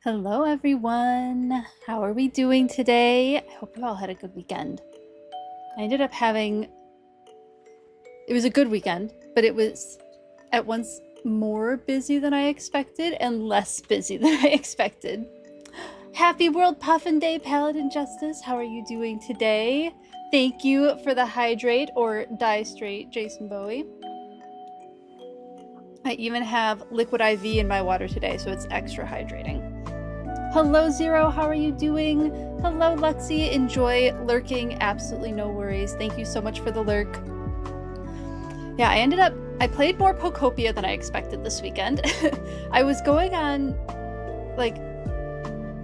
Hello everyone! How are we doing today? I hope you all had a good weekend. I ended up having... It was a good weekend, but it was at once more busy than I expected and less busy than I expected. Happy World Puffin Day, Paladin Justice! How are you doing today? Thank you for the hydrate or die straight, Jason Bowie. I even have liquid IV in my water today, so it's extra hydrating. Hello Zero, how are you doing? Hello Luxie, enjoy lurking, absolutely no worries. Thank you so much for the lurk. Yeah, I played more Pokopia than I expected this weekend. I was going on,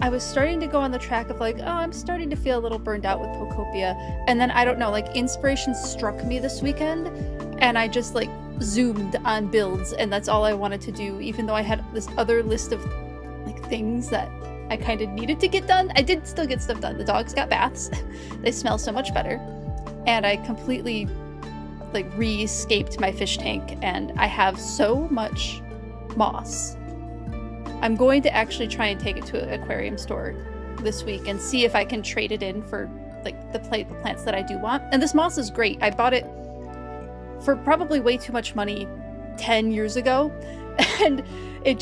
I was starting to go on the track of I'm starting to feel a little burned out with Pokopia. And then, I don't know, inspiration struck me this weekend and I just zoomed on builds and that's all I wanted to do, even though I had this other list of things that I kind of needed to get done. I did still get stuff done. The dogs got baths. They smell so much better. And I completely re-escaped my fish tank and I have so much moss. I'm going to actually try and take it to an aquarium store this week and see if I can trade it in for the plants that I do want. And this moss is great. I bought it for probably way too much money 10 years ago and it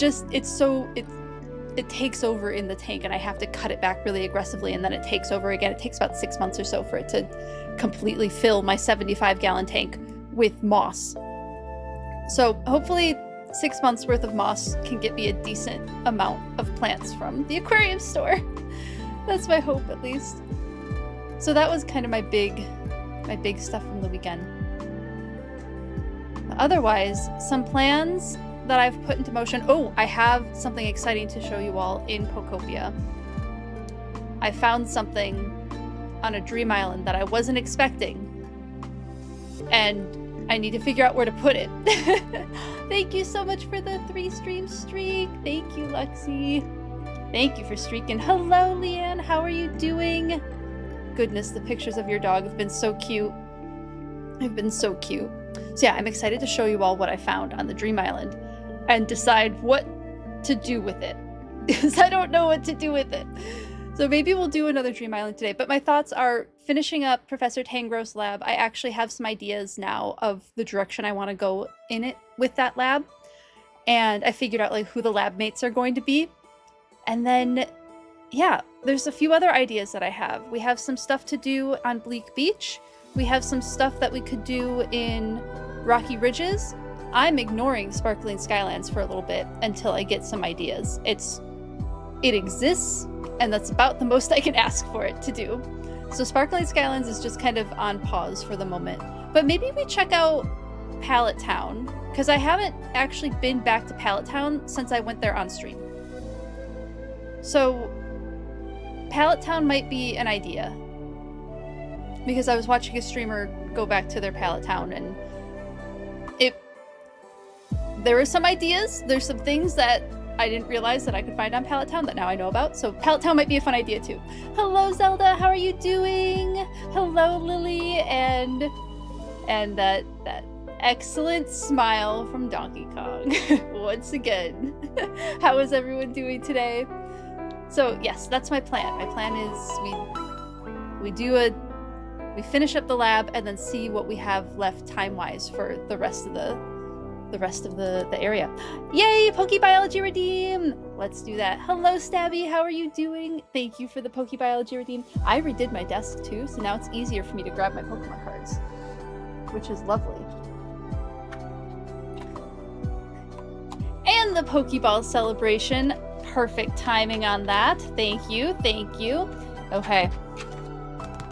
takes over in the tank and I have to cut it back really aggressively and then it takes over again. It takes about 6 months or so for it to completely fill my 75-gallon tank with moss. So hopefully 6 months worth of moss can get me a decent amount of plants from the aquarium store. That's my hope, at least. So that was kind of my big stuff from the weekend. Otherwise, some plans that I've put into motion. Oh, I have something exciting to show you all in Pokopia. I found something on a dream island that I wasn't expecting. And I need to figure out where to put it. Thank you so much for the 3-stream streak. Thank you, Luxie. Thank you for streaking. Hello, Leanne. How are you doing? Goodness, the pictures of your dog have been so cute. They've been so cute. So yeah, I'm excited to show you all what I found on the dream island and decide what to do with it, because I don't know what to do with it. So maybe we'll do another dream island today, but my thoughts are finishing up Professor Tangrowth's lab. I actually have some ideas now of the direction I want to go in it with that lab, and I figured out who the lab mates are going to be. And then, yeah, there's a few other ideas that I have. We have some stuff to do on Bleak Beach. We have some stuff that we could do in Rocky Ridges. I'm ignoring Sparkling Skylands for a little bit until I get some ideas. It exists, and that's about the most I can ask for it to do. So Sparkling Skylands is just kind of on pause for the moment. But maybe we check out Pallet Town, because I haven't actually been back to Pallet Town since I went there on stream. So Pallet Town might be an idea, because I was watching a streamer go back to their Pallet Town and there were some ideas. There's some things that I didn't realize that I could find on Pallet Town that now I know about. So Pallet Town might be a fun idea too. Hello Zelda, how are you doing? Hello Lily, and that excellent smile from Donkey Kong once again. How is everyone doing today? So yes, that's my plan. My plan is we finish up the lab and then see what we have left time-wise for the rest of the area. Yay, PokeBiology redeem! Let's do that. Hello Stabby, how are you doing? Thank you for the PokeBiology redeem. I redid my desk too, so now it's easier for me to grab my Pokemon cards, which is lovely. And the Pokeball celebration. Perfect timing on that. Thank you, thank you. Okay.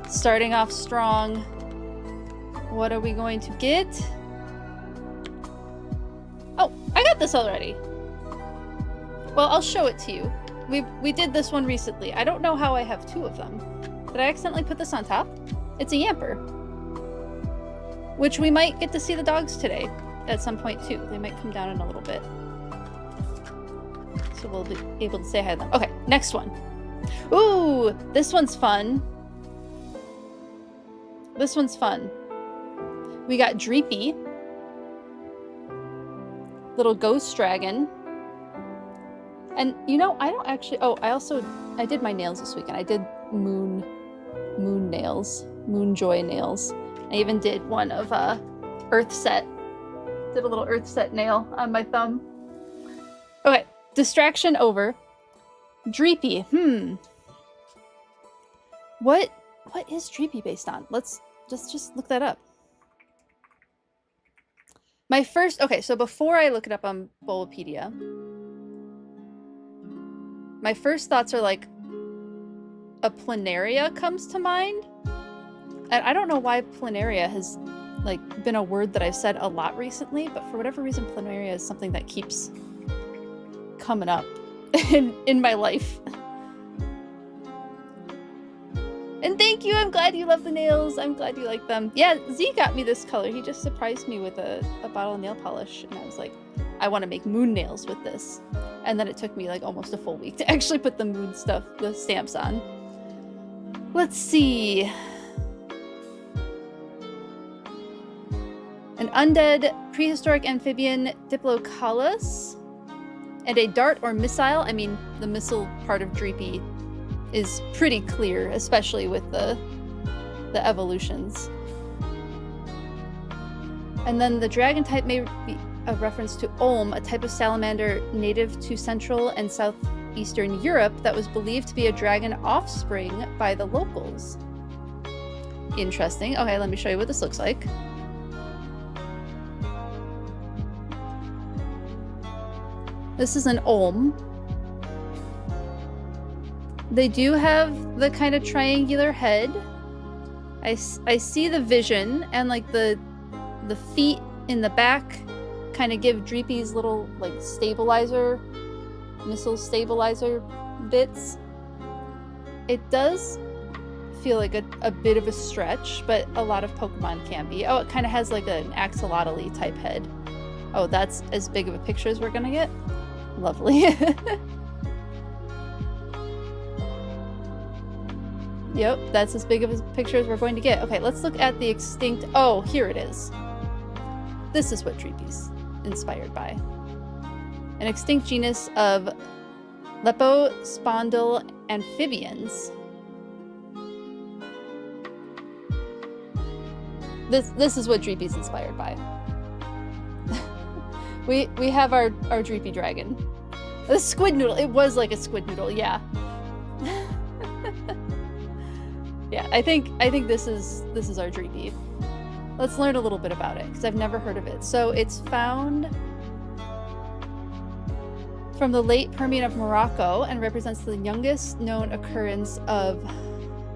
Starting off strong. What are we going to get? Oh, I got this already. Well, I'll show it to you. We did this one recently. I don't know how I have 2 of them. Did I accidentally put this on top? It's a Yamper. Which we might get to see the dogs today at some point too. They might come down in a little bit. So we'll be able to say hi to them. Okay, next one. Ooh, this one's fun. This one's fun. We got Dreepy. Little ghost dragon. And you know, I don't actually, oh, I did my nails this weekend. I did moon nails, moon joy nails. I even did one of earth set. Did a little earth set nail on my thumb. Okay, distraction over. Dreepy, What is Dreepy based on? Let's just look that up. My first, okay, so before I look it up on Bulbapedia, my first thoughts are like, a planaria comes to mind. And I don't know why planaria has like been a word that I've said a lot recently, but for whatever reason, planaria is something that keeps coming up in my life. And thank you, I'm glad you love the nails. I'm glad you like them. Yeah, Z got me this color. He just surprised me with a bottle of nail polish, and I was like, I want to make moon nails with this. And then it took me like almost a full week to actually put the moon stuff, the stamps on. Let's see. An undead prehistoric amphibian Diplocalus, and a dart or missile. I mean, the missile part of Dreepy is pretty clear, especially with the evolutions. And then the dragon type may be a reference to Olm, a type of salamander native to Central and Southeastern Europe that was believed to be a dragon offspring by the locals. Interesting. Okay, let me show you what this looks like. This is an Olm. They do have the kind of triangular head. I see the vision, and like the feet in the back kind of give Dreepy's little like stabilizer, missile stabilizer bits. It does feel like a bit of a stretch, but a lot of Pokemon can be. Oh, it kind of has like an axolotl type head. Oh, that's as big of a picture as we're gonna get? Lovely. Yep, that's as big of a picture as we're going to get. Okay, let's look at the extinct... Oh, here it is. This is what Dreepy's inspired by. An extinct genus of lepospondyle amphibians. This is what Dreepy's inspired by. We have our Dreepy dragon. The squid noodle. It was like a squid noodle, yeah. Yeah, I think this is our Dreepy. Let's learn a little bit about it, because I've never heard of it. So it's found from the late Permian of Morocco and represents the youngest known occurrence of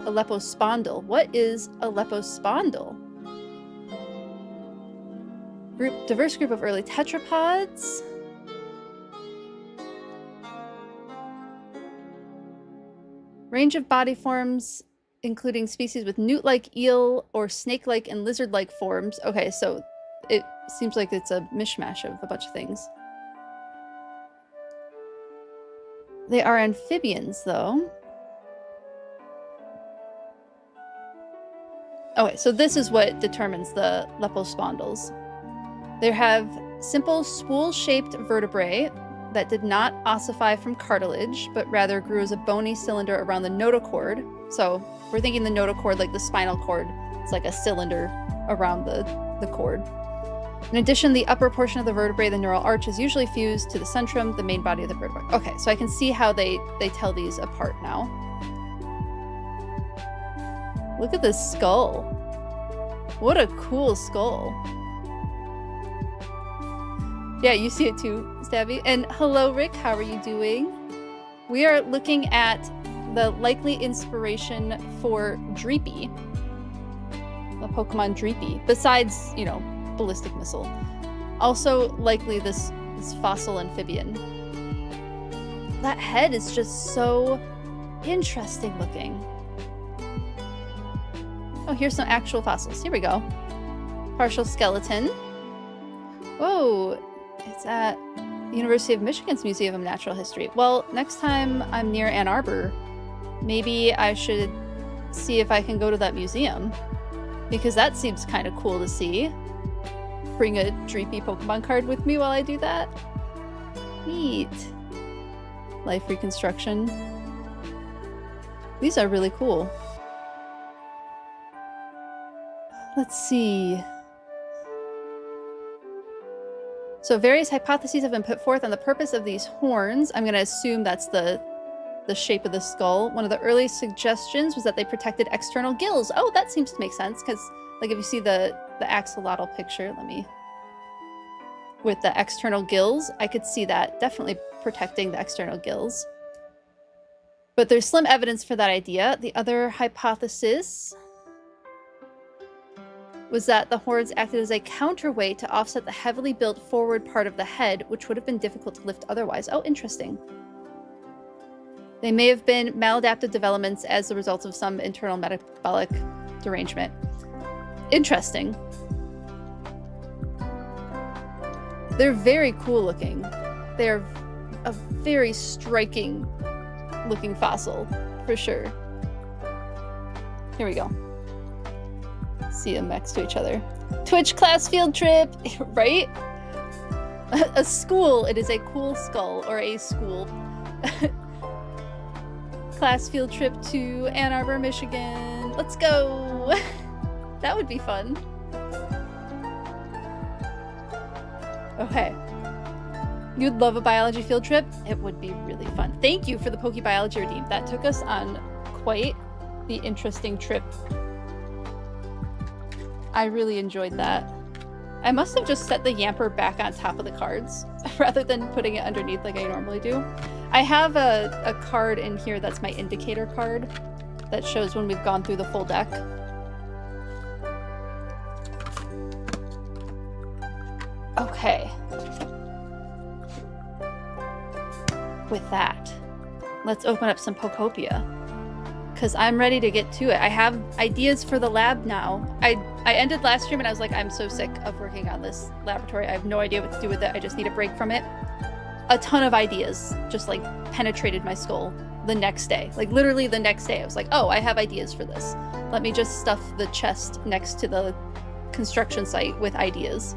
a lepospondyle. What is a lepospondyle? Diverse group of early tetrapods. Range of body forms, including species with newt-like, eel, or snake-like and lizard-like forms. Okay, so it seems like it's a mishmash of a bunch of things. They are amphibians, though. Okay, so this is what determines the lepospondyls. They have simple spool-shaped vertebrae that did not ossify from cartilage, but rather grew as a bony cylinder around the notochord. So we're thinking the notochord, like the spinal cord, it's like a cylinder around the cord. In addition, the upper portion of the vertebrae, the neural arch, is usually fused to the centrum, the main body of the vertebrae. Okay, so I can see how they tell these apart now. Look at this skull. What a cool skull. Yeah, you see it too, Stabby. And hello, Rick. How are you doing? We are looking at the likely inspiration for Dreepy, the Pokemon Dreepy, besides, you know, ballistic missile. Also likely this fossil amphibian. that head is just so interesting looking. Oh, here's some actual fossils. Here we go. Partial skeleton. Whoa, it's at the University of Michigan's Museum of Natural History. Well, next time I'm near Ann Arbor, maybe I should see if I can go to that museum, because that seems kind of cool to see. Bring a Dreepy Pokemon card with me while I do that. Neat. Life reconstruction. These are really cool. Let's see. So various hypotheses have been put forth on the purpose of these horns. I'm going to assume that's the shape of the skull. One of the early suggestions was that they protected external gills. Oh, that seems to make sense, because like if you see the axolotl picture, with the external gills, I could see that definitely protecting the external gills. But there's slim evidence for that idea. The other hypothesis was that the horns acted as a counterweight to offset the heavily built forward part of the head, which would have been difficult to lift otherwise. Oh, interesting. They may have been maladaptive developments as a result of some internal metabolic derangement. Interesting. They're very cool looking. They're a very striking looking fossil, for sure. Here we go. See them next to each other. Twitch class field trip, right? A school. It is a cool skull, or a school. Class field trip to Ann Arbor, Michigan. Let's go. That would be fun. Okay. You'd love a biology field trip? It would be really fun. Thank you for the PokeBiology redeem. That took us on quite the interesting trip. I really enjoyed that. I must have just set the Yamper back on top of the cards rather than putting it underneath like I normally do. I have a card in here that's my indicator card that shows when we've gone through the full deck. Okay. With that, let's open up some Pokopia, because I'm ready to get to it. I have ideas for the lab now. I ended last stream and I was like, I'm so sick of working on this laboratory. I have no idea what to do with it. I just need a break from it. A ton of ideas just like penetrated my skull the next day. Like literally the next day I was like, oh, I have ideas for this. Let me just stuff the chest next to the construction site with ideas.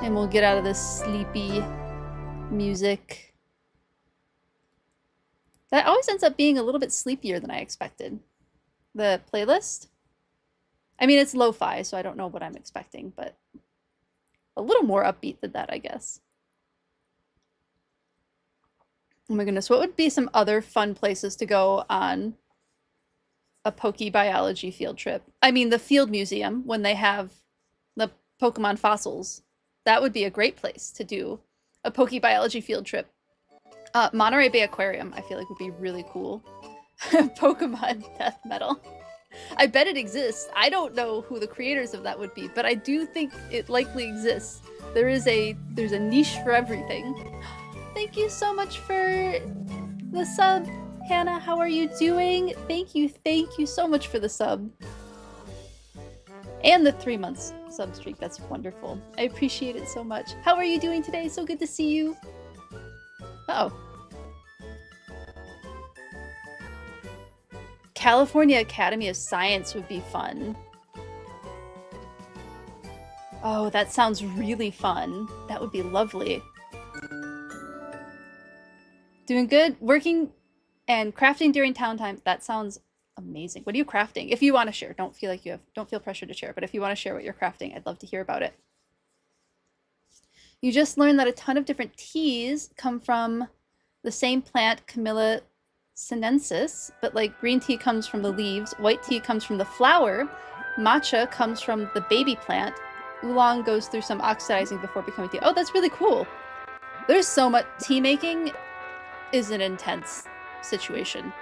And we'll get out of this sleepy music. That always ends up being a little bit sleepier than I expected. The playlist? I mean, it's lo-fi, so I don't know what I'm expecting, but a little more upbeat than that, I guess. Oh my goodness, what would be some other fun places to go on a PokeBiology field trip? I mean, the field museum, when they have the Pokemon fossils. That would be a great place to do a PokeBiology field trip. Monterey Bay Aquarium, I feel like would be really cool. Pokemon death metal. I bet it exists. I don't know who the creators of that would be, but I do think it likely exists. There's a niche for everything. Thank you so much for the sub, Hannah. How are you doing? Thank you so much for the sub. And the 3 months sub streak. That's wonderful. I appreciate it so much. How are you doing today? So good to see you. Uh-oh. California Academy of Science would be fun. Oh, that sounds really fun. That would be lovely. Doing good? Working and crafting during town time. That sounds amazing. What are you crafting? If you want to share, don't feel pressure to share, but if you want to share what you're crafting, I'd love to hear about it. You just learned that a ton of different teas come from the same plant, Camellia sinensis, but like green tea comes from the leaves, white tea comes from the flower, matcha comes from the baby plant, oolong goes through some oxidizing before becoming tea. Oh, that's really cool. There's so much. Tea making is an intense situation.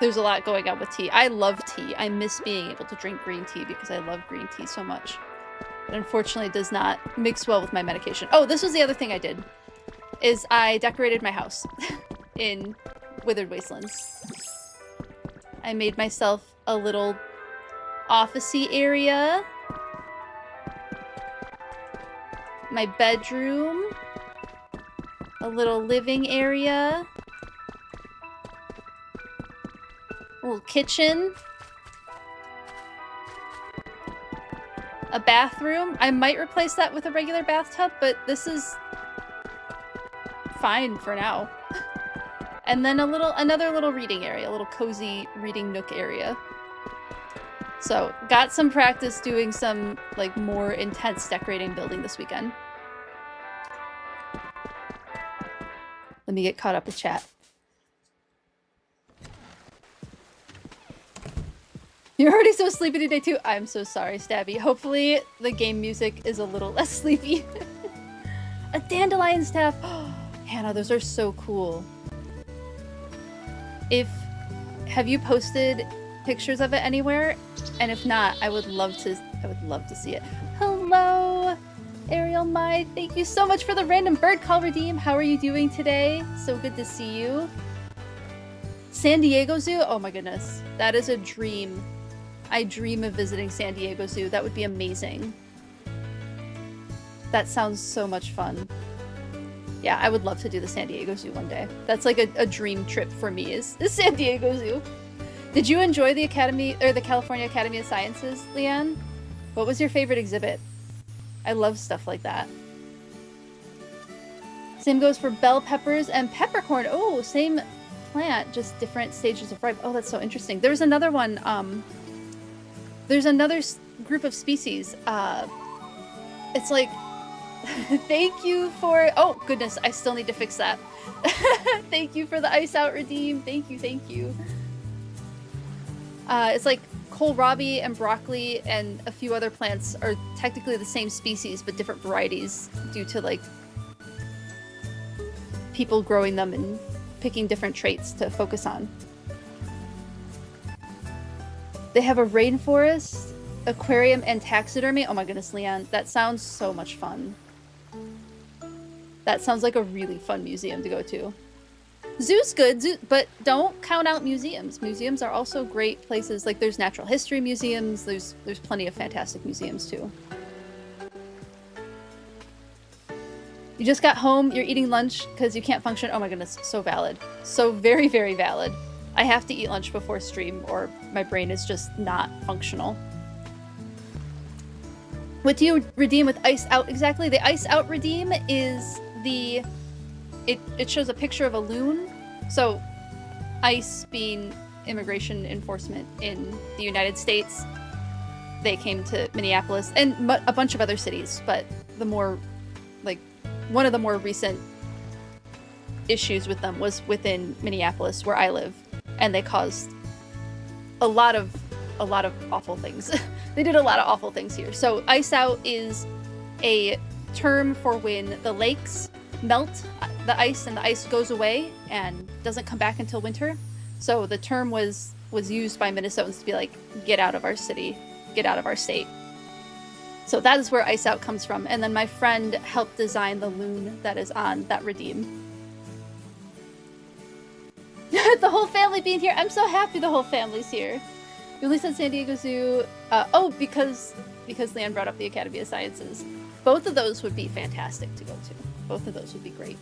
There's a lot going on with tea. I love tea. I miss being able to drink green tea because I love green tea so much. It unfortunately does not mix well with my medication. Oh, this was the other thing I did, is I decorated my house in Withered Wastelands. I made myself a little office-y area. My bedroom. A little living area. A little kitchen. A bathroom. I might replace that with a regular bathtub, but this is fine for now. And then another little reading area, a little cozy reading nook area. So, got some practice doing some, like, more intense decorating building this weekend. Let me get caught up with chat. You're already so sleepy today too? I'm so sorry, Stabby. Hopefully the game music is a little less sleepy. A dandelion staff! Hannah, those are so cool. Have you posted pictures of it anywhere? And if not, I would love to see it. Hello, Ariel Mai. Thank you so much for the random bird call redeem. How are you doing today? So good to see you. San Diego Zoo? Oh my goodness. That is a dream. I dream of visiting San Diego Zoo. That would be amazing. That sounds so much fun. Yeah, I would love to do the San Diego Zoo one day. That's like a dream trip for me is San Diego Zoo. Did you enjoy the California Academy of Sciences, Leanne? What was your favorite exhibit? I love stuff like that. Same goes for bell peppers and peppercorn. Oh, same plant, just different stages of ripe. Oh, that's so interesting. There's another one. There's another group of species. It's like, thank you for, oh goodness, I still need to fix that. Thank you for the ice out redeem. Thank you, thank you. It's like kohlrabi and broccoli and a few other plants are technically the same species, but different varieties due to like people growing them and picking different traits to focus on. They have a rainforest, aquarium, and taxidermy. Oh my goodness, Leanne, that sounds so much fun. That sounds like a really fun museum to go to. Zoo's good, but don't count out museums. Museums are also great places. Like there's natural history museums. There's plenty of fantastic museums too. You just got home. You're eating lunch because you can't function. Oh my goodness, so valid. So very, very valid. I have to eat lunch before stream or my brain is just not functional. What do you redeem with ice out exactly? The ice out redeem is it shows a picture of a loon. So ICE being immigration enforcement in the United States, they came to Minneapolis and a bunch of other cities, but the more, like, one of the more recent issues with them was within Minneapolis where I live, and they caused a lot of awful things. They did a lot of awful things here. So ice out is a term for when the lakes melt the ice and the ice goes away and doesn't come back until winter. So the term was used by Minnesotans to be like, get out of our city, get out of our state. So that is where ice out comes from. And then my friend helped design the loon that is on that redeem. The whole family being here. I'm so happy the whole family's here. You only said San Diego Zoo. Because Leanne brought up the Academy of Sciences. Both of those would be fantastic to go to. Both of those would be great.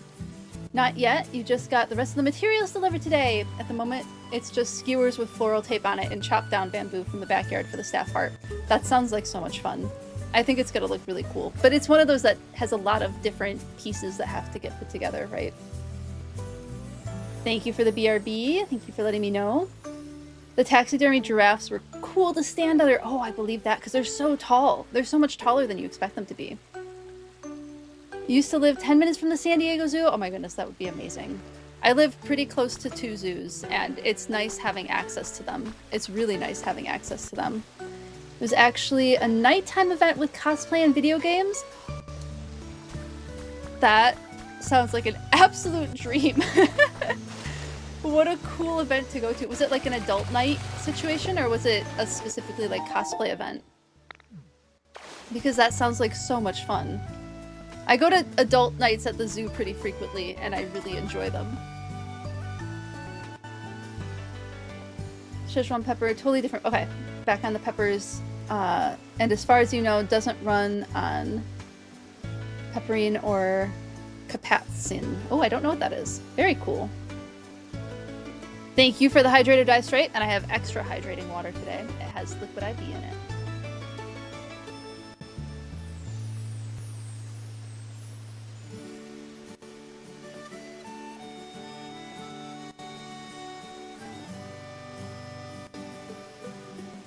Not yet. You just got the rest of the materials delivered today. At the moment, it's just skewers with floral tape on it and chopped down bamboo from the backyard for the staff art. That sounds like so much fun. I think it's gonna look really cool. But it's one of those that has a lot of different pieces that have to get put together, right? Thank you for the BRB. Thank you for letting me know. The taxidermy giraffes were cool to stand under. Oh, I believe that, because they're so tall. They're so much taller than you expect them to be. You used to live 10 minutes from the San Diego Zoo? Oh my goodness, that would be amazing. I live pretty close to 2 zoos, and it's nice having access to them. It's really nice having access to them. It was actually a nighttime event with cosplay and video games. That sounds like an absolute dream. What a cool event to go to. Was it like an adult night situation, or was it a specifically like cosplay event? because that sounds like so much fun. I go to adult nights at the zoo pretty frequently, and I really enjoy them. Szechuan pepper, totally different. Okay, back on the peppers. And as far as you know, doesn't run on pepperine or capsaicin. Oh, I don't know what that is. Very cool. Thank you for the hydrated Dive Straight, and I have extra hydrating water today. It has liquid IV in it.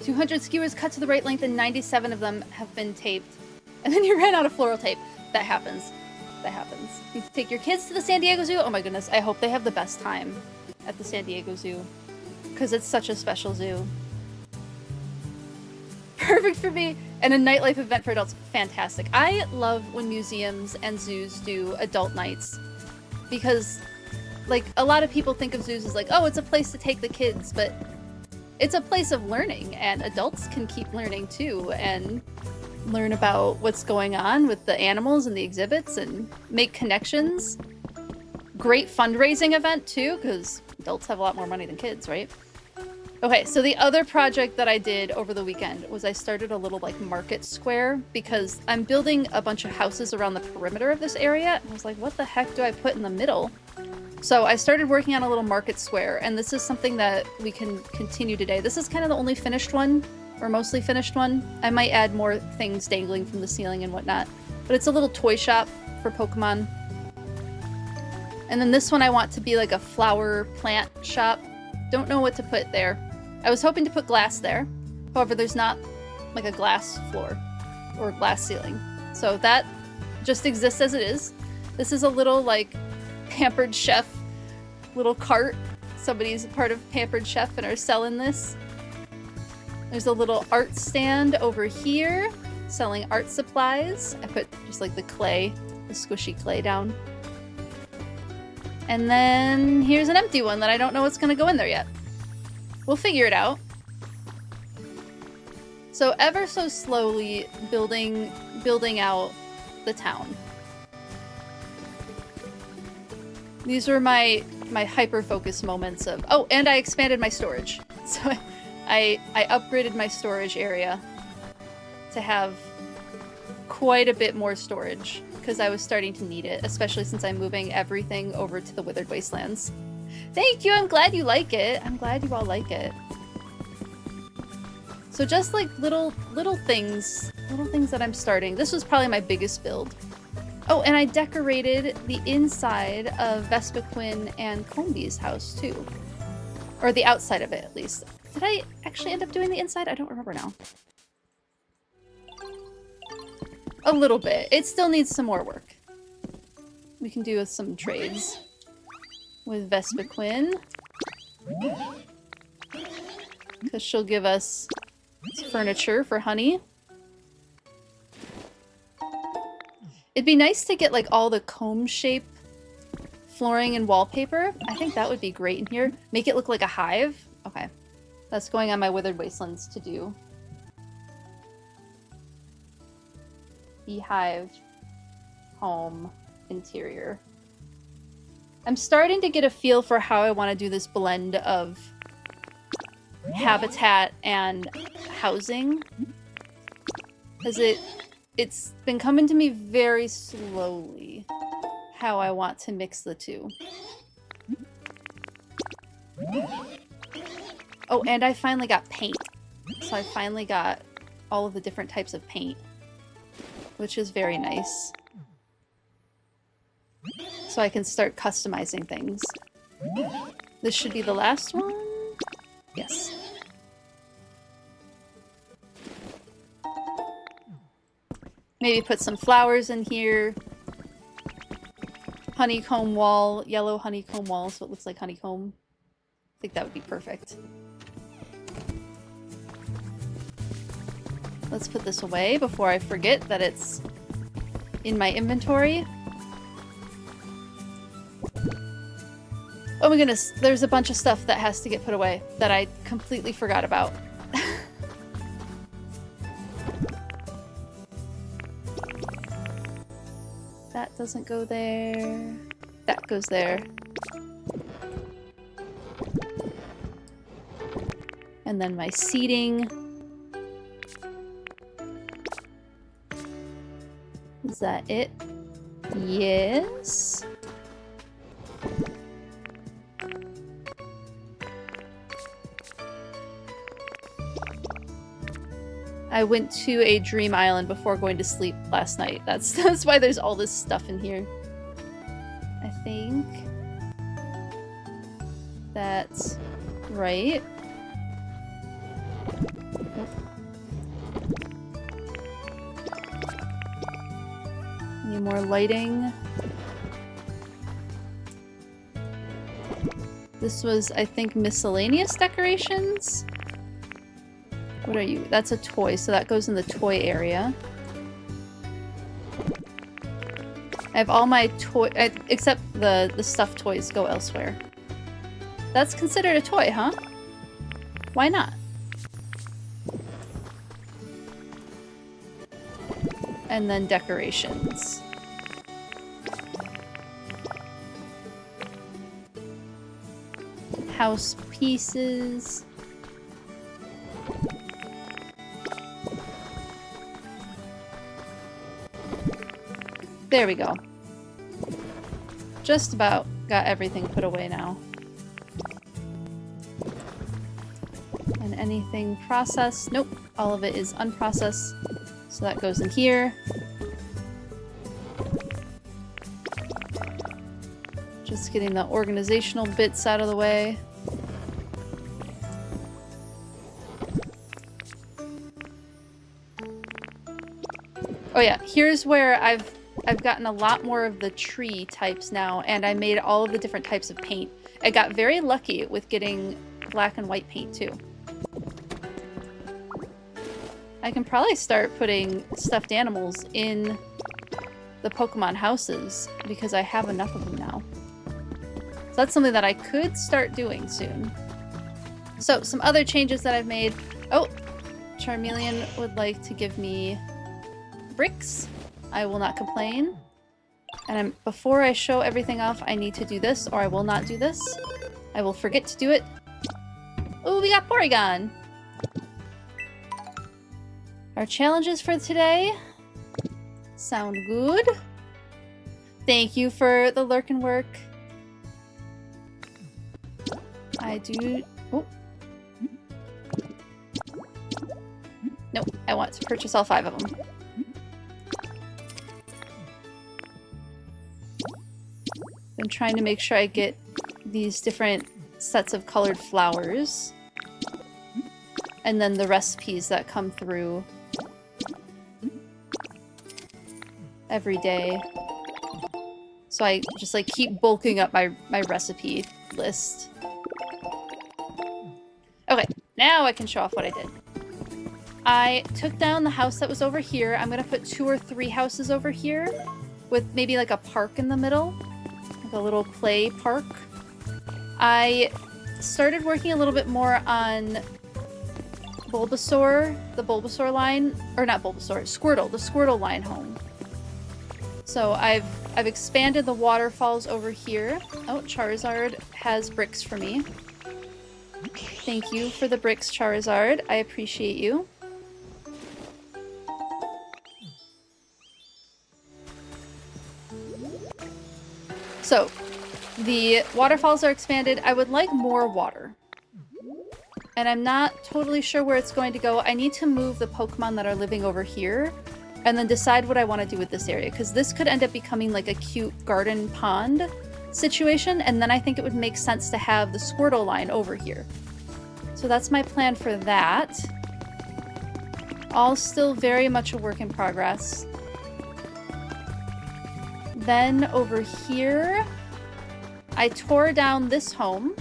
"200 skewers cut to the right length and 97 of them have been taped." And then you ran out of floral tape. That happens. That happens. You need to take your kids to the San Diego Zoo. Oh my goodness, I hope they have the best time at the San Diego Zoo, because it's such a special zoo. Perfect for me. And a nightlife event for adults. Fantastic. I love when museums and zoos do adult nights, because like a lot of people think of zoos as like, oh, it's a place to take the kids, but it's a place of learning, and adults can keep learning too, and learn about what's going on with the animals and the exhibits and make connections. Great fundraising event too, because adults have a lot more money than kids, right? Okay, so the other project that I did over the weekend was I started a little like market square, because I'm building a bunch of houses around the perimeter of this area. And I was like, what the heck do I put in the middle? So I started working on a little market square, and this is something that we can continue today. This is kind of the only finished one, or mostly finished one. I might add more things dangling from the ceiling and whatnot, but it's a little toy shop for Pokemon. And then this one I want to be like a flower plant shop. Don't know what to put there. I was hoping to put glass there. However, there's not like a glass floor or glass ceiling. So that just exists as it is. This is a little like Pampered Chef little cart. Somebody's a part of Pampered Chef and are selling this. There's a little art stand over here selling art supplies. I put just like the clay, the squishy clay down. And then here's an empty one that I don't know what's gonna go in there yet. We'll figure it out. So ever so slowly building out the town. These were my hyper-focus moments of... Oh, and I expanded my storage. So I upgraded my storage area to have quite a bit more storage, because I was starting to need it, especially since I'm moving everything over to the Withered Wastelands. Thank you! I'm glad you like it! I'm glad you all like it. So just like little things that I'm starting. This was probably my biggest build. Oh, and I decorated the inside of Vespiquen and Combee's house too. Or the outside of it, at least. Did I actually end up doing the inside? I don't remember now. A little bit. It still needs some more work. We can do some trades with Vespiquen, because she'll give us furniture for Honey. It'd be nice to get like all the comb shape flooring and wallpaper. I think that would be great in here. Make it look like a hive. Okay. That's going on my Withered Wastelands to do. Beehive, home, interior. I'm starting to get a feel for how I want to do this blend of habitat and housing. Because it's been coming to me very slowly how I want to mix the two. Oh, and I finally got paint. So I finally got all of the different types of paint, which is very nice. So I can start customizing things. This should be the last one? Yes. Maybe put some flowers in here. Honeycomb wall, yellow honeycomb wall, so it looks like honeycomb. I think that would be perfect. Let's put this away before I forget that it's in my inventory. Oh my goodness, there's a bunch of stuff that has to get put away that I completely forgot about. That doesn't go there. That goes there. And then my seating. Is that it? Yes. I went to a dream island before going to sleep last night. That's why there's all this stuff in here. I think that's right. Need more lighting. This was, I think, miscellaneous decorations. What are you? That's a toy, so that goes in the toy area. I have all my toy, except the stuffed toys go elsewhere. That's considered a toy, huh? Why not? And then decorations. House pieces. There we go. Just about got everything put away now. And anything processed? Nope. All of it is unprocessed. So that goes in here. Just getting the organizational bits out of the way. Oh yeah, here's where I've gotten a lot more of the tree types now, and I made all of the different types of paint. I got very lucky with getting black and white paint too. I can probably start putting stuffed animals in the Pokemon houses because I have enough of them now. So that's something that I could start doing soon. So some other changes that I've made. Oh, Charmeleon would like to give me bricks. I will not complain. And before I show everything off, I need to do this, or I will not do this. I will forget to do it. Oh, we got Porygon! Our challenges for today sound good. Thank you for the lurk and work. I do... Oh. Nope, I want to purchase all 5 of them. I'm trying to make sure I get these different sets of colored flowers. And then the recipes that come through every day. So I just like keep bulking up my recipe list. Okay, now I can show off what I did. I took down the house that was over here. I'm gonna put 2 or 3 houses over here with maybe like a park in the middle. Like a little play park. I started working a little bit more on Bulbasaur, the Bulbasaur line, or not Bulbasaur, Squirtle, the Squirtle line home. So I've expanded the waterfalls over here. Oh, Charizard has bricks for me. Thank you for the bricks, Charizard. I appreciate you. So, the waterfalls are expanded. I would like more water. And I'm not totally sure where it's going to go. I need to move the Pokemon that are living over here and then decide what I want to do with this area, because this could end up becoming like a cute garden pond situation, and then I think it would make sense to have the Squirtle line over here. So that's my plan for that. All still very much a work in progress. Then over here, I tore down this home.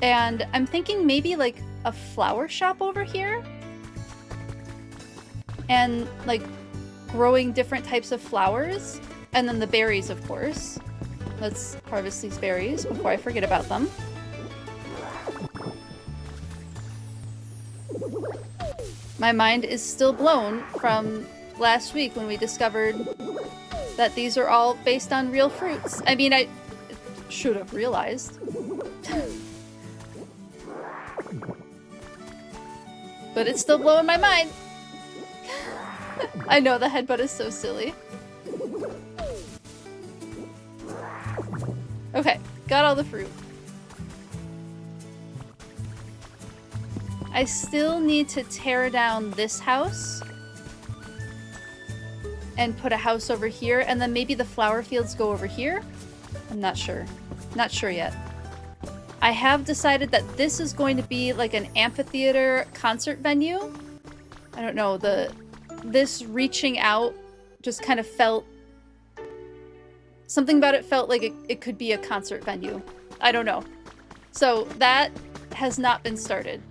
And I'm thinking maybe like a flower shop over here. And like growing different types of flowers. And then the berries, of course. Let's harvest these berries before I forget about them. My mind is still blown from last week when we discovered that these are all based on real fruits. I mean, I should have realized. But it's still blowing my mind. I know the headbutt is so silly. Okay, got all the fruit. I still need to tear down this house and put a house over here, and then maybe the flower fields go over here? I'm not sure. Not sure yet. I have decided that this is going to be like an amphitheater concert venue. I don't know, this reaching out just kind of felt... Something about it felt like it could be a concert venue. I don't know. So that has not been started.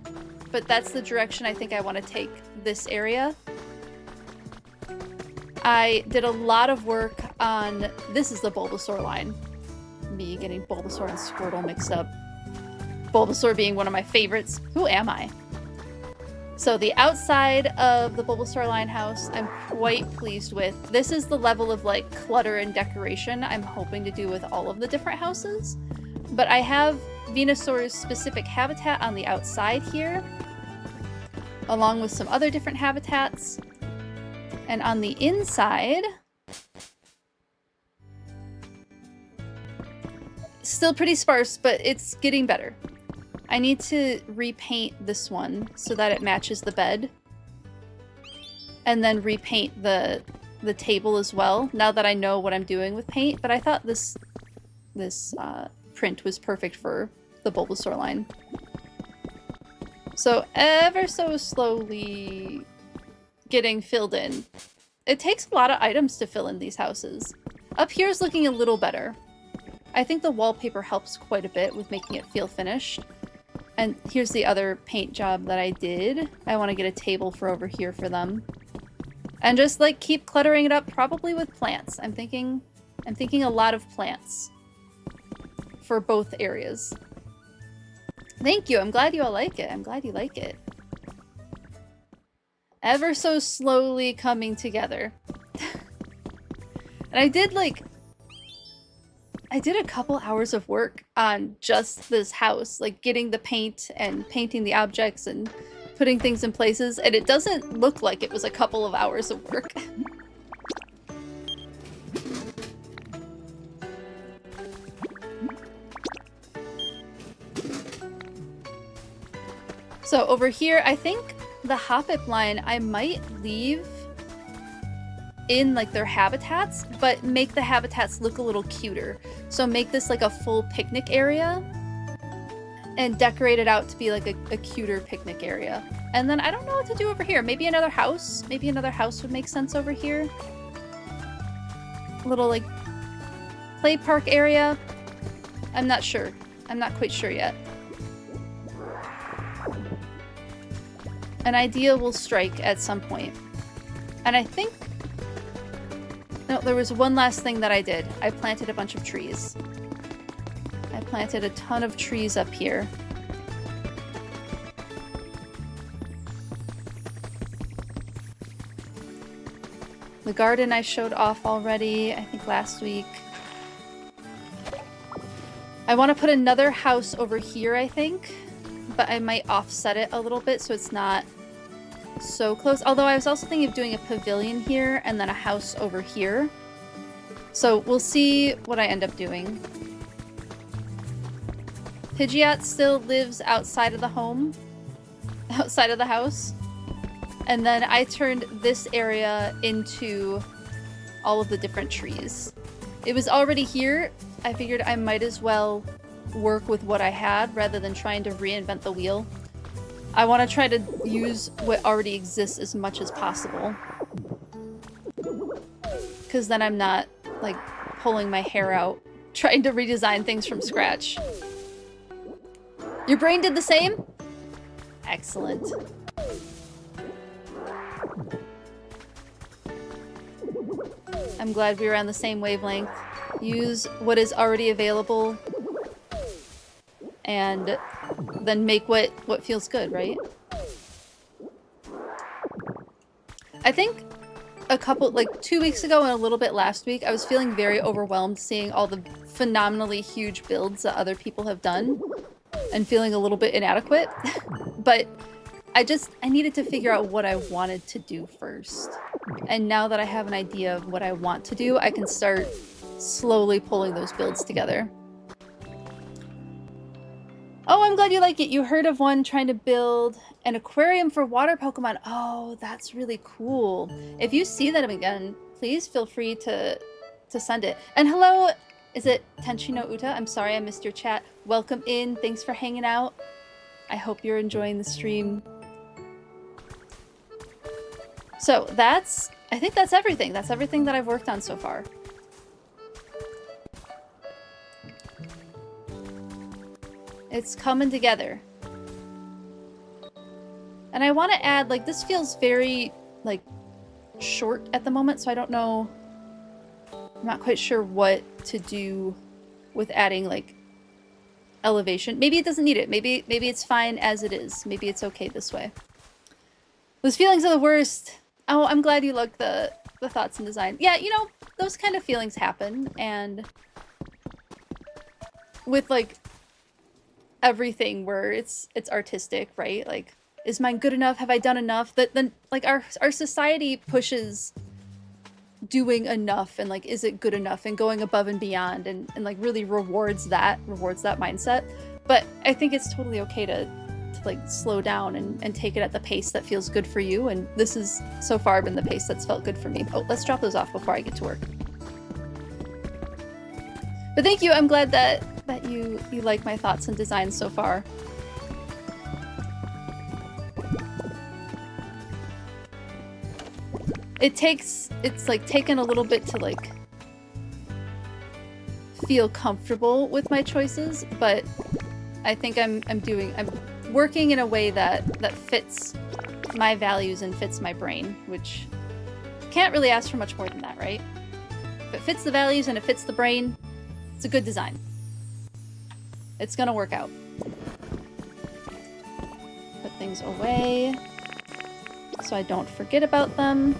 But that's the direction I think I want to take this area. I did a lot of work on... This is the Bulbasaur line. Me getting Bulbasaur and Squirtle mixed up. Bulbasaur being one of my favorites. Who am I? So the outside of the Bulbasaur line house, I'm quite pleased with. This is the level of like clutter and decoration I'm hoping to do with all of the different houses. But I have Venusaur's specific habitat on the outside here, along with some other different habitats. And on the inside, still pretty sparse, but it's getting better. I need to repaint this one so that it matches the bed. And then repaint the table as well, now that I know what I'm doing with paint. But I thought this print was perfect for the Bulbasaur line. So ever so slowly getting filled in. It takes a lot of items to fill in these houses. Up here is looking a little better. I think the wallpaper helps quite a bit with making it feel finished. And here's the other paint job that I did. I want to get a table for over here for them. And just like keep cluttering it up, probably with plants. I'm thinking a lot of plants for both areas. Thank you. I'm glad you all like it. I'm glad you like it. Ever so slowly coming together. And I did a couple hours of work on just this house, like getting the paint and painting the objects and putting things in places, and it doesn't look like it was a couple of hours of work. So over here, I think the Hoppip line I might leave in like their habitats, but make the habitats look a little cuter. So make this like a full picnic area and decorate it out to be like a cuter picnic area. And then I don't know what to do over here. Maybe another house? Maybe another house would make sense over here. A little like play park area. I'm not sure. I'm not quite sure yet. An idea will strike at some point. And I think... No, there was one last thing that I did. I planted a bunch of trees. I planted a ton of trees up here. The garden I showed off already, I think last week. I want to put another house over here, I think. But I might offset it a little bit so it's not so close. Although I was also thinking of doing a pavilion here and then a house over here. So we'll see what I end up doing. Pidgeot still lives outside of the home. Outside of the house. And then I turned this area into all of the different trees. It was already here. I figured I might as well work with what I had rather than trying to reinvent the wheel. I want to try to use what already exists as much as possible. Because then I'm not, like, pulling my hair out, trying to redesign things from scratch. Your brain did the same? Excellent. I'm glad we were on the same wavelength. Use what is already available and then make what feels good, right? I think a couple, like 2 weeks ago and a little bit last week, I was feeling very overwhelmed seeing all the phenomenally huge builds that other people have done and feeling a little bit inadequate. But I needed to figure out what I wanted to do first. And now that I have an idea of what I want to do, I can start slowly pulling those builds together. Oh, I'm glad you like it. You heard of one trying to build an aquarium for water Pokemon. Oh, that's really cool. If you see that again, please feel free to send it. And hello, is it Tenshino Uta? I'm sorry I missed your chat. Welcome in. Thanks for hanging out. I hope you're enjoying the stream. So I think that's everything. That's everything that I've worked on so far. It's coming together. And I want to add, like, this feels very, like, short at the moment, so I don't know. I'm not quite sure what to do with adding, like, elevation. Maybe it doesn't need it. Maybe it's fine as it is. Maybe it's okay this way. Those feelings are the worst. Oh, I'm glad you like the thoughts and design. Yeah, you know, those kind of feelings happen, and with, like, everything where it's artistic, right? Like, is mine good enough? Have I done enough? Then like our society pushes doing enough and like, is it good enough, and going above and beyond, and like really rewards that mindset. But I think it's totally okay to like slow down and take it at the pace that feels good for you, and this has so far been the pace that's felt good for me. Oh, let's drop those off before I get to work. But thank you. I'm glad that you like my thoughts and designs so far. It's like taken a little bit to like feel comfortable with my choices, but I think I'm working in a way that fits my values and fits my brain, which can't really ask for much more than that, right? If it fits the values and it fits the brain, it's a good design. It's gonna work out. Put things away so I don't forget about them.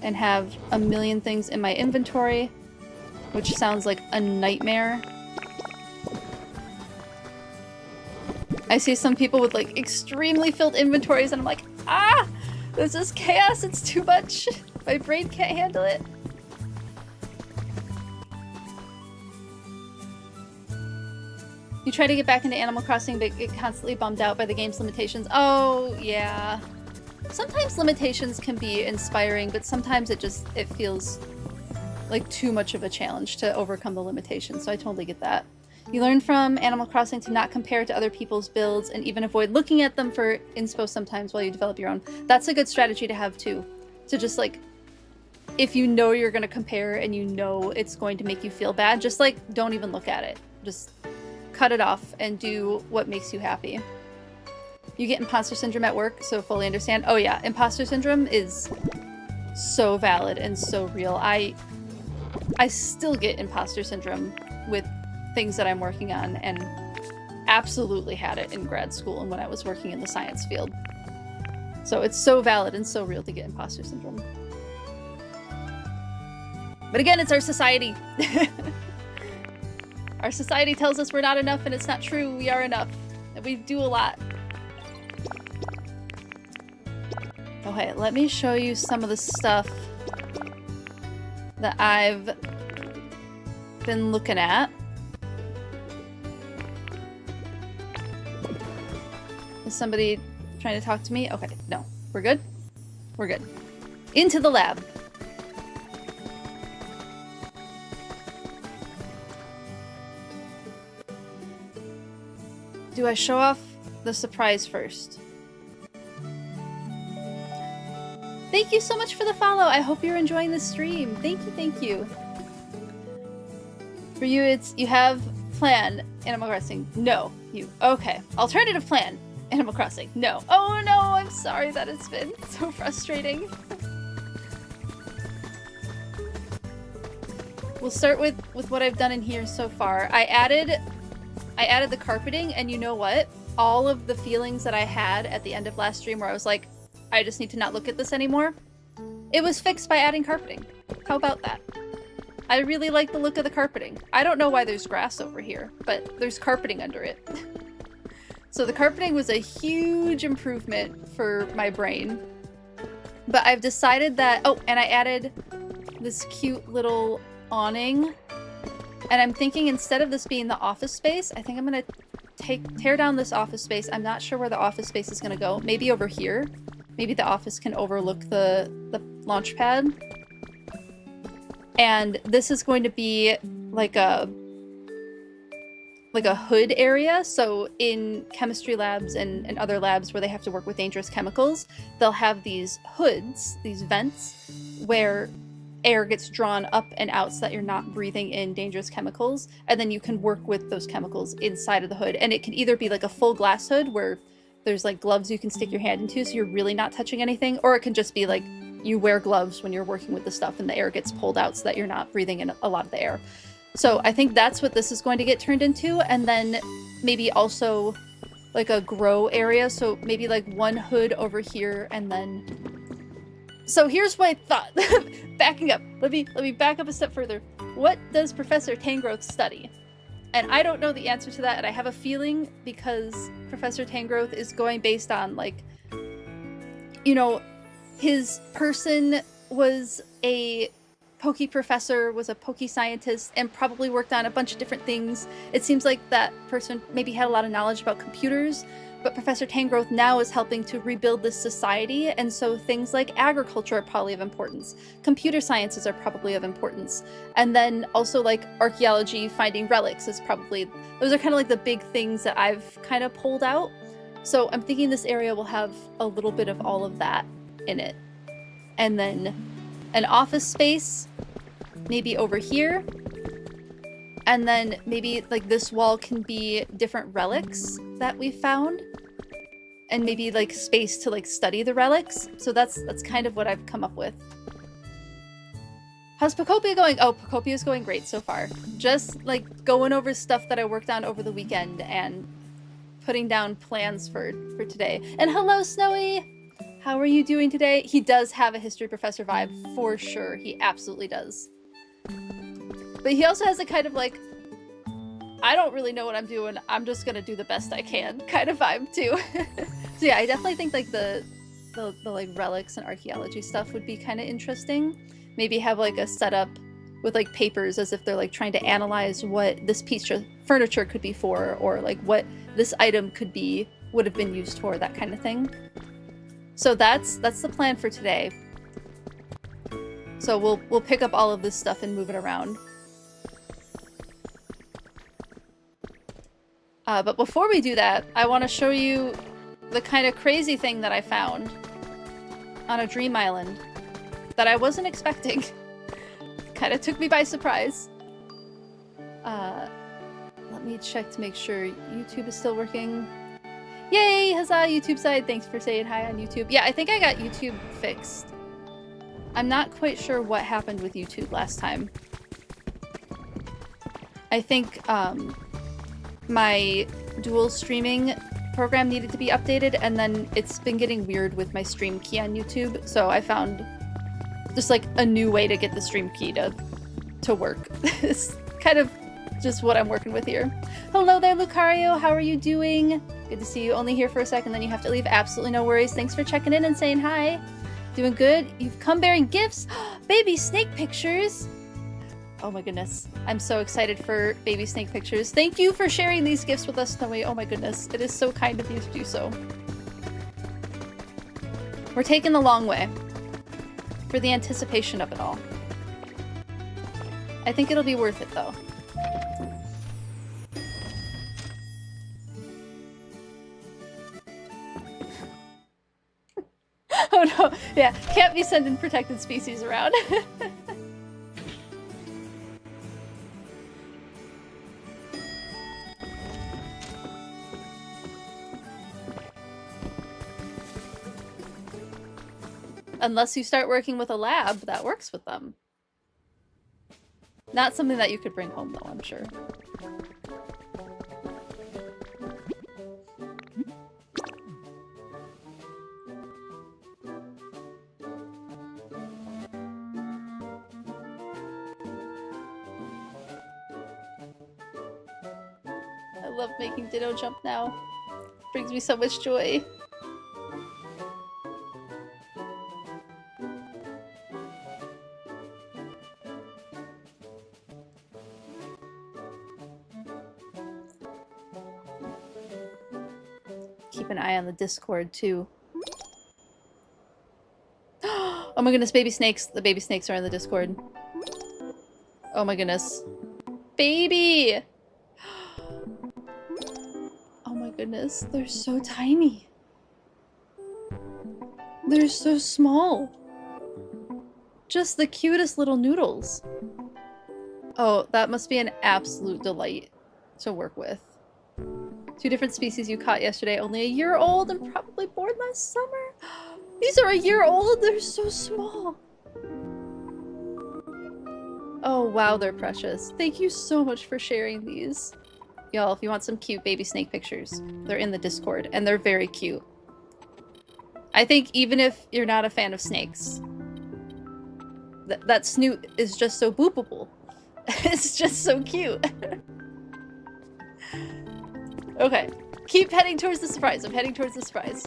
And have a million things in my inventory, which sounds like a nightmare. I see some people with like extremely filled inventories and I'm like, ah, this is chaos, it's too much. My brain can't handle it. You try to get back into Animal Crossing, but get constantly bummed out by the game's limitations. Oh, yeah. Sometimes limitations can be inspiring, but sometimes it feels like too much of a challenge to overcome the limitations, so I totally get that. You learn from Animal Crossing to not compare to other people's builds and even avoid looking at them for inspo sometimes while you develop your own. That's a good strategy to have too. To just like, if you know you're going to compare and you know it's going to make you feel bad, just like don't even look at it. Just cut it off and do what makes you happy. You get imposter syndrome at work, so fully understand. Oh yeah, imposter syndrome is so valid and so real. I still get imposter syndrome with things that I'm working on, and absolutely had it in grad school and when I was working in the science field. So it's so valid and so real to get imposter syndrome. But again, it's our society. Our society tells us we're not enough, and it's not true. We are enough, and we do a lot. Okay, let me show you some of the stuff that I've been looking at. Is somebody trying to talk to me? Okay, no. We're good? We're good. Into the lab. Do I show off the surprise first? Thank you so much for the follow. I hope you're enjoying the stream. Thank you, thank you. For you, it's you have plan Animal Crossing. No, you. Okay. Alternative plan Animal Crossing. No. Oh no, I'm sorry that it's been so frustrating. We'll start with what I've done in here so far. I added the carpeting, and you know what? All of the feelings that I had at the end of last stream where I was like, I just need to not look at this anymore. It was fixed by adding carpeting. How about that? I really like the look of the carpeting. I don't know why there's grass over here, but there's carpeting under it. So the carpeting was a huge improvement for my brain. But I've decided that... Oh, and I added this cute little awning. And I'm thinking instead of this being the office space, I think I'm going to tear down this office space. I'm not sure where the office space is going to go. Maybe over here. Maybe the office can overlook the launch pad. And this is going to be like a hood area. So in chemistry labs and other labs where they have to work with dangerous chemicals, they'll have these hoods, these vents, where air gets drawn up and out so that you're not breathing in dangerous chemicals. And then you can work with those chemicals inside of the hood. And it can either be like a full glass hood where there's like gloves you can stick your hand into so you're really not touching anything, or it can just be like you wear gloves when you're working with the stuff and the air gets pulled out so that you're not breathing in a lot of the air. So I think that's what this is going to get turned into, and then maybe also like a grow area, so maybe like one hood over here, and then... So here's what I thought. Backing up. Let me back up a step further. What does Professor Tangrowth study? And I don't know the answer to that, and I have a feeling because Professor Tangrowth is going based on, like, you know, his person was a Poke professor, was a Poke scientist, and probably worked on a bunch of different things. It seems like that person maybe had a lot of knowledge about computers, but Professor Tangrowth now is helping to rebuild this society, and so things like agriculture are probably of importance. Computer sciences are probably of importance. And then also like archaeology, finding relics is probably... Those are kind of like the big things that I've kind of pulled out. So I'm thinking this area will have a little bit of all of that in it. And then an office space, maybe over here. And then maybe like this wall can be different relics that we found. And maybe like space to like study the relics. So that's kind of what I've come up with. How's Pokopia going? Oh, Pokopia is going great so far. Just like going over stuff that I worked on over the weekend and putting down plans for today. And hello, Snowy! How are you doing today? He does have a history professor vibe, for sure. He absolutely does. But he also has a kind of like, I don't really know what I'm doing, I'm just gonna do the best I can kind of vibe too. So yeah, I definitely think like the like relics and archaeology stuff would be kind of interesting. Maybe have like a setup with like papers as if they're like trying to analyze what this piece of furniture could be for, or like what this item would have been used for, that kind of thing. So that's the plan for today. So we'll pick up all of this stuff and move it around. But before we do that, I want to show you the kind of crazy thing that I found on a dream island that I wasn't expecting. Kind of took me by surprise. Let me check to make sure YouTube is still working. Yay! Huzzah, YouTube side! Thanks for saying hi on YouTube. Yeah, I think I got YouTube fixed. I'm not quite sure what happened with YouTube last time. I think, my dual streaming program needed to be updated, and then it's been getting weird with my stream key on YouTube, so I found just like a new way to get the stream key to work. It's kind of just what I'm working with here. Hello there, Lucario. How are you doing? Good to see you. Only here for a second, then you have to leave. Absolutely no worries. Thanks for checking in and saying hi. Doing good. You've come bearing gifts. Baby snake pictures. Oh my goodness. I'm so excited for baby snake pictures. Thank you for sharing these gifts with us, Snowy. Oh my goodness. It is so kind of you to do so. We're taking the long way for the anticipation of it all. I think it'll be worth it though. Oh no, yeah, can't be sending protected species around. Unless you start working with a lab that works with them. Not something that you could bring home though, I'm sure. love making Ditto jump now. Brings me so much joy. Keep an eye on the Discord too. Oh my goodness, baby snakes. The baby snakes are in the Discord. Oh my goodness. Baby! Oh my goodness, they're so tiny. They're so small. Just the cutest little noodles. Oh, that must be an absolute delight to work with. 2 different species you caught yesterday, only a year old and probably born last summer. These are a year old, they're so small. Oh wow, they're precious. Thank you so much for sharing these. Y'all, if you want some cute baby snake pictures, they're in the Discord, and they're very cute. I think even if you're not a fan of snakes, that snoot is just so boopable. It's just so cute. Okay, keep heading towards the surprise. I'm heading towards the surprise.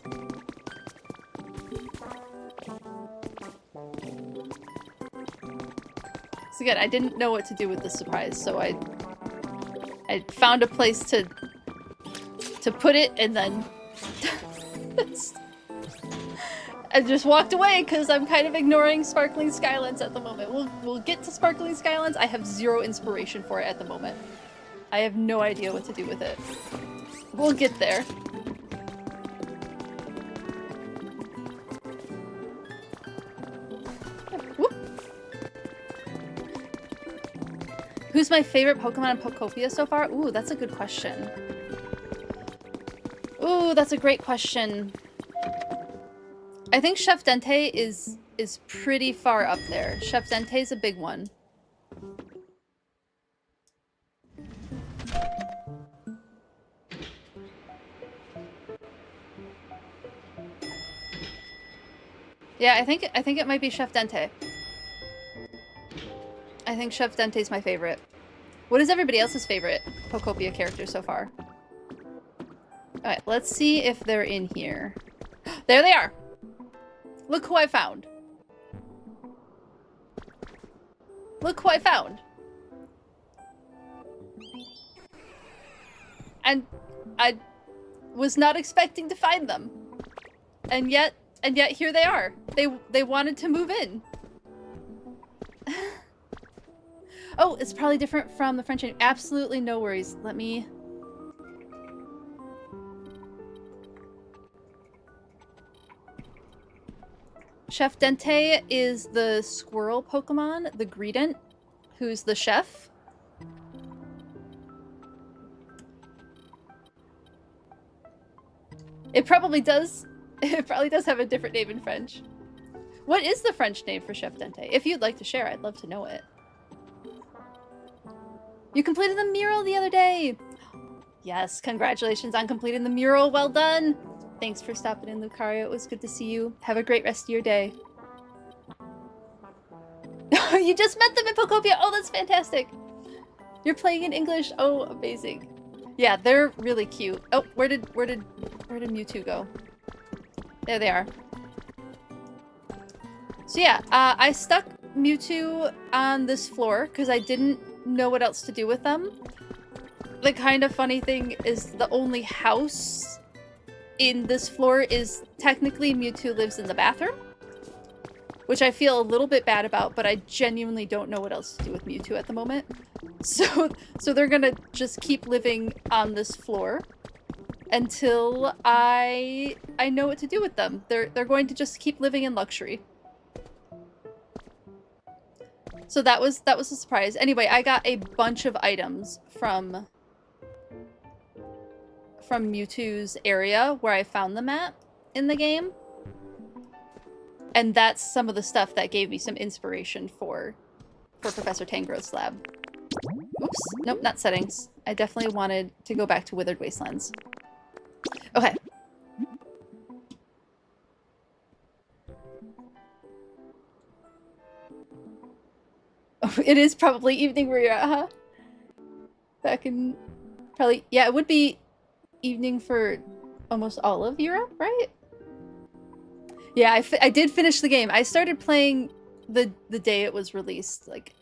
So again, I didn't know what to do with the surprise, so I found a place to put it, and then I just walked away because I'm kind of ignoring Sparkling Skylands at the moment. We'll get to Sparkling Skylands. I have zero inspiration for it at the moment. I have no idea what to do with it. We'll get there. Whoop. Who's my favorite Pokemon in Pokopia so far? Ooh, that's a good question. Ooh, that's a great question. I think Chef Dente is pretty far up there. Chef Dente's a big one. Yeah, I think it might be Chef Dente. I think Chef Dente's my favorite. What is everybody else's favorite Pokopia character so far? Alright, let's see if they're in here. There they are! Look who I found. Look who I found. And I was not expecting to find them. And yet here they are. They wanted to move in. Oh, it's probably different from the French name. Absolutely no worries. Let me... Chef Dente is the squirrel Pokemon, the Greedent, who's the chef. It probably does have a different name in French. What is the French name for Chef Dente? If you'd like to share, I'd love to know it. You completed the mural the other day! Yes, congratulations on completing the mural, well done! Thanks for stopping in, Lucario. It was good to see you. Have a great rest of your day. You just met them in Pokopia! Oh, that's fantastic! You're playing in English? Oh, amazing. Yeah, they're really cute. Oh, where did Mewtwo go? There they are. So yeah, I stuck Mewtwo on this floor because I didn't know what else to do with them. The kind of funny thing is the only house in this floor is technically Mewtwo lives in the bathroom, which I feel a little bit bad about, but I genuinely don't know what else to do with Mewtwo at the moment. So they're gonna just keep living on this floor until I know what to do with them. They're going to just keep living in luxury. So that was a surprise. Anyway, I got a bunch of items from Mewtwo's area where I found them at in the game. And that's some of the stuff that gave me some inspiration for Professor Tangrowth's lab. Oops. Nope, not settings. I definitely wanted to go back to Withered Wastelands. Okay. Oh, it is probably evening where you're at, huh? Back in Probably, yeah, it would be evening for almost all of Europe, right? Yeah, I did finish the game. I started playing the day it was released, like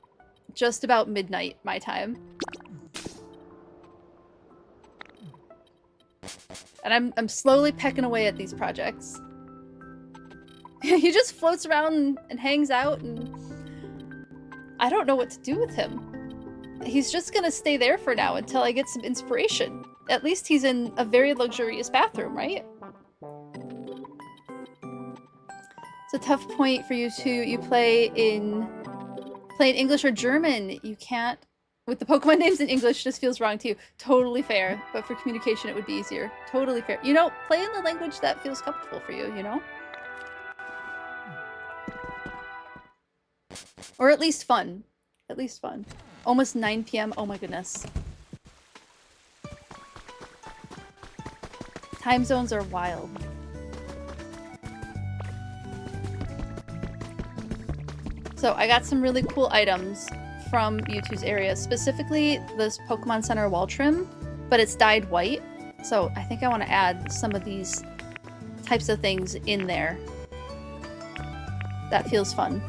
just about midnight my time. And I'm slowly pecking away at these projects. He just floats around and hangs out, and I don't know what to do with him. He's just gonna stay there for now until I get some inspiration. At least he's in a very luxurious bathroom, right? It's a tough point for you to you play in English or German. You can't with the Pokemon names in English just feels wrong to you. Totally fair, but for communication it would be easier. Totally fair. You know, play in the language that feels comfortable for you, you know? Or at least fun. At least fun. Almost 9 p.m. Oh my goodness. Time zones are wild. So I got some really cool items from Mewtwo's area, specifically this Pokemon Center wall trim, but it's dyed white. So I think I want to add some of these types of things in there. That feels fun.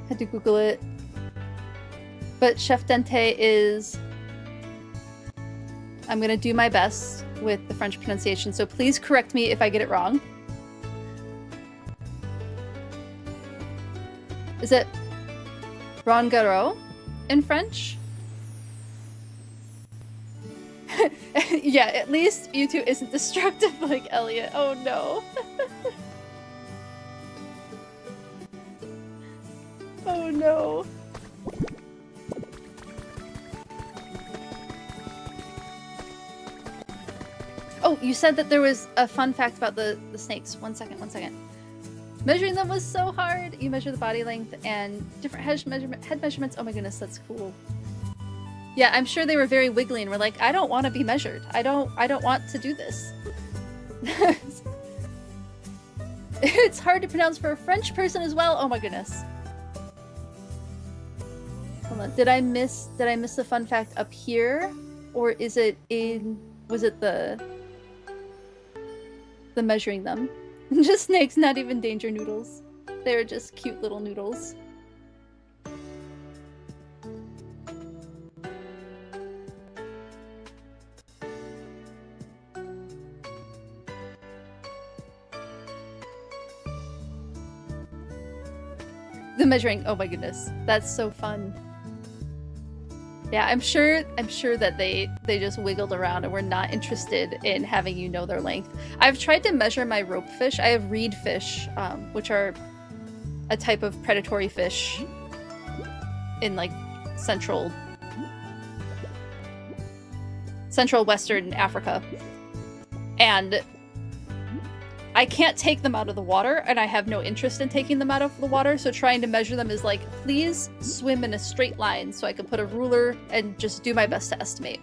Had to Google it. But Chef Dente is... I'm gonna do my best with the French pronunciation, so please correct me if I get it wrong. Is it Rongaro in French? Yeah, at least Mewtwo isn't destructive like Elliot. Oh no. Oh no. Oh, you said that there was a fun fact about the snakes. One second. Measuring them was so hard. You measure the body length and different head measurements. Oh my goodness, that's cool. Yeah, I'm sure they were very wiggly and were like, I don't want to be measured. I don't want to do this. It's hard to pronounce for a French person as well. Oh my goodness. Hold on. Did I miss the fun fact up here? Or is it in... Was it the measuring them? Just snakes, not even danger noodles. They're just cute little noodles. The measuring, oh my goodness. That's so fun. Yeah, I'm sure that they just wiggled around and were not interested in having you know their length. I've tried to measure my rope fish. I have reed fish, which are a type of predatory fish in like central Western Africa. And I can't take them out of the water, and I have no interest in taking them out of the water, so trying to measure them is like, please swim in a straight line so I can put a ruler and just do my best to estimate.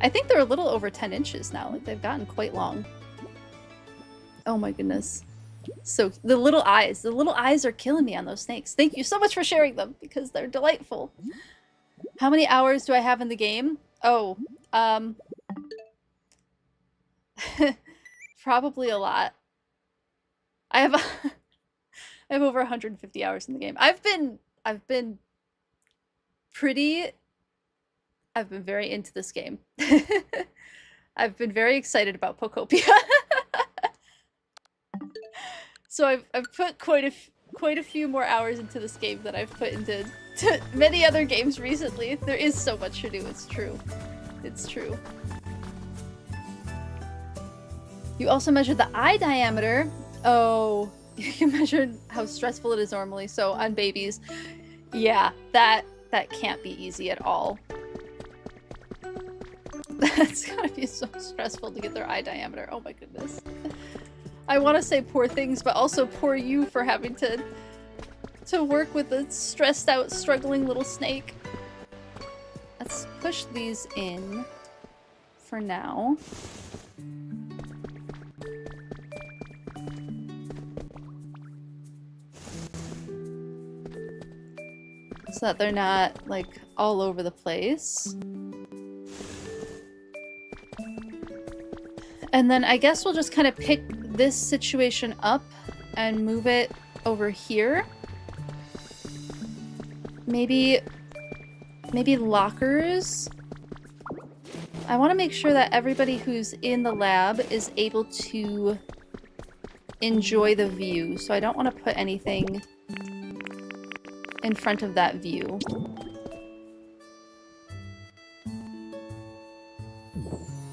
I think they're a little over 10 inches now. Like, they've gotten quite long. Oh my goodness. So, the little eyes are killing me on those snakes. Thank you so much for sharing them, because they're delightful. How many hours do I have in the game? Oh, probably a lot. I have over 150 hours in the game. I've been very into this game. I've been very excited about Pokopia. So I've put quite a few more hours into this game than I've put into many other games recently. There is so much to do, it's true. It's true. You also measured the eye diameter. Oh, you measured how stressful it is normally. So on babies, yeah, that can't be easy at all. That's gotta be so stressful to get their eye diameter. Oh my goodness. I want to say poor things, but also poor you for having to work with a stressed out, struggling little snake. Let's push these in for now. so that they're not like all over the place. And then I guess we'll just kind of pick this situation up and move it over here. Maybe lockers. I want to make sure that everybody who's in the lab is able to enjoy the view, so I don't want to put anything in front of that view.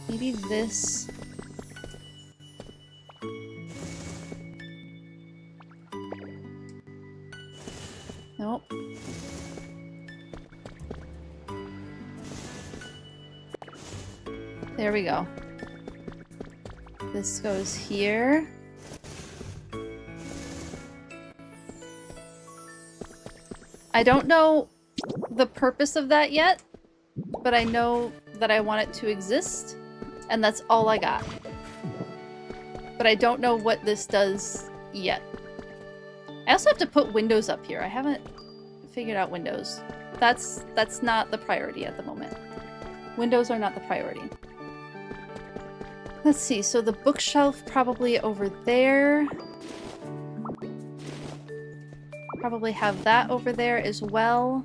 Maybe this. Nope. There we go. This goes here. I don't know the purpose of that yet, but I know that I want it to exist, and that's all I got. But I don't know what this does yet. I also have to put windows up here. I haven't figured out windows. That's not the priority at the moment. Windows are not the priority. Let's see, so the bookshelf probably over there. Probably have that over there as well.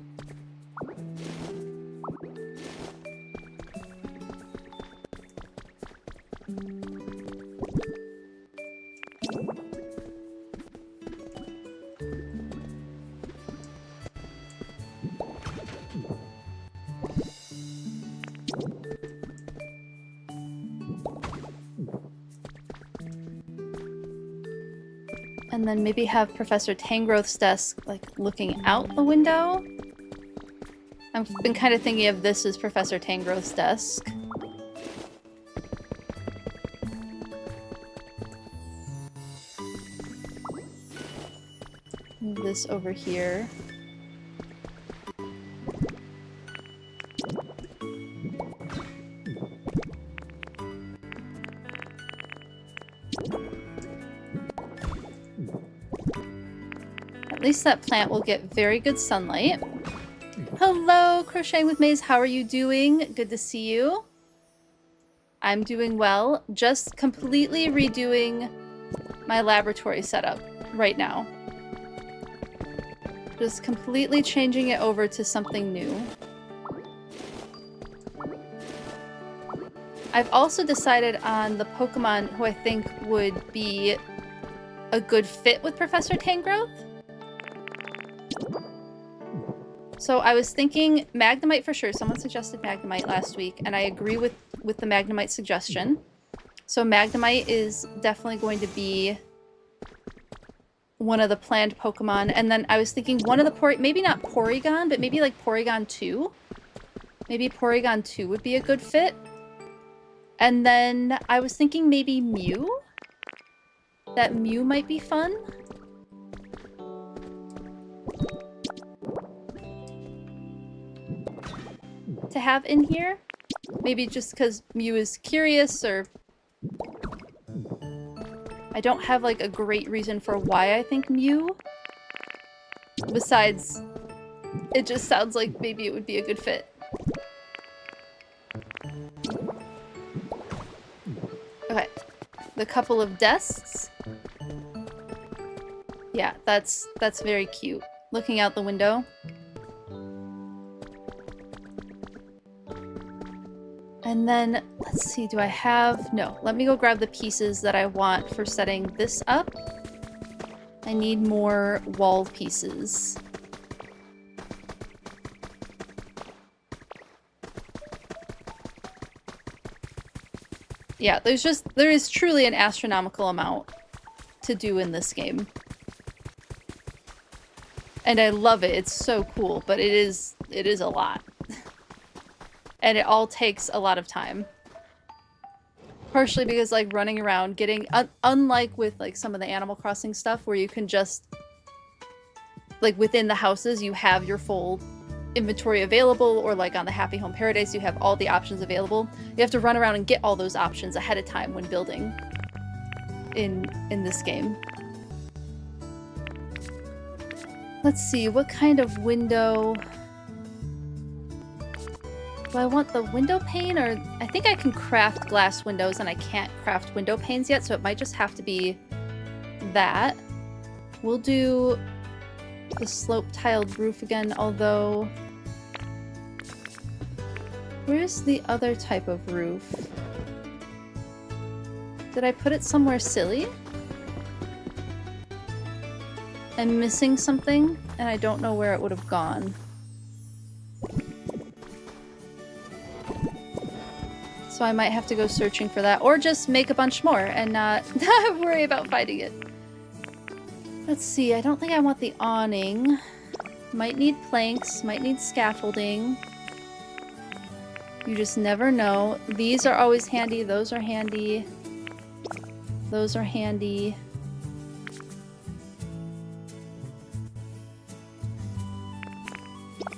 And then maybe have Professor Tangrowth's desk, like, looking out the window. I've been kind of thinking of this as Professor Tangrowth's desk. Move this over here. At least that plant will get very good sunlight. Hello, Crocheting with Maze. How are you doing? Good to see you. I'm doing well. Just completely redoing my laboratory setup right now. Just completely changing it over to something new. I've also decided on the Pokemon who I think would be a good fit with Professor Tangrowth. So I was thinking Magnemite for sure. Someone suggested Magnemite last week, and I agree with the Magnemite suggestion. So Magnemite is definitely going to be one of the planned Pokemon. And then I was thinking one of the maybe not Porygon, but maybe like Porygon 2. Maybe Porygon 2 would be a good fit. And then I was thinking maybe Mew. That Mew might be fun. To have in here. Maybe just because Mew is curious, or I don't have like a great reason for why I think Mew. Besides, it just sounds like maybe it would be a good fit. Okay, the couple of desks. Yeah, that's very cute. Looking out the window. And then, let's see, do I have... No, let me go grab the pieces that I want for setting this up. I need more wall pieces. Yeah, there is truly an astronomical amount to do in this game. And I love it, it's so cool, but it is a lot. And it all takes a lot of time. Partially because, like, running around, getting... unlike with, like, some of the Animal Crossing stuff, where you can just... Like, within the houses, you have your full inventory available, or, like, on the Happy Home Paradise, you have all the options available. You have to run around and get all those options ahead of time when building in this game. Let's see, what kind of window... Do I want the window pane, or... I think I can craft glass windows, and I can't craft window panes yet, so it might just have to be that. We'll do the slope-tiled roof again, although... Where's the other type of roof? Did I put it somewhere silly? I'm missing something, and I don't know where it would have gone. So I might have to go searching for that, or just make a bunch more and not worry about finding it. Let's see, I don't think I want the awning. Might need planks, might need scaffolding. You just never know. These are always handy, those are handy. Those are handy.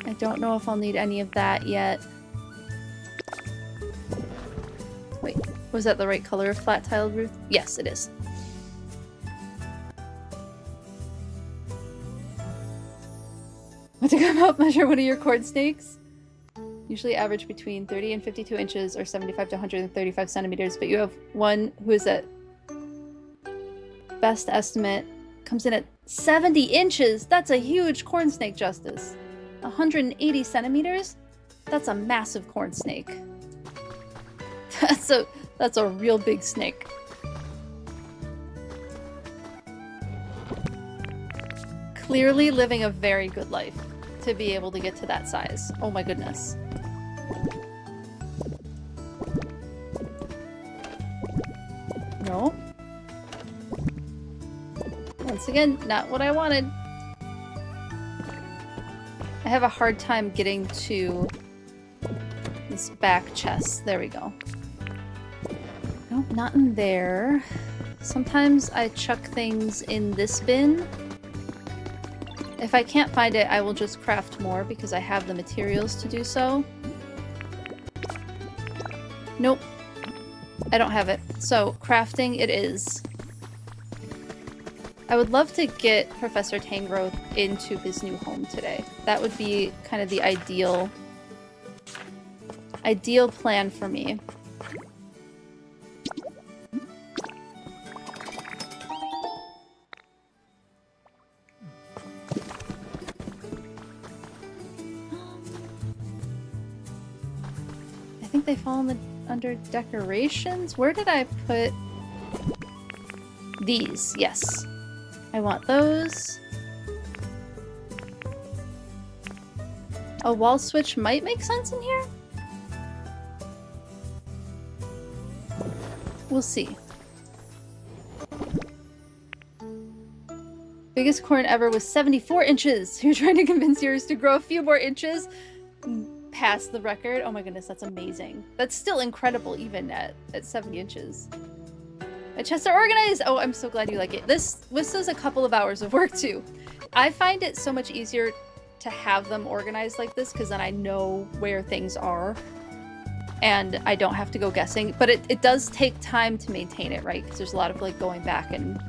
I don't know if I'll need any of that yet. Wait, was that the right color of flat tiled roof? Yes, it is. Want to come help measure one of your corn snakes? Usually average between 30 and 52 inches or 75 to 135 centimeters, but you have one who is at best estimate comes in at 70 inches. That's a huge corn snake, Justice. 180 centimeters? That's a massive corn snake. That's a real big snake. Clearly living a very good life to be able to get to that size. Oh my goodness. No. Once again, not what I wanted. I have a hard time getting to this back chest. There we go. Nope, not in there. Sometimes I chuck things in this bin. If I can't find it, I will just craft more because I have the materials to do so. Nope. I don't have it. So, crafting it is. I would love to get Professor Tangrowth into his new home today. That would be kind of the ideal plan for me. I think they fall under decorations. Where did I put these? Yes. I want those. A wall switch might make sense in here? We'll see. Biggest corn ever was 74 inches. You're trying to convince yours to grow a few more inches past the record. Oh my goodness, that's amazing. That's still incredible even at 70 inches. My chests are organized! Oh, I'm so glad you like it. This is a couple of hours of work too. I find it so much easier to have them organized like this because then I know where things are and I don't have to go guessing. But it does take time to maintain it, right? Because there's a lot of like going back and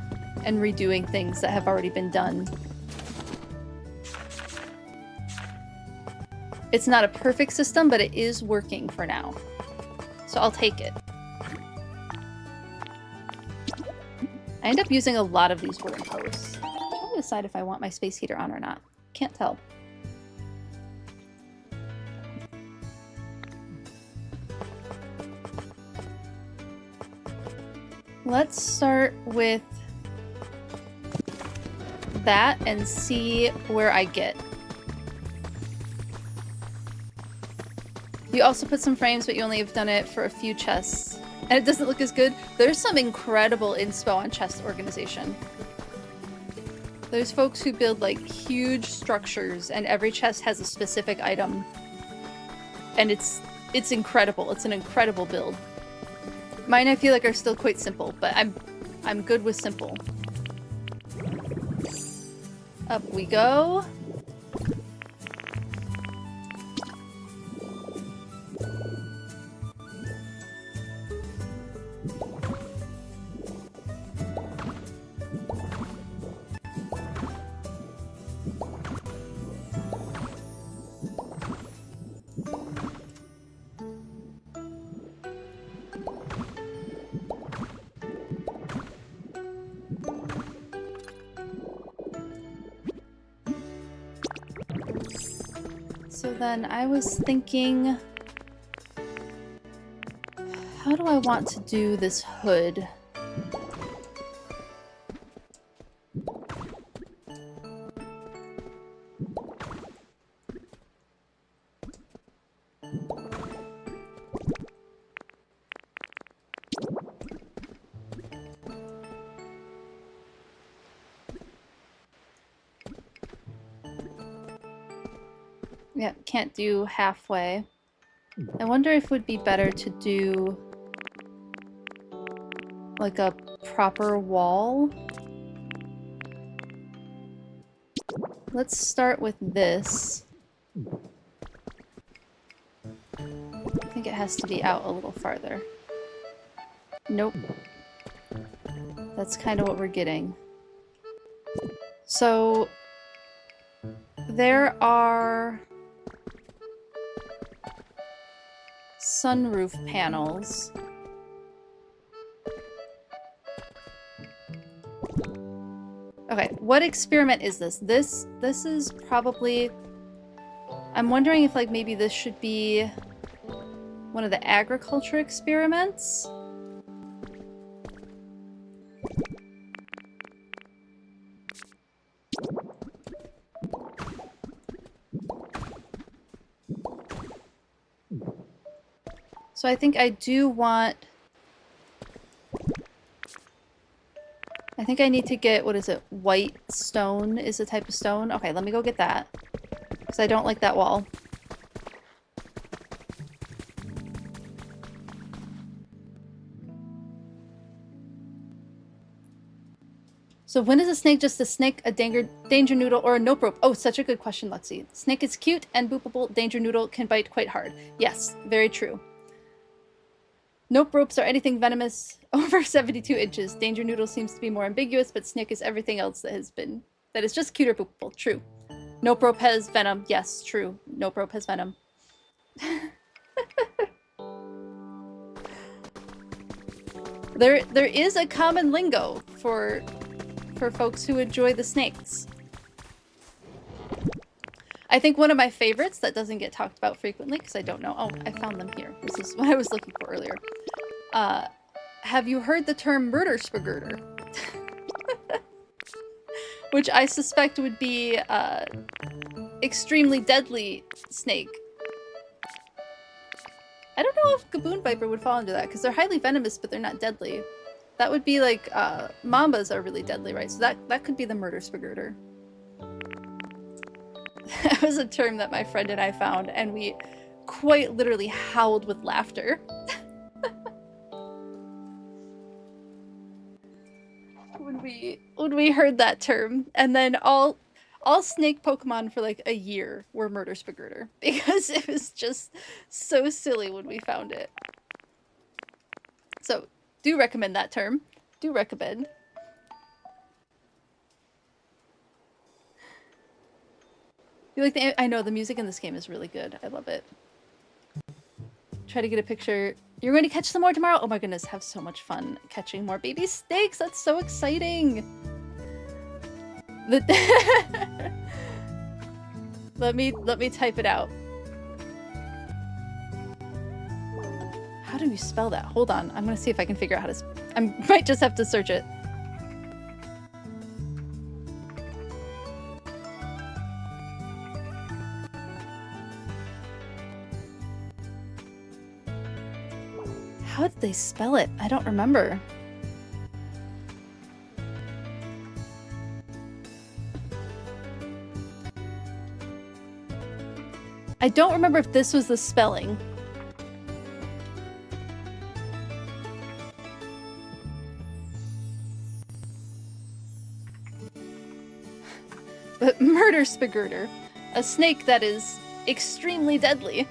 redoing things that have already been done. It's not a perfect system, but it is working for now. So I'll take it. I end up using a lot of these wooden posts. I'm trying to decide if I want my space heater on or not. Can't tell. Let's start with that and see where I get. You also put some frames, but you only have done it for a few chests. And it doesn't look as good. There's some incredible inspo on chest organization. There's folks who build like huge structures and every chest has a specific item. And it's incredible. It's an incredible build. Mine I feel like are still quite simple, but I'm good with simple. Up we go. So then I was thinking, how do I want to do this hood? Yeah, can't do halfway. I wonder if it would be better to do like a proper wall. Let's start with this. I think it has to be out a little farther. Nope. That's kind of what we're getting. So there are sunroof panels. Okay, what experiment is this? This is probably... I'm wondering if, like, maybe this should be one of the agriculture experiments? So I think I do want... I think I need to get, what is it? White stone is a type of stone? Okay, let me go get that. Because I don't like that wall. So when is a snake just a snake, a danger noodle, or a nope rope? Oh, such a good question, Lexi. Snake is cute and boopable. Danger noodle can bite quite hard. Yes, very true. Nope ropes are anything venomous over 72 inches. Danger noodle seems to be more ambiguous, but snake is everything else that is just cute or boopable. True. Nope rope has venom. Yes, true. Nope rope has venom. There is a common lingo for folks who enjoy the snakes. I think one of my favorites that doesn't get talked about frequently, because I don't know. Oh, I found them here. This is what I was looking for earlier. Have you heard the term murder spagurter? Which I suspect would be extremely deadly snake. I don't know if Gaboon Viper would fall into that, because they're highly venomous, but they're not deadly. That would be like, mambas are really deadly, right? So that could be the murder spagurter. That was a term that my friend and I found, and we quite literally howled with laughter. when we heard that term. And then all snake Pokemon for like a year were murder spagurter, because it was just so silly when we found it. So, do recommend that term. Do recommend. You like I know the music in this game is really good. I love it. Try to get a picture. You're going to catch some more tomorrow? Oh my goodness, have so much fun catching more baby snakes. That's so exciting. Let me type it out. How do you spell that? Hold on. I'm going to see if I can figure out how to I might just have to search it. How did they spell it? I don't remember. I don't remember if this was the spelling. But murder spagurter, a snake that is extremely deadly.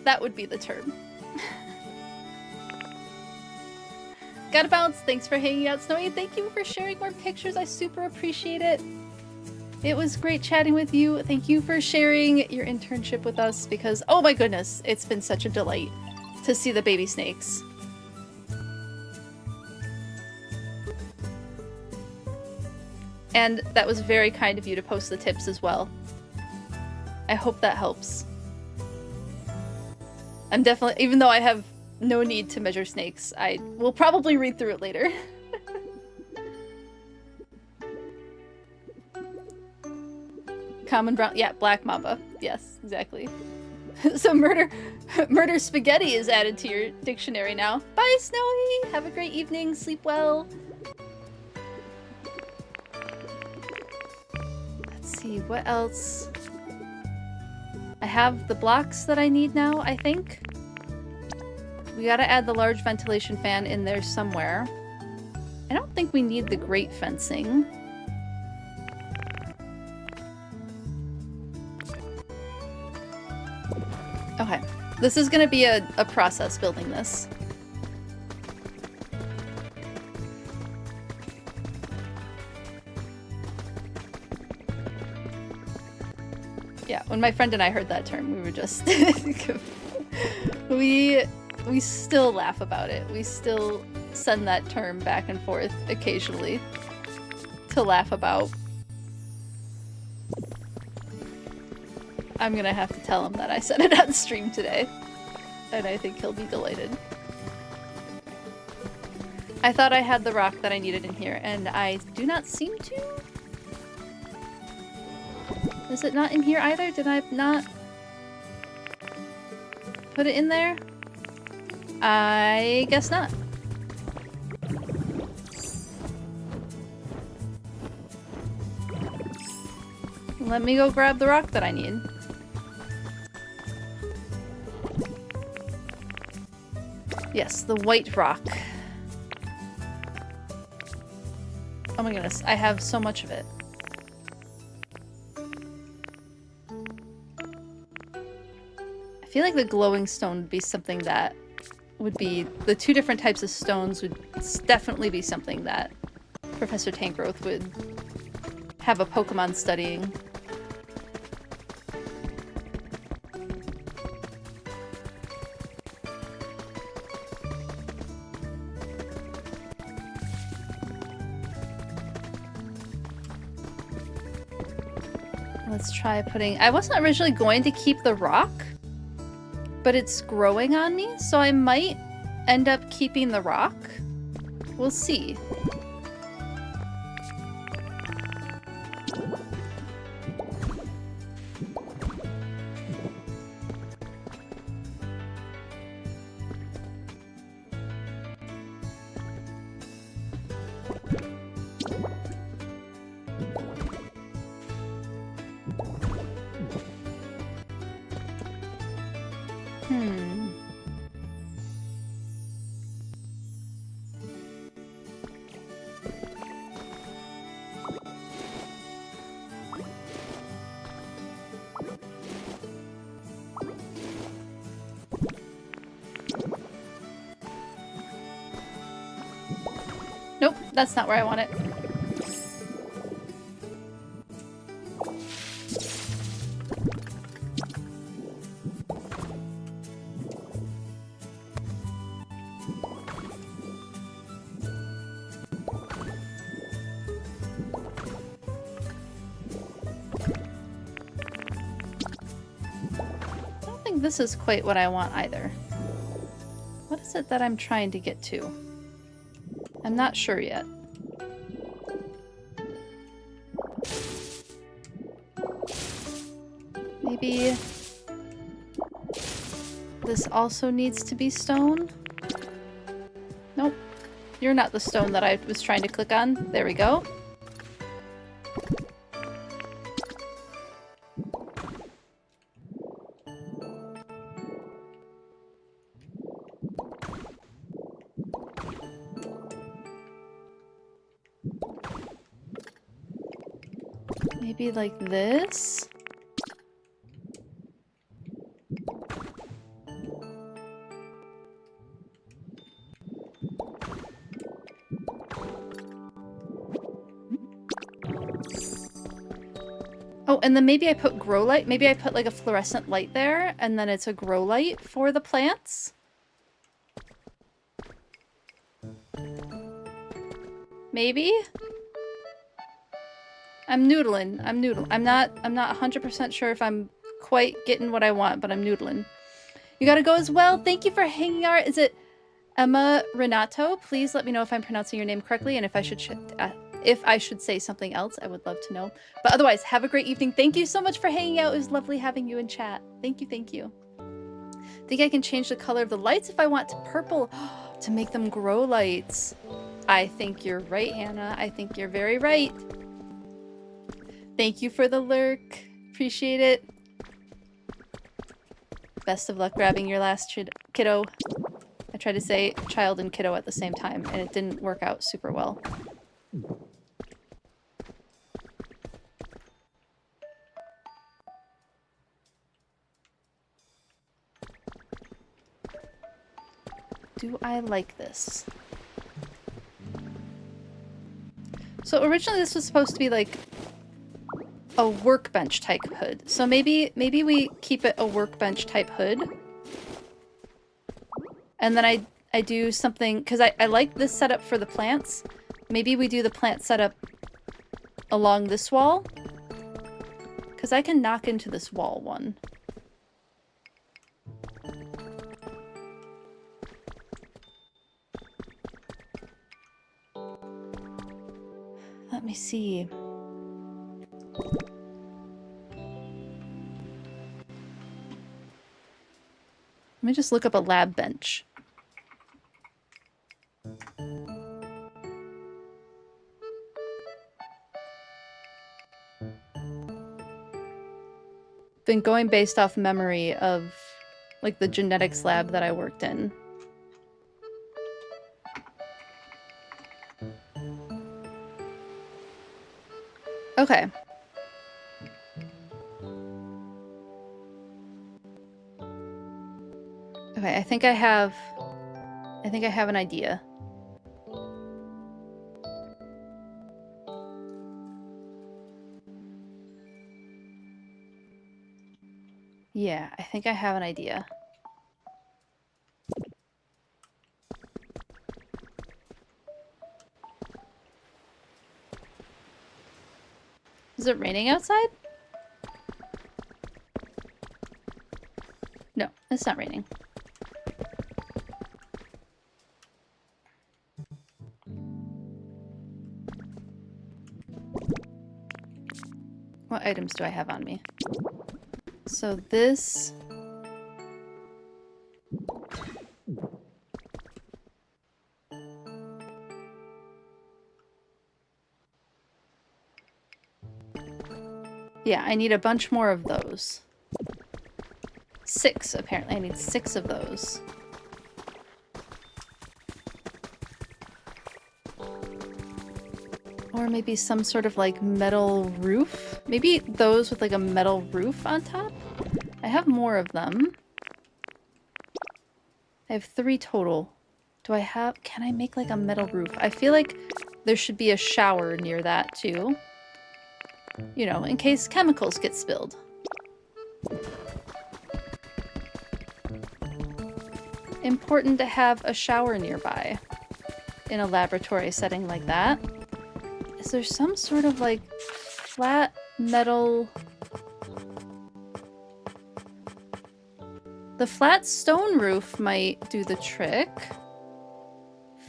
That would be the term. Gotta bounce. Thanks for hanging out, Snowy. Thank you for sharing more pictures. I super appreciate it. It was great chatting with you. Thank you for sharing your internship with us, because oh my goodness, it's been such a delight to see the baby snakes. And that was very kind of you to post the tips as well. I hope that helps. I'm definitely, even though I have no need to measure snakes, I will probably read through it later. Common brown, yeah, black mamba. Yes, exactly. So murder spaghetti is added to your dictionary now. Bye, Snowy! Have a great evening, sleep well. Let's see, what else? I have the blocks that I need now, I think. We gotta add the large ventilation fan in there somewhere. I don't think we need the grate fencing. Okay. This is gonna be a process building this. Yeah, when my friend and I heard that term, we were just... we still laugh about it. We still send that term back and forth occasionally to laugh about. I'm gonna have to tell him that I said it on stream today, and I think he'll be delighted. I thought I had the rock that I needed in here, and I do not seem to. Is it not in here either? Did I not put it in there? I guess not. Let me go grab the rock that I need. Yes, the white rock. Oh my goodness, I have so much of it. I feel like the glowing stone would be something that would be... The two different types of stones would definitely be something that Professor Tangrowth would have a Pokemon studying. Let's try putting... I wasn't originally going to keep the rock, but it's growing on me, so I might end up keeping the rock. We'll see. Nope, that's not where I want it. I don't think this is quite what I want either. What is it that I'm trying to get to? I'm not sure yet. Maybe this also needs to be stone? Nope. You're not the stone that I was trying to click on. There we go. Maybe like this? Oh, and then maybe I put grow light. Maybe I put like a fluorescent light there, and then it's a grow light for the plants. Maybe? I'm noodling. I'm not 100% sure if I'm quite getting what I want, but I'm noodling. You gotta go as well. Thank you for hanging out. Is it Emma Renato? Please let me know if I'm pronouncing your name correctly, and if I should say something else, I would love to know. But otherwise, have a great evening. Thank you so much for hanging out. It was lovely having you in chat. Thank you, thank you. Think I can change the color of the lights if I want to purple to make them grow lights. I think you're right, Hannah. I think you're very right. Thank you for the lurk. Appreciate it. Best of luck grabbing your last kiddo. I tried to say child and kiddo at the same time, and it didn't work out super well. Do I like this? So originally this was supposed to be like a workbench type hood. So maybe we keep it a workbench type hood. And then I do something, because I like this setup for the plants. Maybe we do the plant setup along this wall. Because I can knock into this wall one. Let me see. Let me just look up a lab bench. Been going based off memory of like the genetics lab that I worked in. Okay. Okay, I think I have an idea. Yeah, I think I have an idea. Is it raining outside? No, it's not raining. What items do I have on me? So this... Yeah, I need a bunch more of those. 6, apparently. I need 6 of those. Or maybe some sort of like metal roof. Maybe those with like a metal roof on top? I have more of them. I have 3 total. Do I have... Can I make like a metal roof? I feel like there should be a shower near that too. You know, in case chemicals get spilled. Important to have a shower nearby in a laboratory setting like that. Is there some sort of like flat metal... The flat stone roof might do the trick.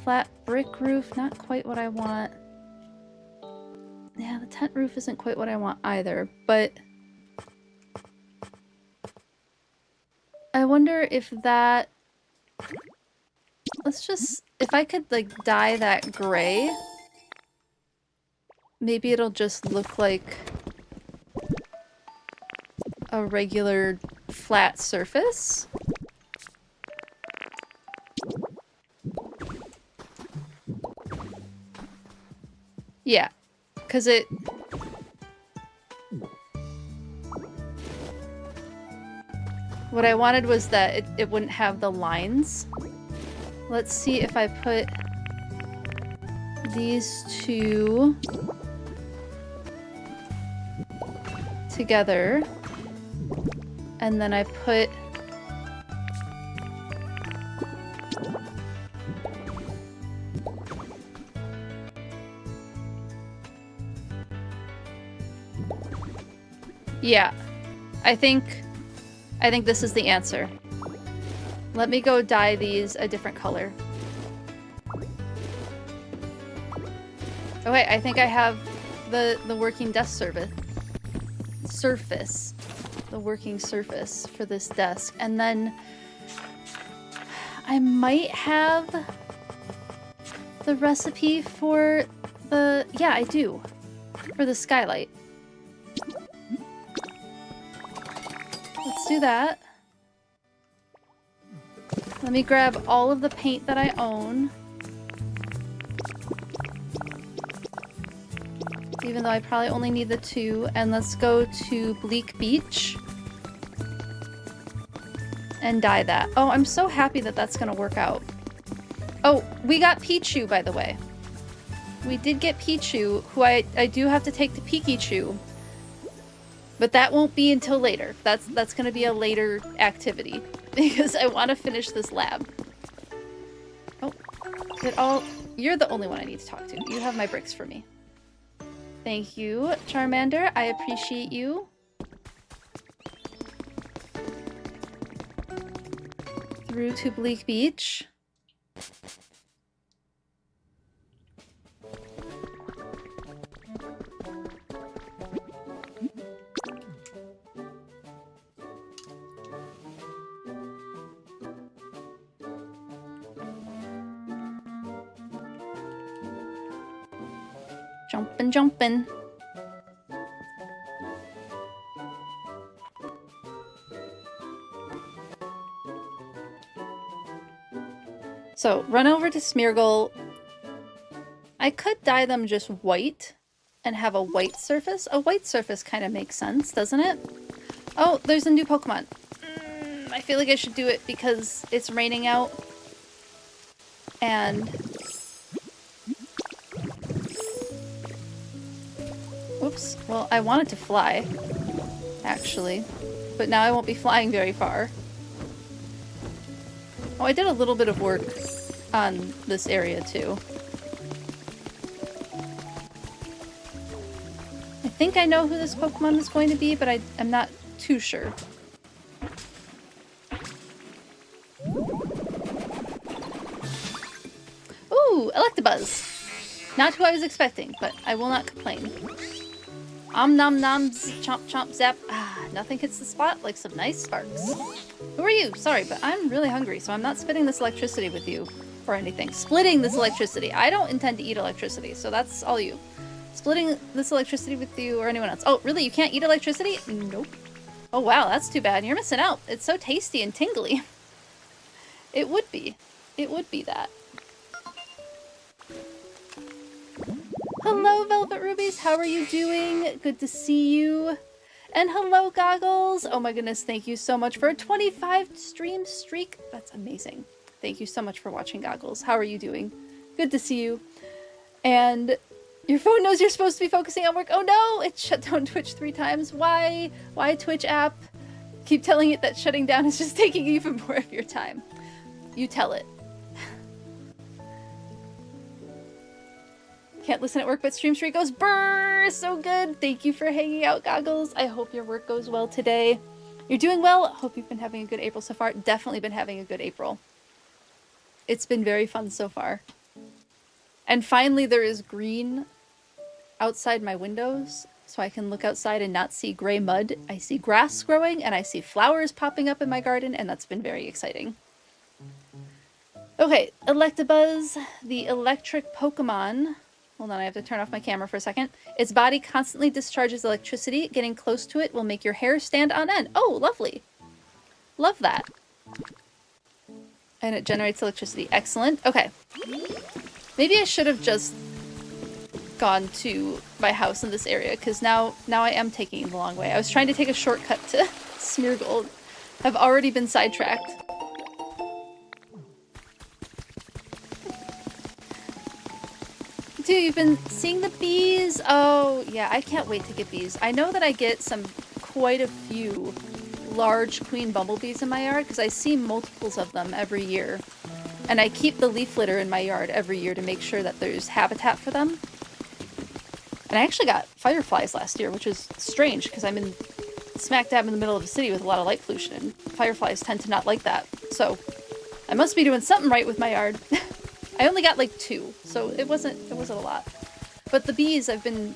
Flat brick roof, not quite what I want. Yeah, the tent roof isn't quite what I want either, but... I wonder if that... Let's just... If I could, like, dye that gray... Maybe it'll just look like... a regular flat surface? Yeah. Because it... What I wanted was that it wouldn't have the lines. Let's see if I put these 2 together. And then I put... Yeah. I think this is the answer. Let me go dye these a different color. Oh wait, I think I have the working desk surface. The working surface for this desk. And then I might have the recipe for the... Yeah, I do. For the skylight. Let's do that. Let me grab all of the paint that I own. Even though I probably only need the 2. And let's go to Bleak Beach. And dye that. Oh, I'm so happy that that's gonna work out. Oh, we got Pichu, by the way. We did get Pichu, who I do have to take to Pikachu. But that won't be until later. That's gonna be a later activity. Because I want to finish this lab. Oh, you're the only one I need to talk to. You have my bricks for me. Thank you, Charmander. I appreciate you. Through to Bleak Beach. Jumping. So, run over to Smeargle. I could dye them just white and have a white surface. A white surface kind of makes sense, doesn't it? Oh, there's a new Pokemon. I feel like I should do it because it's raining out. And... Oops. Well, I wanted to fly, actually. But now I won't be flying very far. Oh, I did a little bit of work on this area, too. I think I know who this Pokemon is going to be, but I'm not too sure. Ooh, Electabuzz! Not who I was expecting, but I will not complain. Om nom noms, chomp chomp zap. Ah, nothing hits the spot like some nice sparks. Who are you? Sorry, but I'm really hungry, so I'm not spitting this electricity with you or anything. Splitting this electricity. I don't intend to eat electricity, so that's all you. Splitting this electricity with you or anyone else. Oh, really? You can't eat electricity? Nope. Oh, wow, that's too bad. You're missing out. It's so tasty and tingly. It would be. It would be that. Hello, Velvet Rubies. How are you doing? Good to see you. And hello, Goggles. Oh my goodness, thank you so much for a 25 stream streak. That's amazing. Thank you so much for watching, Goggles. How are you doing? Good to see you. And your phone knows you're supposed to be focusing on work. Oh no, it shut down Twitch 3 times. Why? Why, Twitch app? Keep telling it that shutting down is just taking even more of your time. You tell it. Can't listen at work, but stream streak goes brrr, so good. Thank you for hanging out, Goggles. I hope your work goes well today. You're doing well. Hope you've been having a good April so far. Definitely been having a good April. It's been very fun so far. And finally there is green outside my windows, so I can look outside and not see gray mud. I see grass growing and I see flowers popping up in my garden, and that's been very exciting. Okay, Electabuzz, the electric Pokemon. Hold on, I have to turn off my camera for a second. Its body constantly discharges electricity. Getting close to it will make your hair stand on end. Oh, lovely. Love that. And it generates electricity. Excellent. Okay. Maybe I should have just gone to my house in this area, because now I am taking the long way. I was trying to take a shortcut to Smeargle. I've already been sidetracked. Dude, you've been seeing the bees? Oh, yeah, I can't wait to get bees. I know that I get quite a few large queen bumblebees in my yard, because I see multiples of them every year. And I keep the leaf litter in my yard every year to make sure that there's habitat for them. And I actually got fireflies last year, which is strange, because I'm in smack dab in the middle of a city with a lot of light pollution, and fireflies tend to not like that. So I must be doing something right with my yard. I only got like 2, so it wasn't a lot. But the bees, I'm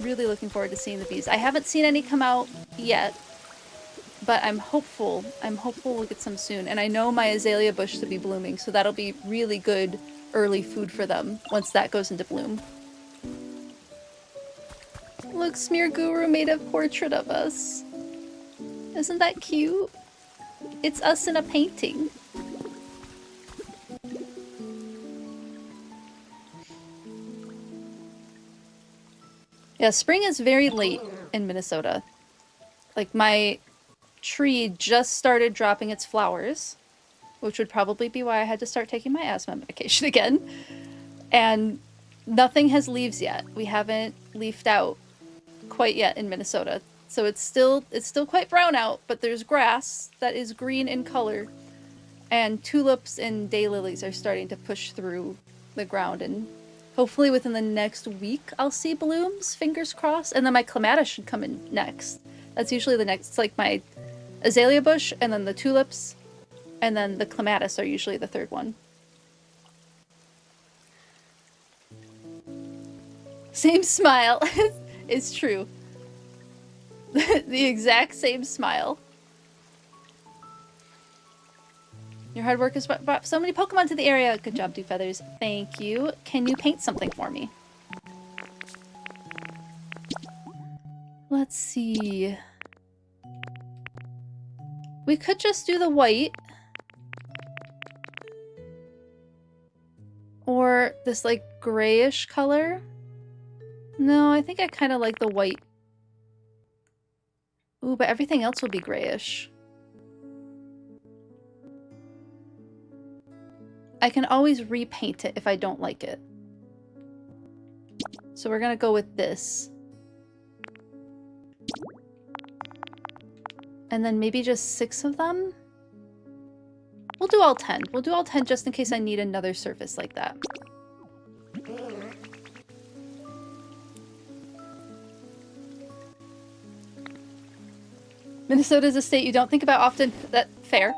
really looking forward to seeing the bees. I haven't seen any come out yet, but I'm hopeful we'll get some soon. And I know my azalea bush to be blooming, so that'll be really good early food for them once that goes into bloom. Look, Smear Guru made a portrait of us. Isn't that cute? It's us in a painting. Yeah, spring is very late in Minnesota. Like, my tree just started dropping its flowers, which would probably be why I had to start taking my asthma medication again. And nothing has leaves yet. We haven't leafed out quite yet in Minnesota. So it's still quite brown out, but there's grass that is green in color. And tulips and daylilies are starting to push through the ground, and hopefully within the next week I'll see blooms, fingers crossed, and then my clematis should come in next. That's usually the next. It's like my azalea bush, and then the tulips, and then the clematis are usually the third one. Same smile. It's true. The exact same smile. Your hard work has brought so many Pokemon to the area. Good job, Dewfeathers. Thank you. Can you paint something for me? Let's see. We could just do the white. Or this, like, grayish color. No, I think I kind of like the white. Ooh, but everything else will be grayish. I can always repaint it if I don't like it. So we're gonna go with this. And then maybe just 6 of them? We'll do all 10. We'll do all 10 just in case I need another surface like that. Minnesota is a state you don't think about often. That fair.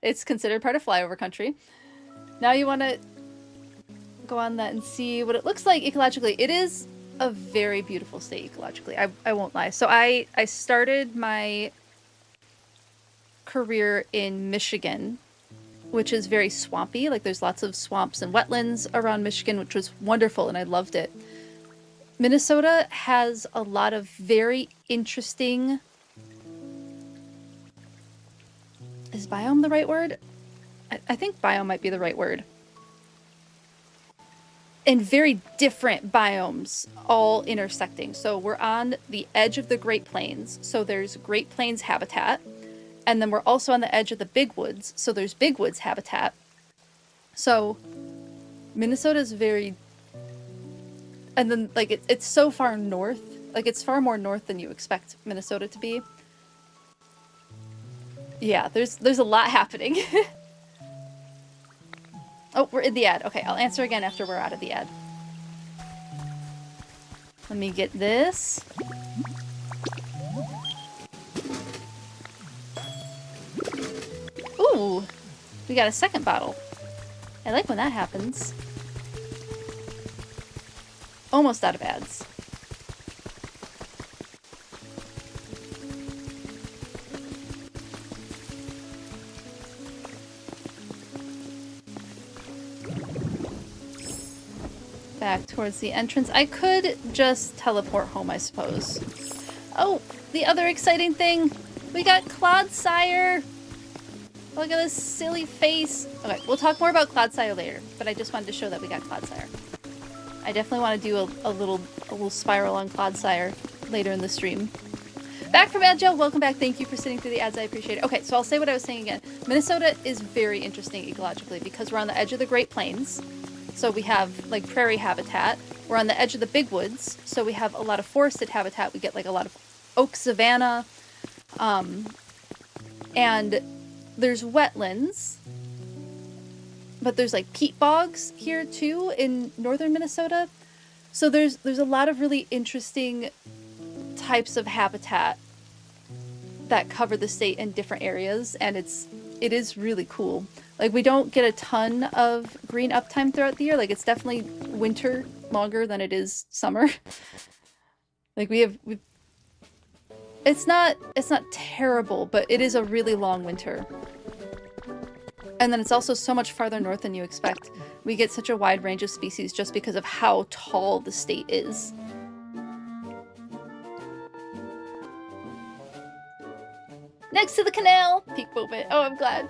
It's considered part of flyover country. Now you want to go on that and see what it looks like ecologically. It is a very beautiful state ecologically. I won't lie. So I started my career in Michigan, which is very swampy. Like, there's lots of swamps and wetlands around Michigan, which was wonderful, and I loved it. Minnesota has a lot of very interesting... Is biome the right word? I think biome might be the right word. And very different biomes all intersecting. So we're on the edge of the Great Plains. So there's Great Plains habitat. And then we're also on the edge of the Big Woods. So there's Big Woods habitat. So Minnesota is very... And then, like, it's so far north. Like, it's far more north than you expect Minnesota to be. Yeah, there's a lot happening. Oh, we're in the ad. Okay, I'll answer again after we're out of the ad. Let me get this. Ooh, we got a second bottle. I like when that happens. Almost out of ads. Back towards the entrance. I could just teleport home, I suppose. Oh, the other exciting thing. We got Clodsire. Look at this silly face. Okay, we'll talk more about Clodsire later, but I just wanted to show that we got Clodsire. I definitely want to do a little spiral on Clodsire later in the stream. Back from Ad Joe, welcome back. Thank you for sitting through the ads. I appreciate it. Okay, so I'll say what I was saying again. Minnesota is very interesting ecologically because we're on the edge of the Great Plains. So we have, like, prairie habitat. We're on the edge of the Big Woods, so we have a lot of forested habitat. We get, like, a lot of oak savanna. And there's wetlands. But there's, like, peat bogs here, too, in northern Minnesota. So there's a lot of really interesting types of habitat that cover the state in different areas, and it is really cool. Like, we don't get a ton of green uptime throughout the year. Like, it's definitely winter longer than it is summer. Like, it's not terrible, but it is a really long winter. And then it's also so much farther north than you expect. We get such a wide range of species just because of how tall the state is. Next to the canal! Peak moment. Oh, I'm glad.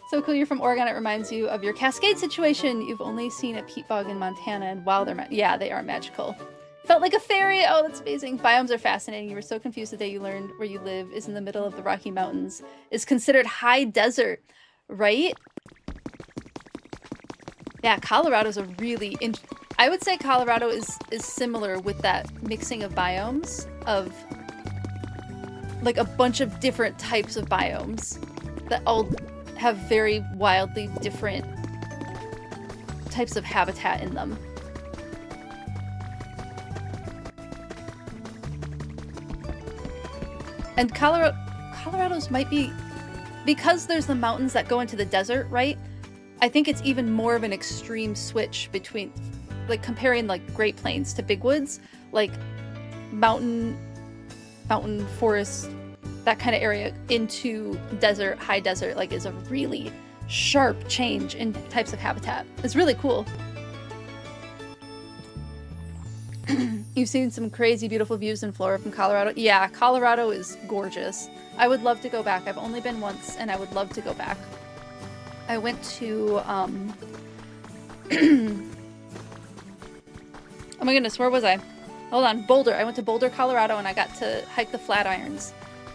So cool you're from Oregon. It reminds you of your Cascade situation. You've only seen a peat bog in Montana, and wow, yeah, they are magical. Felt like a fairy! Oh, that's amazing. Biomes are fascinating. You were so confused the day you learned where you live is in the middle of the Rocky Mountains. Is considered high desert, right? Yeah, Colorado's a really... I would say Colorado is similar with that mixing of biomes, of like a bunch of different types of biomes that all have very wildly different types of habitat in them. And Colorado's might be, because there's the mountains that go into the desert, right? I think it's even more of an extreme switch between, like, comparing like Great Plains to Big Woods, like mountain forest, that kind of area into desert, high desert, like, is a really sharp change in types of habitat. It's really cool. You've seen some crazy beautiful views in Florida from Colorado. Yeah, Colorado is gorgeous. I would love to go back. I've only been once, and I would love to go back. I went to, oh my goodness, where was I? Hold on, Boulder. I went to Boulder, Colorado, and I got to hike the Flatirons.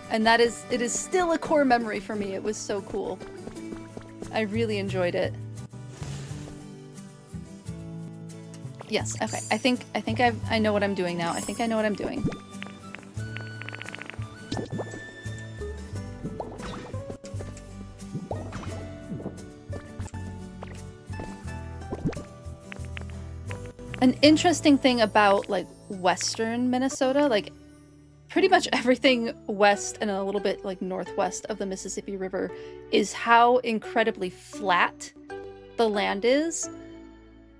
And it is still a core memory for me. It was so cool. I really enjoyed it. Yes, okay. I think I know what I'm doing now. I think I know what I'm doing. An interesting thing about, like, western Minnesota, like, pretty much everything west and a little bit, like, northwest of the Mississippi River is how incredibly flat the land is.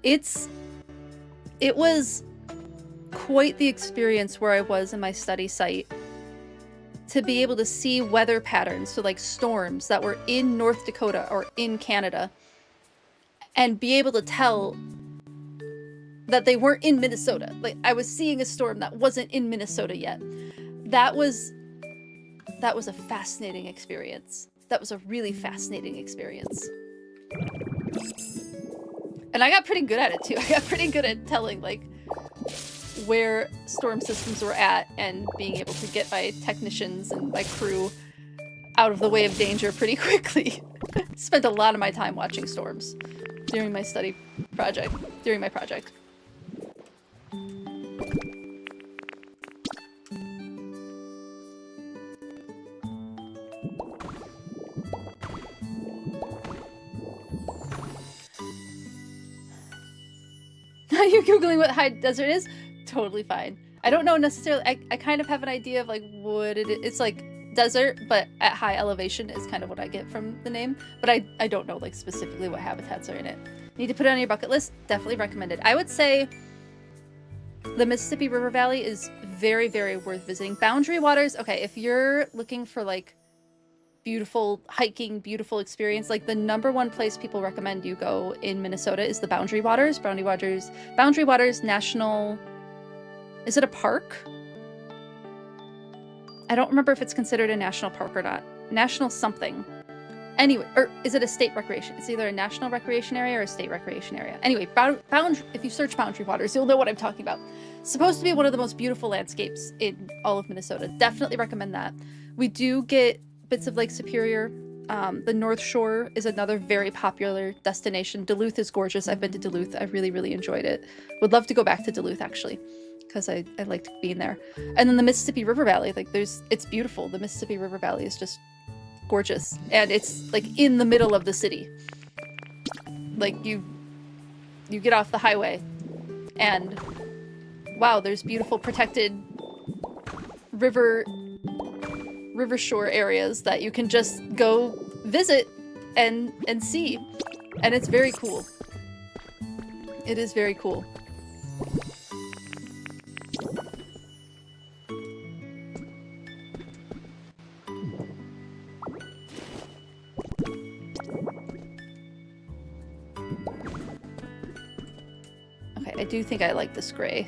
It was quite the experience where I was in my study site to be able to see weather patterns, so like storms that were in North Dakota or in Canada, and be able to tell that they weren't in Minnesota. Like, I was seeing a storm that wasn't in Minnesota yet. That was a fascinating experience. That was a really fascinating experience. And I got pretty good at it too. I got pretty good at telling, like, where storm systems were at and being able to get my technicians and my crew out of the way of danger pretty quickly. Spent a lot of my time watching storms during my project. You're Googling what high desert is? Totally fine. I don't know necessarily. I kind of have an idea of, like, what it is. It's like desert, but at high elevation is kind of what I get from the name. But I don't know, like, specifically what habitats are in it. Need to put it on your bucket list? Definitely recommended. I would say the Mississippi River Valley is very, very worth visiting. Boundary Waters, okay, if you're looking for, like, beautiful hiking, beautiful experience, like, the #1 place people recommend you go in Minnesota is the Boundary Waters. Boundary Waters National... Is it a park? I don't remember if it's considered a national park or not. National something. Anyway, or is it a state recreation? It's either a national recreation area or a state recreation area. Anyway, if you search Boundary Waters, you'll know what I'm talking about. Supposed to be one of the most beautiful landscapes in all of Minnesota. Definitely recommend that. We do get bits of Lake Superior. The North Shore is another very popular destination. Duluth is gorgeous. I've been to Duluth. I really, really enjoyed it. Would love to go back to Duluth, actually, because I liked being there. And then the Mississippi River Valley, like, it's beautiful. The Mississippi River Valley is just gorgeous. And it's, like, in the middle of the city. Like, you get off the highway and, wow, there's beautiful protected river river shore areas that you can just go visit and see. And it's very cool. It is very cool. Okay, I do think I like this gray.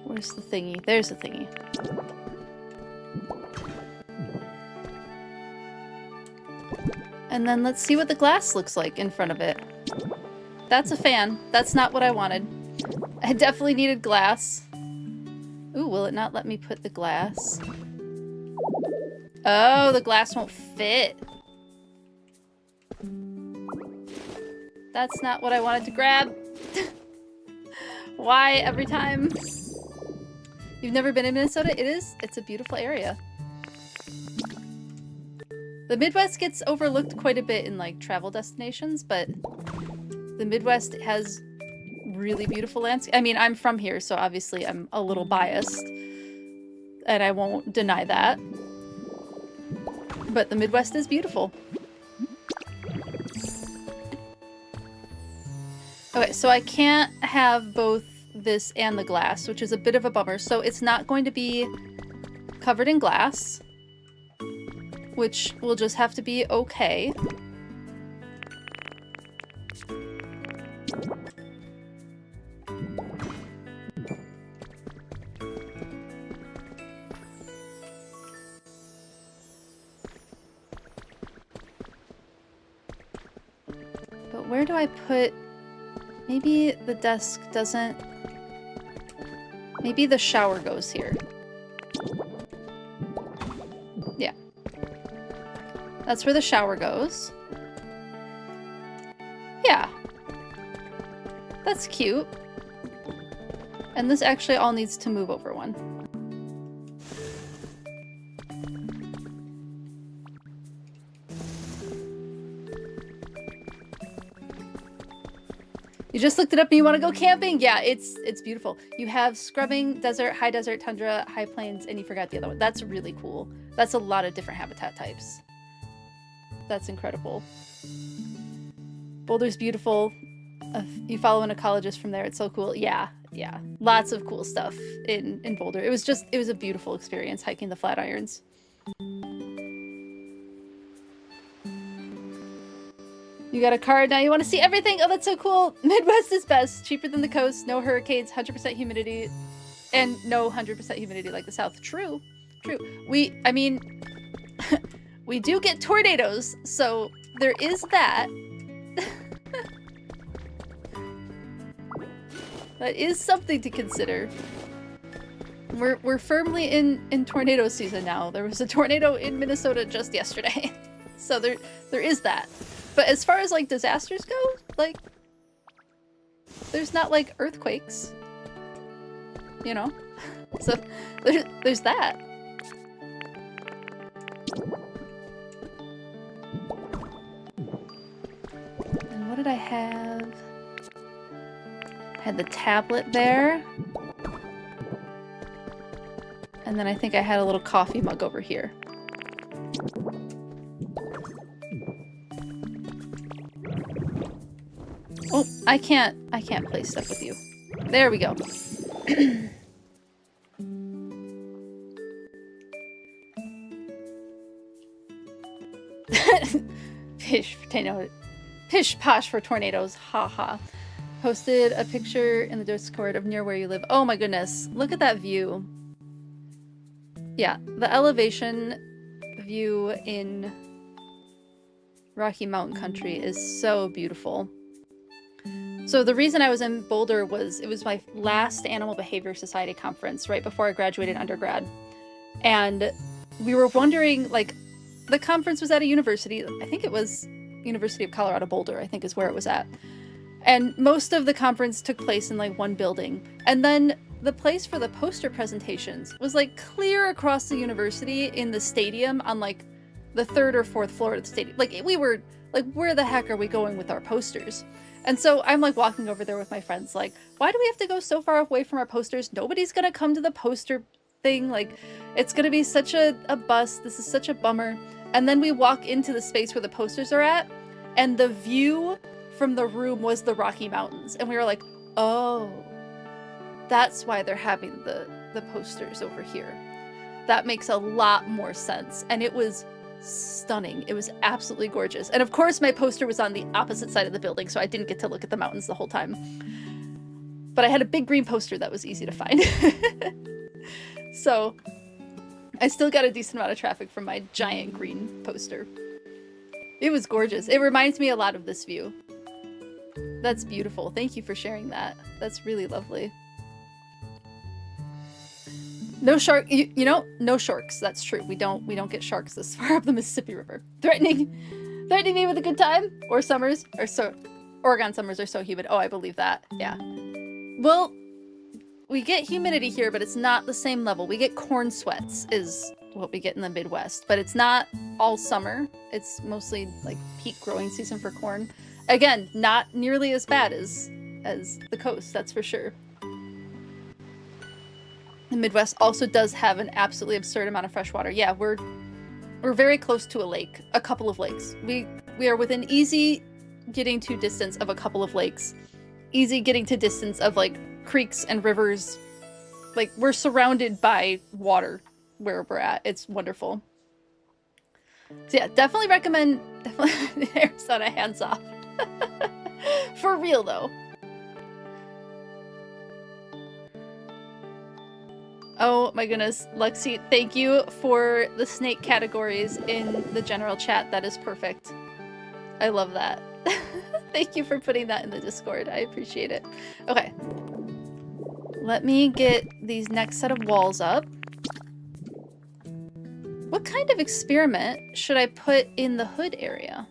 Where's the thingy? There's the thingy. And then let's see what the glass looks like in front of it. That's a fan. That's not what I wanted. I definitely needed glass. Ooh, will it not let me put the glass? Oh, the glass won't fit. That's not what I wanted to grab. Why every time? You've never been in Minnesota? It is. It's a beautiful area. The Midwest gets overlooked quite a bit in like travel destinations, but the Midwest has really beautiful landscape. I mean, I'm from here, so obviously I'm a little biased, and I won't deny that. But the Midwest is beautiful. Okay, so I can't have both this and the glass, which is a bit of a bummer. So it's not going to be covered in glass, which will just have to be okay. But where do I put... Maybe the desk doesn't... Maybe the shower goes here. Yeah. That's where the shower goes. Yeah. That's cute. And this actually all needs to move over one. You just looked it up and you want to go camping? Yeah, it's beautiful. You have scrubbing, desert, high desert, tundra, high plains, and you forgot the other one. That's really cool. That's a lot of different habitat types. That's incredible. Boulder's beautiful. You follow an ecologist from there. It's so cool. Yeah, yeah. Lots of cool stuff in Boulder. It was a beautiful experience hiking the Flatirons. You got a card, now you want to see everything? Oh, that's so cool. Midwest is best. Cheaper than the coast, no hurricanes, 100% humidity, and no 100% humidity like the South. True, true. I mean, we do get tornadoes, so there is that. That is something to consider. We're firmly in tornado season now. There was a tornado in Minnesota just yesterday. So there is that. But as far as like disasters go, like there's not like earthquakes, you know? So there's that. And what did I have? I had the tablet there. And then I think I had a little coffee mug over here. Oh, I can't play stuff with you. There we go. Pish posh for tornadoes. Haha. Posted a picture in the Discord of near where you live. Oh my goodness. Look at that view. Yeah, the elevation view in Rocky Mountain Country is so beautiful. So the reason I was in Boulder was it was my last Animal Behavior Society conference right before I graduated undergrad. And we were wondering, like, the conference was at a university. I think it was University of Colorado Boulder, I think is where it was at. And most of the conference took place in like one building. And then the place for the poster presentations was like clear across the university in the stadium on like the 3rd or 4th floor of the stadium. Like we were like, where the heck are we going with our posters? And so I'm like walking over there with my friends, like, why do we have to go so far away from our posters? Nobody's gonna come to the poster thing. Like, it's gonna be such a bust. This is such a bummer. And then we walk into the space where the posters are at, and the view from the room was the Rocky Mountains. And we were like, oh, that's why they're having the posters over here. That makes a lot more sense. And it was stunning. It was absolutely gorgeous. And of course my poster was on the opposite side of the building, so I didn't get to look at the mountains the whole time. But I had a big green poster that was easy to find. So I still got a decent amount of traffic from my giant green poster. It was gorgeous. It reminds me a lot of this view. That's beautiful. Thank you for sharing that. That's really lovely. No shark, you know, no sharks. That's true. We don't get sharks this far up the Mississippi River. Threatening me with a good time? Or summers are so, Oregon summers are so humid. Oh, I believe that. Yeah. Well, we get humidity here, but it's not the same level. We get corn sweats is what we get in the Midwest, but it's not all summer. It's mostly like peak growing season for corn. Again, not nearly as bad as the coast, that's for sure. The Midwest also does have an absolutely absurd amount of fresh water. Yeah, we're very close to a lake, a couple of lakes. We are within easy getting to distance of a couple of lakes. Easy getting to distance of like creeks and rivers. Like we're surrounded by water where we're at. It's wonderful. So yeah, definitely recommend Arizona hands off. For real though. Oh my goodness, Lexi, thank you for the snake categories in the general chat. That is perfect. I love that. Thank you for putting that in the Discord. I appreciate it. Okay. Let me get these next set of walls up. What kind of experiment should I put in the hood area?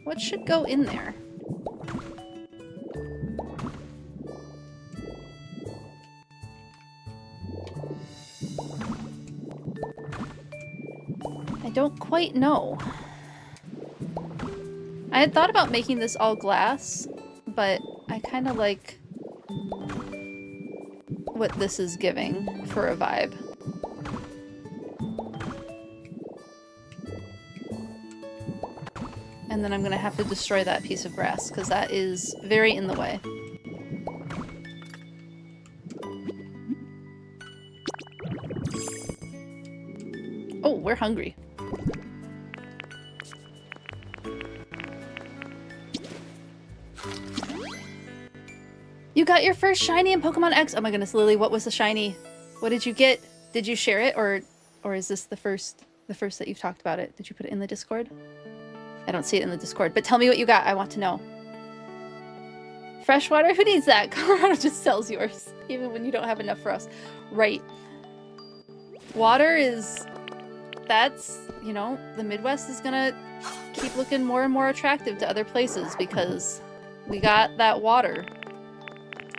What should go in there? I don't quite know. I had thought about making this all glass, but I kind of like what this is giving for a vibe. And then I'm gonna have to destroy that piece of grass because that is very in the way. Oh, we're hungry. You got your first shiny in Pokemon X. Oh my goodness, Lily, what was the shiny? What did you get? Did you share it, or is this the first that you've talked about it? Did you put it in the Discord? I don't see it in the Discord, but tell me what you got. I want to know. Freshwater? Who needs that? Colorado just sells yours, even when you don't have enough for us. Right. Water is... That's, you know, the Midwest is gonna keep looking more and more attractive to other places because we got that water.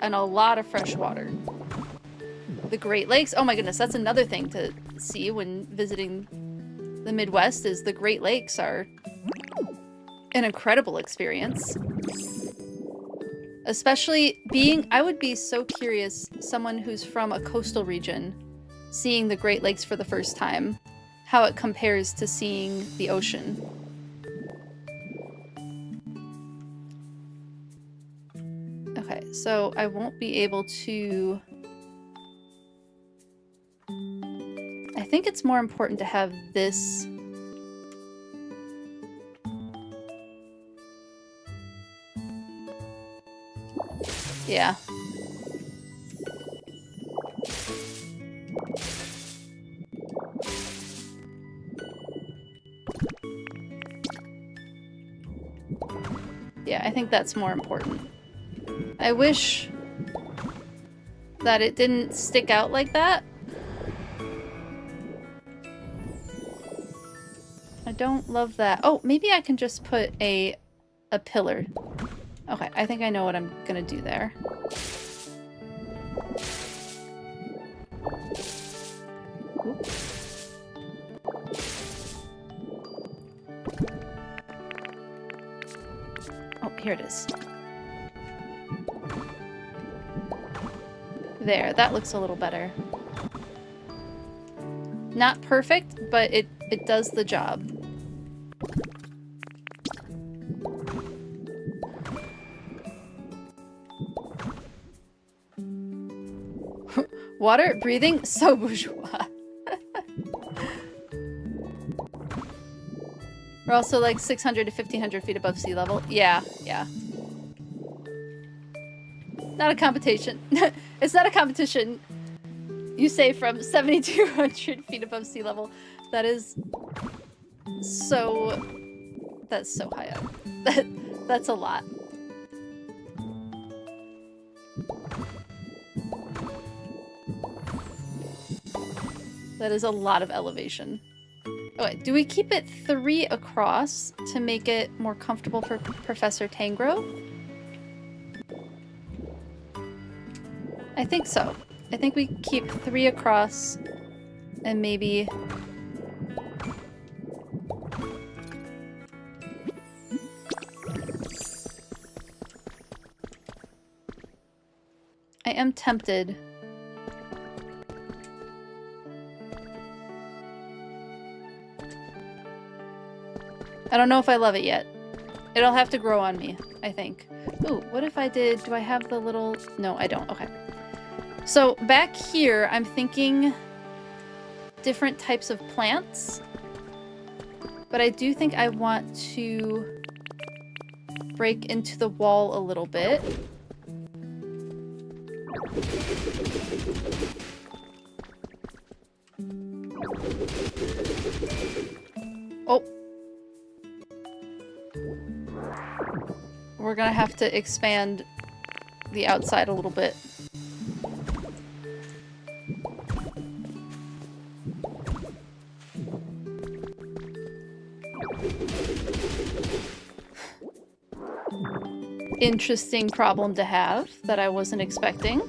And a lot of fresh water. The Great Lakes. Oh my goodness, that's another thing to see when visiting the Midwest is the Great Lakes are an incredible experience. Especially being, I would be so curious, someone who's from a coastal region, seeing the Great Lakes for the first time, how it compares to seeing the ocean. Okay, so I won't be able to... I think it's more important to have this... Yeah. Yeah, I think that's more important. I wish that it didn't stick out like that. I don't love that. Oh, maybe I can just put a pillar. Okay, I think I know what I'm gonna do there. Oop. Oh, here it is. There, that looks a little better. Not perfect, but it does the job. Water, breathing, so bourgeois. We're also like 600 to 1500 feet above sea level. Yeah, yeah. Not a competition. It's not a competition. You say from 7,200 feet above sea level. That is so... That's so high up. That's a lot. That is a lot of elevation. Okay, do we keep it 3 across to make it more comfortable for Professor Tangrowth? I think so. I think we keep 3 across and maybe... I am tempted. I don't know if I love it yet. It'll have to grow on me, I think. Ooh, what if I did... Do I have the little... No, I don't. Okay. So back here, I'm thinking different types of plants. But I do think I want to break into the wall a little bit. Oh. We're gonna have to expand the outside a little bit. Interesting problem to have that I wasn't expecting.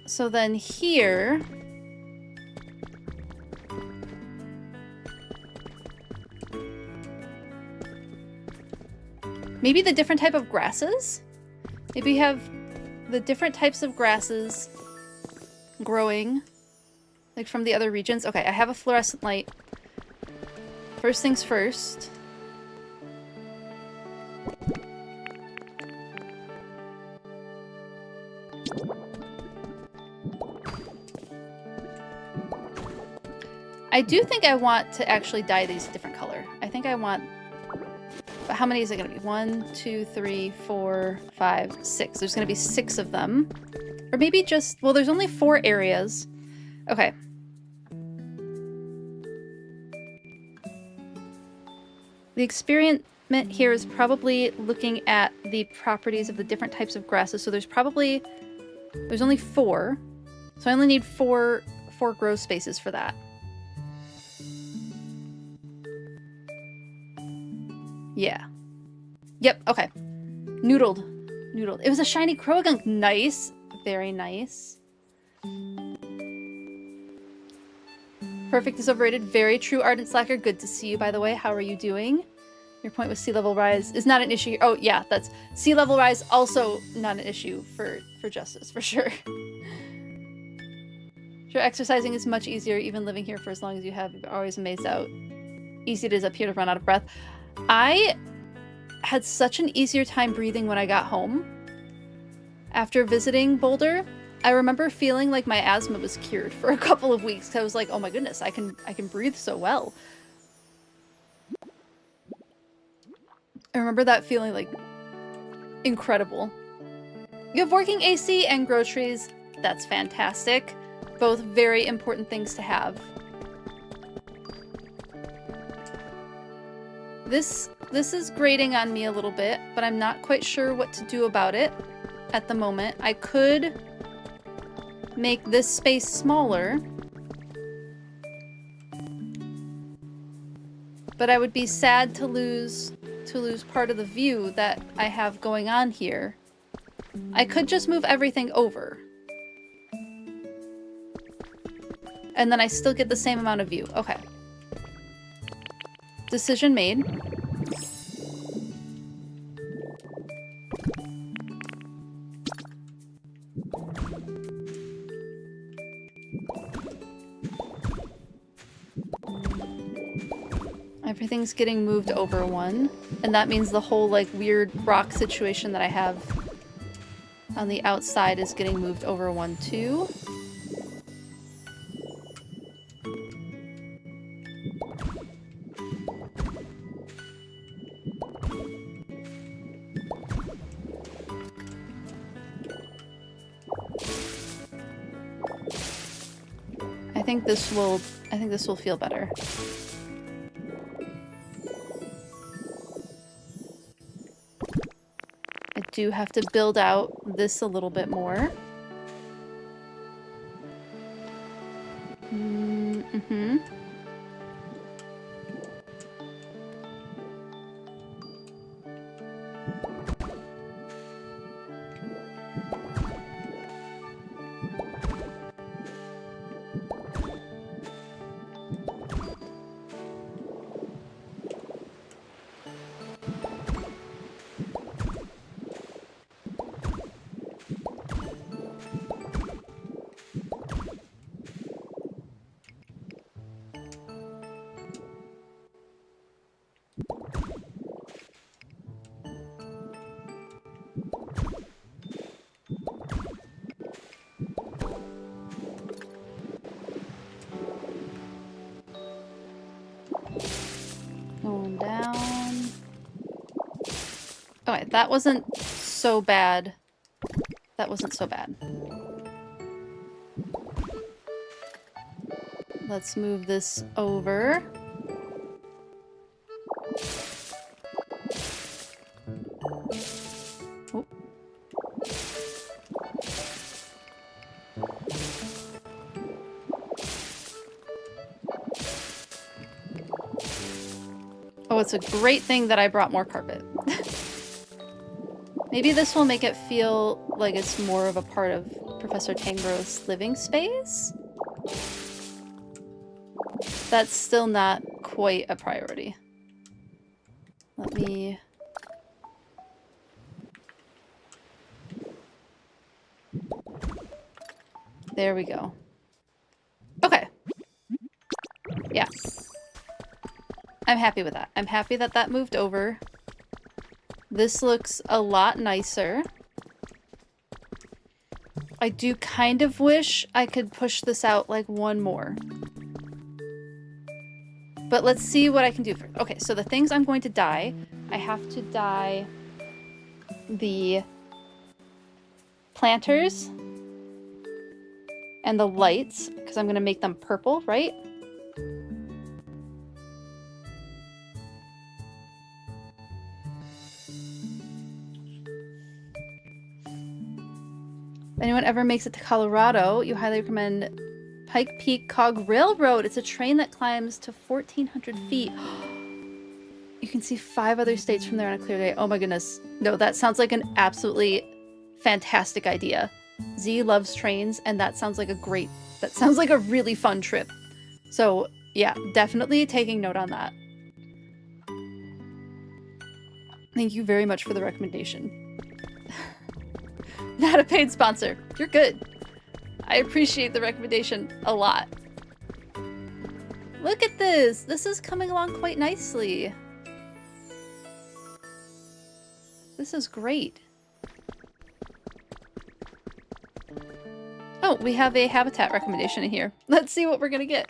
So then here... Maybe the different type of grasses? Maybe we have the different types of grasses growing, like from the other regions. Okay, I have a fluorescent light. First things first. I do think I want to actually dye these a different color. I think I want... But how many is it going to be? 1, 2, 3, 4, 5, 6. There's going to be 6 of them. Or maybe just... Well, there's only 4 areas. Okay. The experiment here is probably looking at the properties of the different types of grasses. So there's probably... There's only 4. So I only need 4 grow spaces for that. Yeah. Yep, okay. Noodled. Noodled. It was a shiny Croagunk. Nice. Very nice. Perfect is overrated. Very true, Ardent Slacker. Good to see you, by the way. How are you doing? Your point with sea level rise is not an issue. Oh, yeah, that's... Sea level rise, also not an issue for justice, for sure. Sure, exercising is much easier, even living here for as long as you have. You're always amazed how easy it is up here to run out of breath. I had such an easier time breathing when I got home. After visiting Boulder, I remember feeling like my asthma was cured for a couple of weeks. I was like, oh my goodness, I can breathe so well. I remember that feeling like incredible. You have working AC and grow trees. That's fantastic. Both very important things to have. This This is grating on me a little bit, but I'm not quite sure what to do about it at the moment. I could make this space smaller, but I would be sad to lose part of the view that I have going on here. I could just move everything over. And then I still get the same amount of view. Okay. Decision made. Everything's getting moved over one, and that means the whole like weird rock situation that I have on the outside is getting moved over one too. I think this will feel better. I do have to build out this a little bit more. Mm-hmm. Going down. Okay, that wasn't so bad. That wasn't so bad. Let's move this over. Oh. Oh, it's a great thing that I brought more carpet. Maybe this will make it feel like it's more of a part of Professor Tangrowth's living space? That's still not quite a priority. Let me... There we go. Okay. Yeah. I'm happy with that. I'm happy that that moved over. This looks a lot nicer. I do kind of wish I could push this out like one more. But let's see what I can do first. Okay, so the things I'm going to dye, I have to dye the planters and the lights, because I'm going to make them purple, right? If anyone ever makes it to Colorado, you highly recommend Pike Peak Cog Railroad. It's a train that climbs to 1,400 feet. You can see 5 other states from there on a clear day. Oh my goodness. No, that sounds like an absolutely fantastic idea. Z loves trains, and that sounds like a really fun trip. So yeah, definitely taking note on that. Thank you very much for the recommendation. Not a paid sponsor. You're good. I appreciate the recommendation a lot. Look at this. This is coming along quite nicely. This is great. Oh, we have a habitat recommendation in here. Let's see what we're gonna get.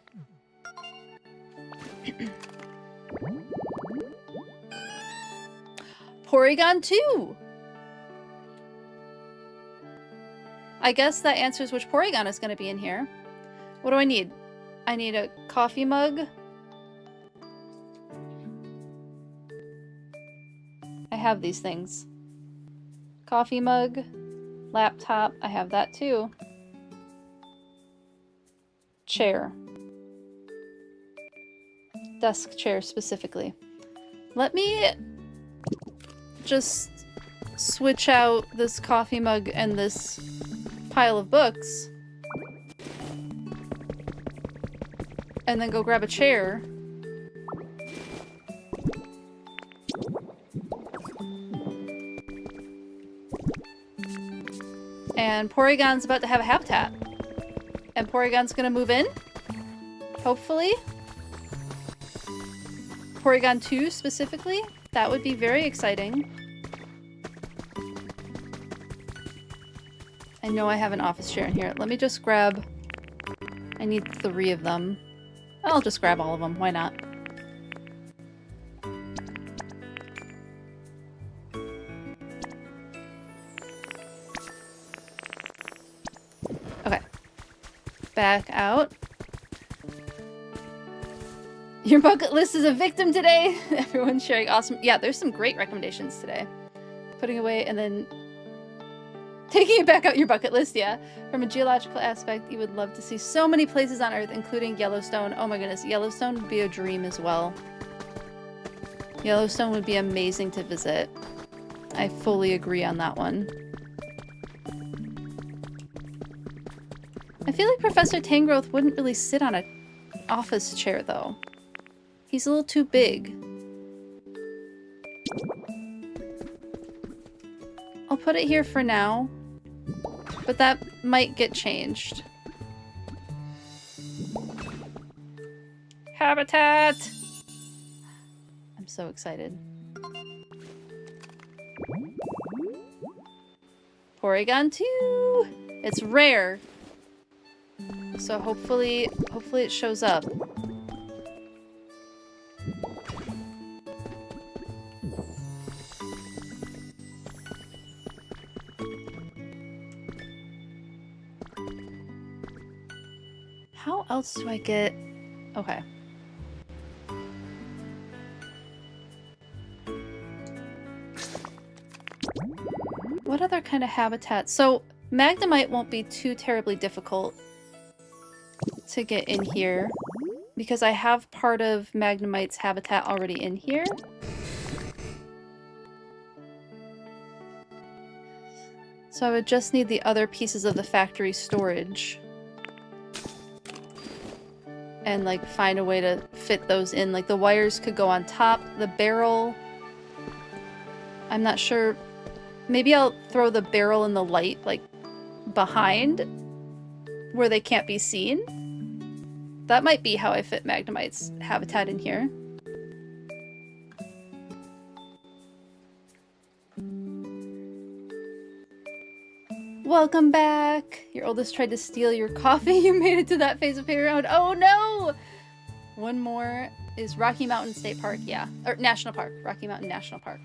Porygon 2! I guess that answers which Porygon is going to be in here. What do I need? I need a coffee mug. have these things. Coffee mug, laptop, I have that too. Chair. Desk chair specifically. Let me just switch out this coffee mug and this pile of books. And then go grab a chair. And Porygon's about to have a habitat. And Porygon's gonna move in. Hopefully. Porygon 2 specifically. That would be very exciting. I know I have an office chair in here. Let me just grab... I need 3 of them. I'll just grab all of them. Why not? Okay. Back out. Your bucket list is a victim today! Everyone's sharing awesome... Yeah, there's some great recommendations today. Putting away and then... Taking it back out your bucket list, yeah. From a geological aspect, you would love to see so many places on Earth, including Yellowstone. Oh my goodness, Yellowstone would be a dream as well. Yellowstone would be amazing to visit. I fully agree on that one. I feel like Professor Tangrowth wouldn't really sit on an office chair, though. He's a little too big. I'll put it here for now, but that might get changed. Habitat! I'm so excited. Porygon 2! It's rare. So hopefully it shows up. How else do I get... Okay. What other kind of habitat? So, Magnemite won't be too terribly difficult to get in here because I have part of Magnemite's habitat already in here. So I would just need the other pieces of the factory storage. And like find a way to fit those in. Like the wires could go on top, the barrel. I'm not sure. Maybe I'll throw the barrel and the light like behind where they can't be seen. That might be how I fit Magnemite's habitat in here. Welcome back! Your oldest tried to steal your coffee. You made it to that phase of playground. Oh no! One more is Rocky Mountain State Park, yeah. Or National Park. Rocky Mountain National Park.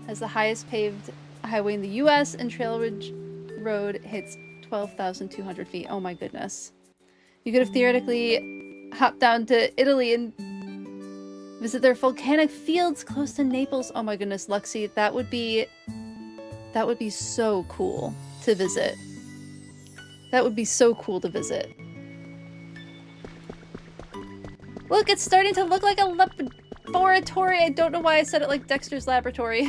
Has the highest paved highway in the US and Trail Ridge Road hits 12,200 feet. Oh my goodness. You could have theoretically hopped down to Italy and visit their volcanic fields close to Naples. Oh my goodness, Luxie, that would be so cool to visit. That would be so cool to visit. Look, it's starting to look like a laboratory. I don't know why I said it like Dexter's Laboratory.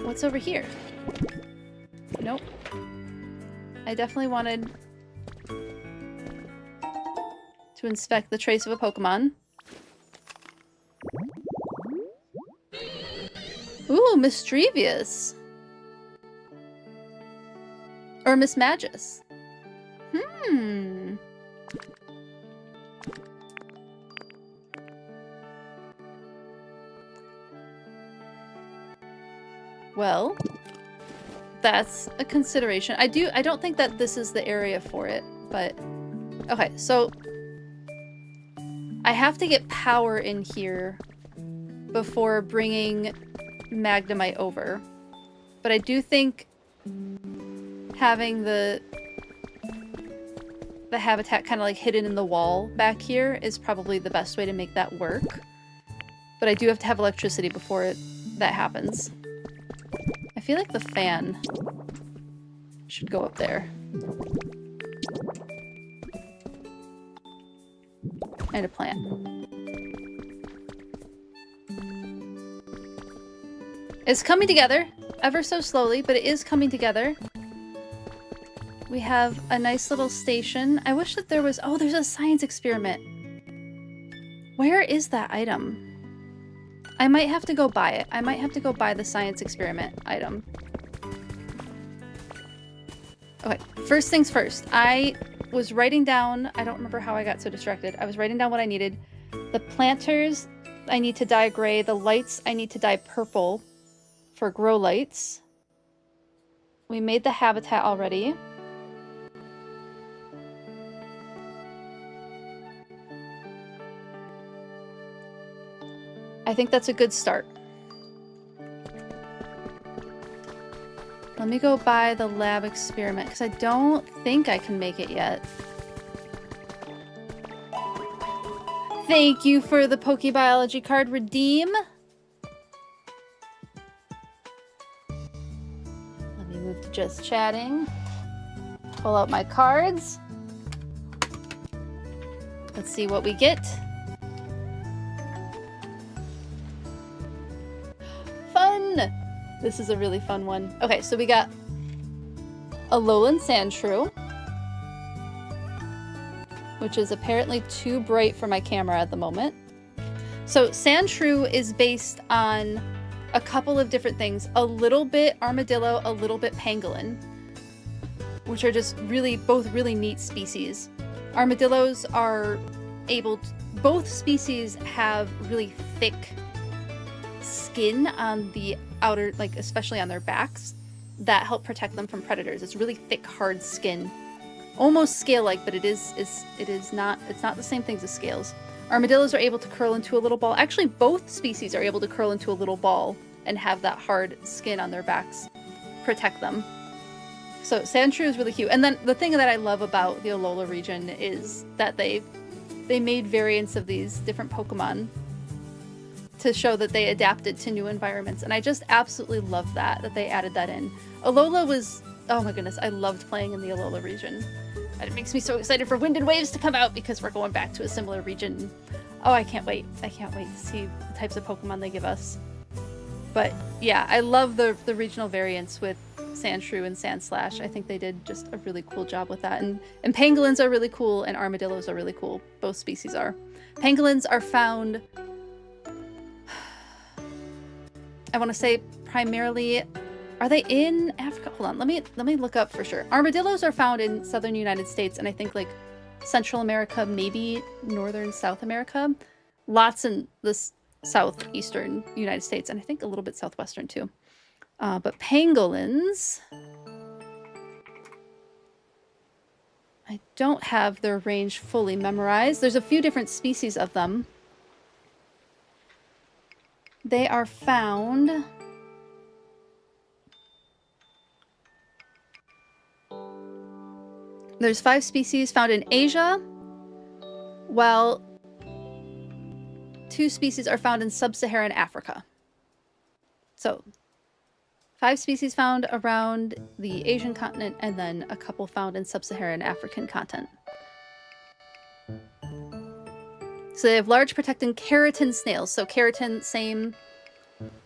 What's over here? Nope. I definitely wanted to inspect the trace of a Pokemon. Ooh, Mischievous. Or Mismagus. Hmm. Well, that's a consideration. I don't think that this is the area for it, but okay, so I have to get power in here before bringing Magnemite over. But I do think having the habitat kind of like hidden in the wall back here is probably the best way to make that work. But I do have to have electricity before that happens. I feel like the fan should go up there. And a plant. It's coming together, ever so slowly, but it is coming together. We have a nice little station. I wish that there was... Oh, there's a science experiment. Where is that item? I might have to go buy it. I might have to go buy the science experiment item. Okay, first things first. I was writing down... I don't remember how I got so distracted. I was writing down what I needed. The planters, I need to dye gray. The lights, I need to dye purple for grow lights. We made the habitat already. I think that's a good start. Let me go buy the lab experiment, because I don't think I can make it yet. Thank you for the PokeBiology card redeem. Let me move to just chatting. Pull out my cards. Let's see what we get. Fun! This is a really fun one. Okay, so we got a lowland sandshrew, which is apparently too bright for my camera at the moment. So sandshrew is based on a couple of different things. A little bit armadillo, a little bit pangolin, which are just really, both really neat species. Armadillos are able to, both species have really thick skin on the outer, like especially on their backs, that help protect them from predators. It's really thick, hard skin. Almost scale-like, but it's not the same things as scales. Armadillos are able to curl into a little ball. Actually, both species are able to curl into a little ball and have that hard skin on their backs protect them. So sandshrew is really cute. And then the thing that I love about the Alola region is that they made variants of these different Pokemon to show that they adapted to new environments. And I just absolutely love that they added that in. Alola was, oh my goodness, I loved playing in the Alola region. It makes me so excited for Wind and Waves to come out because we're going back to a similar region. Oh, I can't wait. I can't wait to see the types of Pokemon they give us. But yeah, I love the regional variants with Sandshrew and Sandslash. I think they did just a really cool job with that. And pangolins are really cool and armadillos are really cool. Both species are. Pangolins are found, I want to say primarily, are they in Africa? Hold on, let me look up for sure. Armadillos are found in southern United States and I think like Central America, maybe northern South America. Lots in the southeastern United States and I think a little bit southwestern too. But pangolins, I don't have their range fully memorized. There's a few different species of them. They are found... There's 5 species found in Asia, while 2 species are found in sub-Saharan Africa. So 5 species found around the Asian continent, and then a couple found in sub-Saharan African continent. So they have large protecting keratin snails. So keratin, same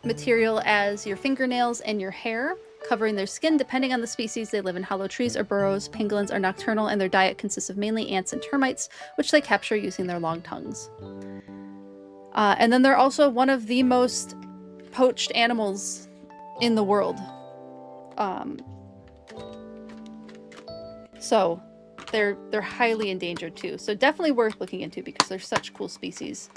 material as your fingernails and your hair, covering their skin. Depending on the species, they live in hollow trees or burrows. Pangolins are nocturnal, and their diet consists of mainly ants and termites, which they capture using their long tongues. And then they're also one of the most poached animals in the world. So they're highly endangered too. So definitely worth looking into because they're such cool species.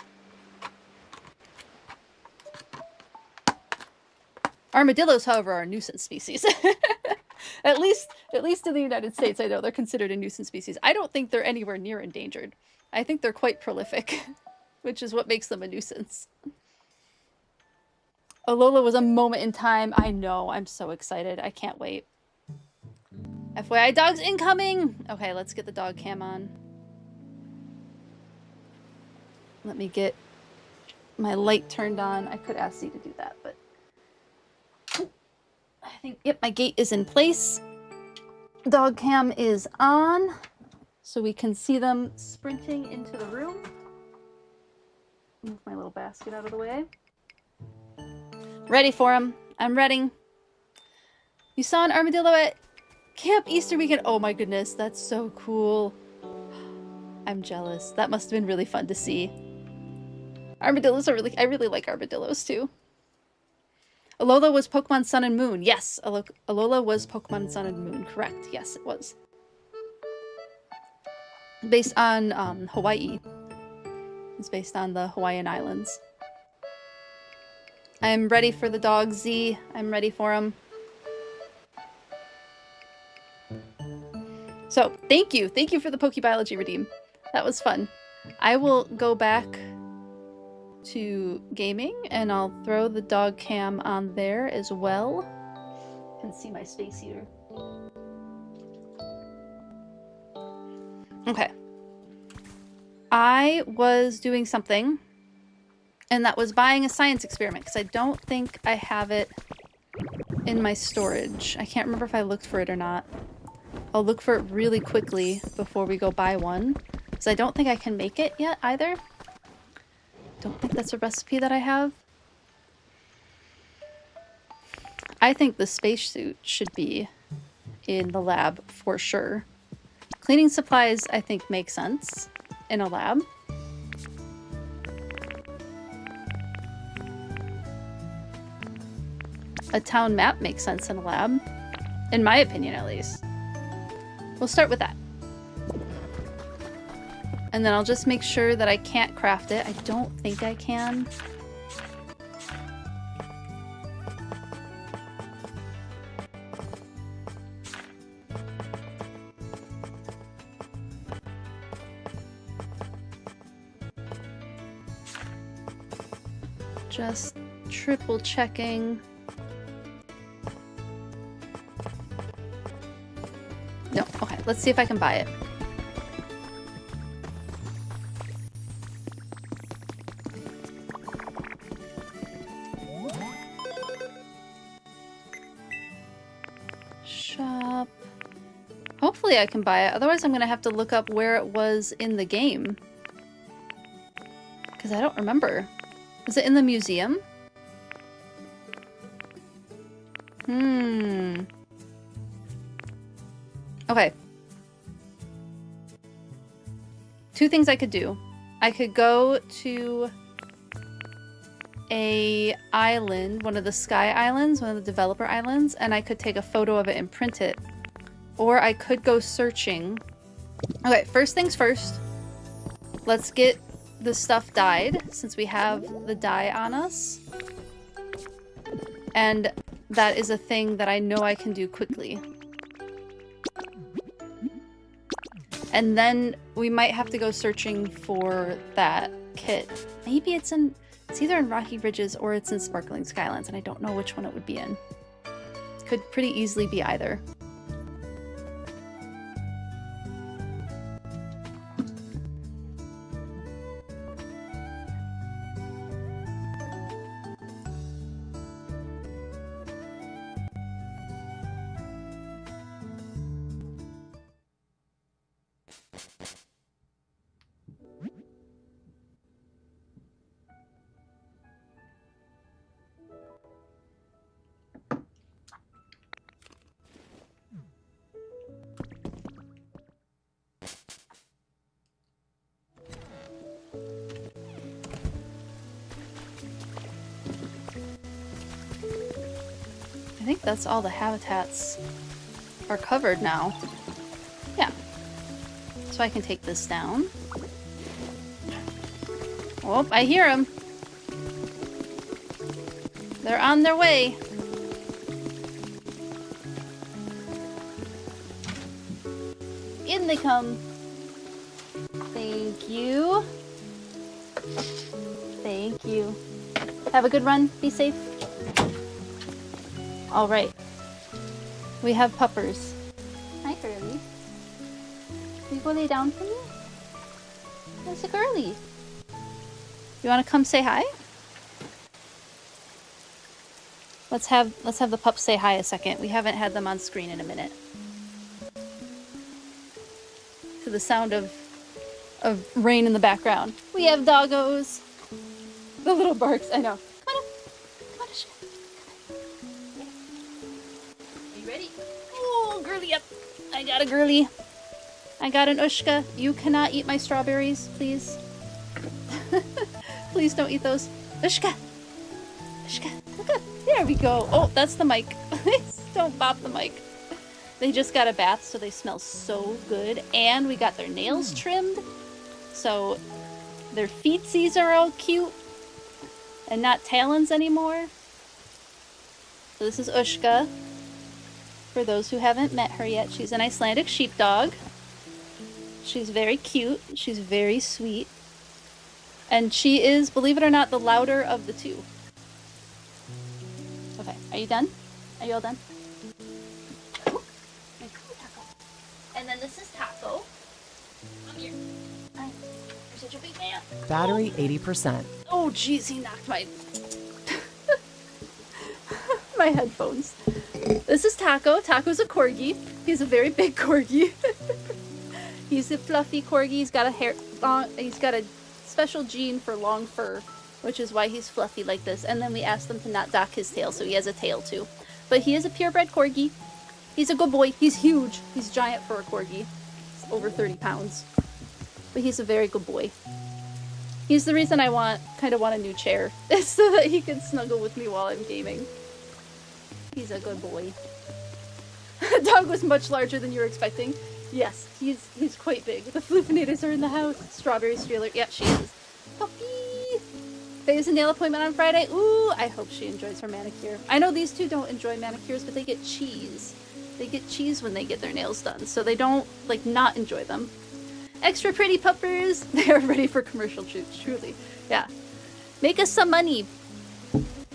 Armadillos, however, are a nuisance species. At least in the United States, I know they're considered a nuisance species. I don't think they're anywhere near endangered. I think they're quite prolific, which is what makes them a nuisance. Alola was a moment in time. I know. I'm so excited. I can't wait. FYI, dogs incoming! Okay, let's get the dog cam on. Let me get my light turned on. I could ask Z to do that, but I think, yep, my gate is in place. Dog cam is on, so we can see them sprinting into the room. Move my little basket out of the way. Ready for him. I'm ready. You saw an armadillo at Camp Easter weekend. Oh my goodness, that's so cool. I'm jealous. That must have been really fun to see. Armadillos are I really like armadillos too. Alola was Pokemon Sun and Moon. Yes, Alola was Pokemon Sun and Moon. Correct. Yes, it was. Based on Hawaii. It's based on the Hawaiian Islands. I'm ready for the dog, Z. I'm ready for him. So, thank you. Thank you for the PokeBiology redeem. That was fun. I will go back to gaming and I'll throw the dog cam on there as well. You can see my space heater. Okay. I was doing something, and that was buying a science experiment because I don't think I have it in my storage. I can't remember if I looked for it or not. I'll look for it really quickly before we go buy one because I don't think I can make it yet either. Don't think that's a recipe that I have. I think the spacesuit should be in the lab for sure. Cleaning supplies, I think, make sense in a lab. A town map makes sense in a lab. In my opinion, at least. We'll start with that. And then I'll just make sure that I can't craft it. I don't think I can. Just triple checking. No, okay, let's see if I can buy it. Shop. Hopefully I can buy it, otherwise I'm gonna have to look up where it was in the game. Because I don't remember. Was it in the museum? Okay. Two things I could do. I could go to a island, one of the sky islands, one of the developer islands, and I could take a photo of it and print it. Or I could go searching. Okay, first things first. Let's get the stuff dyed, since we have the dye on us. And that is a thing that I know I can do quickly. And then we might have to go searching for that kit. Maybe it's either in Rocky Ridges or it's in Sparkling Skylands, and I don't know which one it would be in. Could pretty easily be either. I think that's all the habitats are covered now. Yeah. So I can take this down. Oh, I hear them. They're on their way. In they come. Thank you. Thank you. Have a good run. Be safe. All right. We have puppers. Hi, Curly. Will you go lay down for me? That's a girly. You want to come say hi? Let's have the pups say hi a second. We haven't had them on screen in a minute. To the sound of rain in the background. We have doggos. The little barks. I know. Come on up. Come on, Ushka. Come on. Are you ready? Oh, girly up. I got a girly. I got an Ushka. You cannot eat my strawberries, please. Please don't eat those. Ushka. Ushka. Look up. There we go. Oh, that's the mic. Don't bop the mic. They just got a bath, so they smell so good. And we got their nails trimmed. So their feetsies are all cute. And not talons anymore. So this is Ushka. For those who haven't met her yet, she's an Icelandic sheepdog. She's very cute. She's very sweet. And she is, believe it or not, the louder of the two. Okay, are you done? Are you all done? And then this is Taco. Come here. You're such a big man. Battery 80%. Oh, jeez, he knocked my... my headphones. This is Taco. Taco's a corgi. He's a very big corgi. He's a fluffy corgi. He's got a special gene for long fur, which is why he's fluffy like this. And then we asked them to not dock his tail, so he has a tail too. But he is a purebred corgi. He's a good boy. He's huge. He's giant for a corgi. He's over 30 pounds. But he's a very good boy. He's the reason I kind of want a new chair. So that he can snuggle with me while I'm gaming. He's a good boy. Dog was much larger than you were expecting. Yes, he's quite big. The Floofinators are in the house. Strawberry Streeler. Yeah, she is. Puppy! Faye's a nail appointment on Friday. Ooh, I hope she enjoys her manicure. I know these two don't enjoy manicures, but they get cheese. They get cheese when they get their nails done, so they don't, like, not enjoy them. Extra pretty puppers! They are ready for commercial shoots, truly. Yeah. Make us some money.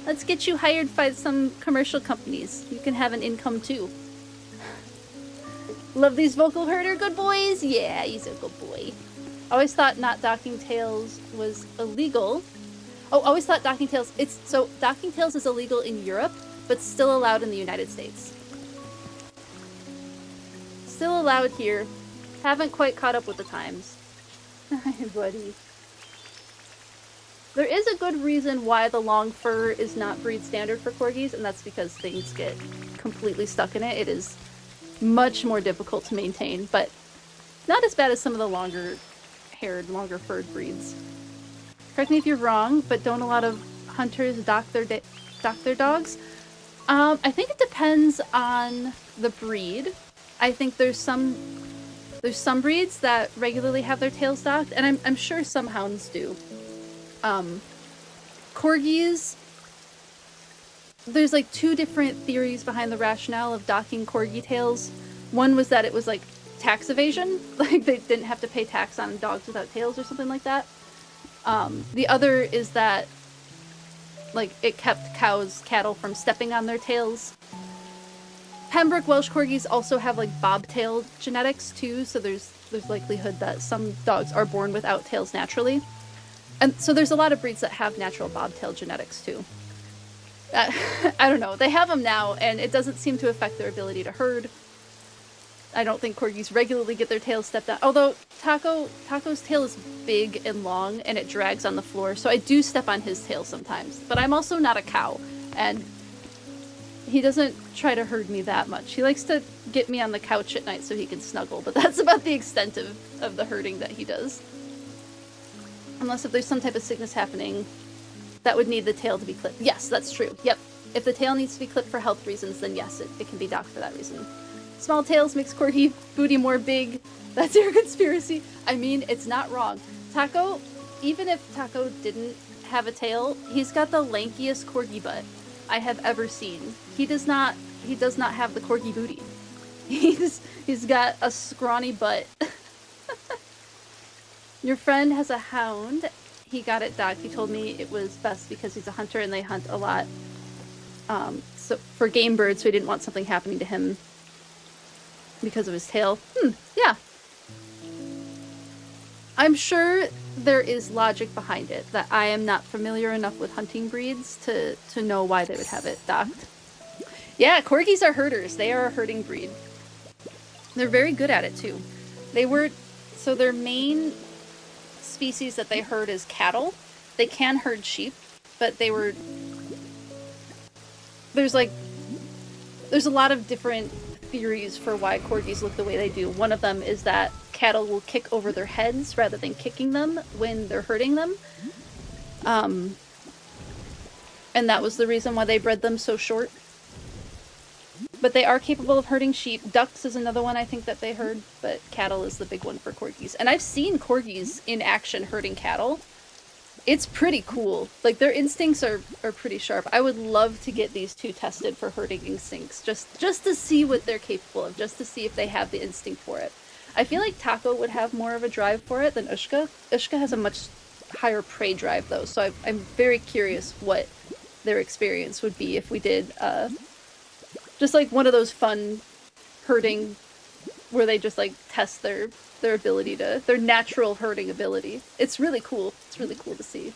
Let's get you hired by some commercial companies. You can have an income, too. Love these vocal herder good boys? Yeah, he's a good boy. Always thought not docking tails was illegal. Oh, always thought docking tails... So, docking tails is illegal in Europe, but still allowed in the United States. Still allowed here. Haven't quite caught up with the times. Hi, buddy. There is a good reason why the long fur is not breed standard for corgis, and that's because things get completely stuck in it. It is much more difficult to maintain, but not as bad as some of the longer-haired, longer-furred breeds. Correct me if you're wrong, but don't a lot of hunters dock their dogs? I think it depends on the breed. I think there's some breeds that regularly have their tails docked, and I'm sure some hounds do. Corgis, there's like two different theories behind the rationale of docking corgi tails. One was that it was like tax evasion, like they didn't have to pay tax on dogs without tails or something like that. The other is that like it kept cattle from stepping on their tails. Pembroke Welsh Corgis also have like bobtail genetics too, so there's likelihood that some dogs are born without tails naturally. And so there's a lot of breeds that have natural bobtail genetics too. I don't know, they have them now and it doesn't seem to affect their ability to herd. I don't think corgis regularly get their tails stepped on, although Taco's tail is big and long and it drags on the floor, so I do step on his tail sometimes. But I'm also not a cow, and he doesn't try to herd me that much. He likes to get me on the couch at night so he can snuggle, but that's about the extent of the herding that he does. Unless if there's some type of sickness happening that would need the tail to be clipped. Yes, that's true. Yep. If the tail needs to be clipped for health reasons, then yes, it can be docked for that reason. Small tails makes corgi booty more big. That's your conspiracy. I mean, it's not wrong. Taco, even if Taco didn't have a tail, he's got the lankiest corgi butt I have ever seen. He does not have the corgi booty. He's got a scrawny butt. Your friend has a hound. He got it docked. He told me it was best because he's a hunter and they hunt a lot. So for game birds, so he didn't want something happening to him because of his tail. Yeah. I'm sure there is logic behind it that I am not familiar enough with hunting breeds to know why they would have it docked. Yeah, corgis are herders. They are a herding breed. They're very good at it too. So their main species that they herd is cattle. They can herd sheep, but there's a lot of different theories for why corgis look the way they do. One of them is that cattle will kick over their heads rather than kicking them when they're herding them. And that was the reason why they bred them so short. But they are capable of herding sheep. Ducks is another one I think that they herd, but cattle is the big one for corgis. And I've seen corgis in action herding cattle. It's pretty cool. Like, their instincts are pretty sharp. I would love to get these two tested for herding instincts, just to see what they're capable of, just to see if they have the instinct for it. I feel like Taco would have more of a drive for it than Ushka. Ushka has a much higher prey drive, though, so I'm very curious what their experience would be if we did, just like one of those fun herding where they just like test their ability their natural herding ability. It's really cool. It's really cool to see.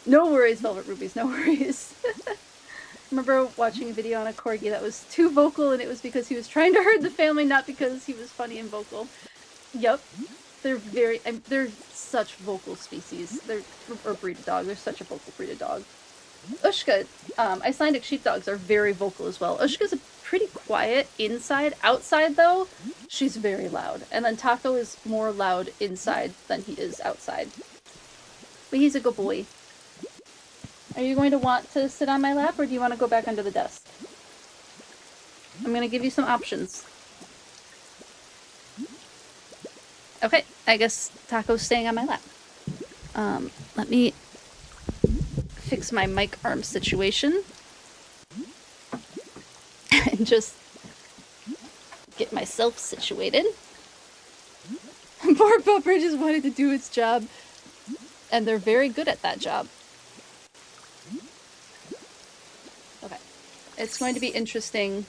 No worries, Velvet Rubies, no worries. I remember watching a video on a corgi that was too vocal, and it was because he was trying to herd the family, not because he was funny and vocal. Yup. They're such vocal species. Or breed of dog. They're such a vocal breed of dog. Ushka, Icelandic sheepdogs are very vocal as well. Ushka's pretty quiet inside. Outside, though, she's very loud. And then Taco is more loud inside than he is outside. But he's a good boy. Are you going to want to sit on my lap, or do you want to go back under the desk? I'm going to give you some options. Okay, I guess Taco's staying on my lap. Let me fix my mic arm situation. And just get myself situated. Poor Pupper just wanted to do its job. And they're very good at that job. Okay. It's going to be interesting.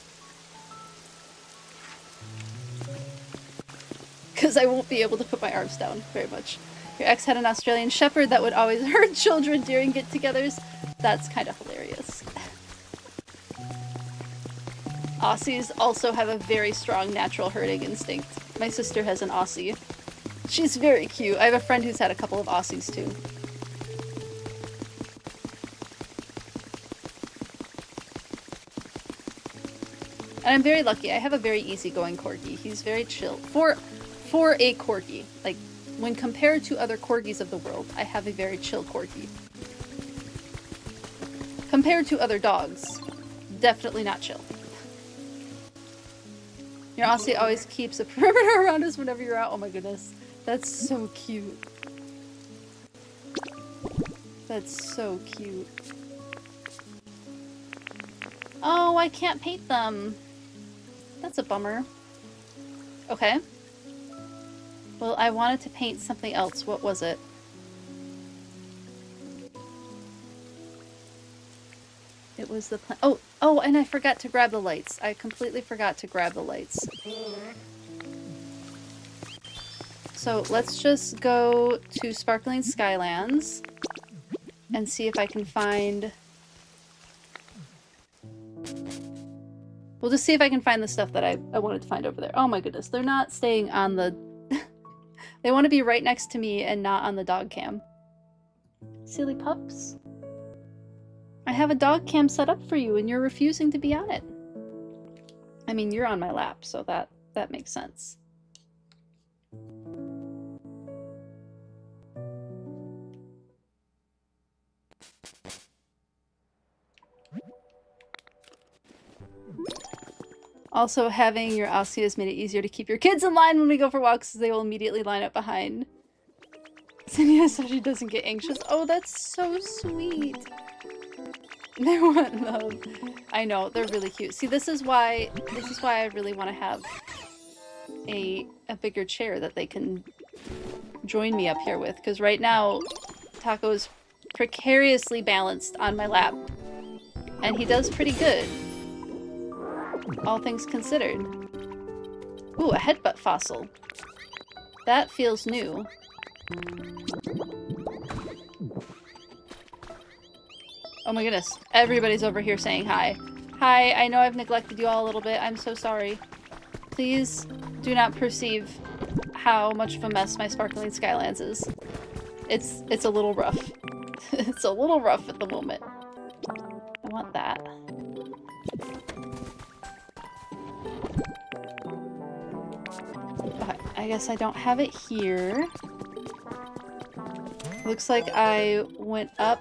Because I won't be able to put my arms down very much. Your ex had an Australian Shepherd that would always herd children during get-togethers. That's kind of hilarious. Aussies also have a very strong natural herding instinct. My sister has an Aussie. She's very cute. I have a friend who's had a couple of Aussies too. And I'm very lucky. I have a very easygoing corgi. He's very chill. For a corgi. Like, when compared to other corgis of the world, I have a very chill corgi. Compared to other dogs, definitely not chill. Your Aussie always keeps a perimeter around us whenever you're out. Oh my goodness. That's so cute. That's so cute. Oh, I can't paint them. That's a bummer. Okay. Well, I wanted to paint something else. What was it? It was the plan. Oh, and I forgot to grab the lights. I completely forgot to grab the lights. So let's just go to Sparkling Skylands and see if I can find... We'll just see if I can find the stuff that I wanted to find over there. Oh my goodness, they're not staying on the... They want to be right next to me and not on the dog cam. Silly pups. I have a dog cam set up for you and you're refusing to be on it. I mean, you're on my lap, so that makes sense. Also, having your Aussie has made it easier to keep your kids in line when we go for walks, as they will immediately line up behind. Cynthia so she doesn't get anxious. Oh, that's so sweet. They want love. I know, they're really cute. See, this is why I really want to have a bigger chair that they can join me up here with, because right now Taco is precariously balanced on my lap, and he does pretty good. All things considered. Ooh, a headbutt fossil. That feels new. Oh my goodness. Everybody's over here saying hi. Hi, I know I've neglected you all a little bit. I'm so sorry. Please do not perceive how much of a mess my Sparkling Skylands is. It's a little rough. It's a little rough at the moment. I want that. Okay, I guess I don't have it here. Looks like I went up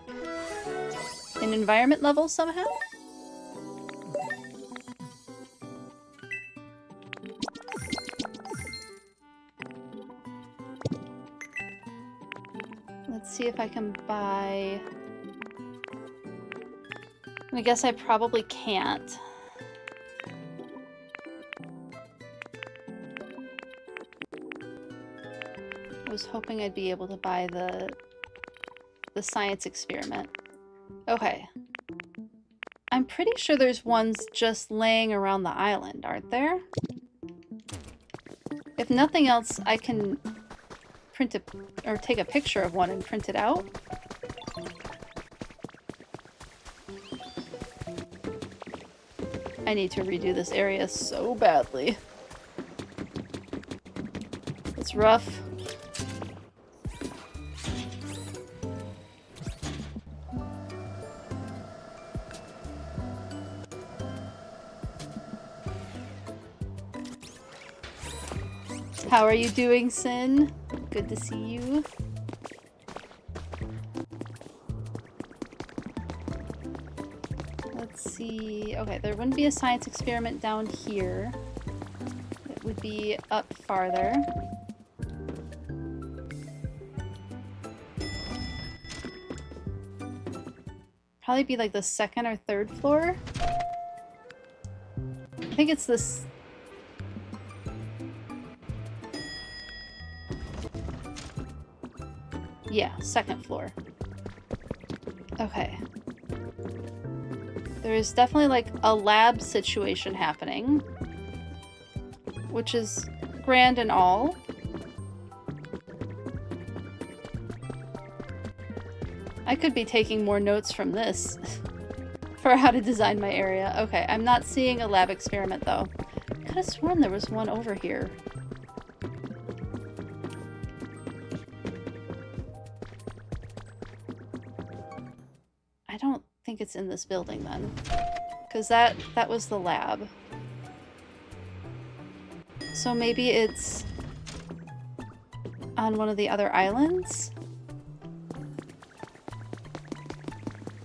in environment level somehow? Let's see if I can buy... I guess I probably can't. I was hoping I'd be able to buy the science experiment. Okay. I'm pretty sure there's ones just laying around the island, aren't there? If nothing else, I can print a, or take a picture of one and print it out. I need to redo this area so badly. It's rough. How are you doing, Sin? Good to see you. Let's see. Okay, there wouldn't be a science experiment down here. It would be up farther. Probably be like the second or third floor. I think it's this. Yeah, second floor. Okay. There is definitely like a lab situation happening, which is grand and all. I could be taking more notes from this for how to design my area. Okay, I'm not seeing a lab experiment though. I could have sworn there was one over here. I don't think it's in this building then, because that was the lab. So maybe it's on one of the other islands?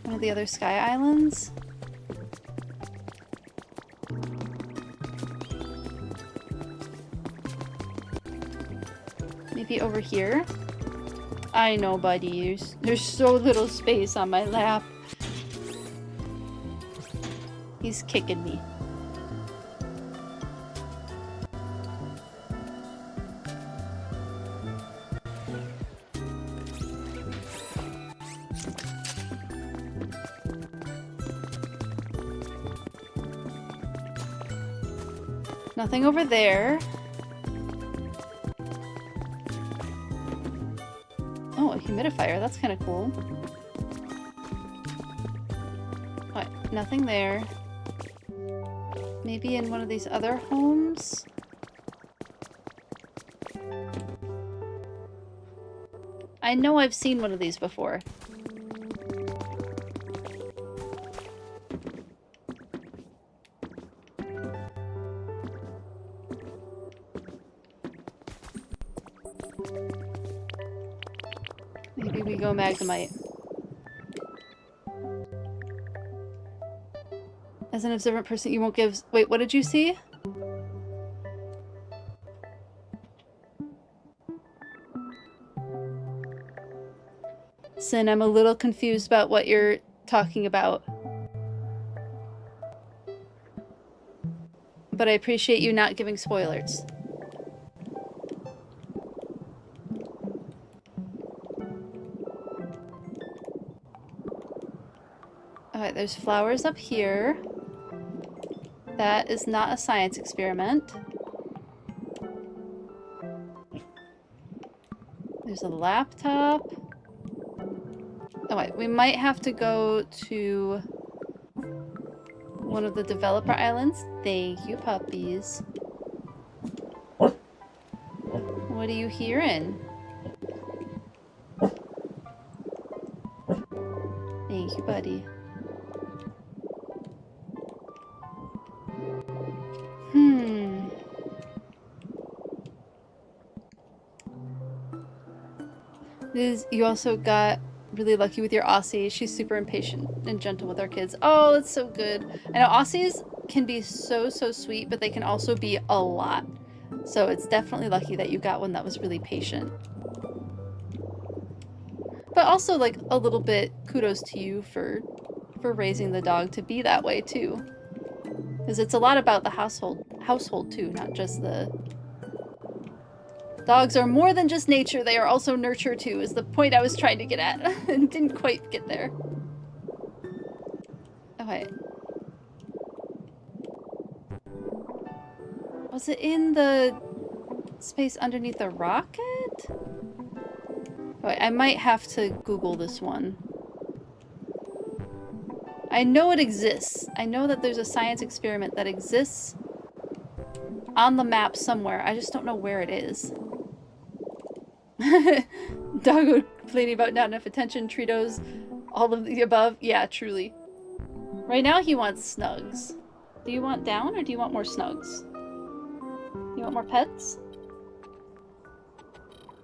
One of the other sky islands? Maybe over here? I know, buddy. There's so little space on my lap. He's kicking me. Nothing over there. Oh, a humidifier. That's kind of cool. What? Nothing there. Maybe in one of these other homes? I know I've seen one of these before. Maybe we go Magnemite. As an observant person, you won't give... Wait, what did you see? Sin, I'm a little confused about what you're talking about. But I appreciate you not giving spoilers. Alright, there's flowers up here. That is not a science experiment. There's a laptop. Oh wait, we might have to go to one of the developer islands. Thank you, puppies. What are you hearing? Thank you, buddy. You also got really lucky with your Aussie. She's super impatient and gentle with our kids. Oh, that's so good. I know Aussies can be so sweet, but they can also be a lot. So it's definitely lucky that you got one that was really patient. But also, like, a little bit kudos to you for raising the dog to be that way too. Because it's a lot about the household too, not just the... Dogs are more than just nature, they are also nurture too, is the point I was trying to get at, and didn't quite get there. Okay. Was it in the space underneath the rocket? Okay, I might have to Google this one. I know it exists. I know that there's a science experiment that exists on the map somewhere. I just don't know where it is. Doggo complaining about not enough attention, Tritos, all of the above. Yeah, truly. Right now he wants snugs. Do you want down or do you want more snugs? You want more pets?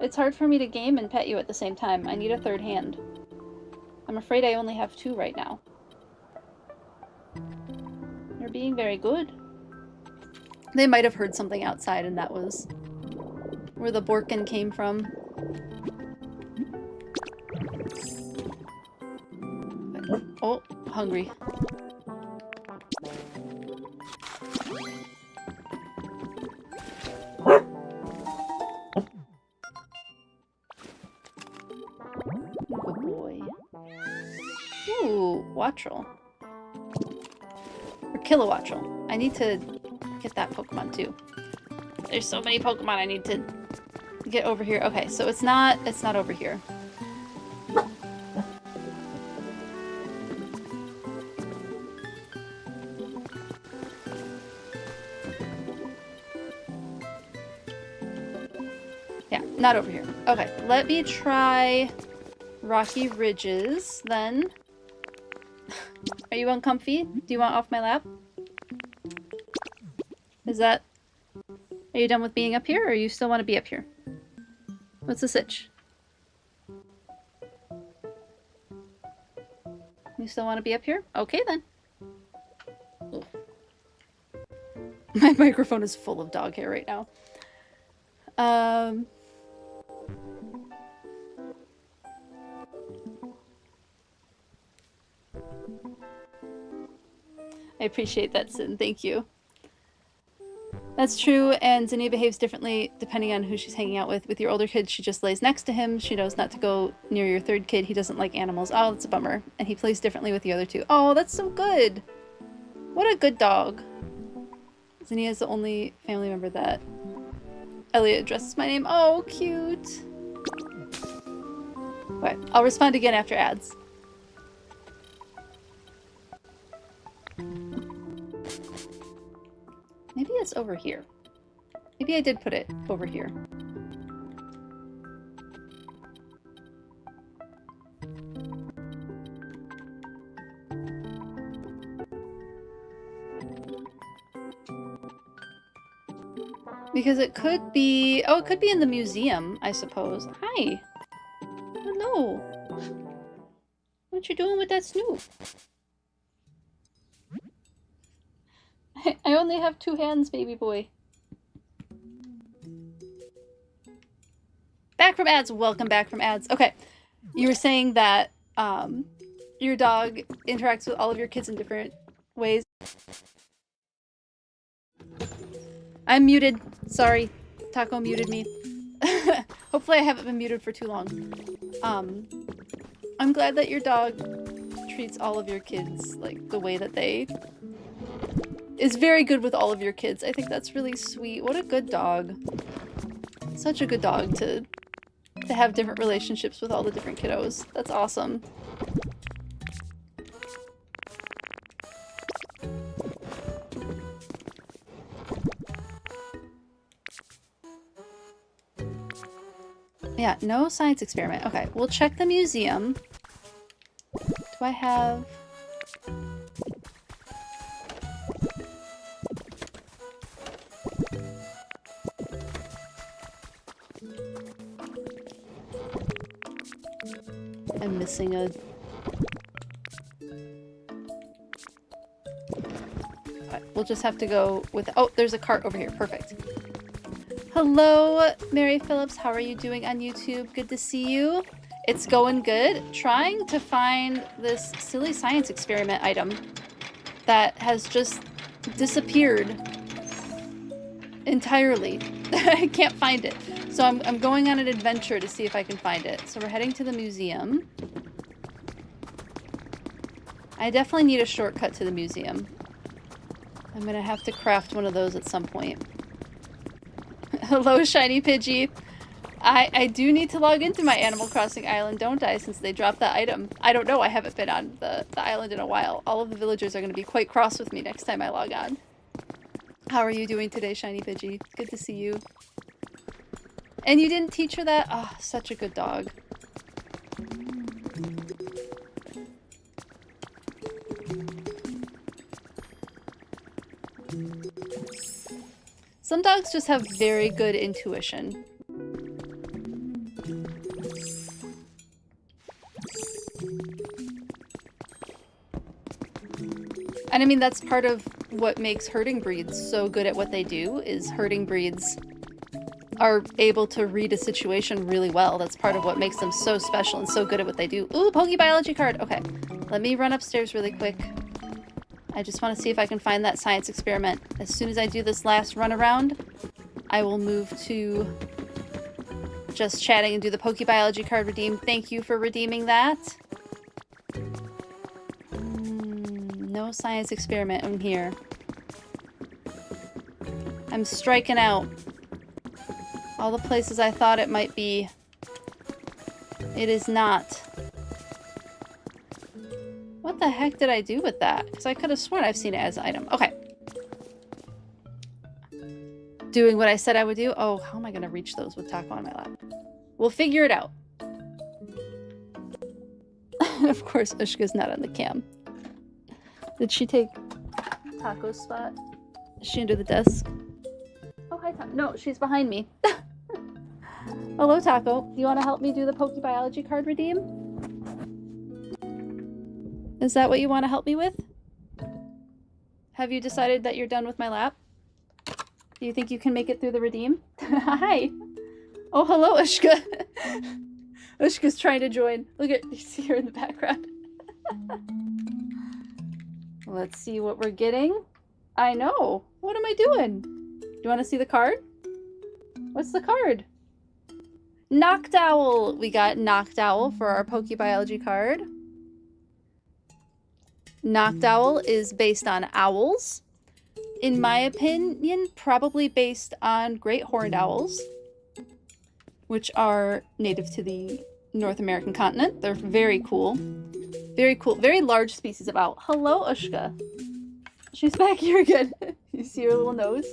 It's hard for me to game and pet you at the same time. I need a third hand. I'm afraid I only have 2 right now. You're being very good. They might have heard something outside and that was where the Borkin came from. Oh, hungry. Good boy. Ooh, Wattrel. Or Kilowattrel. I need to get that Pokemon too. There's so many Pokemon I need to get over here. Okay, so it's not over here. Yeah, not over here. Okay, let me try Rocky Ridges then. Are you uncomfy? Do you want off my lap? Is that... Are you done with being up here, or you still want to be up here? What's the sitch? You still want to be up here? Okay, then. Ugh. My microphone is full of dog hair right now. I appreciate that, Sin. Thank you. That's true, and Zinnia behaves differently depending on who she's hanging out with. With your older kid, she just lays next to him. She knows not to go near your third kid. He doesn't like animals. Oh, that's a bummer. And he plays differently with the other 2. Oh, that's so good. What a good dog. Zinnia is the only family member that Elliot addresses my name. Oh, cute. Okay, I'll respond again after ads. Maybe it's over here. Maybe I did put it over here. Because it could be... Oh, it could be in the museum, I suppose. Hi. Hello. What you doing with that Snoop? I only have 2 hands, baby boy. Back from ads. Welcome back from ads. Okay. You were saying that your dog interacts with all of your kids in different ways. I'm muted. Sorry. Taco muted me. Hopefully I haven't been muted for too long. I'm glad that your dog treats all of your kids like the way that they... is very good with all of your kids. I think that's really sweet. What a good dog. Such a good dog to to have different relationships with all the different kiddos. That's awesome. Yeah, no science experiment. Okay, we'll check the museum. Do I have... I'm missing a... Right, we'll just have to go with... Oh, there's a cart over here. Perfect. Hello, Mary Phillips. How are you doing on YouTube? Good to see you. It's going good. Trying to find this silly science experiment item that has just disappeared entirely. I can't find it. So I'm going on an adventure to see if I can find it. So we're heading to the museum. I definitely need a shortcut to the museum. I'm gonna have to craft one of those at some point. Hello, Shiny Pidgey. I do need to log into my Animal Crossing island, don't I, since they dropped that item. I don't know, I haven't been on the island in a while. All of the villagers are going to be quite cross with me next time I log on. How are you doing today, Shiny Pidgey? Good to see you. And you didn't teach her that? Oh, such a good dog. Some dogs just have very good intuition. And I mean, that's part of what makes herding breeds so good at what they do, is herding breeds are able to read a situation really well. That's part of what makes them so special and so good at what they do. Ooh, PokeBiology card. Okay, let me run upstairs really quick. I just want to see if I can find that science experiment. As soon as I do this last run around, I will move to just chatting and do the PokeBiology card redeem. Thank you for redeeming that. No science experiment in here. I'm striking out. All the places I thought it might be. It is not. What the heck did I do with that? Because I could have sworn I've seen it as an item. Okay. Doing what I said I would do. Oh, how am I going to reach those with Taco on my lap? We'll figure it out. Of course, Ushka's not on the cam. Did she take Taco's spot? Is she under the desk? Oh, hi, Taco. No, she's behind me. Hello, Taco. Do you want to help me do the PokeBiology card redeem? Is that what you want to help me with? Have you decided that you're done with my lap? Do you think you can make it through the redeem? Hi! Oh, hello, Ushka! Ushka's trying to join. Look at, you see her in the background. Let's see what we're getting. I know. What am I doing? Do you want to see the card? What's the card? Noctowl! We got Noctowl for our PokeBiology card. Noctowl is based on owls. In my opinion, probably based on great horned owls, which are native to the North American continent. They're very cool. Very cool. Very large species of owl. Hello, Ushka. She's back here good. You see her little nose?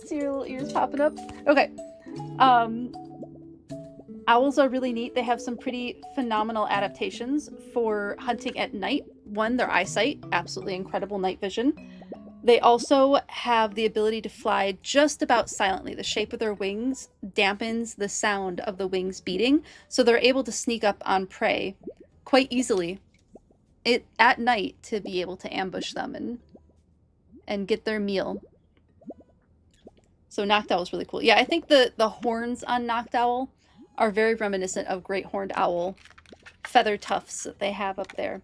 See her little ears popping up? Okay. Owls are really neat. They have some pretty phenomenal adaptations for hunting at night. One, their eyesight, absolutely incredible night vision. They also have the ability to fly just about silently. The shape of their wings dampens the sound of the wings beating, so they're able to sneak up on prey quite easily at night to be able to ambush them and get their meal. So Noctowl is really cool. Yeah, I think the horns on Noctowl are very reminiscent of great horned owl feather tufts that they have up there.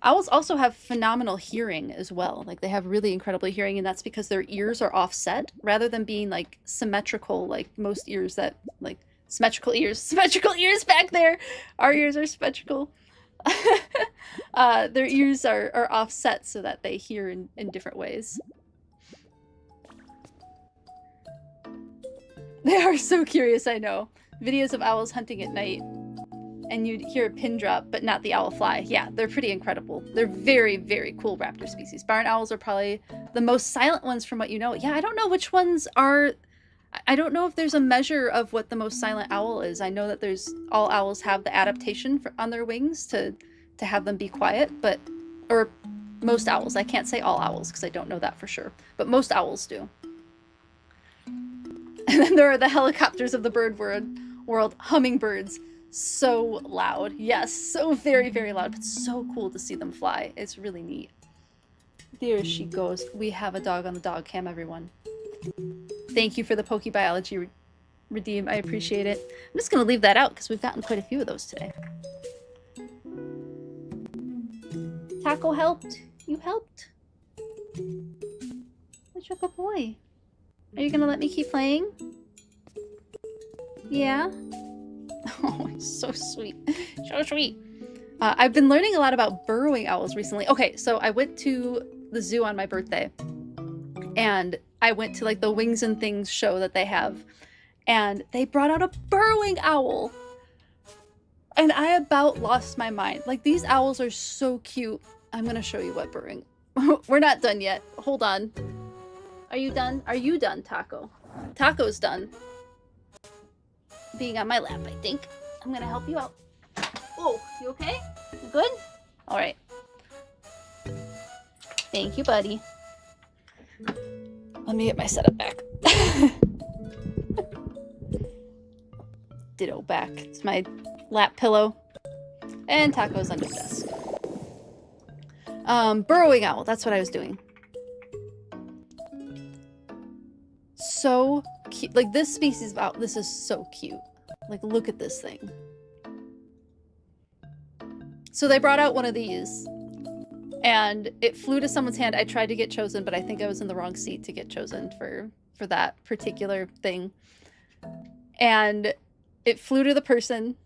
Owls also have phenomenal hearing as well. Like, they have really incredible hearing, and that's because their ears are offset rather than being like symmetrical, like most ears that, like, symmetrical ears back there. Our ears are symmetrical. Their ears are offset so that they hear in different ways. They are so curious, I know. Videos of owls hunting at night, and you'd hear a pin drop, but not the owl fly. Yeah, they're pretty incredible. They're very, very cool raptor species. Barn owls are probably the most silent ones from what you know. Yeah, I don't know which ones are... I don't know if there's a measure of what the most silent owl is. I know that all owls have the adaptation on their wings to have them be quiet, but... Or most owls. I can't say all owls because I don't know that for sure. But most owls do. And then there are the helicopters of the bird world, hummingbirds. So loud. Yes, so very, very loud, but so cool to see them fly. It's really neat. There she goes. We have a dog on the dog cam, everyone. Thank you for the PokeBiology redeem. I appreciate it. I'm just going to leave that out because we've gotten quite a few of those today. Taco helped. You helped. Such a good boy. Are you going to let me keep playing? Yeah? Oh, it's so sweet. So sweet. I've been learning a lot about burrowing owls recently. Okay, so I went to the zoo on my birthday. And I went to like the Wings and Things show that they have. And they brought out a burrowing owl. And I about lost my mind. Like, these owls are so cute. I'm going to show you what burrowing... We're not done yet. Hold on. Are you done? Are you done, Taco? Taco's done. Being on my lap, I think. I'm gonna help you out. Oh, you okay? You good? Alright. Thank you, buddy. Let me get my setup back. Ditto back. It's my lap pillow. And Taco's under the desk. Burrowing owl. That's what I was doing. So cute. Like, this species of owl, this is so cute. Like, look at this thing. So they brought out one of these, and it flew to someone's hand. I tried to get chosen, but I think I was in the wrong seat to get chosen for that particular thing. And it flew to the person,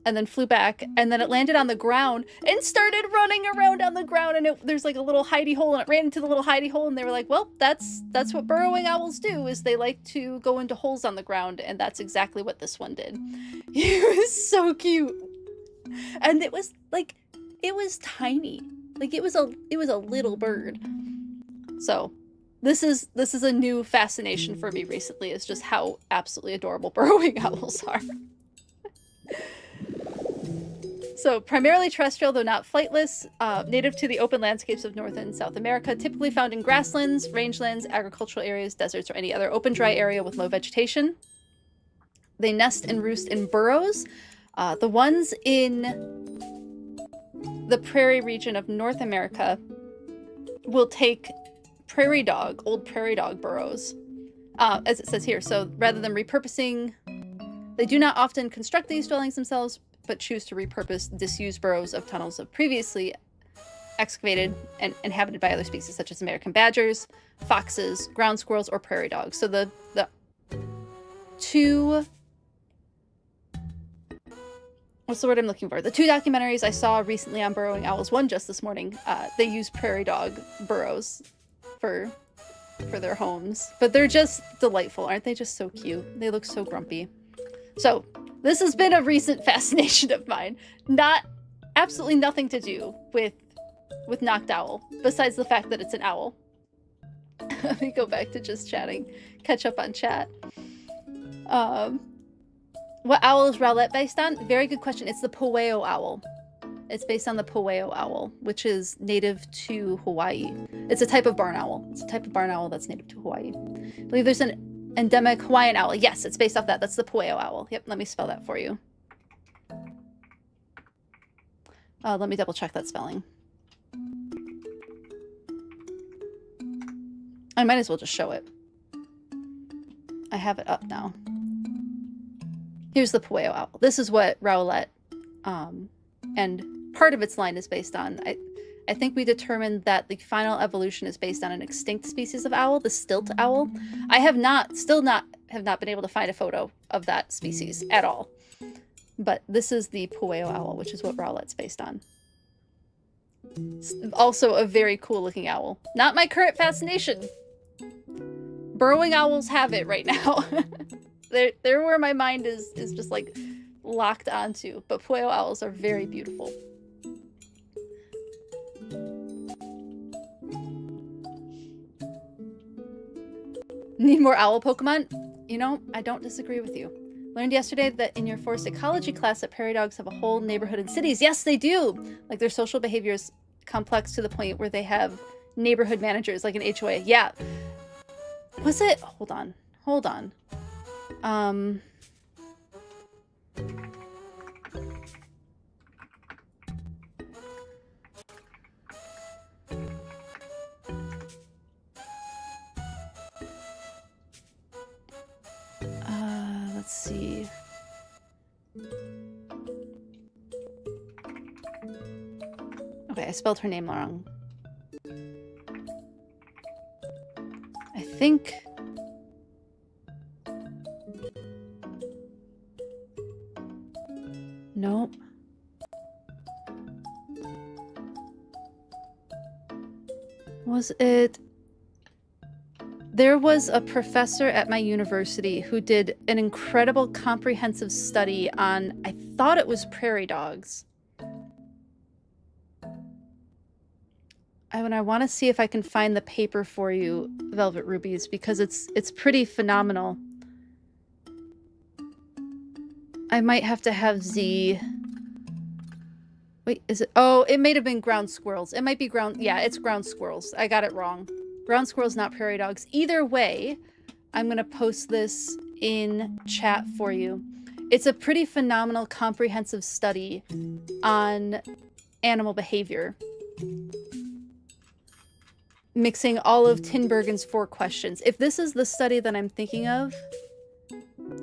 and then flew back, and then it landed on the ground and started running around on the ground, and there's like a little hidey hole, and it ran into the little hidey hole, and they were like, well, that's what burrowing owls do, is they like to go into holes on the ground, and that's exactly what this one did. It was so cute. And it was like, it was tiny. Like, it was a little bird. So this is a new fascination for me recently, is just how absolutely adorable burrowing owls are. So, primarily terrestrial, though not flightless, native to the open landscapes of North and South America, typically found in grasslands, rangelands, agricultural areas, deserts, or any other open, dry area with low vegetation. They nest and roost in burrows. The ones in the prairie region of North America will take old prairie dog burrows, as it says here. So, rather than repurposing, they do not often construct these dwellings themselves, but choose to repurpose disused burrows of tunnels of previously excavated and inhabited by other species such as American badgers, foxes, ground squirrels, or prairie dogs. So the two... What's the word I'm looking for? The two documentaries I saw recently on burrowing owls, one just this morning, they use prairie dog burrows for their homes. But they're just delightful. Aren't they just so cute? They look so grumpy. So... this has been a recent fascination of mine. Absolutely nothing to do with Knocked Owl, besides the fact that it's an owl. Let me go back to just chatting, catch up on chat. What owl is Rowlett based on? Very good question. It's the Pueo owl. It's based on the Pueo owl, which is native to Hawaii. It's a type of barn owl. It's a type of barn owl that's native to Hawaii. I believe there's an endemic Hawaiian owl. Yes, it's based off that. That's the Pueo owl. Yep, let me spell that for you. Let me double check that spelling. I might as well just show it. I have it up now. Here's the Pueo owl. This is what Rowlett, and part of its line is based on. I think we determined that the final evolution is based on an extinct species of owl, the stilt owl. I have not been able to find a photo of that species at all. But this is the Pueo owl, which is what Rowlett's based on. It's also a very cool looking owl. Not my current fascination. Burrowing owls have it right now. They're where my mind is just like locked onto. But Pueo owls are very beautiful. Need more owl Pokemon? You know, I don't disagree with you. Learned yesterday that in your forest ecology class that prairie dogs have a whole neighborhood in cities. Yes, they do! Like, their social behavior is complex to the point where they have neighborhood managers, like an HOA. Yeah. Was it? Hold on. Let's see. Okay, I spelled her name wrong. I think... Nope. Was it... There was a professor at my university who did an incredible comprehensive study on, I thought it was prairie dogs. I want to see if I can find the paper for you, Velvet Rubies, because it's pretty phenomenal. I might have to have Z... Wait, is it... Oh, it may have been ground squirrels. It might be ground... Yeah, it's ground squirrels. I got it wrong. Ground squirrels, not prairie dogs. Either way, I'm going to post this in chat for you. It's a pretty phenomenal, comprehensive study on animal behavior. Mixing all of Tinbergen's 4 questions. If this is the study that I'm thinking of,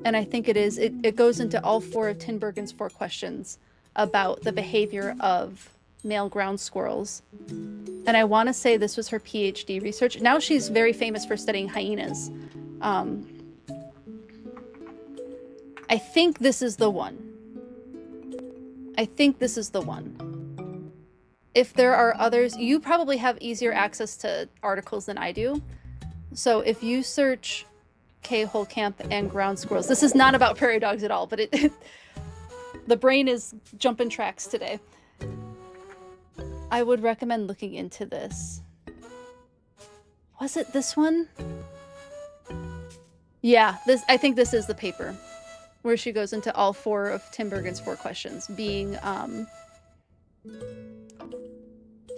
and I think it is, it goes into all 4 of Tinbergen's 4 questions about the behavior of male ground squirrels. And I want to say this was her PhD research. Now she's very famous for studying hyenas. I think this is the one. If there are others, you probably have easier access to articles than I do. So if you search K-hole camp and ground squirrels, this is not about prairie dogs at all, but the brain is jumping tracks today. I would recommend looking into this. Was it this one? Yeah, I think this is the paper where she goes into all 4 of Tinbergen's 4 questions, being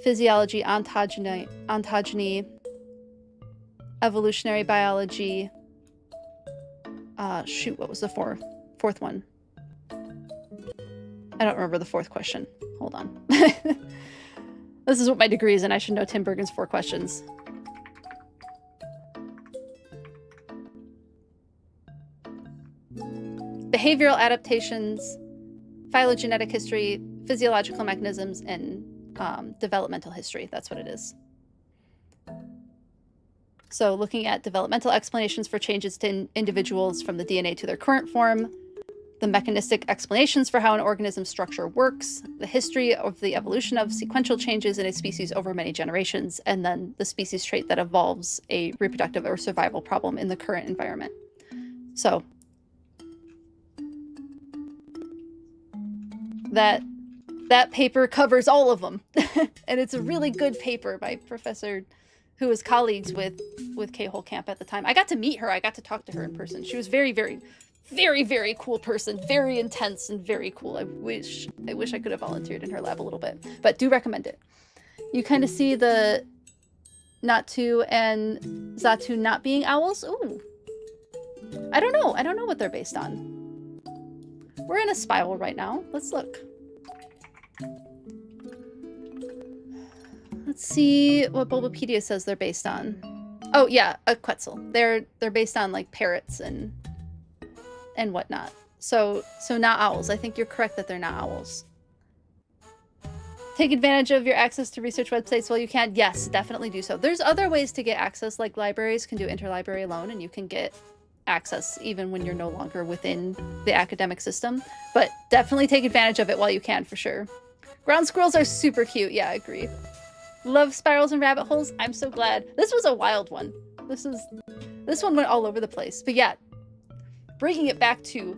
physiology, ontogeny, evolutionary biology. Shoot, what was the fourth one? I don't remember the 4th question. Hold on. This is what my degree is in. I should know Tinbergen's 4 questions. Behavioral adaptations, phylogenetic history, physiological mechanisms, and developmental history. That's what it is. So looking at developmental explanations for changes to individuals from the DNA to their current form, the mechanistic explanations for how an organism's structure works, the history of the evolution of sequential changes in a species over many generations, and then the species trait that evolves a reproductive or survival problem in the current environment. So that paper covers all of them. And it's a really good paper by Professor who was colleagues with K-hole camp at the time. I got to meet her. I got to talk to her in person. She was very, very, very, very cool person. Very intense and very cool. I wish I could have volunteered in her lab a little bit, but do recommend it. You kind of see the Natu and Zatu not being owls. Ooh. I don't know. I don't know what they're based on. We're in a spiral right now. Let's look. Let's see what Bulbapedia says they're based on. Oh yeah, a Quetzal. They're based on like parrots and whatnot. So not owls. I think you're correct that they're not owls. Take advantage of your access to research websites while you can. Yes, definitely do so. There's other ways to get access, like libraries can do interlibrary loan, and you can get access even when you're no longer within the academic system. But definitely take advantage of it while you can, for sure. Ground squirrels are super cute. Yeah, I agree. Love spirals and rabbit holes. I'm so glad. This was a wild one. This one went all over the place. But yeah, bringing it back to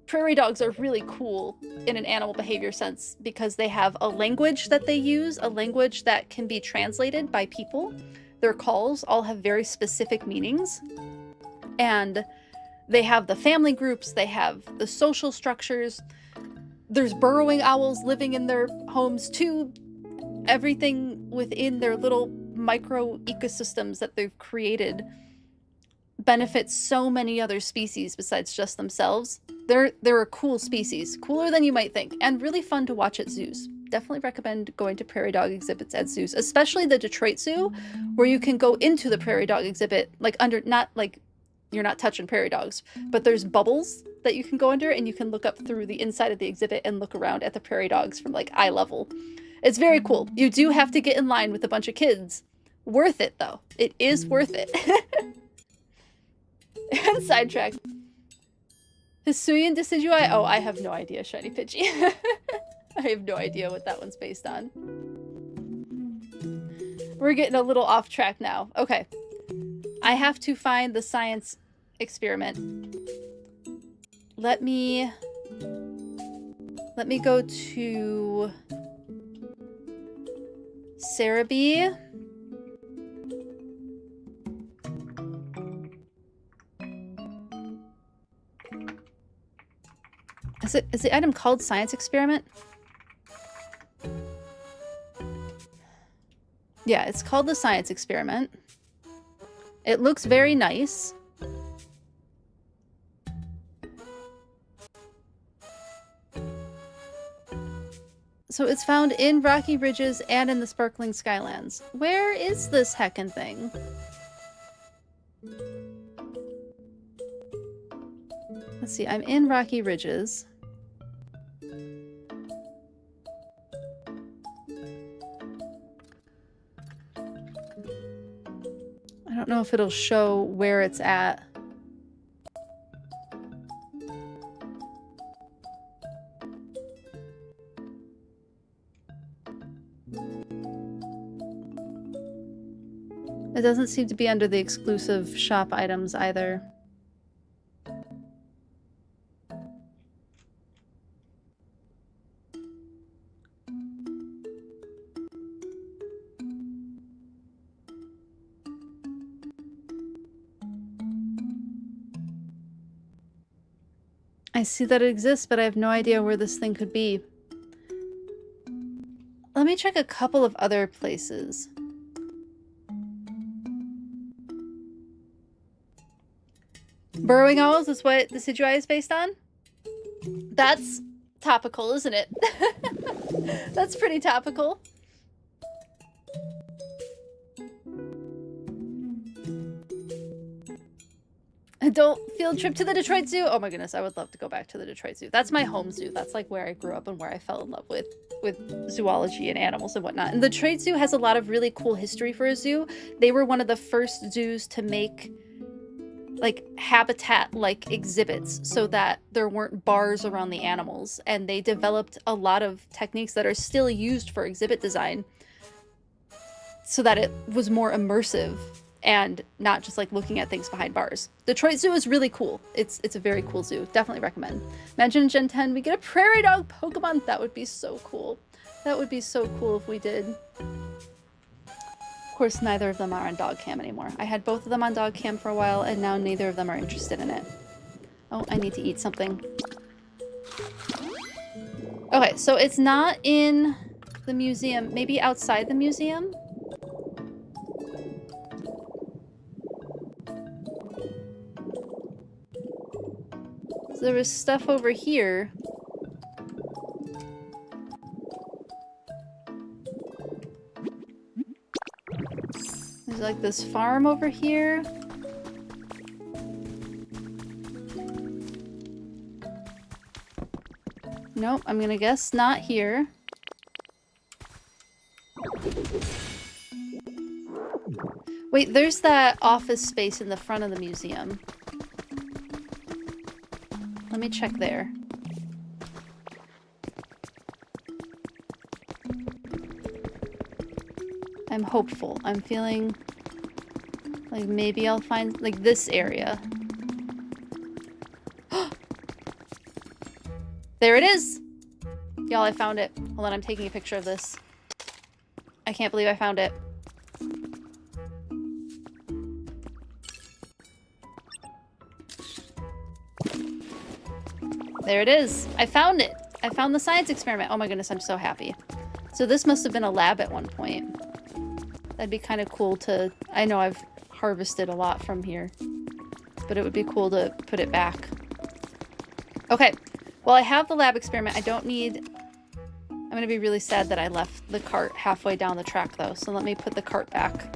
prairie dogs are really cool in an animal behavior sense because they have a language that they use, a language that can be translated by people. Their calls all have very specific meanings. And they have the family groups, they have the social structures. There's burrowing owls living in their homes too. Everything within their little micro ecosystems that they've created benefits so many other species besides just themselves. They're a cool species, cooler than you might think, and really fun to watch at zoos. Definitely recommend going to prairie dog exhibits at zoos, especially the Detroit Zoo, where you can go into the prairie dog exhibit, like under, not like you're not touching prairie dogs, but there's bubbles that you can go under and you can look up through the inside of the exhibit and look around at the prairie dogs from like eye level. It's very cool. You do have to get in line with a bunch of kids. Worth it though. It is worth it. And sidetracked. Hisuian Decidui? Oh, I have no idea, Shiny Pidgey. I have no idea what that one's based on. We're getting a little off track now. Okay. I have to find the science experiment. Let me go to Cerebi. Is the item called science experiment? Yeah, it's called the science experiment. It looks very nice. So it's found in Rocky Ridges and in the Sparkling Skylands. Where is this heckin' thing? Let's see, I'm in Rocky Ridges. I don't know if it'll show where it's at. It doesn't seem to be under the exclusive shop items either. I see that it exists, but I have no idea where this thing could be. Let me check a couple of other places. Burrowing owls is what the Decidueye is based on? That's topical, isn't it? That's pretty topical. Adult field trip to the Detroit Zoo. Oh my goodness, I would love to go back to the Detroit Zoo. That's my home zoo. That's like where I grew up and where I fell in love with zoology and animals and whatnot. And the Detroit Zoo has a lot of really cool history for a zoo. They were one of the first zoos to make like habitat-like exhibits so that there weren't bars around the animals. And they developed a lot of techniques that are still used for exhibit design so that it was more immersive and not just like looking at things behind bars. Detroit Zoo is really cool. It's a very cool zoo. Definitely recommend. Imagine in Gen 10 we get a prairie dog Pokemon. That would be so cool. That would be so cool if we did. Of course, neither of them are on dog cam anymore. I had both of them on dog cam for a while and now neither of them are interested in it. Oh, I need to eat something. Okay, so it's not in the museum. Maybe outside the museum? There was stuff over here. There's like this farm over here. Nope, I'm gonna guess not here. Wait, there's that office space in the front of the museum. Let me check there. I'm hopeful. I'm feeling like maybe I'll find like this area. There it is! Y'all, I found it. Hold on, I'm taking a picture of this. I can't believe I found it. There it is. I found it. I found the science experiment. Oh my goodness, I'm so happy. So this must have been a lab at one point. That'd be kind of cool to... I know I've harvested a lot from here, but it would be cool to put it back. Okay, well, I have the lab experiment. I don't need... I'm gonna be really sad that I left the cart halfway down the track, though, so let me put the cart back.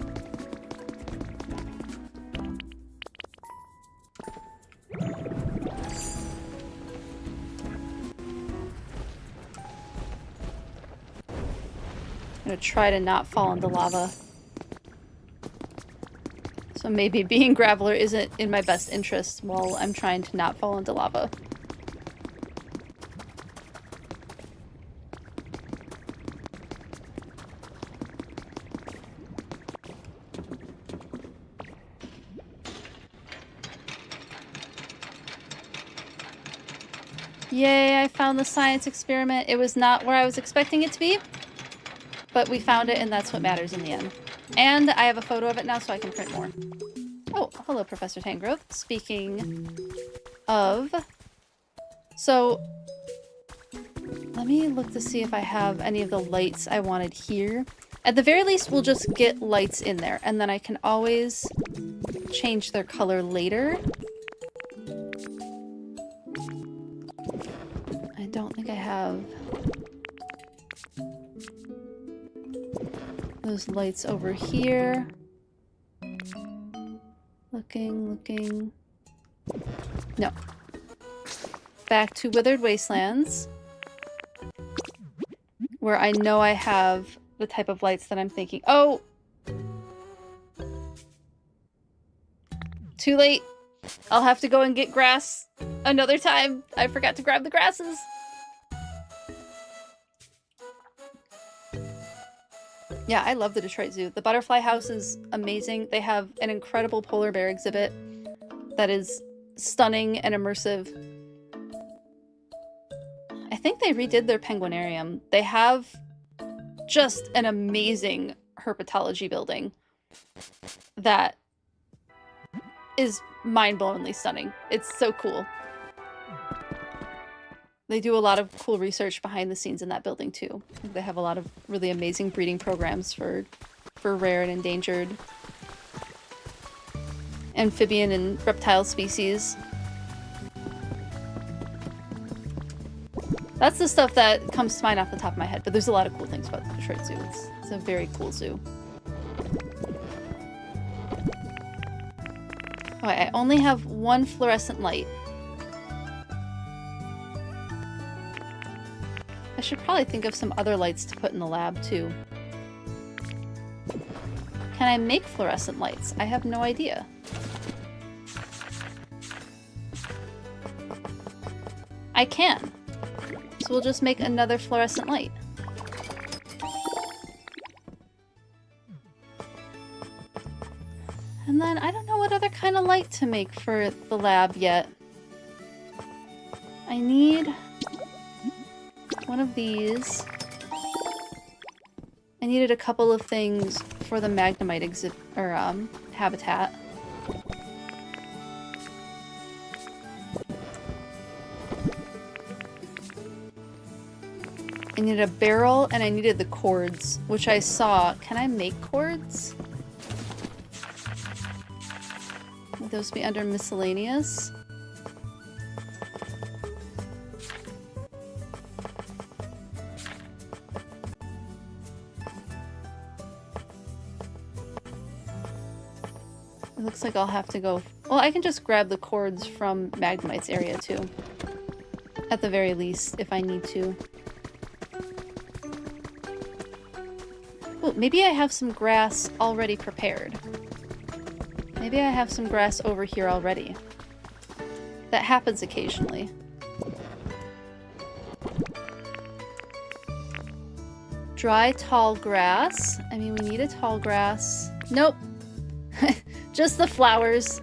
I'm gonna try to not fall into lava. So maybe being Graveler isn't in my best interest while I'm trying to not fall into lava. Yay, I found the science experiment. It was not where I was expecting it to be, but we found it and that's what matters in the end. And I have a photo of it now so I can print more. Oh, hello, Professor Tangrowth. Speaking of... So, let me look to see if I have any of the lights I wanted here. At the very least, we'll just get lights in there, and then I can always change their color later. I don't think I have those lights over here. Looking. No. Back to Withered Wastelands, where I know I have the type of lights that I'm thinking. Oh! Too late. I'll have to go and get grass another time. I forgot to grab the grasses. Yeah, I love the Detroit Zoo. The Butterfly House is amazing. They have an incredible polar bear exhibit that is stunning and immersive. I think they redid their penguinarium. They have just an amazing herpetology building that is mind-blowingly stunning. It's so cool. They do a lot of cool research behind the scenes in that building too. They have a lot of really amazing breeding programs for rare and endangered amphibian and reptile species. That's the stuff that comes to mind off the top of my head, but there's a lot of cool things about the Detroit Zoo. It's a very cool zoo. Okay, I only have one fluorescent light. I should probably think of some other lights to put in the lab, too. Can I make fluorescent lights? I have no idea. I can. So we'll just make another fluorescent light. And then I don't know what other kind of light to make for the lab yet. I need one of these. I needed a couple of things for the Magnemite habitat. I needed a barrel and I needed the cords, which I saw. Can I make cords? Would those be under miscellaneous? It looks like I'll have to go... Well, I can just grab the cords from Magnemite's area too. At the very least, if I need to. Oh, maybe I have some grass already prepared. Maybe I have some grass over here already. That happens occasionally. Dry tall grass. I mean, we need a tall grass. Nope. Just the flowers.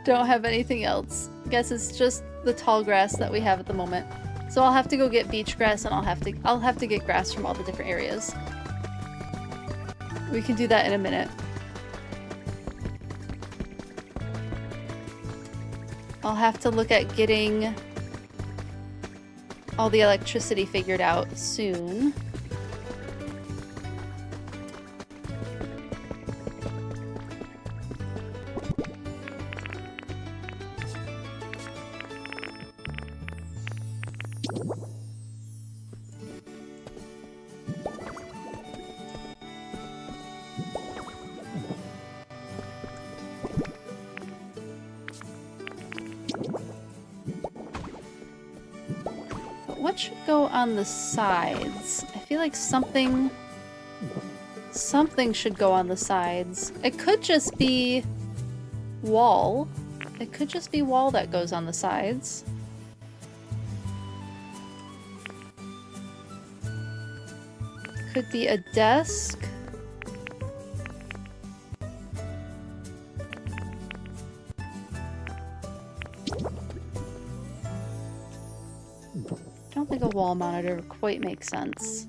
Don't have anything else. Guess it's just the tall grass that we have at the moment. So I'll have to go get beach grass, and I'll have to get grass from all the different areas. We can do that in a minute. I'll have to look at getting all the electricity figured out soon. What should go on the sides? I feel like something should go on the sides. It could just be wall. It could just be wall that goes on the sides. Could be a desk. I don't think a wall monitor quite makes sense.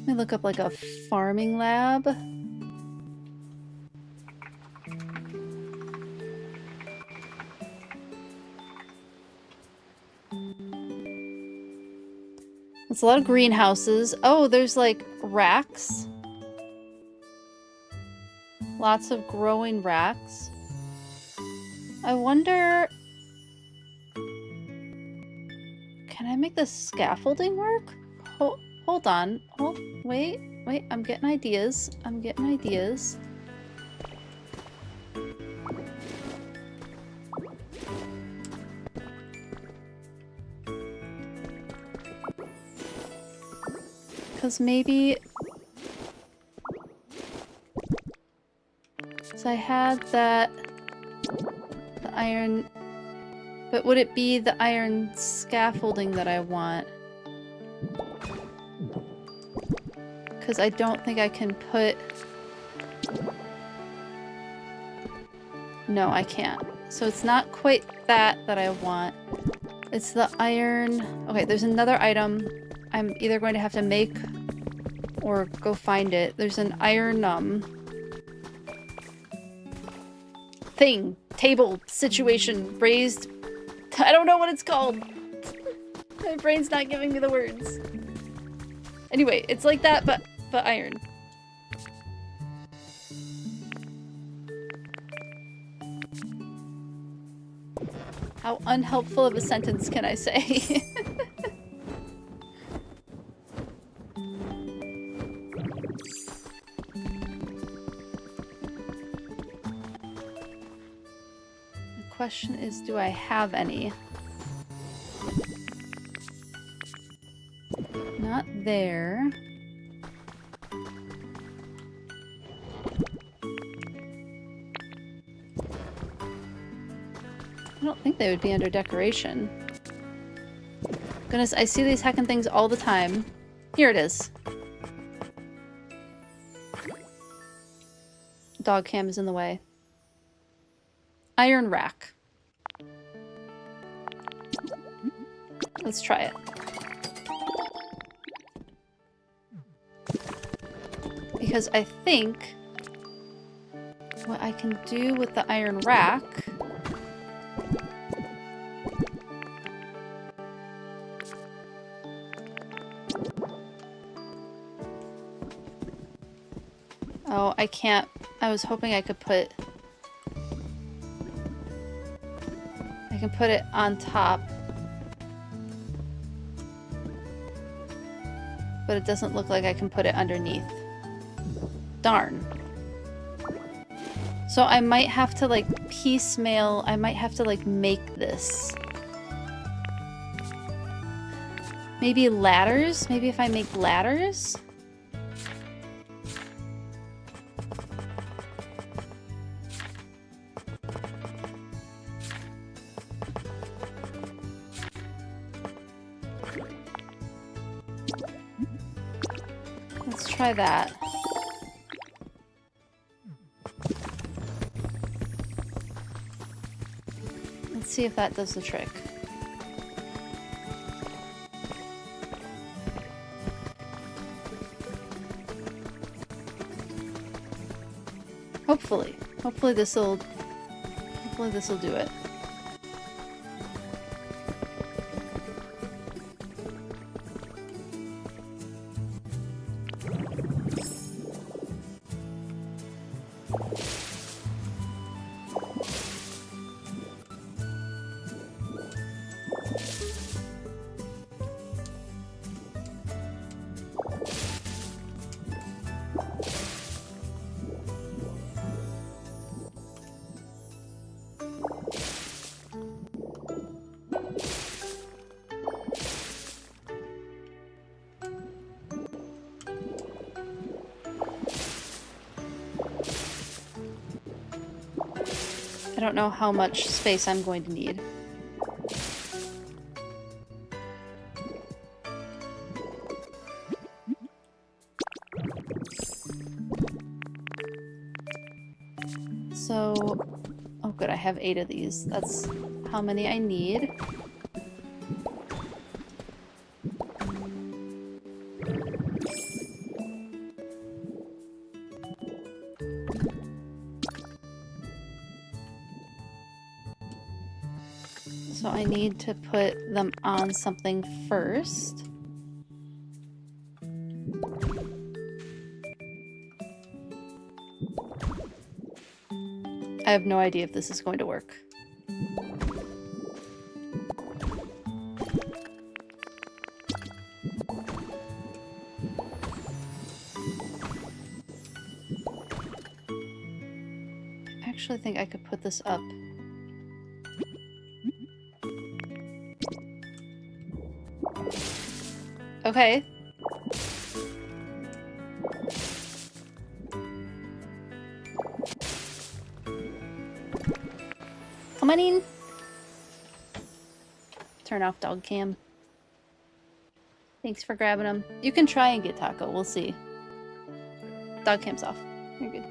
Let me look up like a farming lab. It's a lot of greenhouses. Oh, there's like racks. Lots of growing racks. I wonder... Can I make the scaffolding work? Hold on. Oh, wait. I'm getting ideas. Because maybe... So I had that... The iron... But would it be the iron scaffolding that I want? Because I don't think I can put... No, I can't. So it's not quite that I want. It's the iron... Okay, there's another item I'm either going to have to make or go find it. There's an iron, thing. Table situation. Raised... I don't know what it's called. My brain's not giving me the words. Anyway, it's like that, but iron. How unhelpful of a sentence can I say? The question is, do I have any? Not there. I don't think they would be under decoration. Goodness, I see these heckin' things all the time. Here it is. Dog cam is in the way. Iron rack. Let's try it. Because I think what I can do with the iron rack Oh, I can't. I was hoping I could can put it on top. But it doesn't look like I can put it underneath. Darn. So I might have to like piecemeal, I might have to like make this. Maybe ladders? Maybe if I make ladders? Let's try that. Let's see if that does the trick. Hopefully. Hopefully this'll do it. I don't know how much space I'm going to need. So, oh good, I have 8 of these. That's how many I need. So I need to put them on something first. I have no idea if this is going to work. I actually think I could put this up. Okay. Come on in. Turn off dog cam. Thanks for grabbing them. You can try and get Taco. We'll see. Dog cam's off. You're good.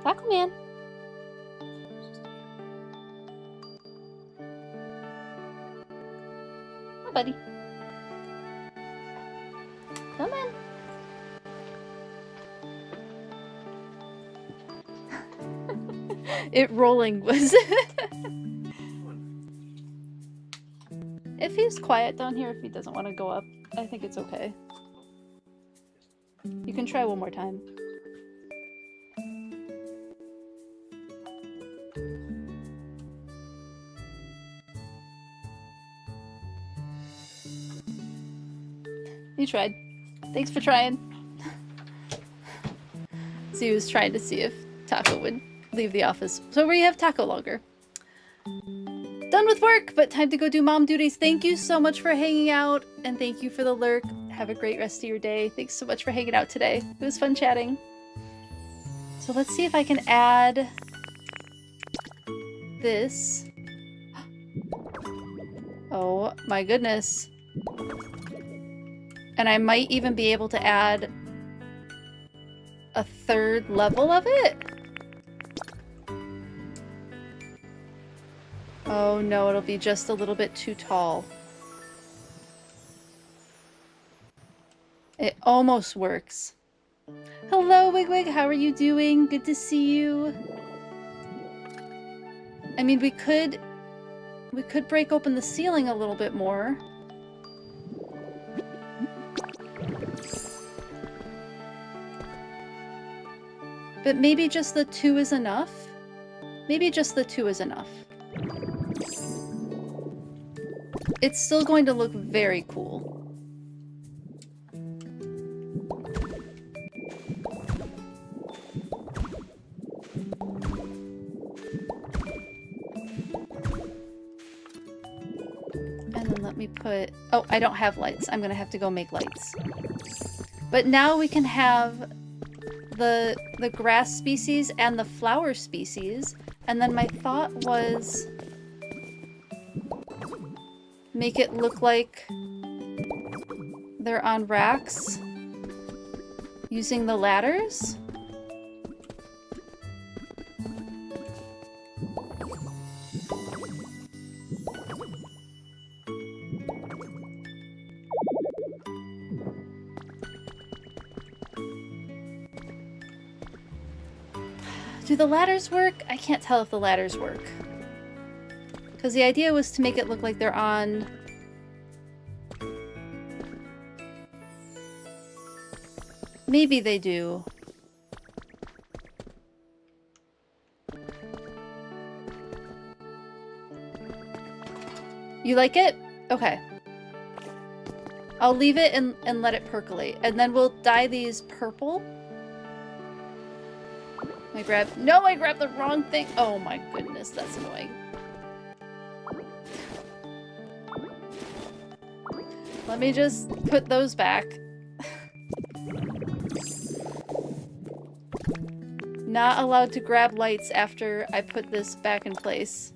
Taco man. Hi, buddy. Come on. It rolling was... If he's quiet down here, if he doesn't want to go up, I think it's okay. You can try one more time. You tried. Thanks for trying. So he was trying to see if Taco would leave the office. So we have Taco longer. Done with work, but time to go do mom duties. Thank you so much for hanging out, and thank you for the lurk. Have a great rest of your day. Thanks so much for hanging out today. It was fun chatting. So let's see if I can add this. Oh my goodness. And I might even be able to add a 3rd level of it. Oh no, it'll be just a little bit too tall. It almost works. Hello, Wigwig, how are you doing? Good to see you. I mean, we could break open the ceiling a little bit more. But maybe just the 2 is enough? Maybe just the 2 is enough. It's still going to look very cool. And then let me put... Oh, I don't have lights. I'm gonna have to go make lights. But now we can have the grass species and the flower species. And then my thought was... make it look like they're on racks using the ladders. Do the ladders work? I can't tell if the ladders work. Because the idea was to make it look like they're on... Maybe they do. You like it? Okay. I'll leave it and let it percolate. And then we'll dye these purple. I grabbed... No, I grabbed the wrong thing! Oh my goodness, that's annoying. Let me just put those back. Not allowed to grab lights after I put this back in place.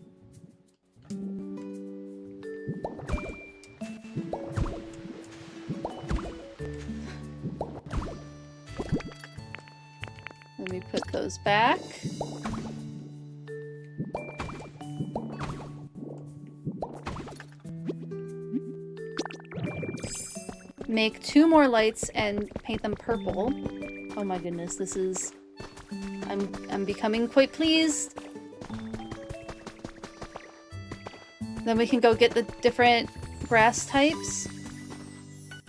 Let me put those back. Make 2 more lights and paint them purple. Oh my goodness, this is... I'm becoming quite pleased. Then we can go get the different grass types.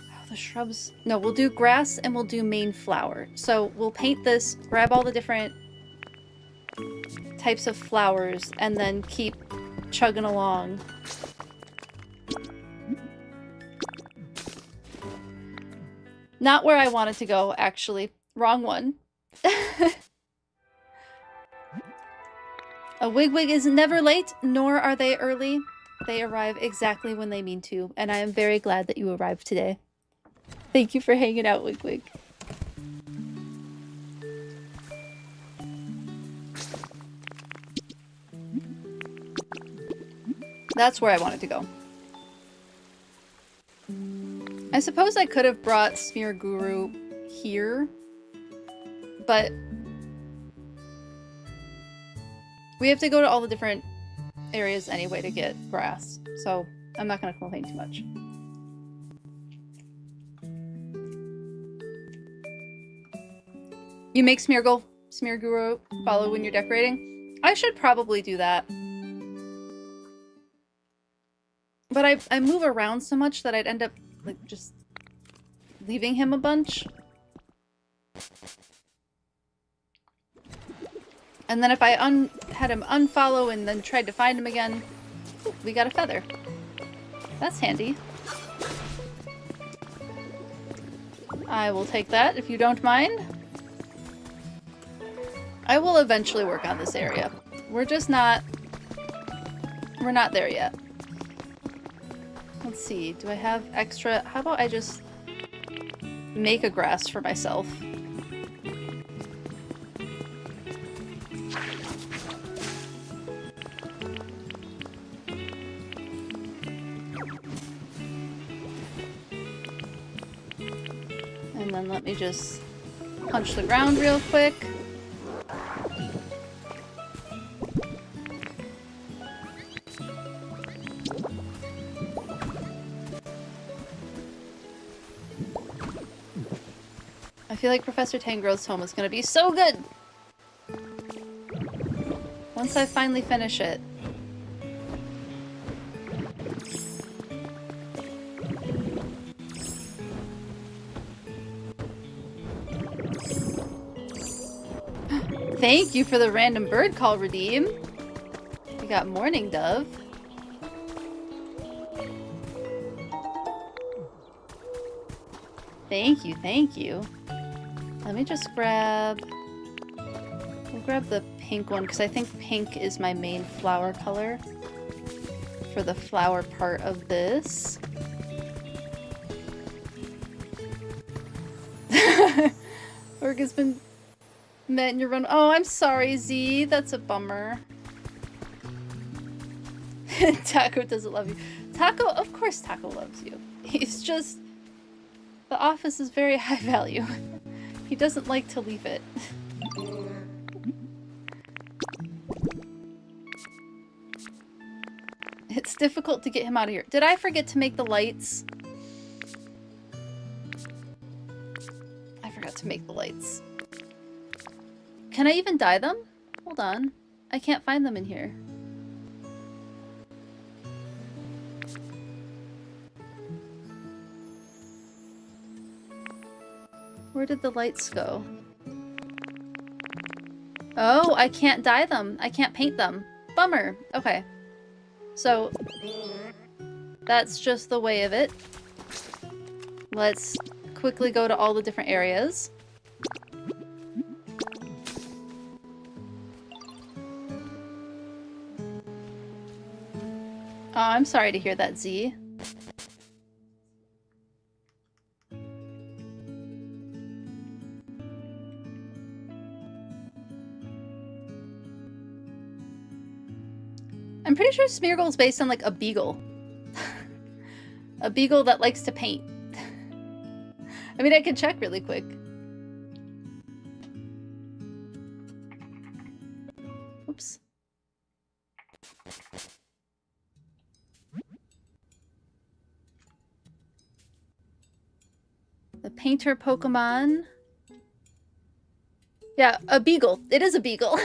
Oh, the shrubs... No, we'll do grass and we'll do main flower. So we'll paint this, grab all the different types of flowers, and then keep chugging along. Not where I wanted to go, actually. Wrong one. A wigwig is never late, nor are they early. They arrive exactly when they mean to, and I am very glad that you arrived today. Thank you for hanging out, Wigwig. That's where I wanted to go. I suppose I could have brought Smear Guru here, but we have to go to all the different areas anyway to get grass, so I'm not going to complain too much. You make Smear Guru follow when you're decorating? I should probably do that. But I move around so much that I'd end up like just leaving him a bunch. And then if I had him unfollow and then tried to find him again, ooh, we got a feather. That's handy. I will take that if you don't mind. I will eventually work on this area. We're not there yet. Let's see, do I have extra? How about I just make a grass for myself? And then let me just punch the ground real quick. I feel like Professor Tangrowth's home is going to be so good! Once I finally finish it. Thank you for the random bird call, Redeem. We got Morning Dove. Thank you, thank you. Let me just grab... We'll grab the pink one, because I think pink is my main flower color for the flower part of this. Org has been met in your run. Oh, I'm sorry, Z. That's a bummer. Taco doesn't love you. Taco, of course Taco loves you. He's just... The office is very high value. He doesn't like to leave it. It's difficult to get him out of here. Did I forget to make the lights? I forgot to make the lights. Can I even dye them? Hold on. I can't find them in here. Where did the lights go? Oh, I can't dye them. I can't paint them. Bummer. Okay. So, that's just the way of it. Let's quickly go to all the different areas. Oh, I'm sorry to hear that, Z. I'm pretty sure Smeargle is based on, like, a beagle. A beagle that likes to paint. I mean, I can check really quick. Oops. The painter Pokemon. Yeah, a beagle. It is a beagle.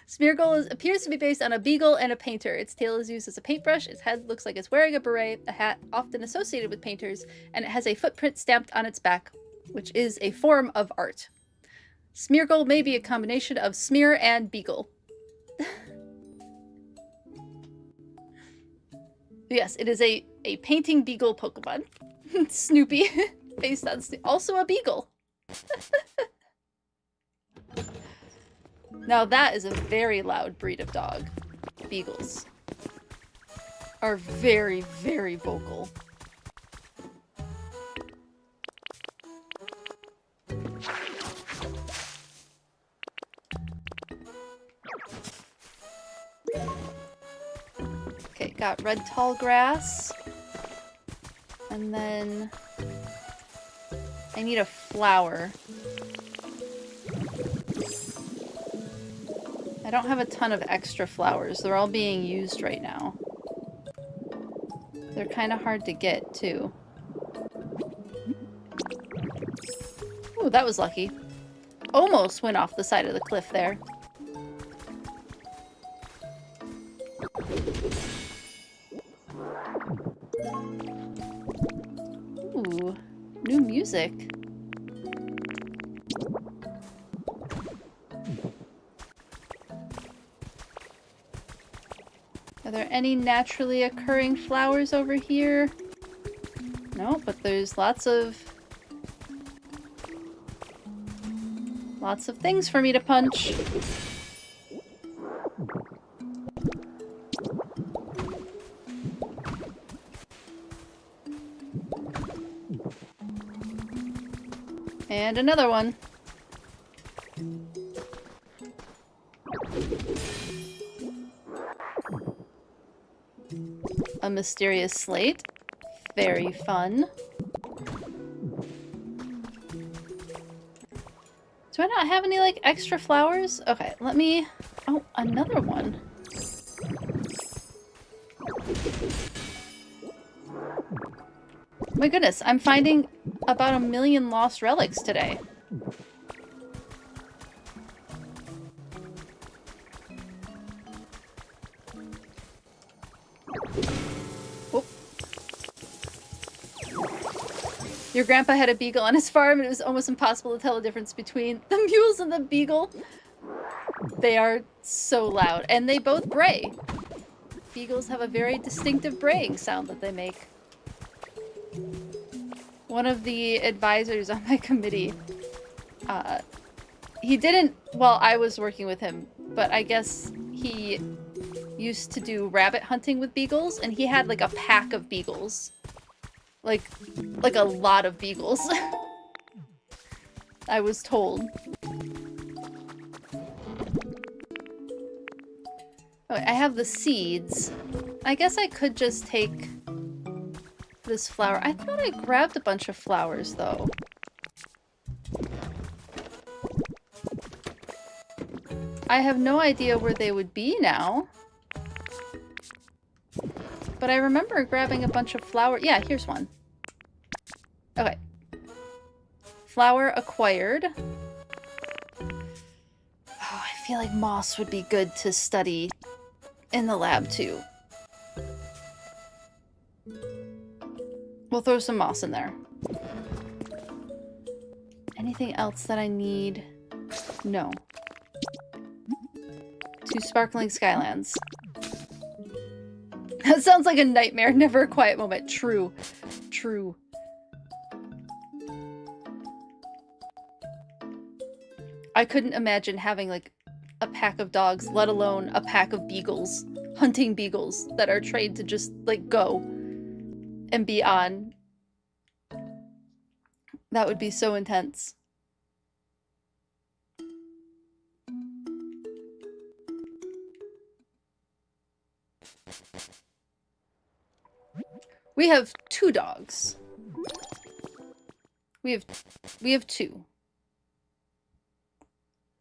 Smeargle appears to be based on a beagle and a painter. Its tail is used as a paintbrush, its head looks like it's wearing a beret, a hat often associated with painters, and it has a footprint stamped on its back, which is a form of art. Smeargle may be a combination of smear and beagle. Yes, it is a painting beagle Pokemon. Snoopy, based on also a beagle. Now that is a very loud breed of dog. Beagles are very, very vocal. Okay, got red tall grass. And then I need a flower. I don't have a ton of extra flowers. They're all being used right now. They're kind of hard to get, too. Ooh, that was lucky. Almost went off the side of the cliff there. Ooh, new music. Are there any naturally occurring flowers over here? No, but there's lots of things for me to punch. And another one. A mysterious slate. Very fun. Do I not have any, like, extra flowers? Okay, let me... Oh, another one. My goodness, I'm finding about 1 million lost relics today. Your grandpa had a beagle on his farm and it was almost impossible to tell the difference between the mules and the beagle. They are so loud, and they both bray. Beagles have a very distinctive braying sound that they make. One of the advisors on my committee, he didn't while I was working with him, but I guess he used to do rabbit hunting with beagles, and he had like a pack of beagles. Like a lot of beagles. I was told. Okay, I have the seeds. I guess I could just take this flower. I thought I grabbed a bunch of flowers, though. I have no idea where they would be now. But I remember grabbing a bunch of flowers. Yeah, here's one. Okay. Flower acquired. Oh, I feel like moss would be good to study in the lab, too. We'll throw some moss in there. Anything else that I need? No. 2 sparkling skylands. That sounds like a nightmare. Never a quiet moment. True. True. I couldn't imagine having, like, a pack of dogs, let alone a pack of beagles. Hunting beagles that are trained to just, like, go and be on. That would be so intense. We have 2 dogs. We have 2.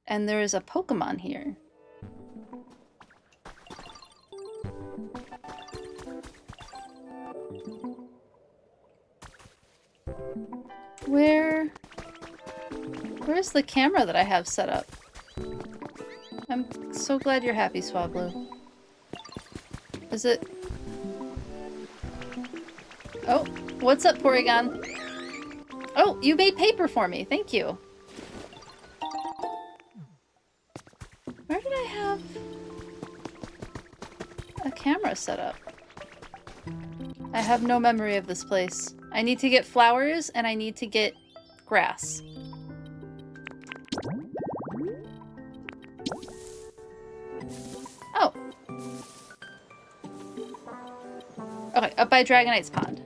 And there is a Pokemon here. Where's the camera that I have set up? I'm so glad you're happy, Swablu. Is it? Oh, what's up, Porygon? Oh, you made paper for me. Thank you. Where did I have a camera set up? I have no memory of this place. I need to get flowers and I need to get grass. Oh. Okay, up by Dragonite's Pond.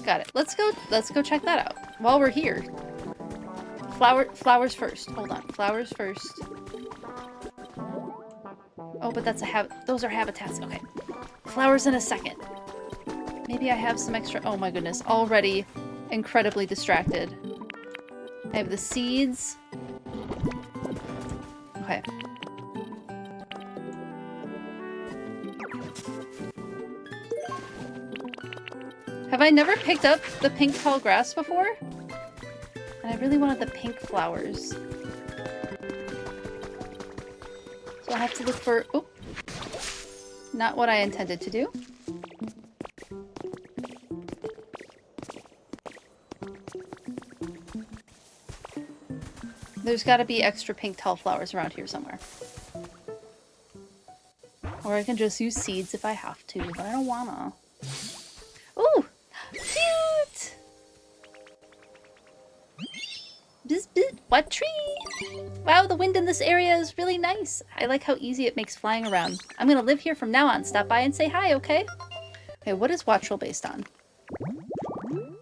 Got it. Let's go check that out while we're here. Flowers first. Hold on. Flowers first. Oh, but that's those are habitats. Okay. Flowers in a second. Maybe I have some extra. Oh my goodness. Already incredibly distracted. I have the seeds. Okay. Have I never picked up the pink tall grass before? And I really wanted the pink flowers. So I'll have to look for... Oh! Not what I intended to do. There's gotta be extra pink tall flowers around here somewhere. Or I can just use seeds if I have to, but I don't wanna. Ooh! Cute! What tree? Wow, the wind in this area is really nice. I like how easy it makes flying around. I'm gonna live here from now on. Stop by and say hi, okay? Okay, what is Wattrel based on?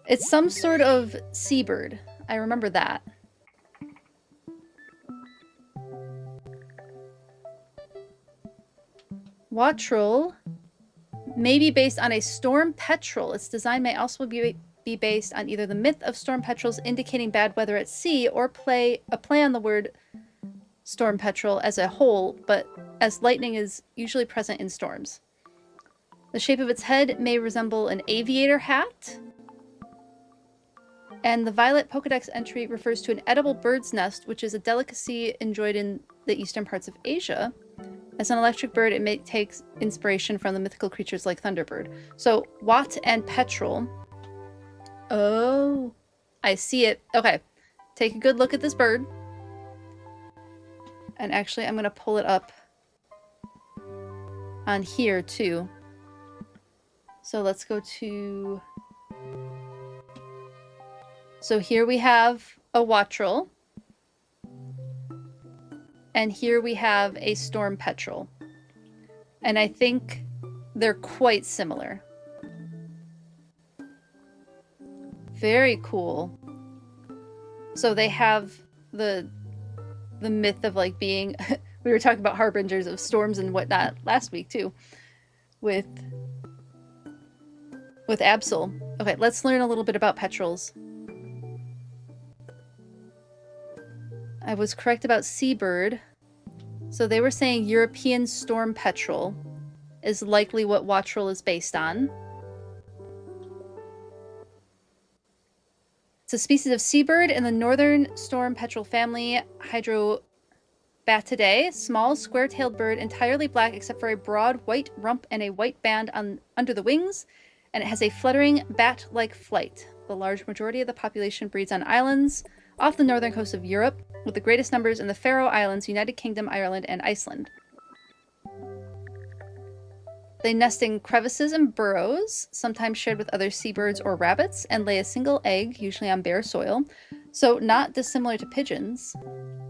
It's some sort of seabird. I remember that. Wattrel may be based on a storm petrel. Its design may also be based on either the myth of storm petrels indicating bad weather at sea or a play on the word storm petrel as a whole, but as lightning is usually present in storms. The shape of its head may resemble an aviator hat. And the Violet Pokedex entry refers to an edible bird's nest, which is a delicacy enjoyed in the eastern parts of Asia. As an electric bird, it may take inspiration from the mythical creatures like Thunderbird. So, Watt and Petrel. Oh, I see it. Okay, take a good look at this bird. And actually, I'm going to pull it up on here, too. So let's go to... So here we have a Wattrel. And here we have a Storm Petrel. And I think they're quite similar. Very cool. So they have the myth of like being... we were talking about harbingers of storms and whatnot last week too. With Absol. Okay, let's learn a little bit about petrels. I was correct about seabird. So they were saying European storm petrel is likely what Wattrel is based on. It's a species of seabird in the northern storm petrel family, Hydrobatidae. Small, square-tailed bird, entirely black except for a broad white rump and a white band under the wings, and it has a fluttering bat-like flight. The large majority of the population breeds on islands off the northern coast of Europe, with the greatest numbers in the Faroe Islands, United Kingdom, Ireland, and Iceland. They nest in crevices and burrows, sometimes shared with other seabirds or rabbits, and lay a single egg, usually on bare soil. So not dissimilar to pigeons.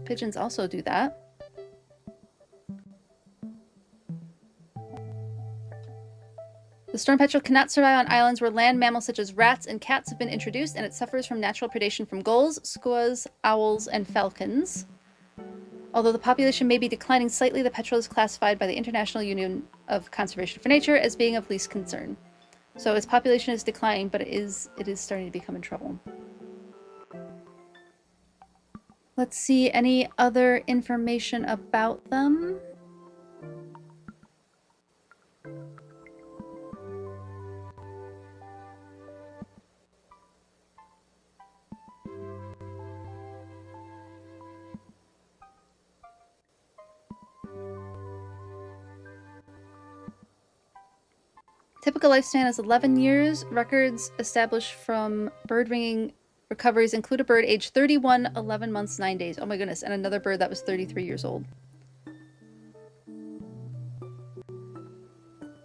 Pigeons also do that. The storm petrel cannot survive on islands where land mammals such as rats and cats have been introduced, and it suffers from natural predation from gulls, skuas, owls, and falcons. Although the population may be declining slightly, the petrel is classified by the International Union of Conservation for Nature as being of least concern. So its population is declining, but it is starting to become in trouble. Let's see any other information about them. Typical lifespan is 11 years. Records established from bird ringing recoveries include a bird aged 31, 11 months, 9 days. Oh my goodness, and another bird that was 33 years old.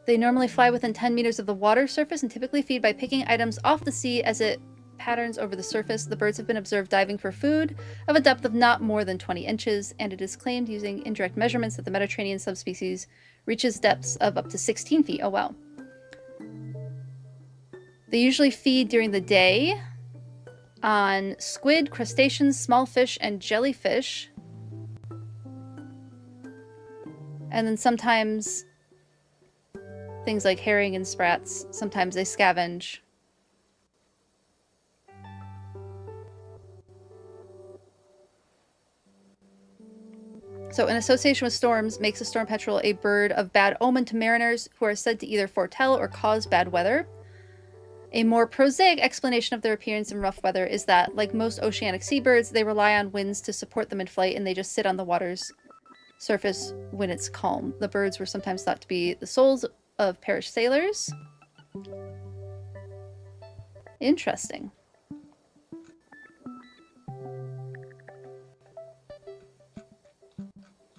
They normally fly within 10 meters of the water surface and typically feed by picking items off the sea as it patterns over the surface. The birds have been observed diving for food of a depth of not more than 20 inches, and it is claimed using indirect measurements that the Mediterranean subspecies reaches depths of up to 16 feet. Oh wow. They usually feed during the day on squid, crustaceans, small fish, and jellyfish. And then sometimes things like herring and sprats. Sometimes they scavenge. So in association with storms makes a storm petrel a bird of bad omen to mariners who are said to either foretell or cause bad weather. A more prosaic explanation of their appearance in rough weather is that, like most oceanic seabirds, they rely on winds to support them in flight, and they just sit on the water's surface when it's calm. The birds were sometimes thought to be the souls of perished sailors. Interesting.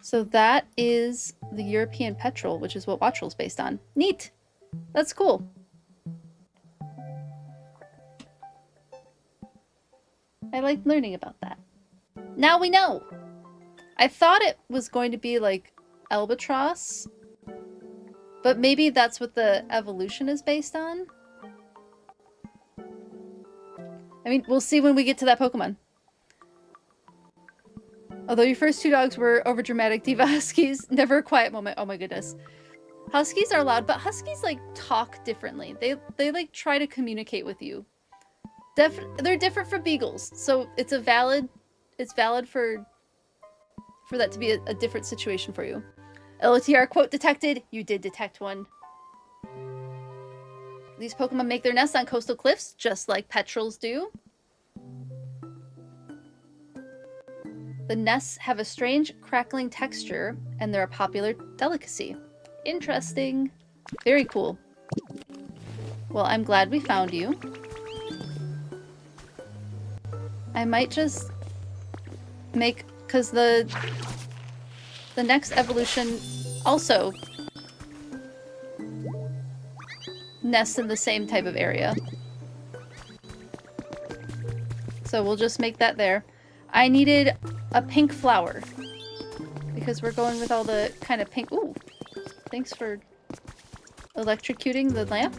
So that is the European petrel, which is what Wattrel's based on. Neat! That's cool. I like learning about that. Now we know! I thought it was going to be like albatross, but maybe that's what the evolution is based on? I mean, we'll see when we get to that Pokemon. Although your first two dogs were overdramatic diva huskies, never a quiet moment. Oh my goodness. Huskies are loud, but huskies like talk differently. They like try to communicate with you. They're different from beagles, so it's valid for that to be a different situation for you. LOTR quote detected. You did detect one. These Pokemon make their nests on coastal cliffs, just like petrels do. The nests have a strange crackling texture, and they're a popular delicacy. Interesting. Very cool. Well, I'm glad we found you. I might just make, because the the next evolution also nests in the same type of area. So we'll just make that there. I needed a pink flower because we're going with all the kind of pink. Ooh, thanks for electrocuting the lamp.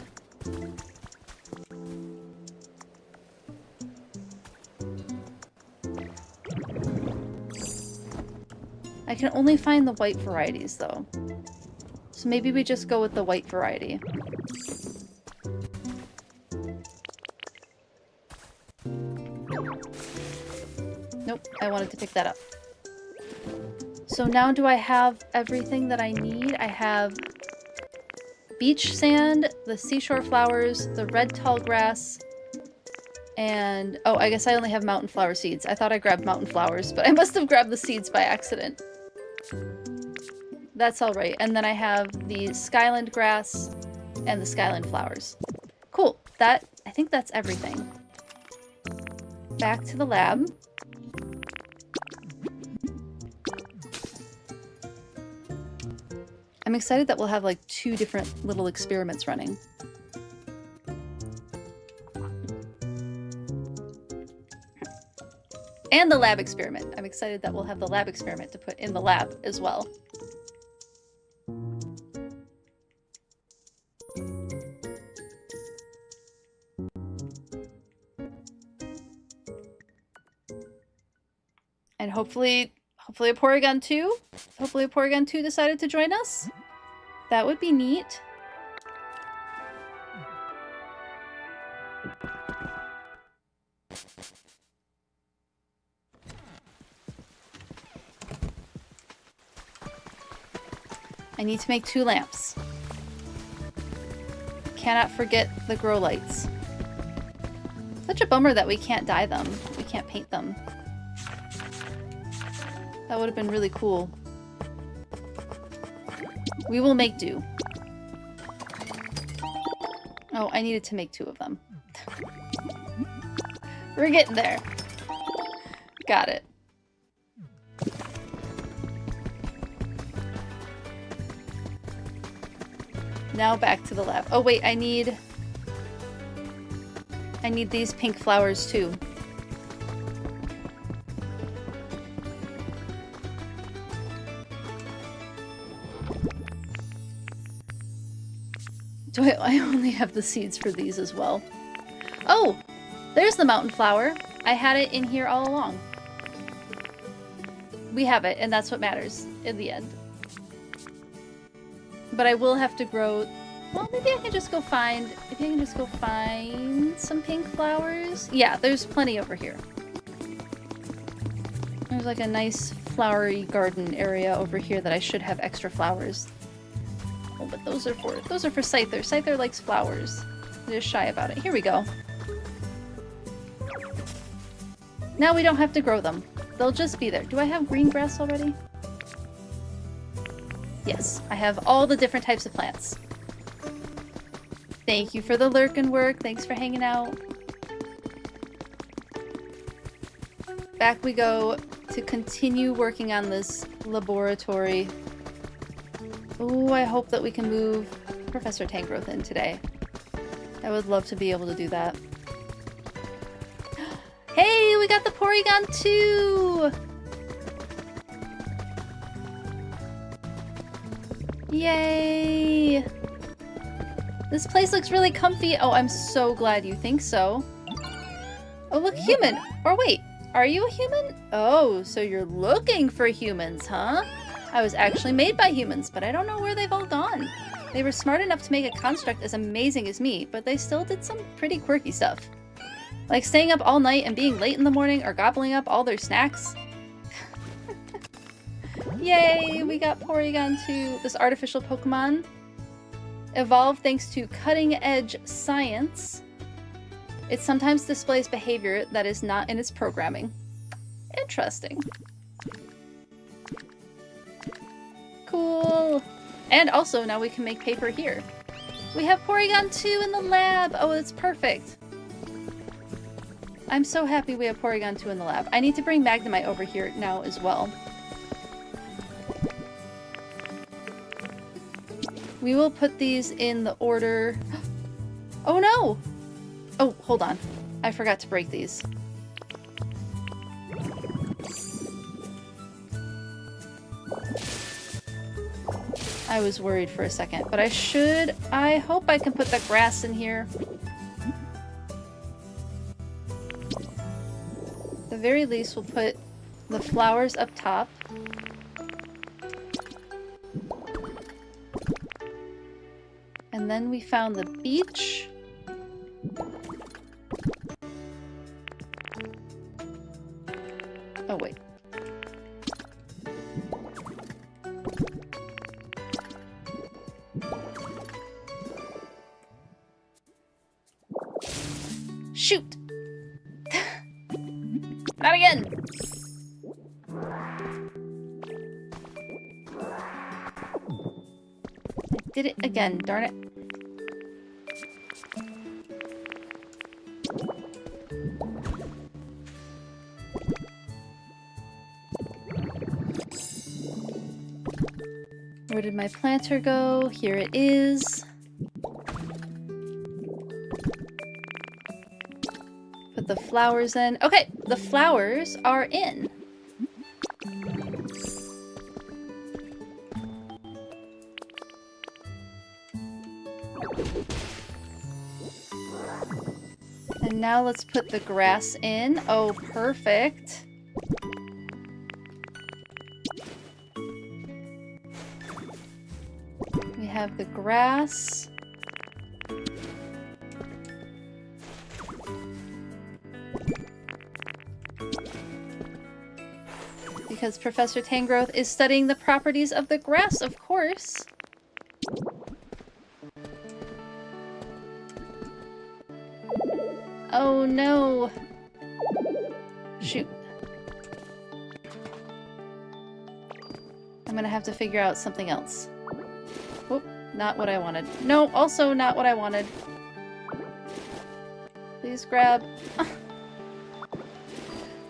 I can only find the white varieties though. So maybe we just go with the white variety. Nope, I wanted to pick that up. So now do I have everything that I need? I have beach sand, the seashore flowers, the red tall grass, and oh, I guess I only have mountain flower seeds. I thought I grabbed mountain flowers, but I must have grabbed the seeds by accident. That's alright. And then I have the skyland grass and the skyland flowers. Cool. I think that's everything. Back to the lab. I'm excited that we'll have like 2 different little experiments running. And the lab experiment. I'm excited that we'll have the lab experiment to put in the lab as well. And hopefully a Porygon 2? Hopefully a Porygon 2 decided to join us? That would be neat. I need to make 2 lamps. Cannot forget the grow lights. Such a bummer that we can't dye them. We can't paint them. That would have been really cool. We will make do. Oh, I needed to make 2 of them. We're getting there. Got it. Now back to the lab. Oh wait, I need these pink flowers too. I only have the seeds for these as well. Oh! There's the mountain flower. I had it in here all along. We have it, and that's what matters in the end. But I will have to grow... Well, maybe I can just go find... If I can just go find some pink flowers. Yeah, there's plenty over here. There's like a nice flowery garden area over here that I should have extra flowers. Oh, but those are for Scyther. Scyther likes flowers. They're just shy about it. Here we go. Now we don't have to grow them. They'll just be there. Do I have green grass already? Yes, I have all the different types of plants. Thank you for the lurk and work. Thanks for hanging out. Back we go to continue working on this laboratory. Oh, I hope that we can move Professor Tangrowth in today. I would love to be able to do that. Hey, we got the Porygon 2! Yay! This place looks really comfy. Oh, I'm so glad you think so. Oh, look, human! Or wait, are you a human? Oh, so you're looking for humans, huh? I was actually made by humans, but I don't know where they've all gone. They were smart enough to make a construct as amazing as me, but they still did some pretty quirky stuff. Like staying up all night and being late in the morning or gobbling up all their snacks. Yay, we got Porygon 2, this artificial Pokemon. Evolved thanks to cutting-edge science. It sometimes displays behavior that is not in its programming. Interesting. Cool. And also, now we can make paper here. We have Porygon 2 in the lab! Oh, it's perfect. I'm so happy we have Porygon 2 in the lab. I need to bring Magnemite over here now as well. We will put these in the order... Oh no! Oh, hold on. I forgot to break these. I was worried for a second, but I hope I can put the grass in here. At the very least, we'll put the flowers up top. And then we found the beach. Oh, wait. Shoot! Not again! I did it again, darn it. Where did my planter go? Here it is. Put the flowers in. Okay, the flowers are in. And now let's put the grass in. Oh, perfect. We have the grass. Because Professor Tangrowth is studying the properties of the grass, of course. Oh no! Shoot. I'm gonna have to figure out something else. Oh, not what I wanted. No, also not what I wanted. Please grab.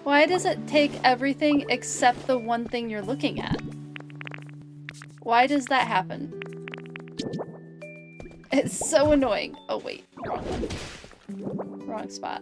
Why does it take everything except the one thing you're looking at? Why does that happen? It's so annoying. Oh wait, wrong one. Wrong spot.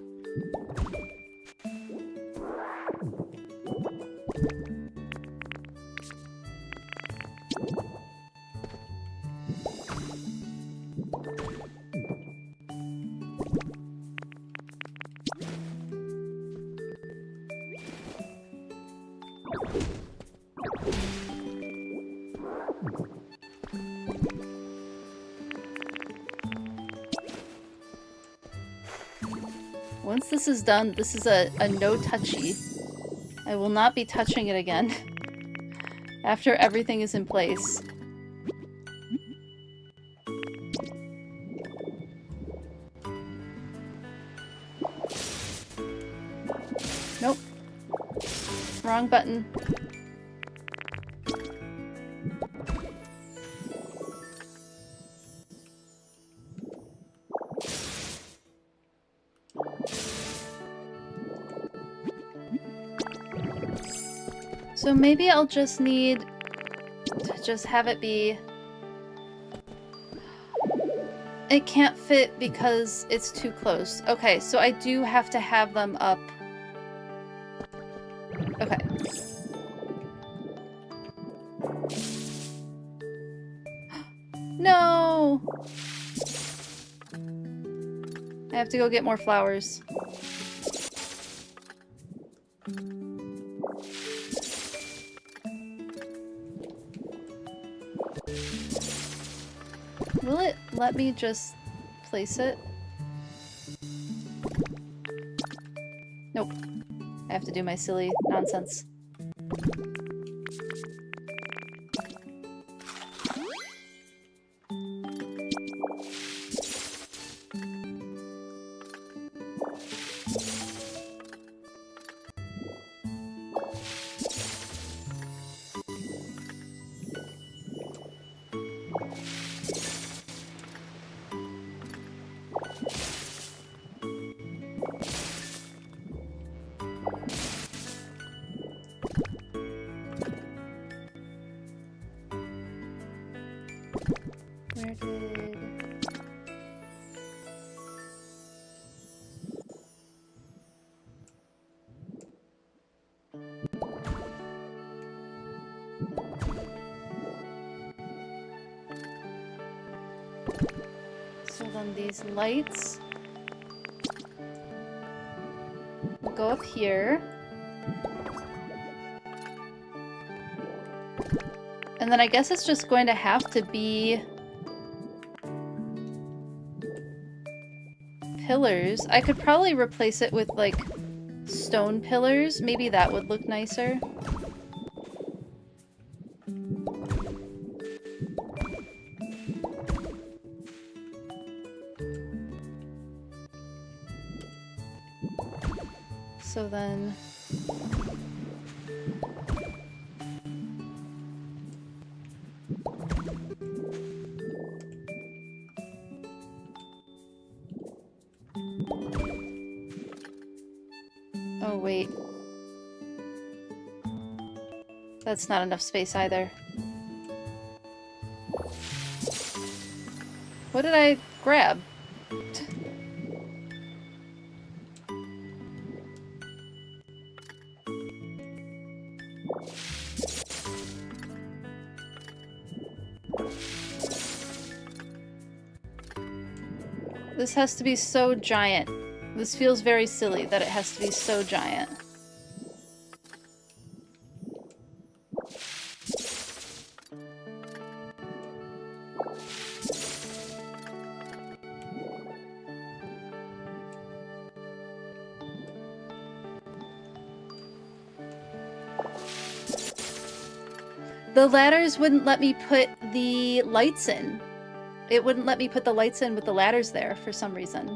Once this is done, this is a no-touchy. I will not be touching it again after everything is in place. Nope. Wrong button. So maybe I'll just need to just have it be... It can't fit because it's too close. Okay, so I do have to have them up. Okay. No! I have to go get more flowers. Will it let me just place it? Nope. I have to do my silly nonsense. started. So then these lights will go up here. And then I guess it's just going to have to be pillars. I could probably replace it with like stone pillars. Maybe that would look nicer. So then... Oh, wait. That's not enough space either. What did I grab? This has to be so giant. This feels very silly that it has to be so giant. The ladders wouldn't let me put the lights in. It wouldn't let me put the lights in with the ladders there for some reason.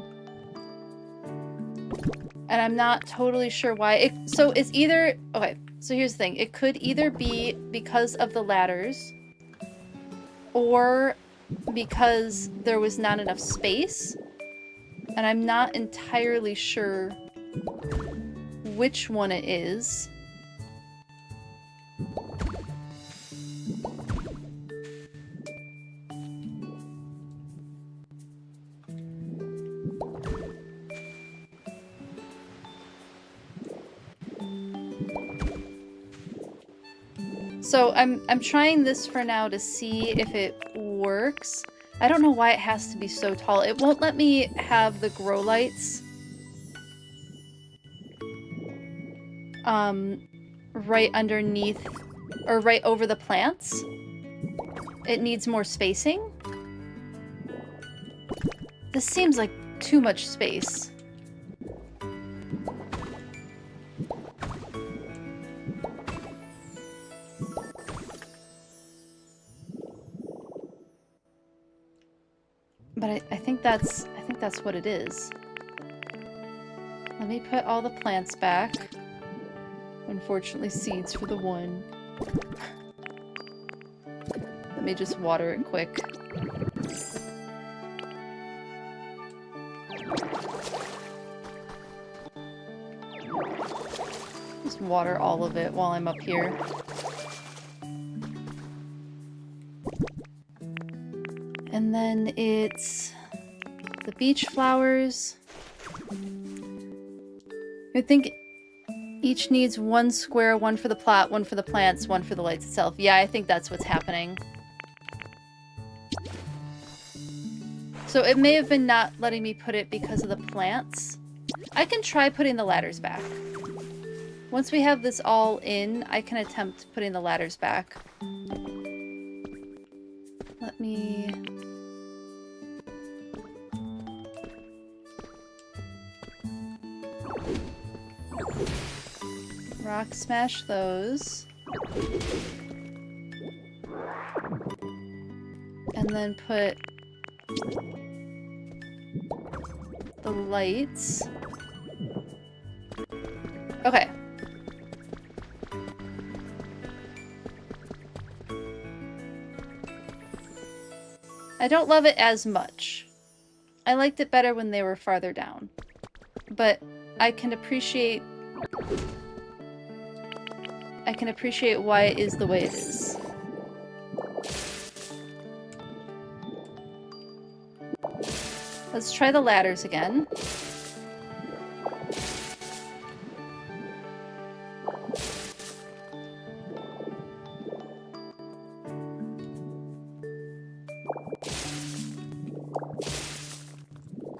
And I'm not totally sure why. So it's either... Okay, so here's the thing. It could either be because of the ladders or because there was not enough space. And I'm not entirely sure which one it is. So I'm trying this for now to see if it works. I don't know why it has to be so tall. It won't let me have the grow lights right underneath or right over the plants. It needs more spacing. This seems like too much space. But I think that's what it is. Let me put all the plants back. Unfortunately, seeds for the one. Let me just water it quick. Just water all of it while I'm up here. And then it's the beach flowers. I think each needs one square, one for the plot, one for the plants, one for the lights itself. Yeah, I think that's what's happening. So it may have been not letting me put it because of the plants. I can try putting the ladders back. Once we have this all in, I can attempt putting the ladders back. Let me... rock smash those. And then put the lights. Okay. I don't love it as much. I liked it better when they were farther down. But I can appreciate why it is the way it is. Let's try the ladders again.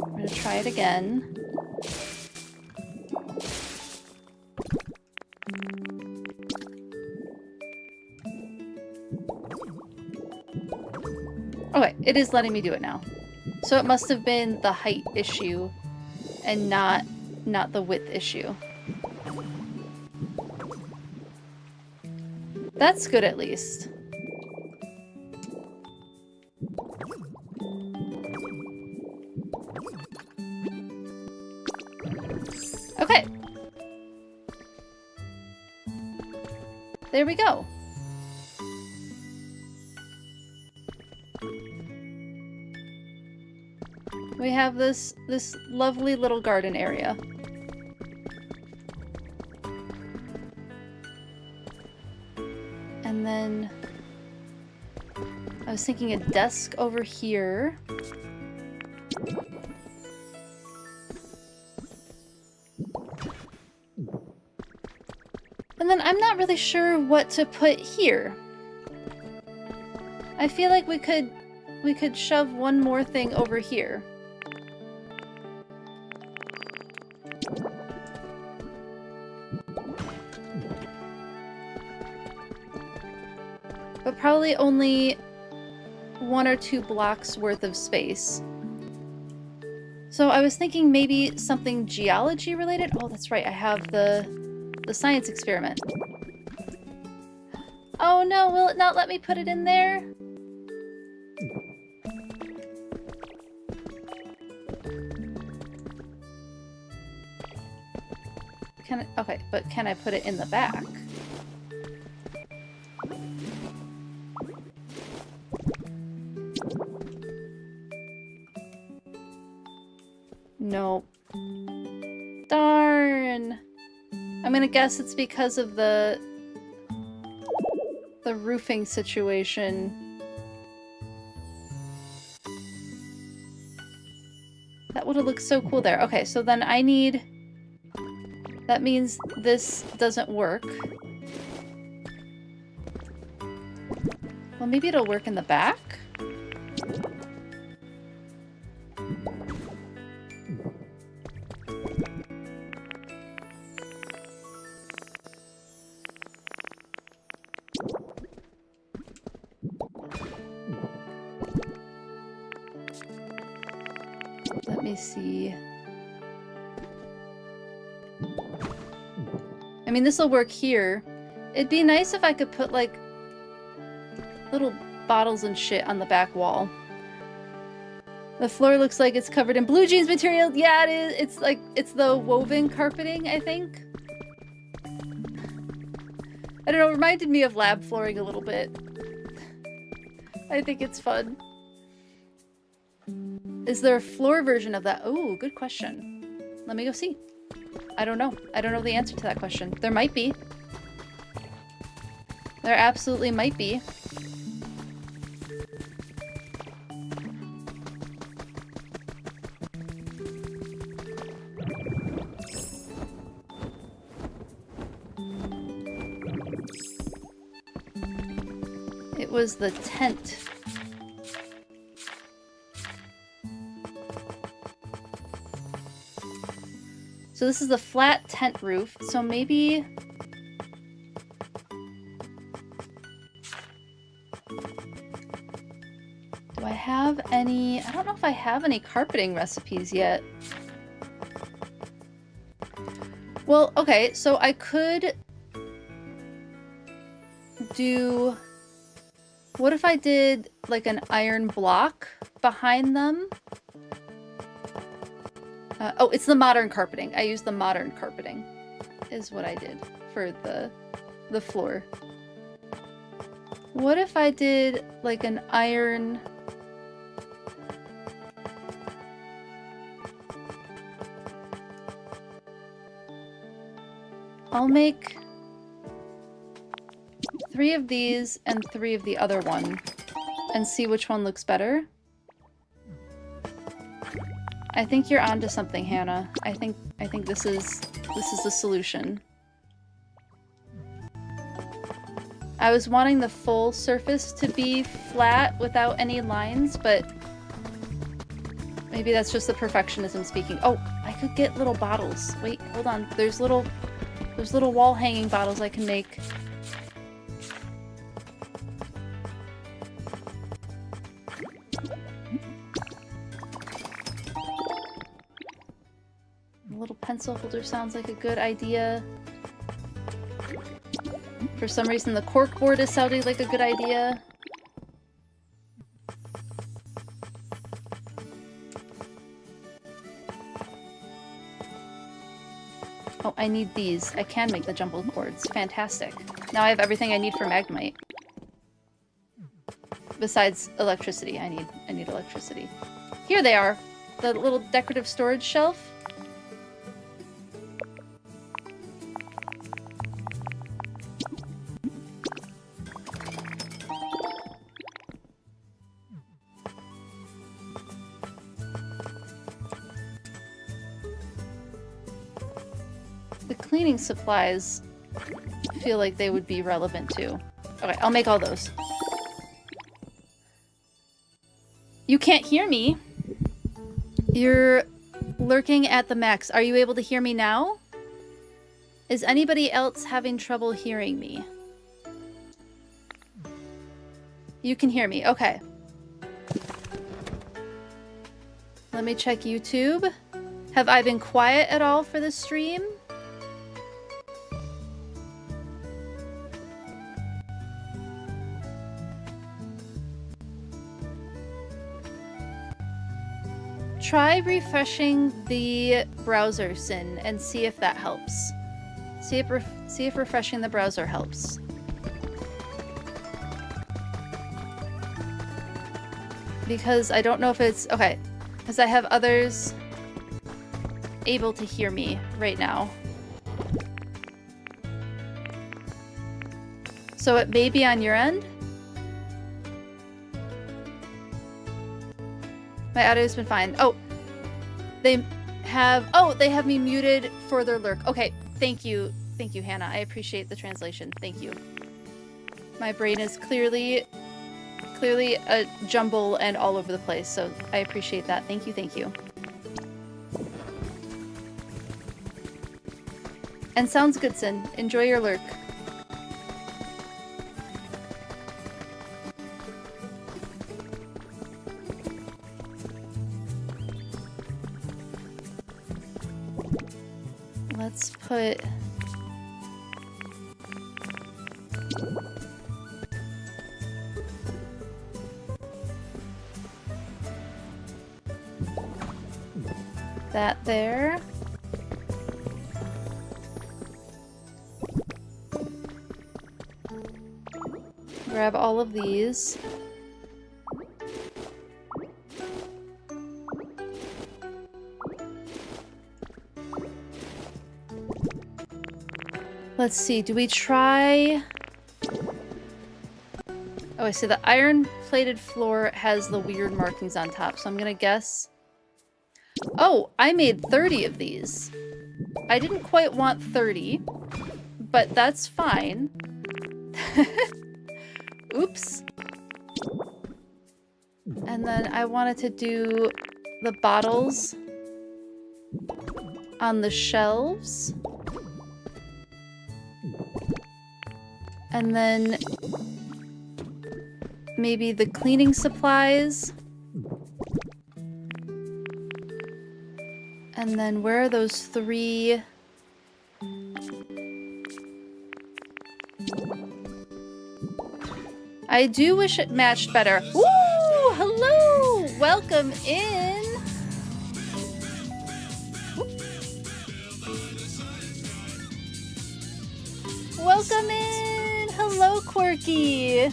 I'm gonna try it again. Okay, it is letting me do it now. So it must have been the height issue and not the width issue. That's good at least. Okay. There we go. We have this lovely little garden area. And then I was thinking a desk over here. And then I'm not really sure what to put here. I feel like we could shove one more thing over here. But probably only 1 or 2 blocks worth of space. So I was thinking maybe something geology related. Oh, that's right. I have the science experiment. Oh no, will it not let me put it in there? Can I, okay, but can I put it in the back? Nope. Darn. I'm gonna guess it's because of the roofing situation. That would have looked so cool there. Okay, so then I need... That means this doesn't work. Well, maybe it'll work in the back? Let me see. I mean, this will work here. It'd be nice if I could put, like, little bottles and shit on the back wall. The floor looks like it's covered in blue jeans material. Yeah, it is. It's like, it's the woven carpeting, I think. I don't know, it reminded me of lab flooring a little bit. I think it's fun. Is there a floor version of that? Oh, good question. Let me go see. I don't know. I don't know the answer to that question. There might be. There absolutely might be. It was the tent. So this is the flat tent roof, so maybe... Do I have any... I don't know if I have any carpeting recipes yet. Well, okay, so I could do... What if I did, like, an iron block behind them? Oh, it's the modern carpeting. I used the modern carpeting, is what I did for the floor. What if I did, like, an iron... I'll make 3 of these and 3 of the other one and see which one looks better. I think you're onto something, Hannah. I think this is the solution. I was wanting the full surface to be flat without any lines, but maybe that's just the perfectionism speaking. Oh, I could get little bottles. Wait, hold on. There's little wall hanging bottles I can make. A little pencil holder sounds like a good idea. For some reason, the cork board is sounding like a good idea. Oh, I need these. I can make the jumbled cords. Fantastic. Now I have everything I need for Magnemite. Besides electricity. I need electricity. Here they are. The little decorative storage shelf. Cleaning supplies feel like they would be relevant too. Okay, I'll make all those. You can't hear me. You're lurking at the max. Are you able to hear me now? Is anybody else having trouble hearing me? You can hear me. Okay. Let me check YouTube. Have I been quiet at all for this stream? Try refreshing the browser, Sin, and see if that helps. See if refreshing the browser helps. Because I don't know if it's... Okay, because I have others able to hear me right now. So it may be on your end? My audio's been fine. Oh, they have me muted for their lurk. Okay, thank you, Hannah. I appreciate the translation. Thank you. My brain is clearly a jumble and all over the place, so I appreciate that. Thank you. And sounds good, Sin. Enjoy your lurk. Let's put... that there. Grab all of these. Let's see, do we try... Oh, I see the iron-plated floor has the weird markings on top, so I'm gonna guess... Oh, I made 30 of these. I didn't quite want 30, but that's fine. Oops. And then I wanted to do the bottles on the shelves. And then maybe the cleaning supplies. And then where are those three? I do wish it matched better. Woo! Hello! Welcome in! Welcome in! Hello, Quirky!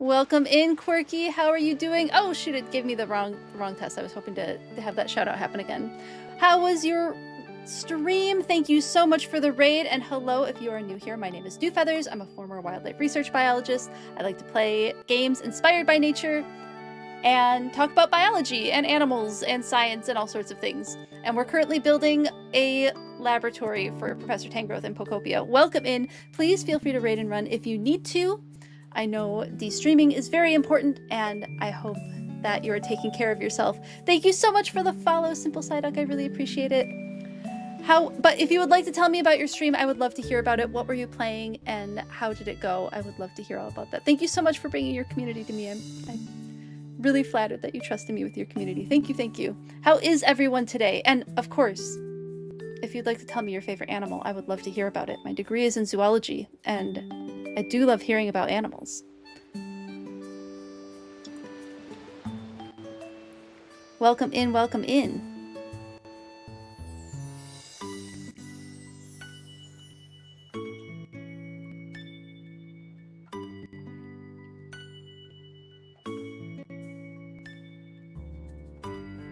Welcome in, Quirky. How are you doing? Oh, shoot, it gave me the wrong test. I was hoping to have that shout out happen again. How was your stream? Thank you so much for the raid, and hello if you are new here. My name is Dewfeathers. I'm a former wildlife research biologist. I like to play games inspired by nature and talk about biology and animals and science and all sorts of things. And we're currently building a laboratory for Professor Tangrowth in Pokopia. Welcome in. Please feel free to raid and run if you need to. I know de-streaming is very important, and I hope that you're taking care of yourself. Thank you so much for the follow, Simple Psyduck. I really appreciate it. But if you would like to tell me about your stream, I would love to hear about it. What were you playing, and how did it go? I would love to hear all about that. Thank you so much for bringing your community to me. I'm really flattered that you trusted me with your community. Thank you, thank you. How is everyone today? And of course, if you'd like to tell me your favorite animal, I would love to hear about it. My degree is in zoology, and I do love hearing about animals. Welcome in, welcome in.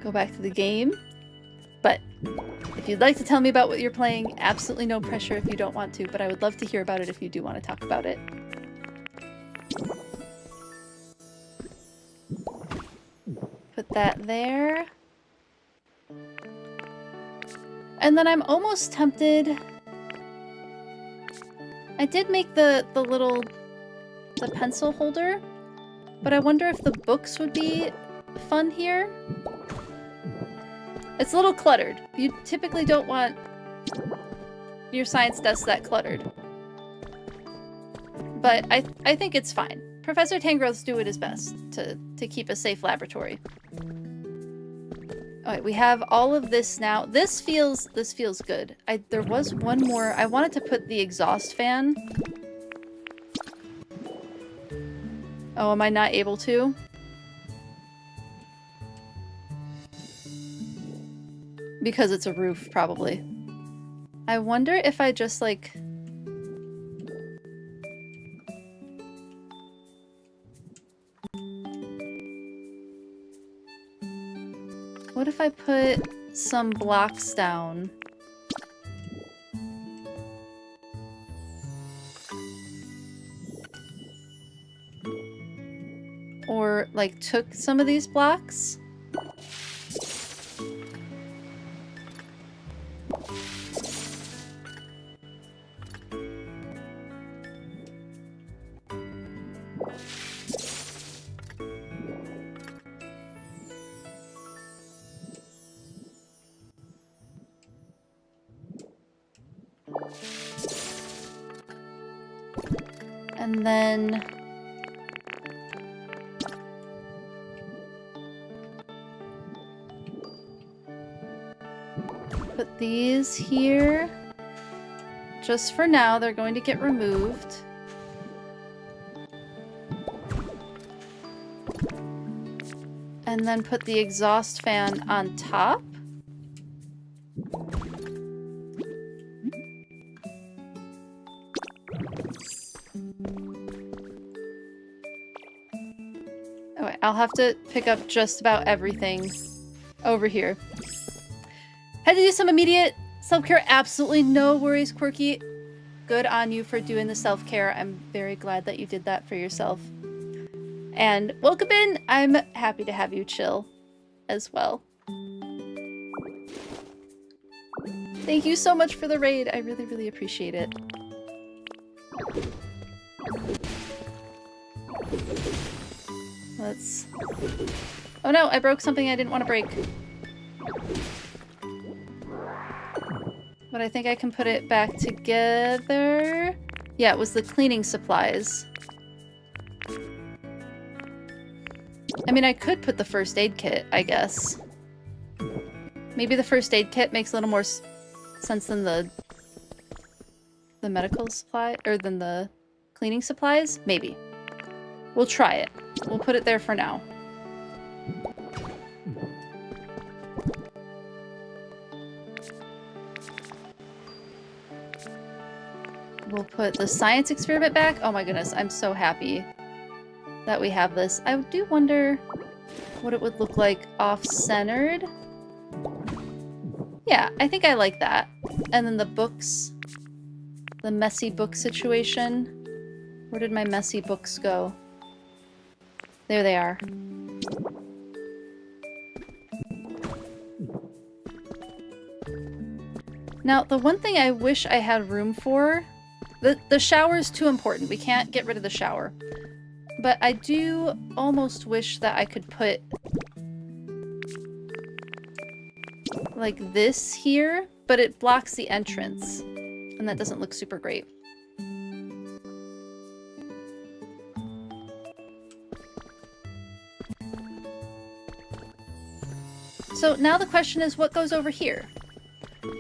Go back to the game. But if you'd like to tell me about what you're playing, absolutely no pressure if you don't want to, but I would love to hear about it if you do want to talk about it. Put that there. And then I'm almost tempted. I did make the pencil holder, but I wonder if the books would be fun here. It's a little cluttered. You typically don't want your science desk that cluttered. But I think it's fine. Professor Tangrowth's doing his best to keep a safe laboratory. Alright, we have all of this now. This feels good. There was one more. I wanted to put the exhaust fan. Oh, am I not able to? Because it's a roof, probably. I wonder if I just, like... What if I put some blocks down? Or, like, took some of these blocks? And then put these here. Just for now, they're going to get removed. And then put the exhaust fan on top. Okay, I'll have to pick up just about everything over here. Had to do some immediate self-care. Absolutely no worries, Quirky. Good on you for doing the self-care. I'm very glad that you did that for yourself. And welcome in. I'm happy to have you chill as well. Thank you so much for the raid. I really, really appreciate it. Let's... Oh no, I broke something I didn't want to break. But I think I can put it back together. Yeah, it was the cleaning supplies. I mean, I could put the first aid kit, I guess. Maybe the first aid kit makes a little more sense than the medical supply, or than the cleaning supplies? Maybe. We'll try it. We'll put it there for now. We'll put the science experiment back. Oh my goodness, I'm so happy that we have this. I do wonder what it would look like off-centered. Yeah, I think I like that. And then the books. The messy book situation. Where did my messy books go? There they are. Now, the one thing I wish I had room for... The shower is too important. We can't get rid of the shower. But I do almost wish that I could put... like this here, but it blocks the entrance. And that doesn't look super great. So now the question is, what goes over here?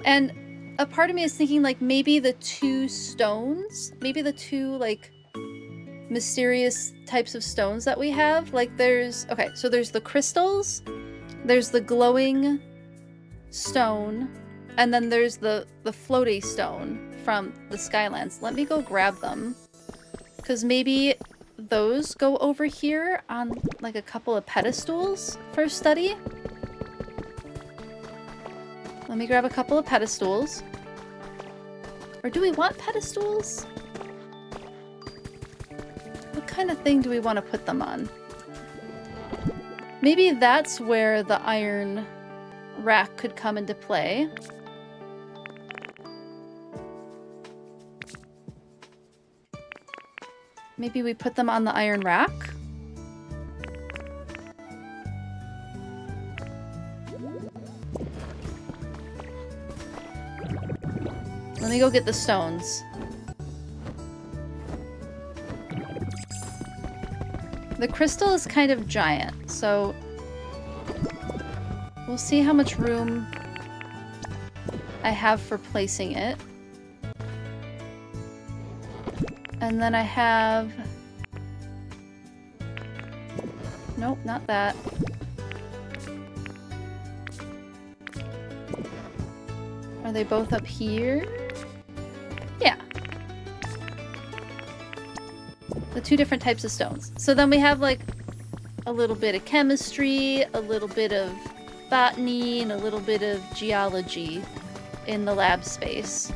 And a part of me is thinking, like, maybe the two stones, maybe the two, like, mysterious types of stones that we have. Like, there's, okay, so there's the crystals, there's the glowing stone, and then there's the floaty stone from the Skylands. Let me go grab them, because maybe those go over here on, like, a couple of pedestals for study. Let me grab a couple of pedestals. Or do we want pedestals? What kind of thing do we want to put them on? Maybe that's where the iron rack could come into play. Maybe we put them on the iron rack? Let me go get the stones. The crystal is kind of giant, so we'll see how much room I have for placing it. And then I have... Nope, not that. Are they both up here? Yeah. The two different types of stones. So then we have like a little bit of chemistry, a little bit of botany, and a little bit of geology in the lab space.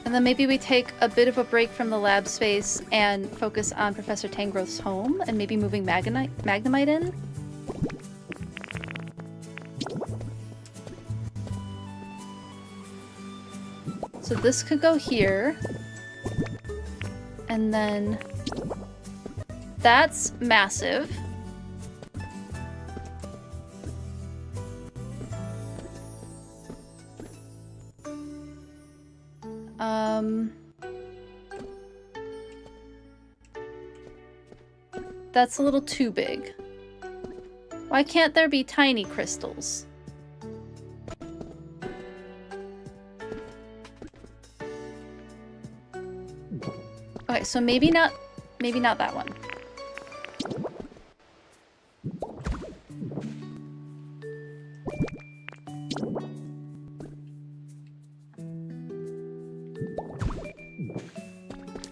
And then maybe we take a bit of a break from the lab space and focus on Professor Tangrowth's home and maybe moving Magnemite in. So this could go here. And then that's massive. That's a little too big. Why can't there be tiny crystals? Okay, so maybe not that one.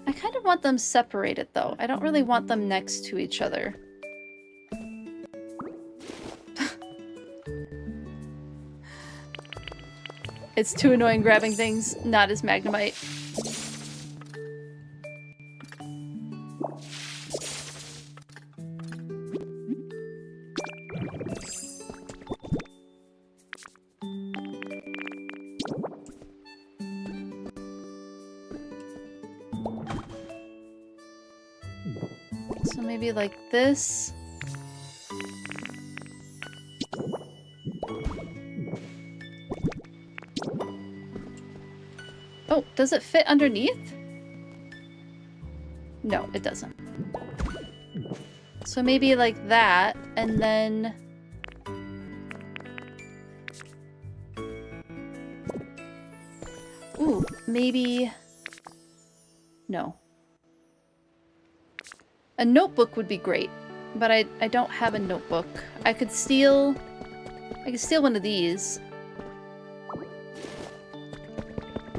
I kind of want them separated though. I don't really want them next to each other. It's too annoying grabbing things not as Magnemite. So maybe like this. Oh, does it fit underneath? No, it doesn't. So maybe like that, and then... Ooh, maybe... No. A notebook would be great, but I don't have a notebook. I could steal one of these.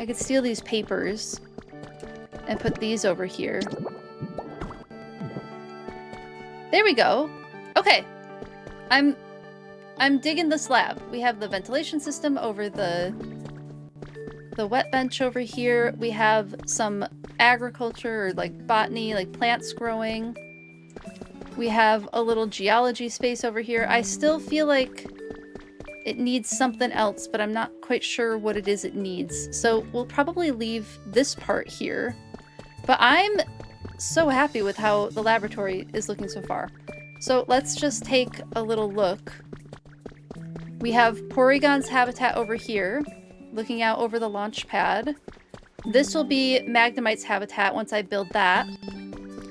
I could steal these papers and put these over here. There we go. Okay. I'm digging this lab. We have the ventilation system over the wet bench over here. We have some agriculture or like botany, like plants growing. We have a little geology space over here. I still feel like it needs something else, but I'm not quite sure what it is it needs. So we'll probably leave this part here. But I'm so happy with how the laboratory is looking so far. So let's just take a little look. We have Porygon's habitat over here, looking out over the launch pad. This will be Magnemite's habitat once I build that.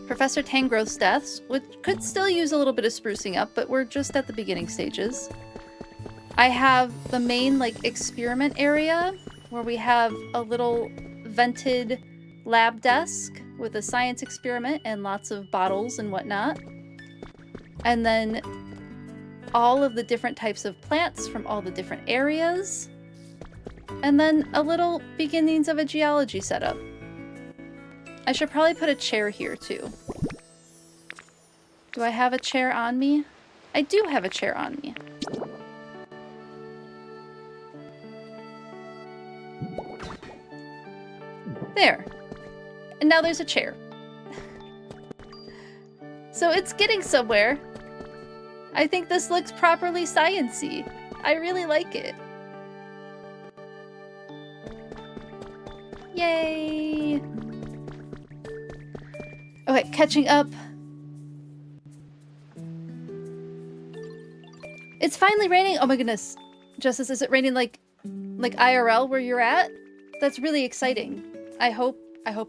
Professor Tangrowth's deaths, which could still use a little bit of sprucing up, but we're just at the beginning stages. I have the main, like, experiment area, where we have a little vented lab desk with a science experiment and lots of bottles and whatnot. And then all of the different types of plants from all the different areas. And then a little beginnings of a geology setup. I should probably put a chair here too. Do I have a chair on me? I do have a chair on me. There. And now there's a chair. So it's getting somewhere. I think this looks properly science-y. I really like it. Yay! Okay, catching up. It's finally raining! Oh my goodness. Justice, is it raining like IRL where you're at? That's really exciting. I hope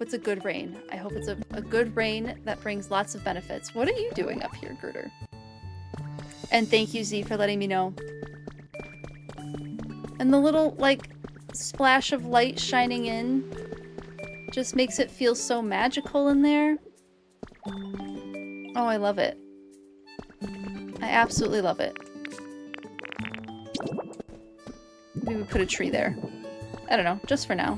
it's a good rain. I hope it's a good rain that brings lots of benefits. What are you doing up here, Girder? And thank you, Z, for letting me know. And the little, like, splash of light shining in just makes it feel so magical in there. Oh, I love it. I absolutely love it. Maybe we put a tree there. I don't know, just for now.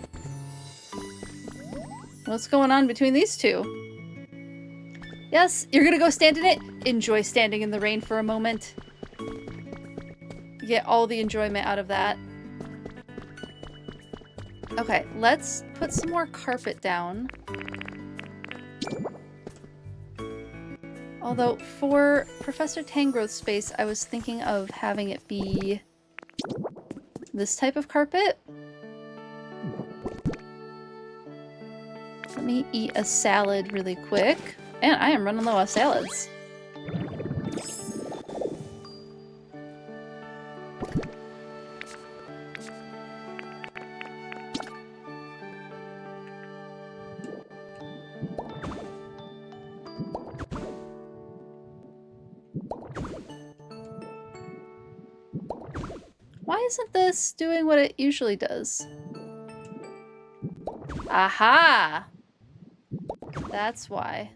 What's going on between these two? Yes, you're gonna go stand in it? Enjoy standing in the rain for a moment. Get all the enjoyment out of that. Okay, let's put some more carpet down. Although, for Professor Tangrowth's space, I was thinking of having it be this type of carpet. Let me eat a salad really quick. And I am running low on salads. Why isn't this doing what it usually does? Aha! That's why.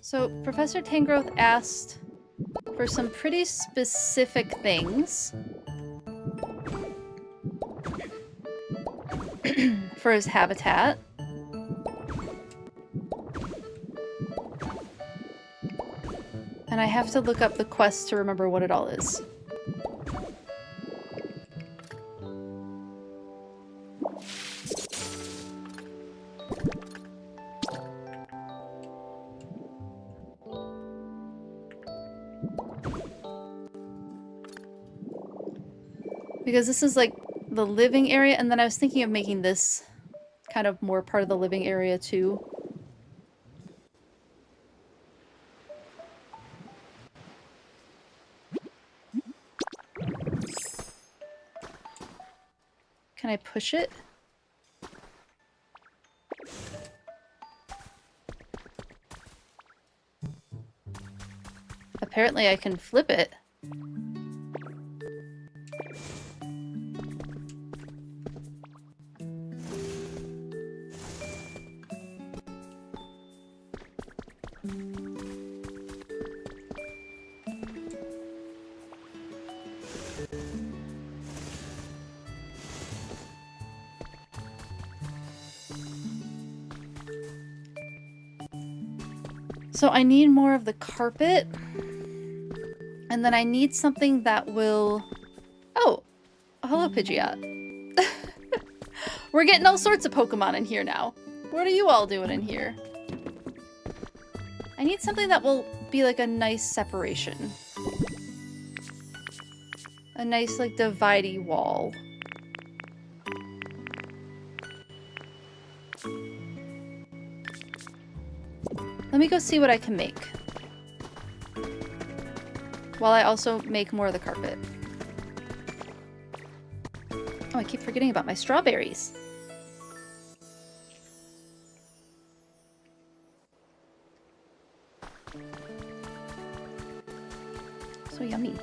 So, Professor Tangrowth asked for some pretty specific things for his habitat. And I have to look up the quest to remember what it all is. Because this is like the living area, and then I was thinking of making this kind of more part of the living area too. Can I push it? Apparently I can flip it. So I need more of the carpet. And then I need something that will... Oh! Hello, Pidgeot. We're getting all sorts of Pokemon in here now. What are you all doing in here? I need something that will be like a nice separation. A nice, like, dividey wall. Let me go see what I can make. While I also make more of the carpet. Oh, I keep forgetting about my strawberries. So yummy.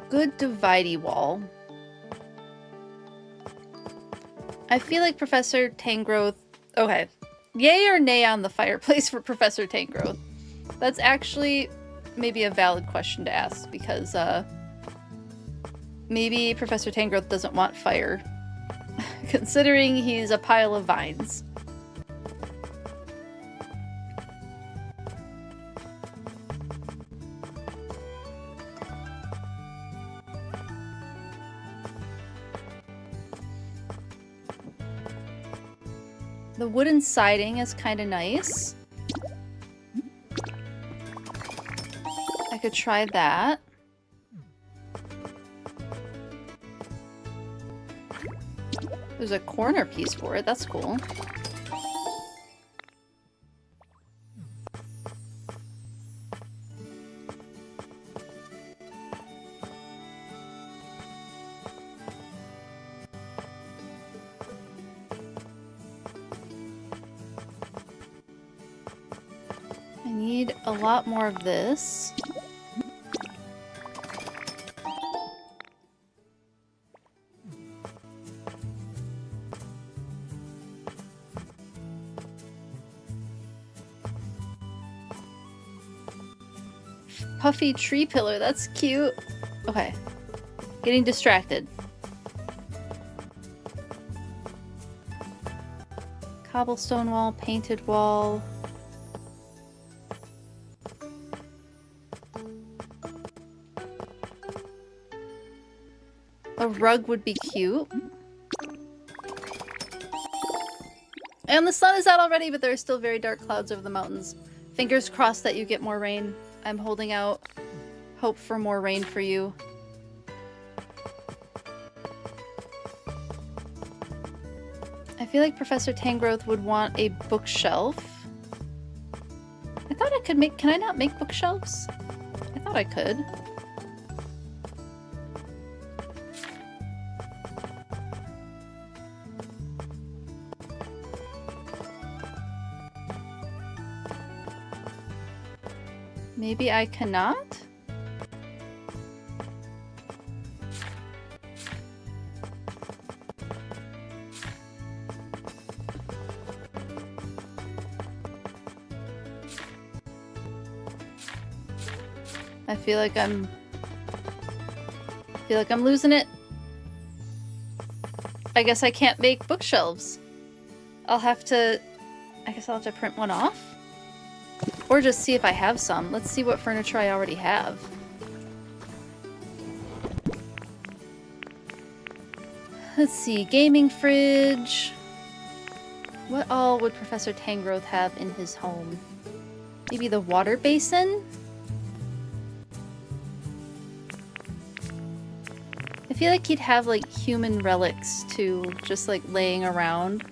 Good dividey wall. I feel like Professor Tangrowth... Okay. Yay or nay on the fireplace for Professor Tangrowth? That's actually maybe a valid question to ask, because maybe Professor Tangrowth doesn't want fire, considering he's a pile of vines. The wooden siding is kind of nice. I could try that. There's a corner piece for it. That's cool. A lot more of this. Puffy tree pillar, that's cute. Okay. Getting distracted. Cobblestone wall, painted wall. A rug would be cute. And the sun is out already, but there are still very dark clouds over the mountains. Fingers crossed that you get more rain. I'm holding out hope for more rain for you. I feel like Professor Tangrowth would want a bookshelf. I thought I could make... Can I not make bookshelves? I thought I could. Maybe I cannot? I feel like I'm losing it. I guess I can't make bookshelves. I guess I'll have to print one off. Or just see if I have some. Let's see what furniture I already have. Let's see, gaming fridge. What all would Professor Tangrowth have in his home? Maybe the water basin? I feel like he'd have like human relics too, just like laying around.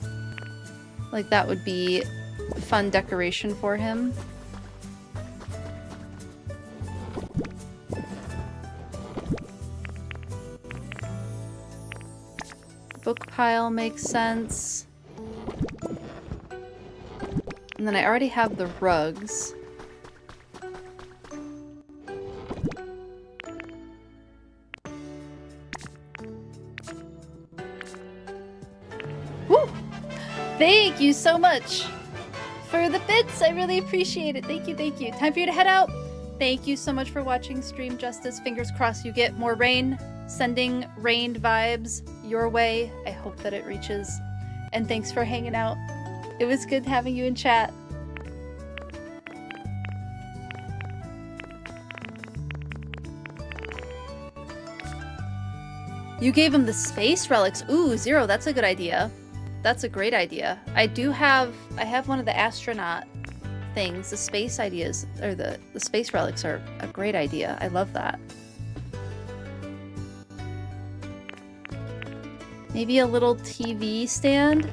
Like that would be a fun decoration for him. Book pile makes sense. And then I already have the rugs. Woo! Thank you so much for the bits. I really appreciate it. Thank you, thank you. Time for you to head out. Thank you so much for watching Stream Justice. Fingers crossed you get more rain. Sending rained vibes your way. I hope that it reaches. And thanks for hanging out. It was good having you in chat. You gave him the space relics. Ooh, Zero, that's a good idea. That's a great idea. I have one of the astronaut things. The space ideas, or the space relics are a great idea. I love that. Maybe a little TV stand?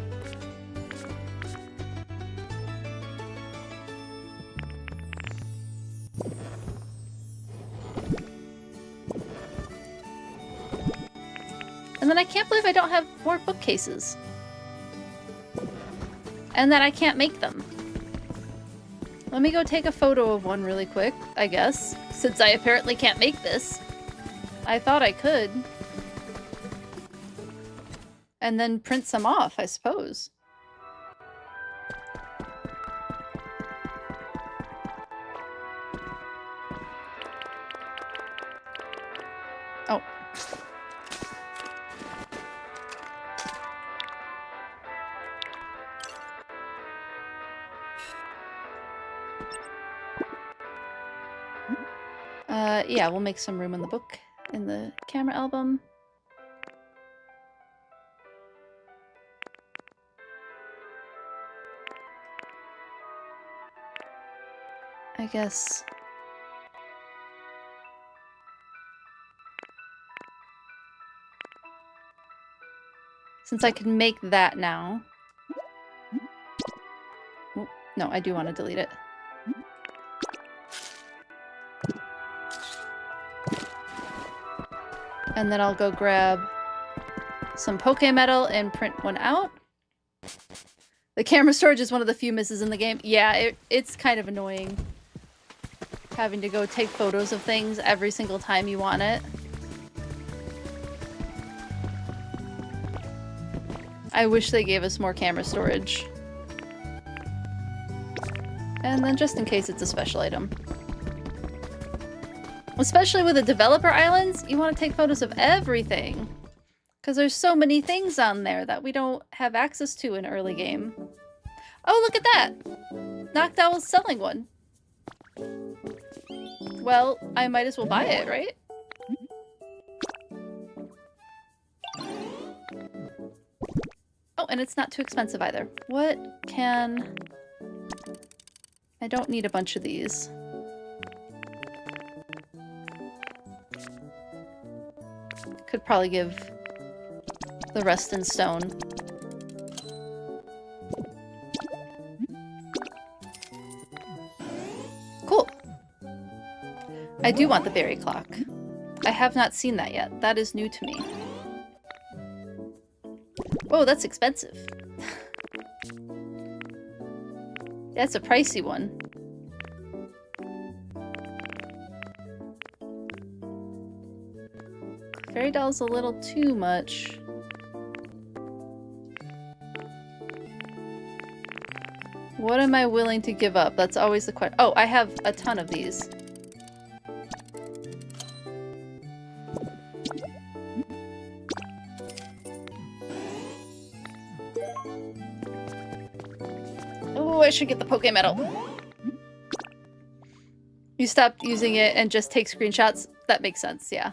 And then I can't believe I don't have more bookcases. And that I can't make them. Let me go take a photo of one really quick, I guess. Since I apparently can't make this. I thought I could. And then print some off, I suppose. Oh. Yeah, we'll make some room in the book, in the camera album. I guess. Since I can make that now. Oh, no, I do want to delete it. And then I'll go grab some Pokemetal and print one out. The camera storage is one of the few misses in the game. Yeah, it's kind of annoying. Having to go take photos of things every single time you want it. I wish they gave us more camera storage. And then just in case it's a special item. Especially with the developer islands, you want to take photos of everything. Because there's so many things on there that we don't have access to in early game. Oh, look at that! Noctowl's selling one. Well, I might as well buy it, right? Oh, and it's not too expensive either. What can... I don't need a bunch of these. Could probably give the rest in stone. Cool. I do want the berry clock. I have not seen that yet. That is new to me. Whoa, that's expensive. That's a pricey one. Fairy doll's a little too much. What am I willing to give up? That's always the question. Oh, I have a ton of these. Oh, I should get the Pokemetal. You stopped using it and just take screenshots? That makes sense, yeah.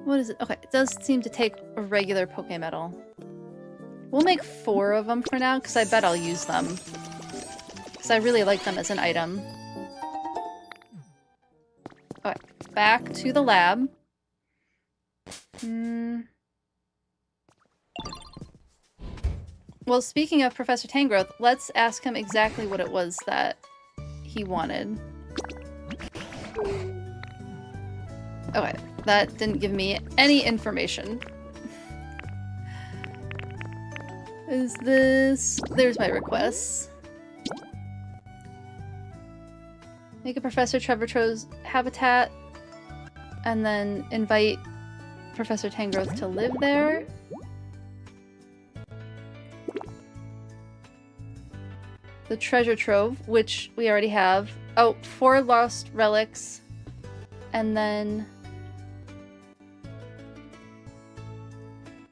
What is it? Okay, it does seem to take a regular Pokemetal. We'll make 4 of them for now, because I bet I'll use them. Because I really like them as an item. back to the lab. Well, speaking of Professor Tangrowth, let's ask him exactly what it was that he wanted. Okay, that didn't give me any information. Is this... There's my requests. Make a Professor Trevortrow's habitat, and then invite Professor Tangrowth to live there. The treasure trove, which we already have. Oh, 4 lost relics. And then...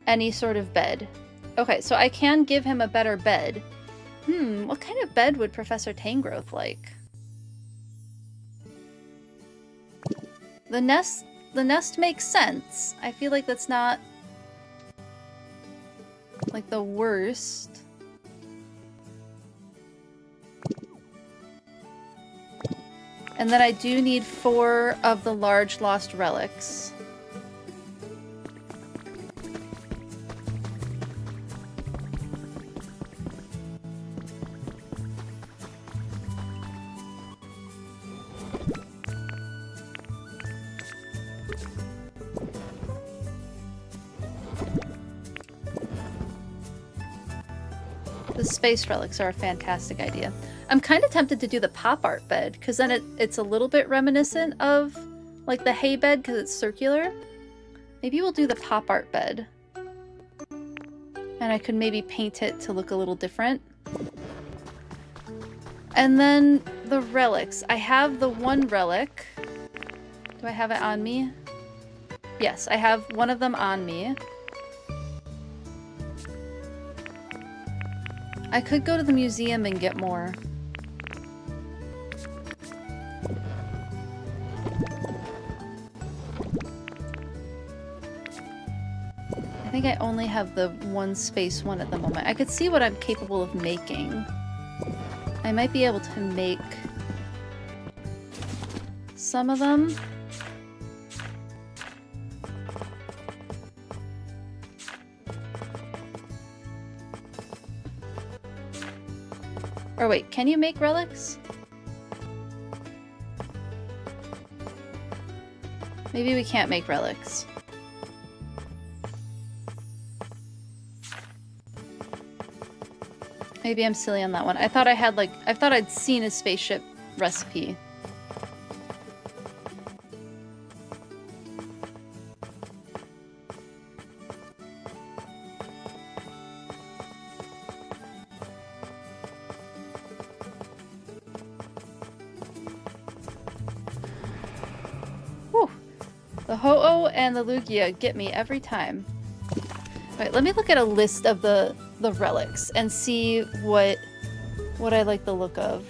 any sort of bed. Okay, so I can give him a better bed. What kind of bed would Professor Tangrowth like? The nest makes sense. I feel like that's not like the worst. And then I do need 4 of the large lost relics. The space relics are a fantastic idea. I'm kind of tempted to do the pop art bed, because then it's a little bit reminiscent of like the hay bed because it's circular. Maybe we'll do the pop art bed. And I could maybe paint it to look a little different. And then the relics. I have the 1 relic. Do I have it on me? Yes, I have one of them on me. I could go to the museum and get more. I think I only have the 1 space one at the moment. I could see what I'm capable of making. I might be able to make some of them. Or wait, can you make relics? Maybe we can't make relics. Maybe I'm silly on that one. I thought I had I thought I'd seen a spaceship recipe. The Ho-Oh and the Lugia get me every time. Alright, let me look at a list of the relics and see what I like the look of.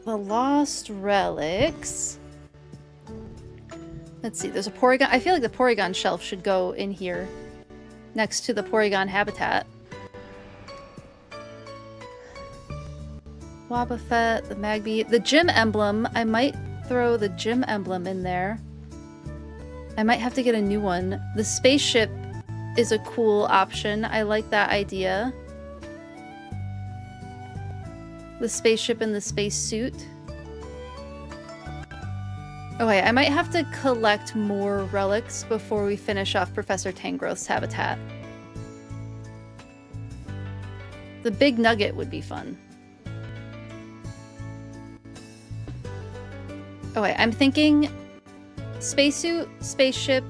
The lost relics. Let's see, there's a Porygon. I feel like the Porygon shelf should go in here next to the Porygon habitat. Wobbuffet, the Magby, the gym emblem. I might throw the gym emblem in there. I might have to get a new one. The spaceship is a cool option. I like that idea. The spaceship and the spacesuit. Okay, I might have to collect more relics before we finish off Professor Tangrowth's habitat. The big nugget would be fun. Okay, I'm thinking spacesuit, spaceship,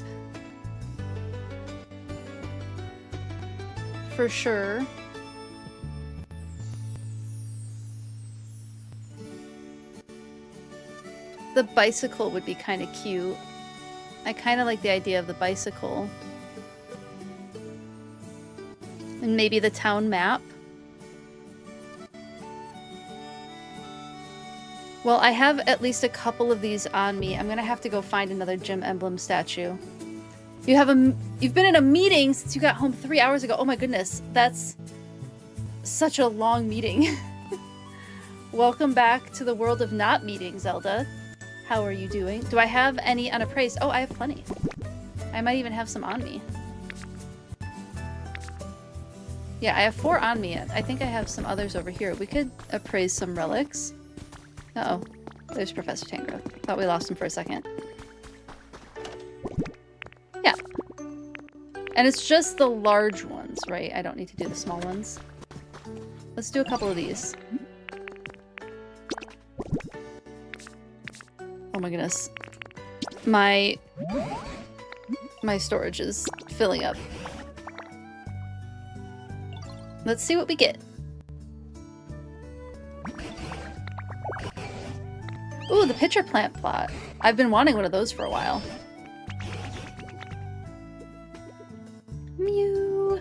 for sure. The bicycle would be kind of cute. I kind of like the idea of the bicycle. And maybe the town map. Well, I have at least a couple of these on me. I'm gonna have to go find another gym emblem statue. You've been in a meeting since you got home 3 hours ago. Oh my goodness, that's such a long meeting. Welcome back to the world of not meeting, Zelda. How are you doing? Do I have any unappraised? Oh, I have plenty. I might even have some on me. Yeah, I have 4 on me. I think I have some others over here. We could appraise some relics. Uh-oh. There's Professor Tangrowth. Thought we lost him for a second. Yeah. And it's just the large ones, right? I don't need to do the small ones. Let's do a couple of these. Oh my goodness. My storage is filling up. Let's see what we get. Ooh, the pitcher plant plot. I've been wanting one of those for a while. Mew.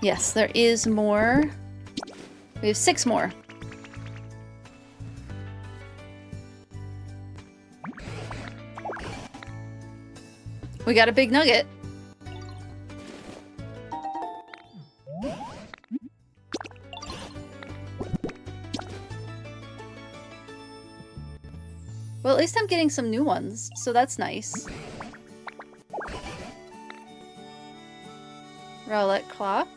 Yes, there is more. We have 6 more. We got a big nugget. Well, at least I'm getting some new ones, so that's nice. Rowlett clock.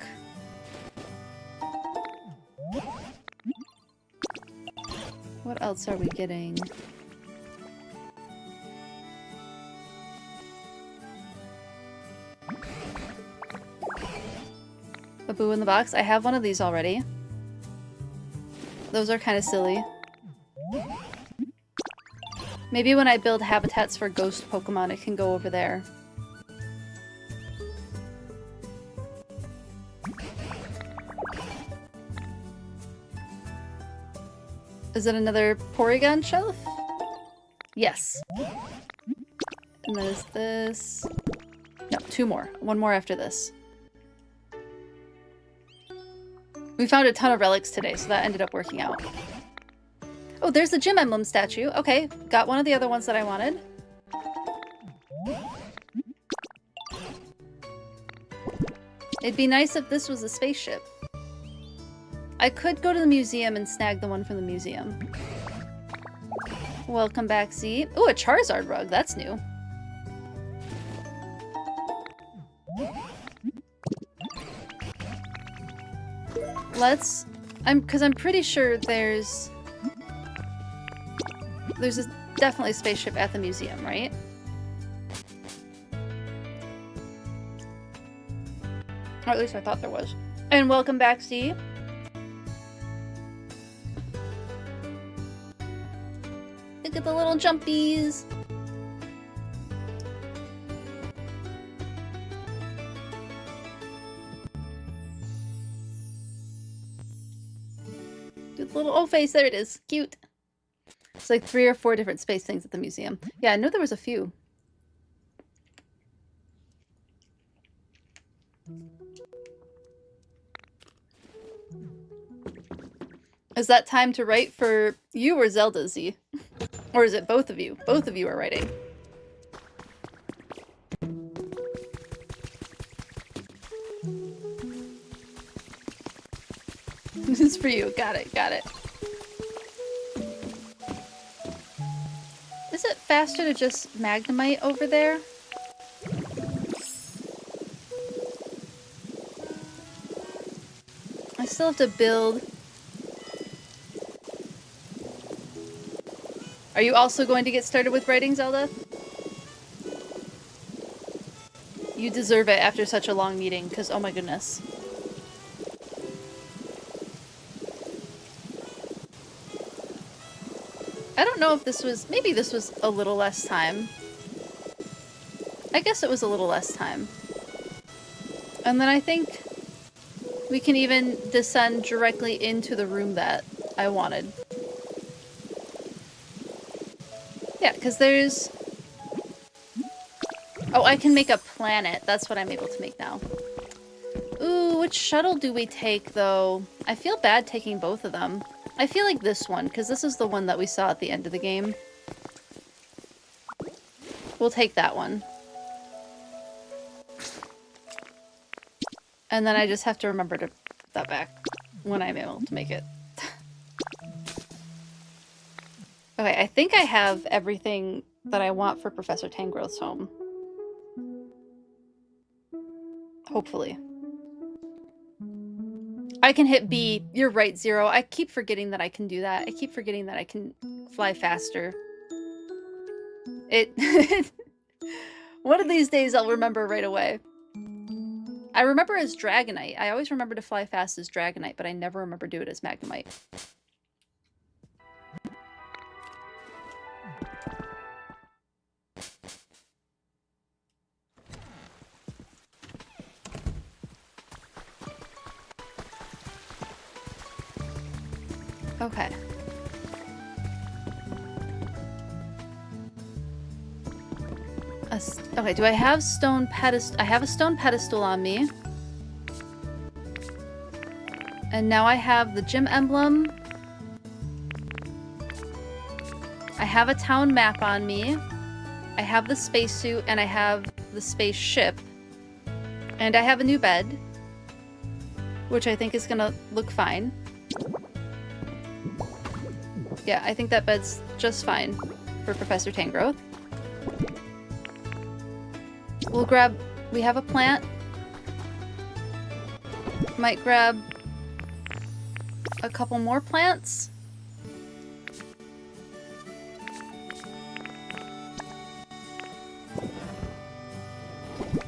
What else are we getting? A boo in the box. I have one of these already. Those are kind of silly. Maybe when I build habitats for ghost Pokemon, it can go over there. Is it another Porygon shelf? Yes. And then is this... No, 2 more. 1 more after this. We found a ton of relics today, so that ended up working out. Oh, there's the gym emblem statue. Okay, got one of the other ones that I wanted. It'd be nice if this was a spaceship. I could go to the museum and snag the one from the museum. Welcome back, Z. Ooh, a Charizard rug. That's new. Let's... Because I'm pretty sure there's definitely a spaceship at the museum, right? Or at least I thought there was. And welcome back, Steve. Look at the little jumpies. With little O face, there it is. Cute. It's like 3 or 4 different space things at the museum. Yeah, I know there was a few. Is that time to write for you or Zelda, Z? Or is it both of you? Both of you are writing. This is for you. Got it, got it. Is it faster to just Magnemite over there? I still have to build. Are you also going to get started with writing, Zelda? You deserve it after such a long meeting, because oh my goodness. I don't know if this was... Maybe this was a little less time. I guess it was a little less time. And then I think we can even descend directly into the room that I wanted. Yeah, because there's... Oh, I can make a planet. That's what I'm able to make now. Ooh, which shuttle do we take, though? I feel bad taking both of them. I feel like this one, because this is the one that we saw at the end of the game. We'll take that one. And then I just have to remember to put that back when I'm able to make it. Okay, I think I have everything that I want for Professor Tangrowth's home. Hopefully. I can hit B. You're right, Zero. I keep forgetting that I can do that. I keep forgetting that I can fly faster. One of these days I'll remember right away. I remember as Dragonite. I always remember to fly fast as Dragonite, but I never remember to do it as Magnemite. Okay. Okay, do I have stone pedestal? I have a stone pedestal on me. And now I have the gym emblem. I have a town map on me. I have the spacesuit and I have the spaceship. And I have a new bed, which I think is gonna look fine. Yeah, I think that bed's just fine for Professor Tangrowth. We'll grab... We have a plant. Might grab a couple more plants.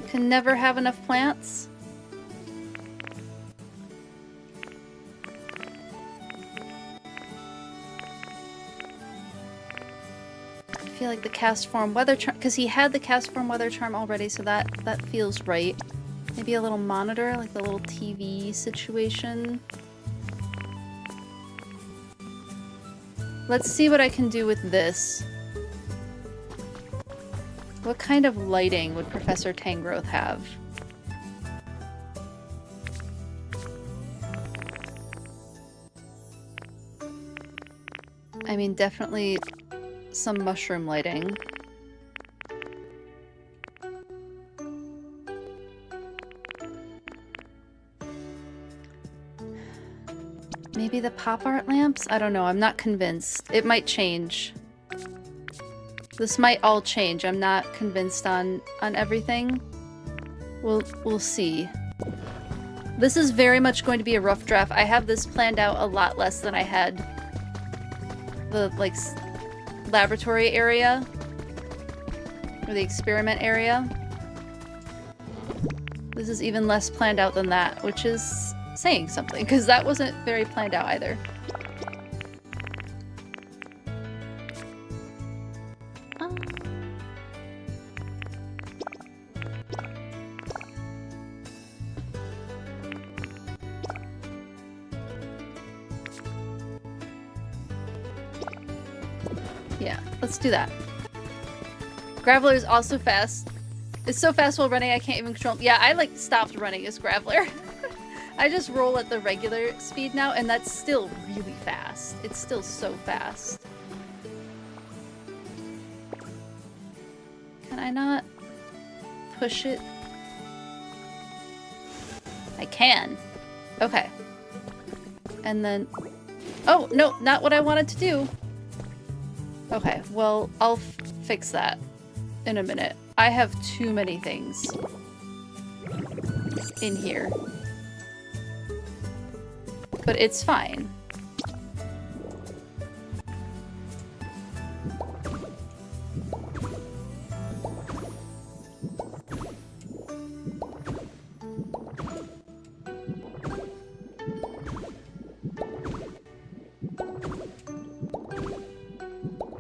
Can never have enough plants. I feel like the cast form weather charm, because he had the cast form weather charm already, so that feels right. Maybe a little monitor, like the little TV situation. Let's see what I can do with this. What kind of lighting would Professor Tangrowth have? I mean, definitely some mushroom lighting. Maybe the pop art lamps? I don't know, I'm not convinced. It might change. This might all change. I'm not convinced on everything. We'll see. This is very much going to be a rough draft. I have this planned out a lot less than I had the, like, laboratory area. Or the experiment area. This is even less planned out than that, which is saying something, because that wasn't very planned out either. Yeah, let's do that. Graveler is also fast. It's so fast while running I can't even control. Yeah, I like stopped running as Graveler. I just roll at the regular speed now, and that's still really fast. It's still so fast. Can I not push it? I can. Okay. And then... Oh, no, not what I wanted to do. Okay, well, I'll fix that in a minute. I have too many things in here. But it's fine.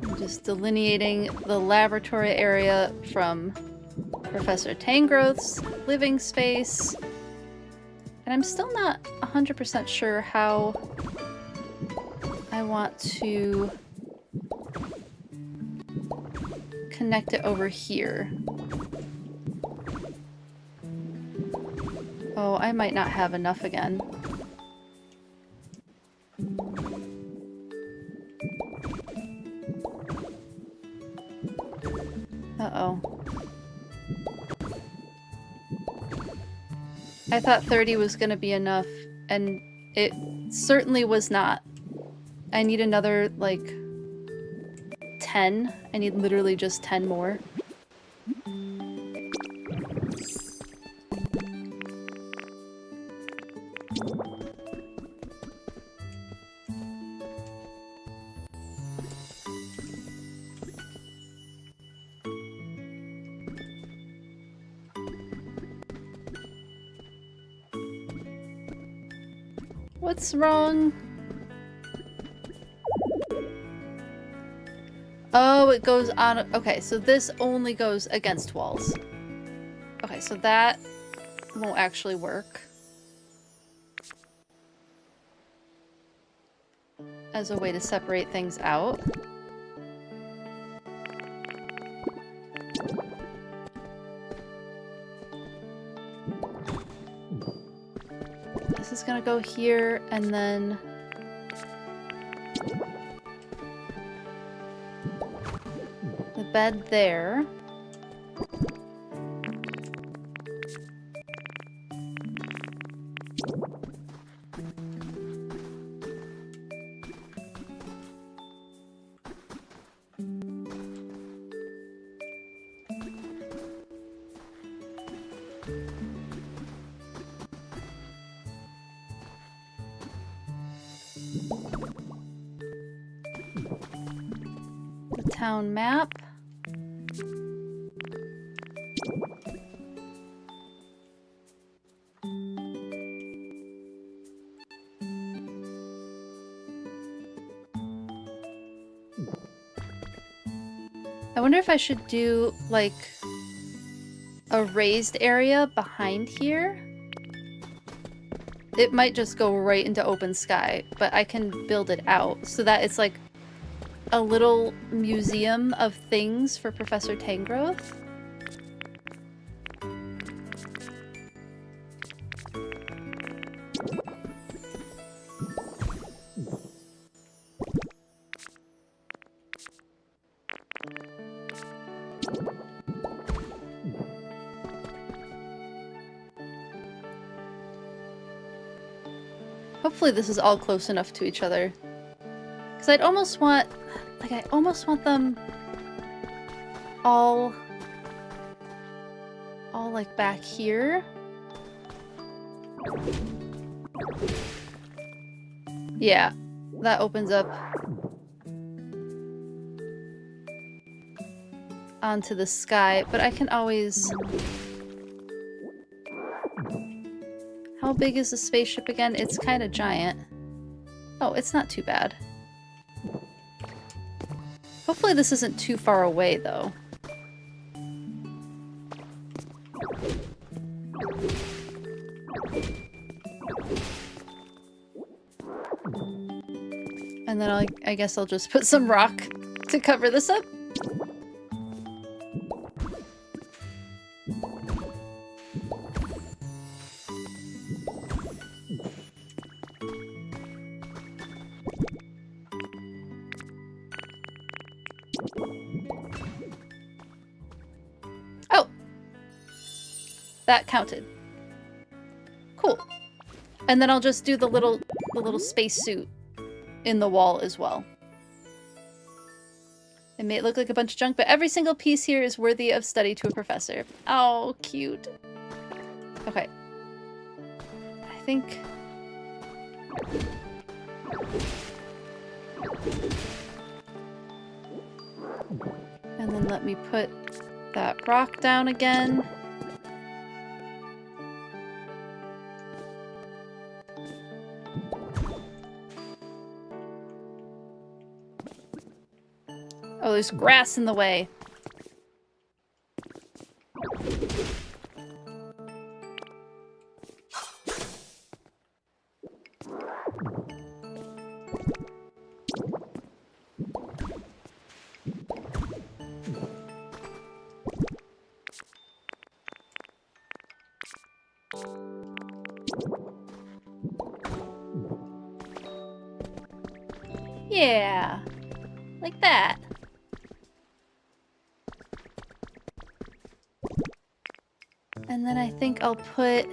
I'm just delineating the laboratory area from Professor Tangrowth's living space. And I'm still not 100% sure how I want to connect it over here. Oh, I might not have enough again. Uh-oh. I thought 30 was gonna be enough, and it certainly was not. I need another, like, 10. I need literally just 10 more. What's wrong? Oh, it goes on. Okay, so this only goes against walls. Okay, so that won't actually work as a way to separate things out. This is gonna go here, and then the bed there. Town map. I wonder if I should do, like, a raised area behind here. It might just go right into open sky, but I can build it out so that it's like a little museum of things for Professor Tangrowth. Hopefully this is all close enough to each other. Because I'd almost want... like, I almost want them all like back here. Yeah, that opens up onto the sky, but I can always... How big is the spaceship again? It's kind of giant. Oh, it's not too bad. Hopefully this isn't too far away, though. And then I guess I'll just put some rock to cover this up. That counted. Cool. And then I'll just do the little space suit in the wall as well. It may look like a bunch of junk, but every single piece here is worthy of study to a professor. Oh, cute. Okay. I think... And then let me put that rock down again. Oh, there's grass in the way. Yeah, like that. And then I think I'll put...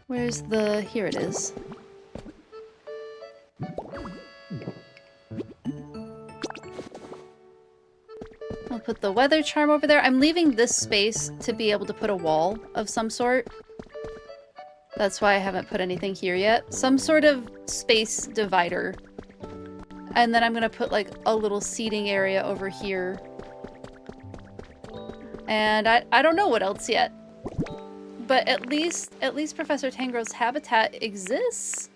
Where's the... Here it is. I'll put the weather charm over there. I'm leaving this space to be able to put a wall of some sort. That's why I haven't put anything here yet. Some sort of space divider. And then I'm gonna put like a little seating area over here. And I don't know what else yet. But at least Professor Tangrowth's habitat exists.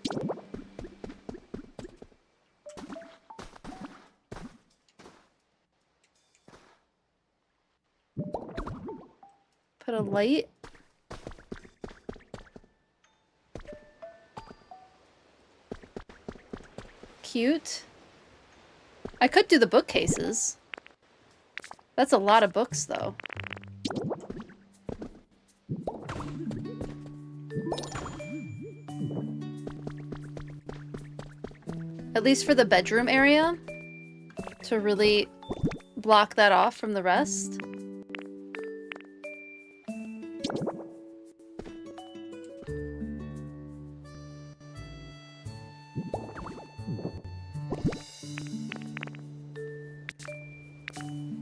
Put a light. Cute. I could do the bookcases. That's a lot of books, though. At least for the bedroom area, to really block that off from the rest.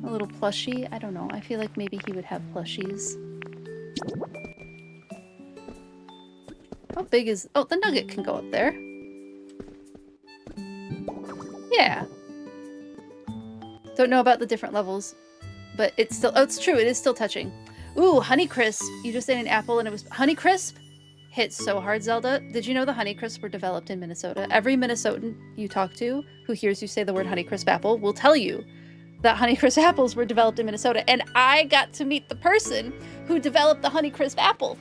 A little plushie? I don't know. I feel like maybe he would have plushies. How big is... Oh, the nugget can go up there. Yeah. Don't know about the different levels, but it's still... Oh, it's true. It is still touching. Ooh, Honeycrisp. You just ate an apple and it was... Honeycrisp hit so hard, Zelda. Did you know the Honeycrisp were developed in Minnesota? Every Minnesotan you talk to who hears you say the word Honeycrisp apple will tell you that Honeycrisp apples were developed in Minnesota. And I got to meet the person who developed the Honeycrisp apple.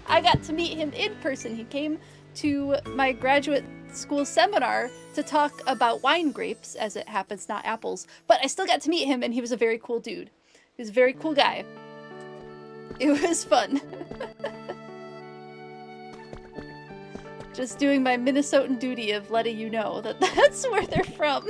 I got to meet him in person. He came to my graduate school seminar to talk about wine grapes, as it happens, not apples. But I still got to meet him, and he was a very cool dude. He was a very cool guy. It was fun. Just doing my Minnesotan duty of letting you know that that's where they're from.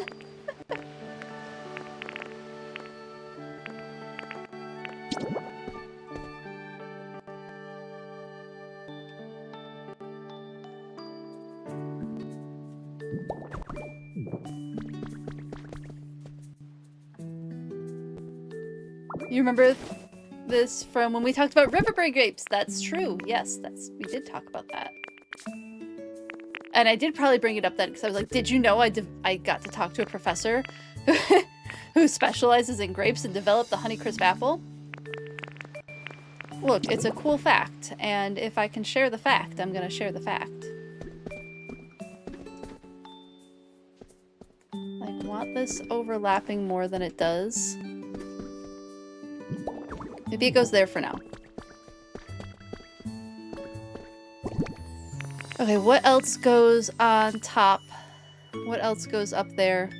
You remember this from when we talked about riverbed grapes? That's true. Yes, we did talk about that. And I did probably bring it up then because I was like, did you know I got to talk to a professor who specializes in grapes and developed the Honeycrisp apple? Look, it's a cool fact, and if I can share the fact, I'm gonna share the fact. I want this overlapping more than it does. Maybe it goes there for now. Okay, what else goes on top? What else goes up there?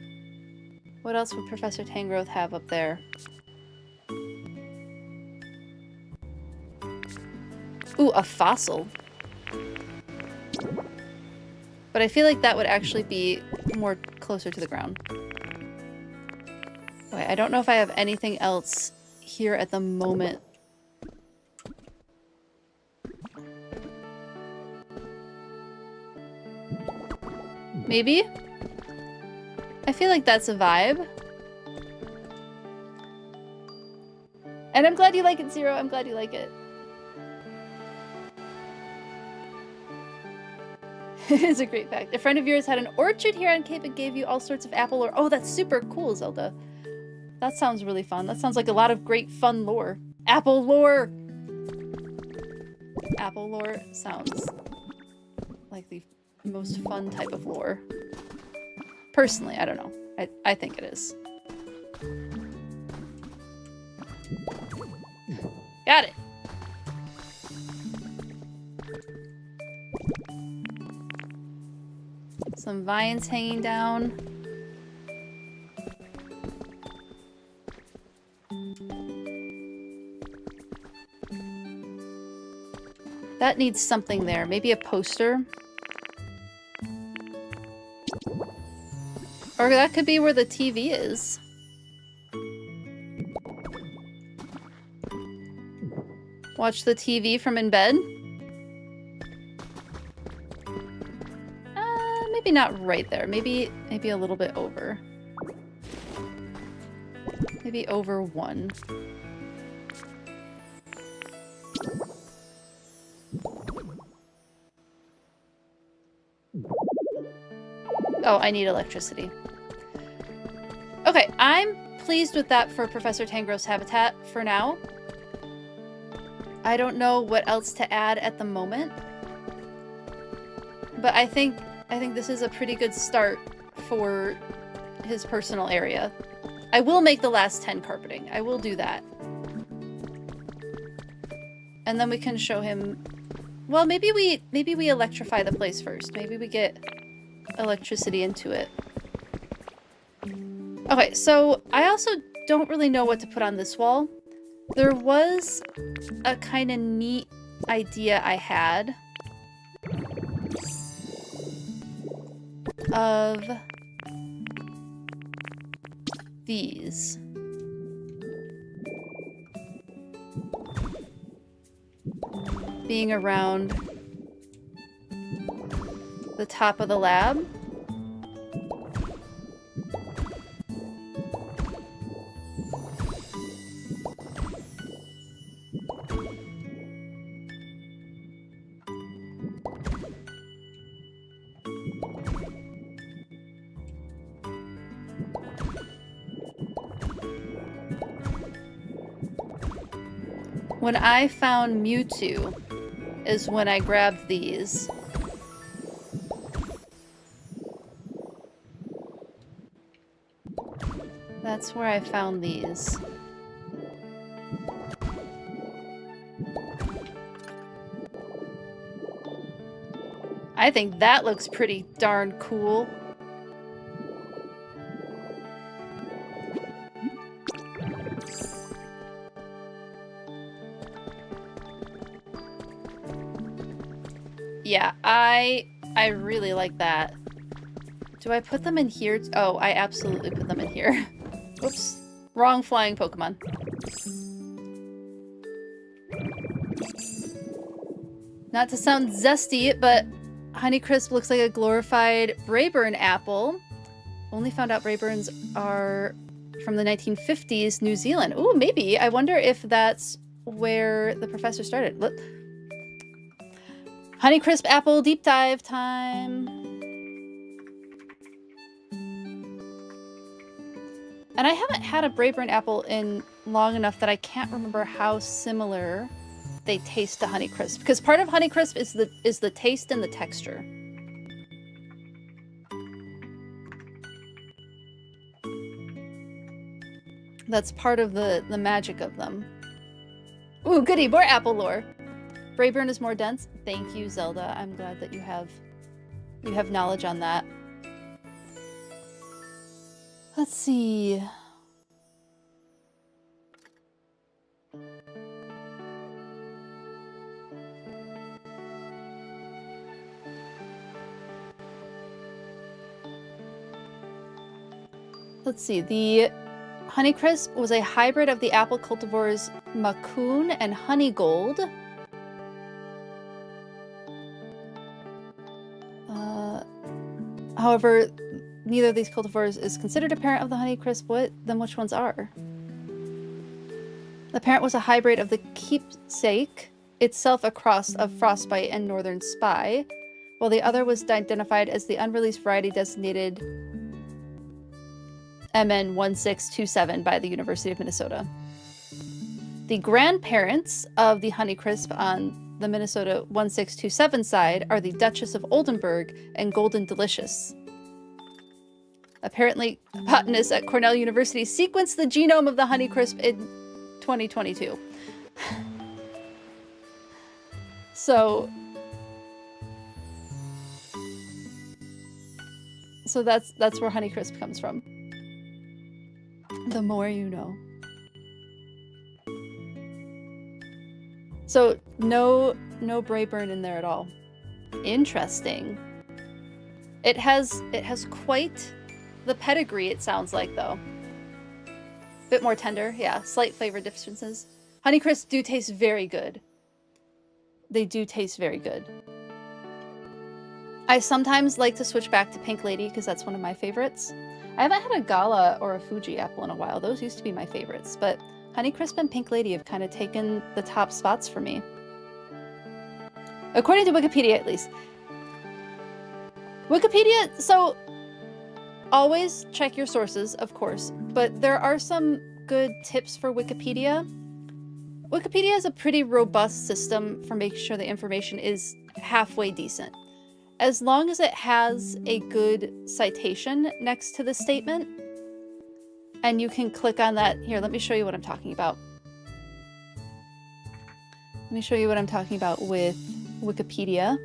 What else would Professor Tangrowth have up there? Ooh, a fossil. But I feel like that would actually be more closer to the ground. Okay, I don't know if I have anything else here at the moment. Maybe? I feel like that's a vibe. And I'm glad you like it, Zero. I'm glad you like it. It is a great fact. A friend of yours had an orchard here on Cape and gave you all sorts of apple lore. Oh, that's super cool, Zelda. That sounds really fun. That sounds like a lot of great fun lore. Apple lore! Apple lore sounds like the most fun type of lore. Personally, I don't know. I think it is. Got it! Some vines hanging down. That needs something there. Maybe a poster. Or that could be where the TV is. Watch the TV from in bed? Maybe not right there. Maybe a little bit over. Maybe over 1. Oh, I need electricity. Okay, I'm pleased with that for Professor Tangrowth's habitat for now. I don't know what else to add at the moment. But I think this is a pretty good start for his personal area. I will make the last 10 carpeting. I will do that. And then we can show him... Well, maybe we electrify the place first. Maybe we get electricity into it. Okay, so I also don't really know what to put on this wall. There was a kind of neat idea I had of these. Being around the top of the lab. When I found Mewtwo is when I grabbed these. That's where I found these. I think that looks pretty darn cool. Yeah, I really like that. Do I put them in here? Oh, I absolutely put them in here. Oops. Wrong flying Pokemon. Not to sound zesty, but Honeycrisp looks like a glorified Brayburn apple. Only found out Brayburns are from the 1950s, New Zealand. Ooh, maybe. I wonder if that's where the professor started. Look. Honeycrisp apple deep dive time. And I haven't had a Brayburn apple in long enough that I can't remember how similar they taste to Honeycrisp. Because part of Honeycrisp is the taste and the texture. That's part of the magic of them. Ooh, goody, more apple lore. Brayburn is more dense. Thank you, Zelda. I'm glad that you have knowledge on that. Let's see. Let's see. The Honeycrisp was a hybrid of the apple cultivars Macoon and Honeygold. However, neither of these cultivars is considered a parent of the Honeycrisp. Then which ones are? The parent was a hybrid of the Keepsake, itself a cross of Frostbite and Northern Spy, while the other was identified as the unreleased variety designated MN1627 by the University of Minnesota. The grandparents of the Honeycrisp on the Minnesota 1627 side are the Duchess of Oldenburg and Golden Delicious. Apparently, botanists at Cornell University sequenced the genome of the Honeycrisp in 2022. So that's where Honeycrisp comes from. The more you know. So no no Brayburn in there at all. Interesting. It has quite the pedigree, it sounds like, though. Bit more tender, yeah. Slight flavor differences. Honeycrisp do taste very good. They do taste very good. I sometimes like to switch back to Pink Lady because that's one of my favorites. I haven't had a Gala or a Fuji apple in a while. Those used to be my favorites, but Honeycrisp and Pink Lady have kind of taken the top spots for me. According to Wikipedia, at least. Wikipedia, so always check your sources, of course, but there are some good tips for Wikipedia. Wikipedia is a pretty robust system for making sure the information is halfway decent. As long as it has a good citation next to the statement, and you can click on that. Here, let me show you what I'm talking about. Let me show you what I'm talking about with Wikipedia.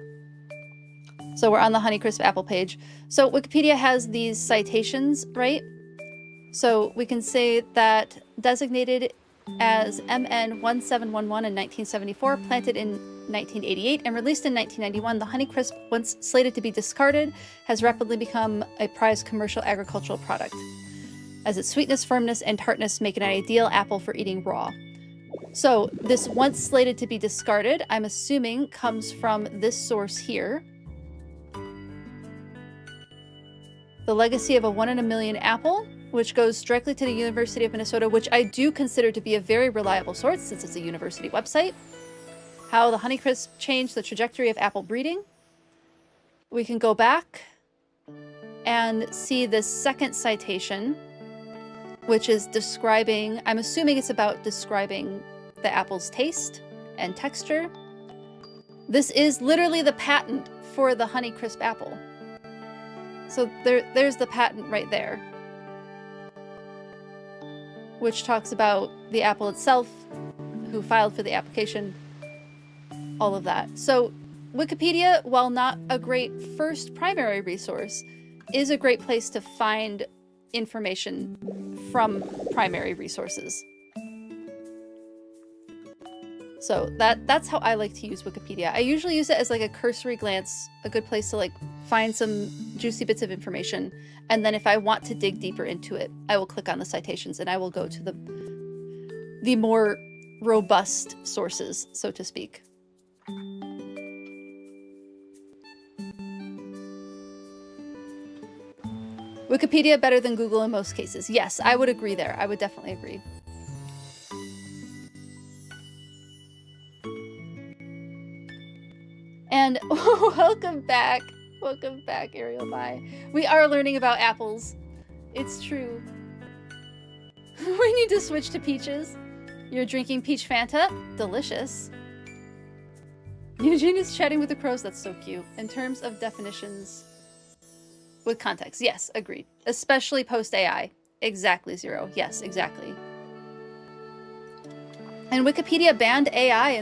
So we're on the Honeycrisp apple page. So Wikipedia has these citations, right? So we can say that designated as MN 1711 in 1974, planted in 1988, and released in 1991, the Honeycrisp, once slated to be discarded, has rapidly become a prized commercial agricultural product, as its sweetness, firmness, and tartness make it an ideal apple for eating raw. So this once slated to be discarded, I'm assuming, comes from this source here. The Legacy of a 1 in a Million Apple, which goes directly to the University of Minnesota, which I do consider to be a very reliable source since it's a university website. How the Honeycrisp changed the trajectory of apple breeding. We can go back and see this second citation, which is describing, I'm assuming it's about describing the apple's taste and texture. This is literally the patent for the Honeycrisp apple. So there's the patent right there, which talks about the apple itself, who filed for the application, all of that. So Wikipedia, while not a great first primary resource, is a great place to find information from primary resources. So that's how I like to use Wikipedia. I usually use it as like a cursory glance, a good place to like find some juicy bits of information. And then if I want to dig deeper into it, I will click on the citations and I will go to the more robust sources, so to speak. Wikipedia better than Google in most cases. Yes, I would agree there. I would definitely agree. And welcome back. Welcome back, Ariel Mai. We are learning about apples. It's true. We need to switch to peaches. You're drinking peach Fanta? Delicious. Eugene is chatting with the crows. That's so cute. In terms of definitions with context. Yes, agreed. Especially post-AI. Exactly, Zero. Yes, exactly. And Wikipedia banned AI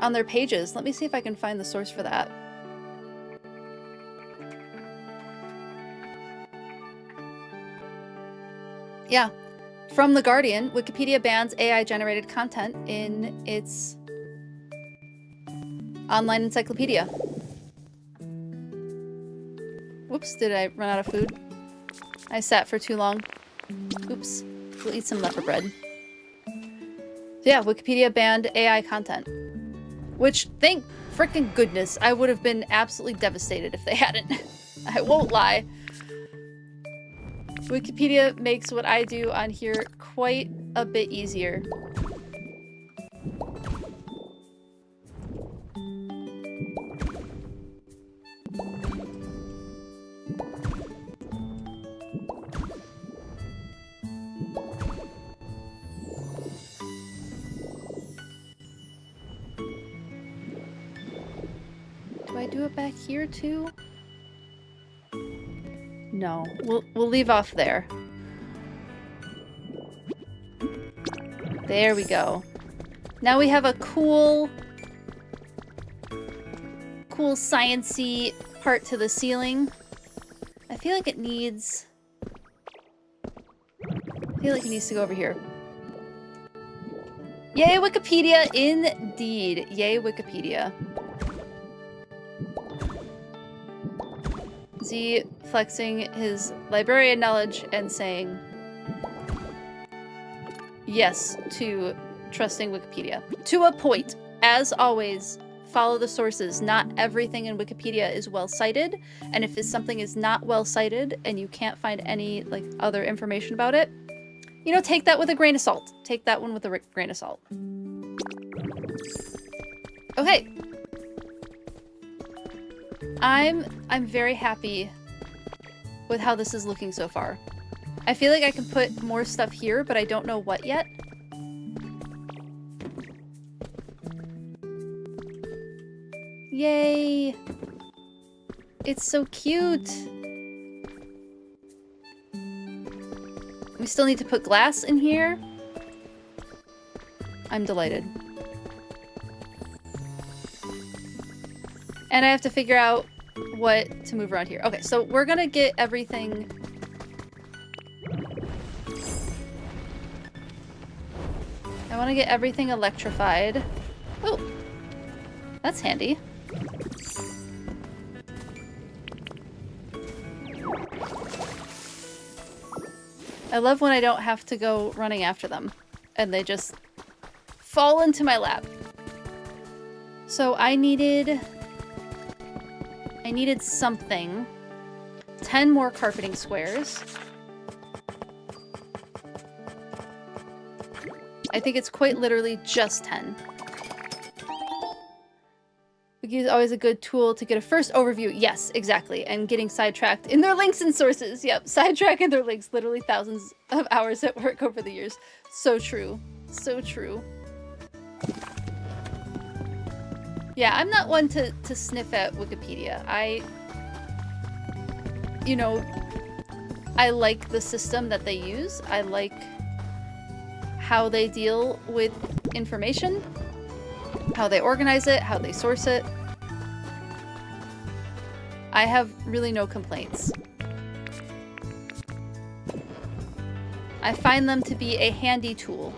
on their pages. Let me see if I can find the source for that. Yeah, from The Guardian, Wikipedia bans AI-generated content in its online encyclopedia. Whoops, did I run out of food? I sat for too long. Oops, we'll eat some leopard bread. So yeah, Wikipedia banned AI content. Which, thank frickin' goodness, I would have been absolutely devastated if they hadn't. I won't lie. Wikipedia makes what I do on here quite a bit easier. Do I do it back here too? No, we'll leave off there. There we go. Now we have a cool science-y part to the ceiling. I feel like it needs to go over here. Yay, Wikipedia, indeed. Yay, Wikipedia. Z flexing his librarian knowledge and saying yes to trusting Wikipedia. To a point. As always, follow the sources. Not everything in Wikipedia is well cited, and if something is not well cited and you can't find any like other information about it, you know, take that with a grain of salt. Take that one with a grain of salt. Okay. I'm very happy with how this is looking so far. I feel like I can put more stuff here, but I don't know what yet. Yay! It's so cute! We still need to put glass in here. I'm delighted. And I have to figure out what to move around here. Okay, so we're gonna get everything... I want to get everything electrified. Oh! That's handy. I love when I don't have to go running after them and they just fall into my lap. So I needed something. 10 more carpeting squares. I think it's quite literally just 10. Wiki is always a good tool to get a first overview. Yes, exactly. And getting sidetracked in their links and sources. Yep, sidetracking their links. Literally thousands of hours at work over the years. So true. So true. Yeah, I'm not one to sniff at Wikipedia. You know, I like the system that they use. I like how they deal with information, how they organize it, how they source it. I have really no complaints. I find them to be a handy tool.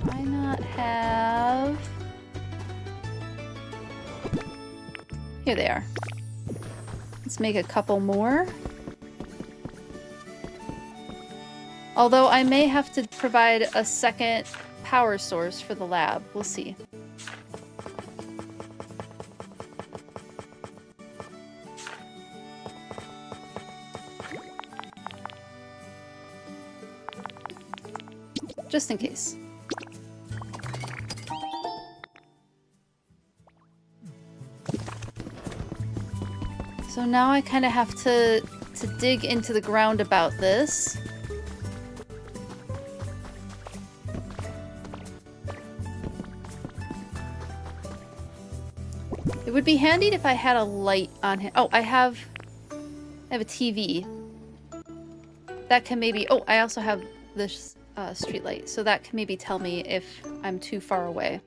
Why not have... Here they are. Let's make a couple more. Although I may have to provide a second power source for the lab. We'll see. Just in case. So now I kind of have to dig into the ground about this. It would be handy if I had a light on him. Oh, I have a TV. That can maybe... Oh, I also have this street light, so that can maybe tell me if I'm too far away.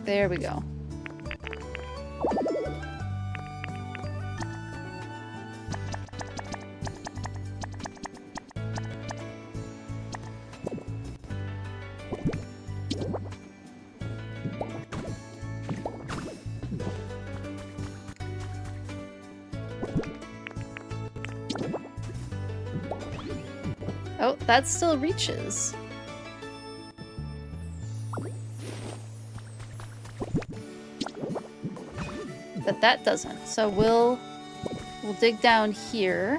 There we go. Oh, that still reaches. But that doesn't. So we'll dig down here.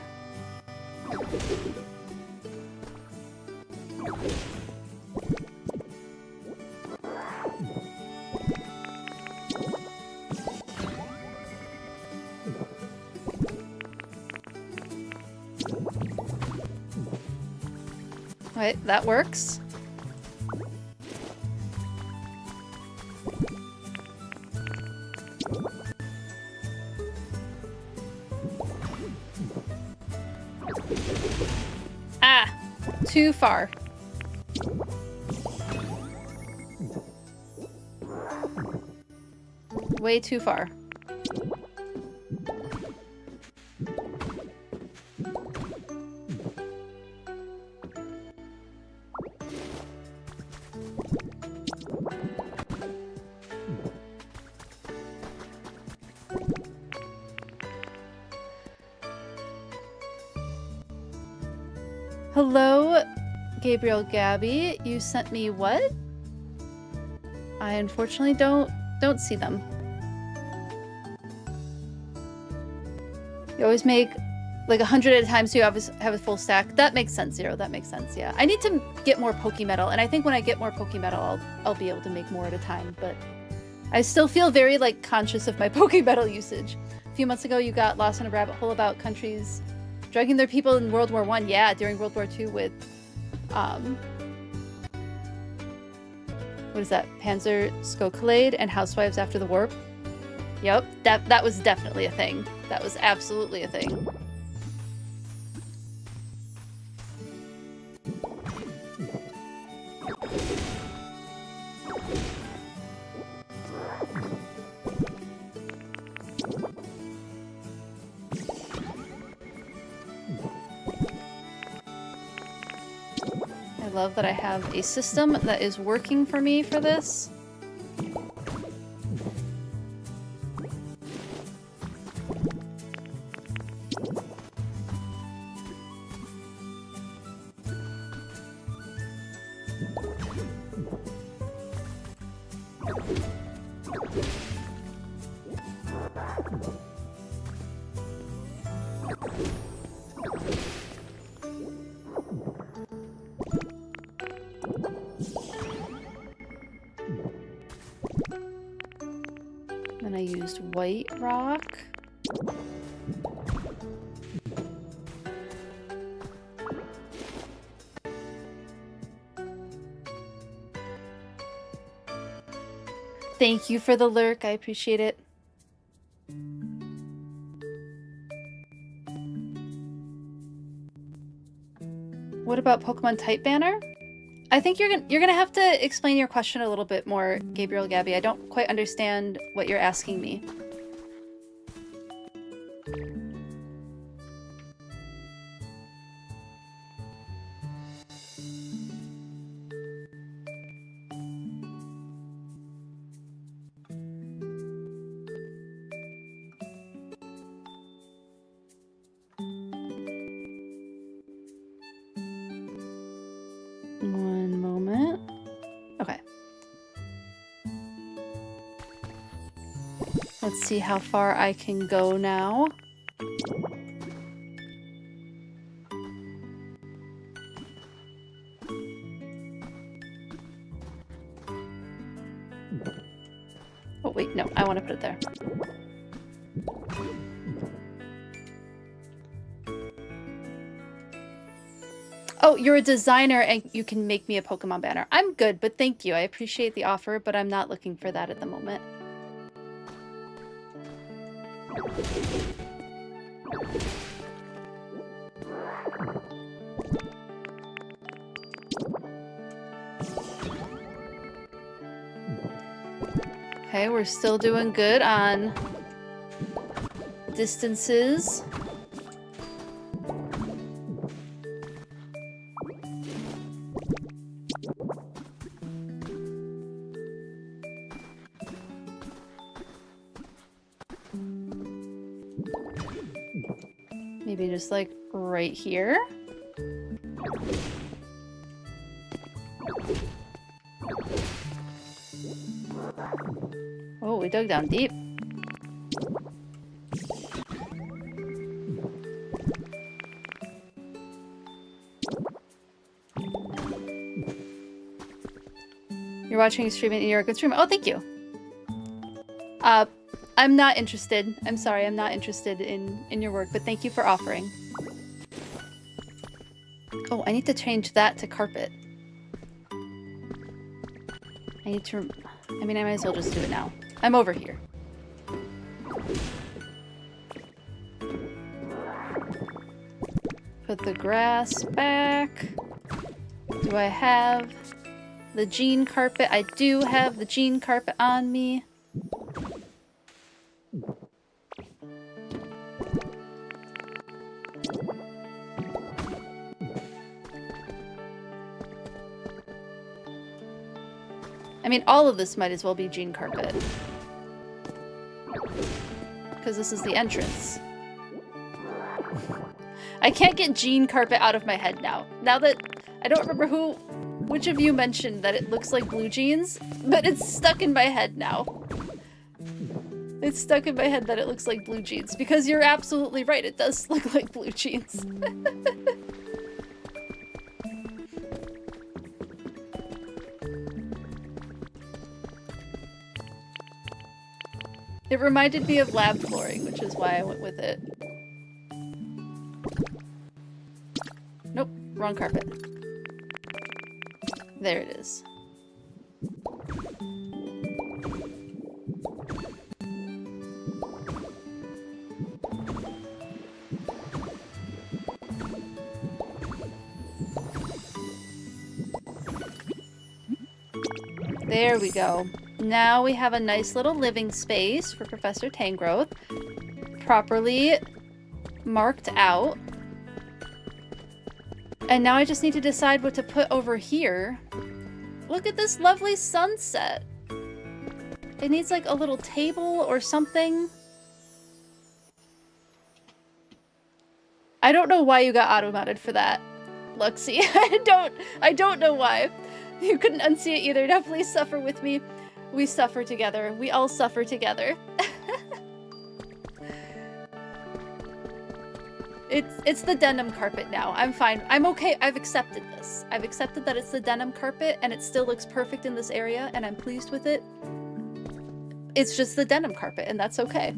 Alright, that works. Ah! Too far. Way too far. Hello, Gabriel Gabby. You sent me what? I unfortunately don't see them. You always make like 100 at a time, so you have a full stack. That makes sense, Zero. That makes sense, yeah. I need to get more Pokemetal, and I think when I get more Pokemetal, I'll be able to make more at a time, but I still feel very, like, conscious of my Pokemetal usage. A few months ago, you got lost in a rabbit hole about countries drugging their people in World War I. Yeah, during World War II with, what is that? Panzer Skokalade and Housewives After the War. Yep, that was definitely a thing. That was absolutely a thing. I love that I have a system that is working for me for this. Then I used white rock. Thank you for the lurk. I appreciate it. What about Pokemon type banner? I think you're gonna have to explain your question a little bit more, Gabriel Gabby. I don't quite understand what you're asking me. One moment. Okay. Let's see how far I can go now. Oh wait, no, I want to put it there. Oh, you're a designer and you can make me a Pokemon banner. I'm good, but thank you. I appreciate the offer, but I'm not looking for that at the moment. Okay, we're still doing good on distances. Maybe just like right here. Oh, we dug down deep. You're watching a stream and you're a good streamer. Oh, thank you. I'm not interested. I'm sorry, I'm not interested in your work, but thank you for offering. Oh, I need to change that to carpet. I need to... I mean, I might as well just do it now. I'm over here. Put the grass back. Do I have the jean carpet? I do have the jean carpet on me. I mean, all of this might as well be jean carpet. Because this is the entrance. I can't get jean carpet out of my head now. Now that... I don't remember which of you mentioned that it looks like blue jeans, but it's stuck in my head now. It's stuck in my head that it looks like blue jeans, because you're absolutely right, it does look like blue jeans. It reminded me of lab flooring, which is why I went with it. Nope, wrong carpet. There it is. There we go. Now we have a nice little living space for Professor Tangrowth. Properly marked out. And now I just need to decide what to put over here. Look at this lovely sunset. It needs like a little table or something. I don't know why you got auto-modded for that, Luxie. I don't know why. You couldn't unsee it either. Now please suffer with me. We suffer together. We all suffer together. It's the denim carpet now. I'm fine. I'm okay. I've accepted this. I've accepted that it's the denim carpet and it still looks perfect in this area and I'm pleased with it. It's just the denim carpet and that's okay.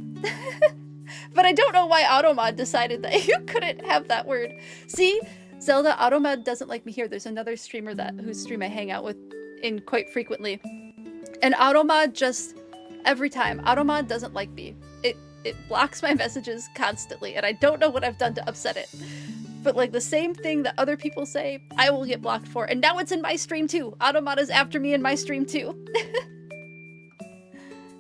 But I don't know why Automod decided that you couldn't have that word. See? Zelda, Automod doesn't like me here. There's another streamer whose stream I hang out with in quite frequently. And Automod just, every time, Automod doesn't like me. It blocks my messages constantly, and I don't know what I've done to upset it. But like the same thing that other people say, I will get blocked for. And now it's in my stream too. Automod is after me in my stream too.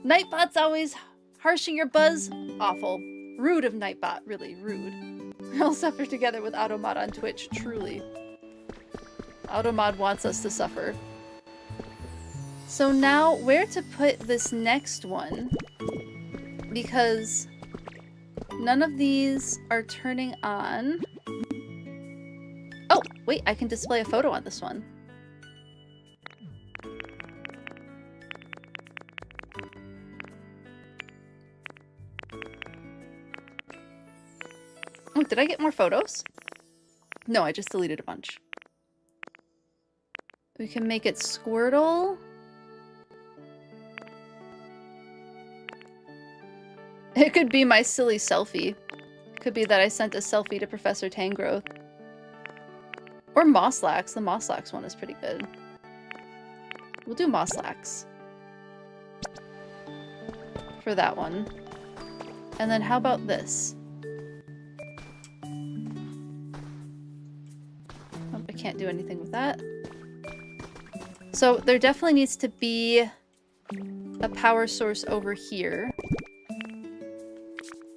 Nightbot's always harshing your buzz. Awful. Rude of Nightbot, really rude. We'll suffer together with Automod on Twitch, truly. Automod wants us to suffer. So now, where to put this next one? Because none of these are turning on. Oh, wait, I can display a photo on this one. Oh, did I get more photos? No, I just deleted a bunch. We can make it Squirtle. It could be my silly selfie. It could be that I sent a selfie to Professor Tangrowth. Or Mosslax. The Mosslax one is pretty good. We'll do Mosslax. For that one. And then how about this? Oh, I can't do anything with that. So there definitely needs to be a power source over here.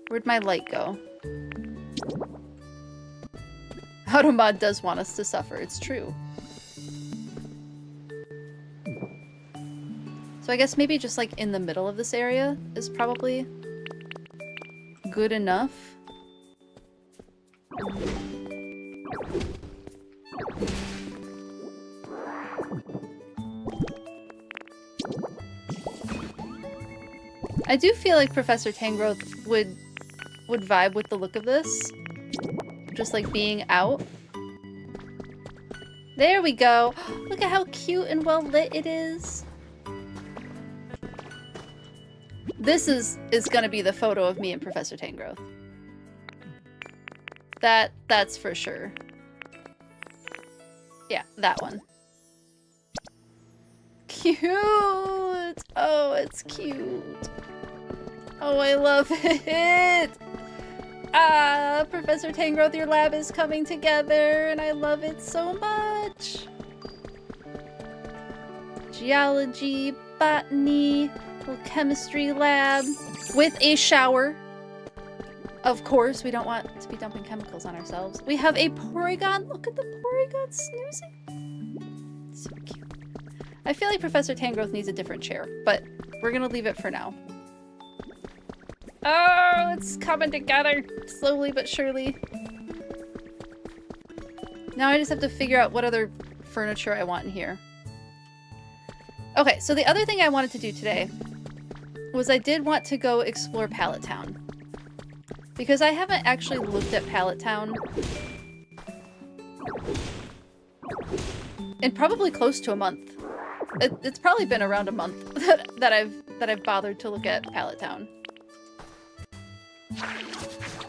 Where'd my light go? Automod does want us to suffer, it's true. So I guess maybe just like in the middle of this area is probably good enough. I do feel like Professor Tangrowth would vibe with the look of this. Just like being out. There we go. Look at how cute and well lit it is. This is gonna be the photo of me and Professor Tangrowth. That's for sure. Yeah, that one. Cute! Oh, it's cute. Oh, I love it! Ah, Professor Tangrowth, your lab is coming together, and I love it so much! Geology, botany, little chemistry lab, with a shower. Of course, we don't want to be dumping chemicals on ourselves. We have a Porygon! Look at the Porygon snoozing! So cute. I feel like Professor Tangrowth needs a different chair, but we're gonna leave it for now. Oh, it's coming together slowly but surely. Now I just have to figure out what other furniture I want in here. Okay, so the other thing I wanted to do today was I did want to go explore Pallet Town. Because I haven't actually looked at Pallet Town in probably close to a month. It's probably been around a month that I've bothered to look at Pallet Town.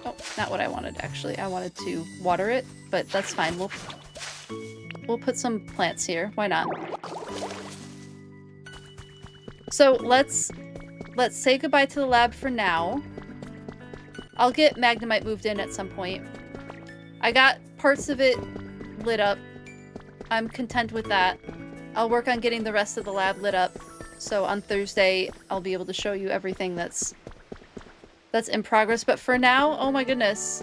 Oh, not what I wanted, actually. I wanted to water it, but that's fine. We'll put some plants here. Why not? So let's say goodbye to the lab for now. I'll get Magnemite moved in at some point. I got parts of it lit up. I'm content with that. I'll work on getting the rest of the lab lit up. So on Thursday, I'll be able to show you everything that's in progress, but for now, oh my goodness.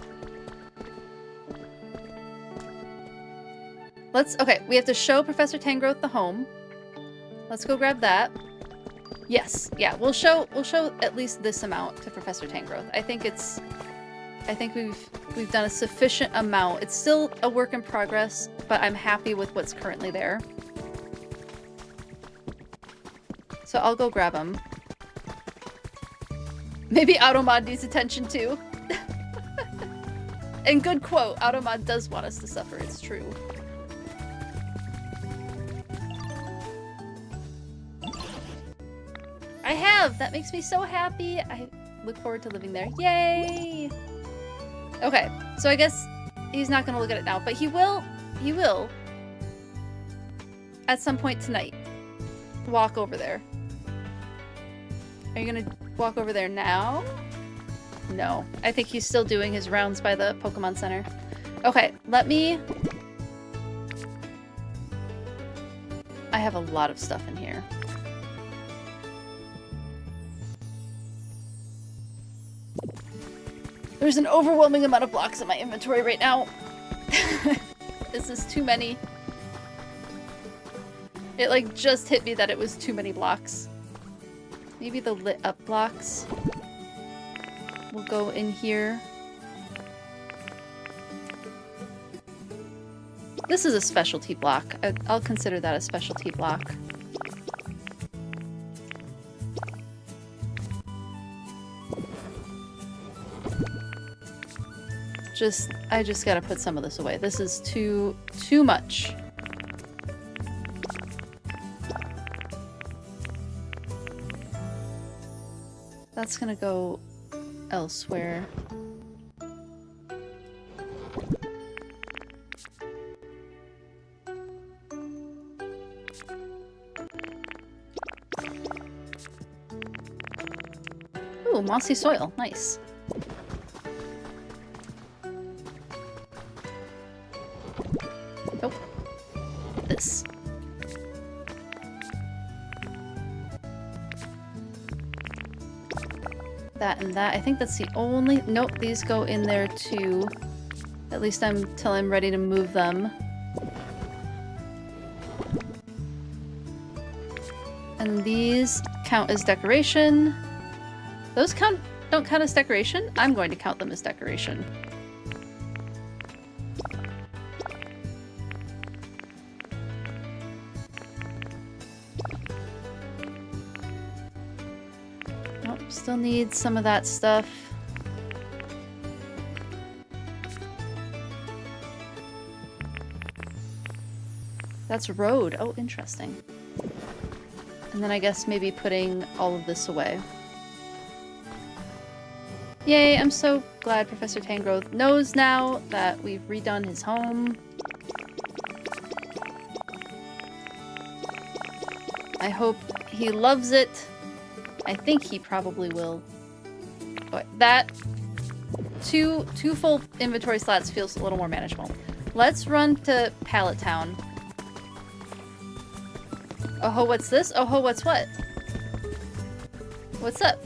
Okay, we have to show Professor Tangrowth the home. Let's go grab that. Yes, yeah, we'll show at least this amount to Professor Tangrowth. I think we've done a sufficient amount. It's still a work in progress, but I'm happy with what's currently there. So I'll go grab him. Maybe Automod needs attention too. And good quote, Automod does want us to suffer, it's true. I have! That makes me so happy! I look forward to living there. Yay! Okay, so I guess he's not gonna look at it now, but he will at some point tonight walk over there. Are you gonna walk over there now? No. I think he's still doing his rounds by the Pokemon Center. Okay, I have a lot of stuff in here. There's an overwhelming amount of blocks in my inventory right now. This is too many. It like just hit me that it was too many blocks. Maybe the lit up blocks will go in here. This is a specialty block. I'll consider that a specialty block. I just gotta put some of this away. This is too much. That's gonna go elsewhere. Ooh, mossy soil. Nice. Nope. This. That and that. I think that's the only... Nope, these go in there too. At least till I'm ready to move them. And these count as decoration. Those don't count as decoration? I'm going to count them as decoration. Nope, still need some of that stuff. That's road. Oh, interesting. And then I guess maybe putting all of this away. Yay, I'm so glad Professor Tangrowth knows now that we've redone his home. I hope he loves it. I think he probably will. But that two full inventory slots feels a little more manageable. Let's run to Pallet Town. Oh ho, what's this? Oh ho, what's what? What's up?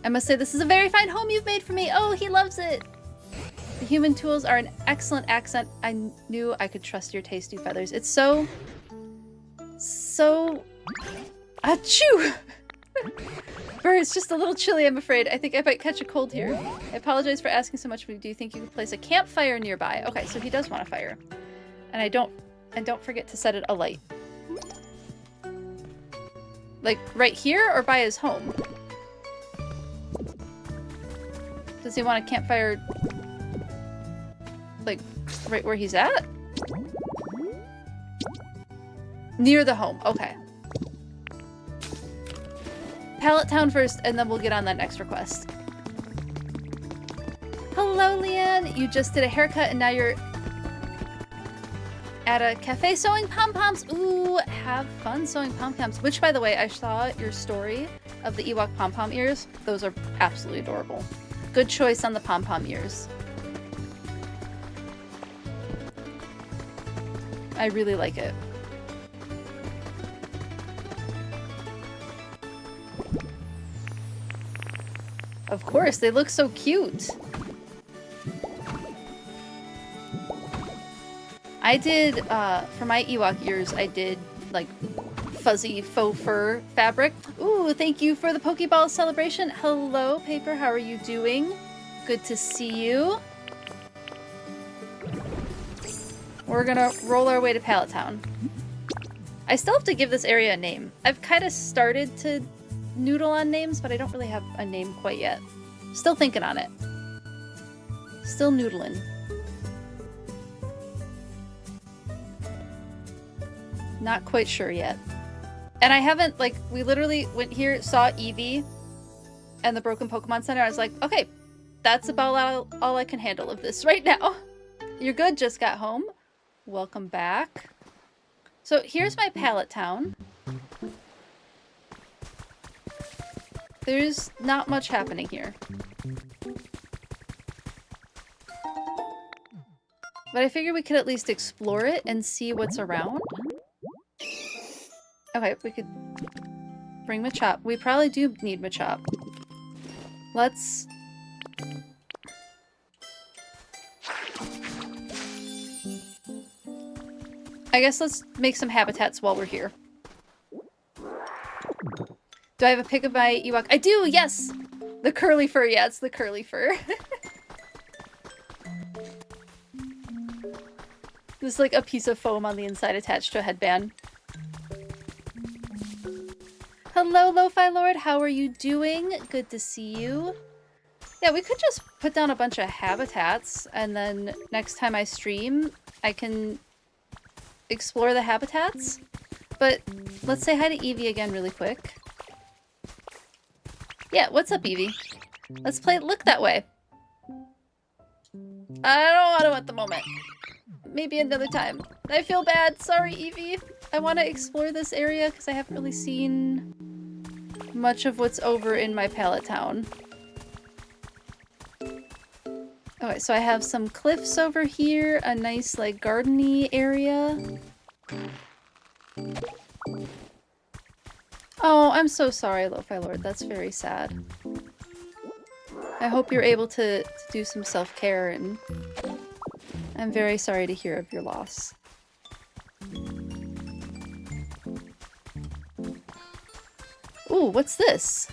I must say this is a very fine home you've made for me. Oh, he loves it. The human tools are an excellent accent. I knew I could trust your taste, Dewfeathers. It's so... Achoo! Burr, it's just a little chilly, I'm afraid. I think I might catch a cold here. I apologize for asking so much, but do you think you could place a campfire nearby? Okay, so he does want a fire. And don't forget to set it alight. Like, right here or by his home? Does he want a campfire, like, right where he's at? Near the home. Okay. Pallet Town first, and then we'll get on that next request. Hello, Leanne! You just did a haircut, and now you're at a cafe sewing pom-poms. Ooh, have fun sewing pom-poms. Which, by the way, I saw your story of the Ewok pom-pom ears. Those are absolutely adorable. Good choice on the pom-pom ears. I really like it. Of course, they look so cute. I did, for my Ewok ears, I did, like, fuzzy faux fur fabric. Ooh, thank you for the Pokeball celebration. Hello, Paper, how are you doing? Good to see you. We're gonna roll our way to Pallet Town. I still have to give this area a name. I've kind of started to noodle on names, but I don't really have a name quite yet. Still thinking on it. Still noodling. Not quite sure yet. And I haven't, like, we literally went here, saw Eevee and the Broken Pokemon Center. I was like, okay, that's about all I can handle of this right now. You're good, just got home. Welcome back. So here's my Pallet Town. There's not much happening here. But I figure we could at least explore it and see what's around. Okay, we could bring Machop. We probably do need Machop. Let's... I guess let's make some habitats while we're here. Do I have a pic of my Ewok? I do, yes! The curly fur, yeah, it's the curly fur. There's like a piece of foam on the inside attached to a headband. Hello, Lo-Fi Lord, how are you doing? Good to see you. Yeah, we could just put down a bunch of habitats, and then next time I stream, I can explore the habitats. But let's say hi to Eevee again really quick. Yeah, what's up, Eevee? Let's play Look That Way. I don't want to at the moment. Maybe another time. I feel bad. Sorry, Eevee. I want to explore this area because I haven't really seen much of what's over in my Pallet Town. Okay, so I have some cliffs over here, a nice, like, garden-y area. Oh, I'm so sorry, Lo-Fi Lord. That's very sad. I hope you're able to do some self-care, and I'm very sorry to hear of your loss. Ooh, what's this?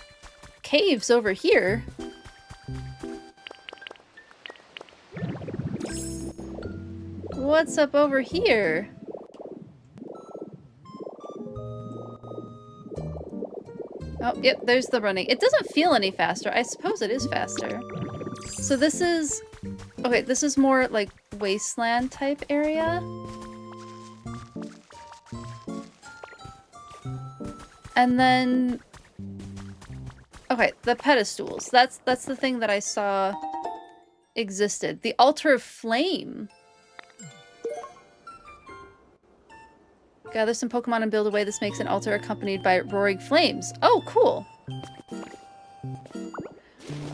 Caves over here? What's up over here? Oh, yep, there's the running. It doesn't feel any faster. I suppose it is faster. So this is... Okay, this is more like wasteland type area. And then... Okay, the pedestals. That's the thing that I saw existed. The altar of flame. Gather some Pokemon and build a way. This makes an altar accompanied by roaring flames. Oh, cool.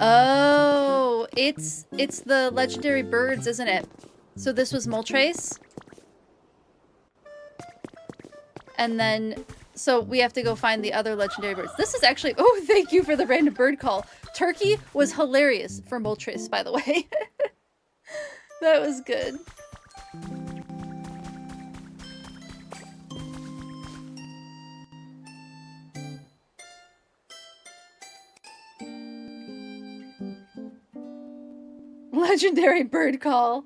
Oh, it's the legendary birds, isn't it? So this was Moltres. And then, so we have to go find the other legendary birds. This is actually, oh, thank you for the random bird call. Turkey was hilarious for Moltres, by the way. That was good. Legendary bird call.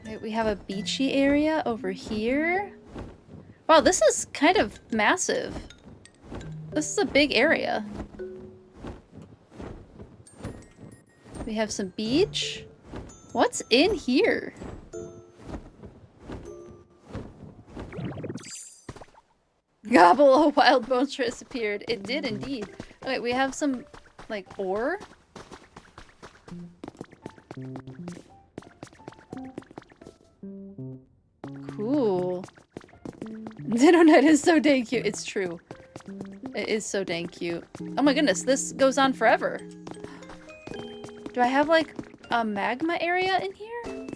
Right, we have a beachy area over here. Wow, this is kind of massive. This is a big area. We have some beach. What's in here? Gobble, a wild Moltres appeared. It did indeed. Okay, we have some, like, ore. Cool. Ditto Knight is so dang cute. It's true. It is so dang cute. Oh my goodness, this goes on forever. Do I have, like, a magma area in here?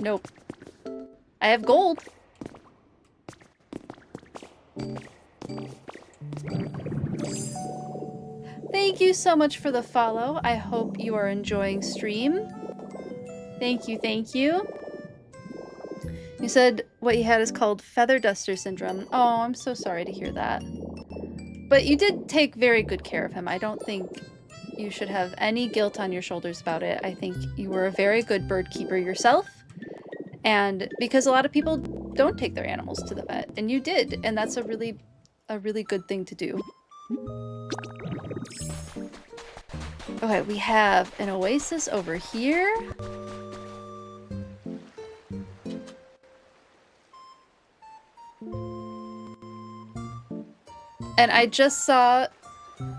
Nope. I have gold. Thank you so much for the follow. I hope you are enjoying stream. Thank you, thank you. You said what you had is called feather duster syndrome. Oh, I'm so sorry to hear that. But you did take very good care of him. I don't think you should have any guilt on your shoulders about it. I think you were a very good bird keeper yourself. And because a lot of people don't take their animals to the vet, and you did, and that's a really good thing to do. Okay, we have an oasis over here. And I just saw,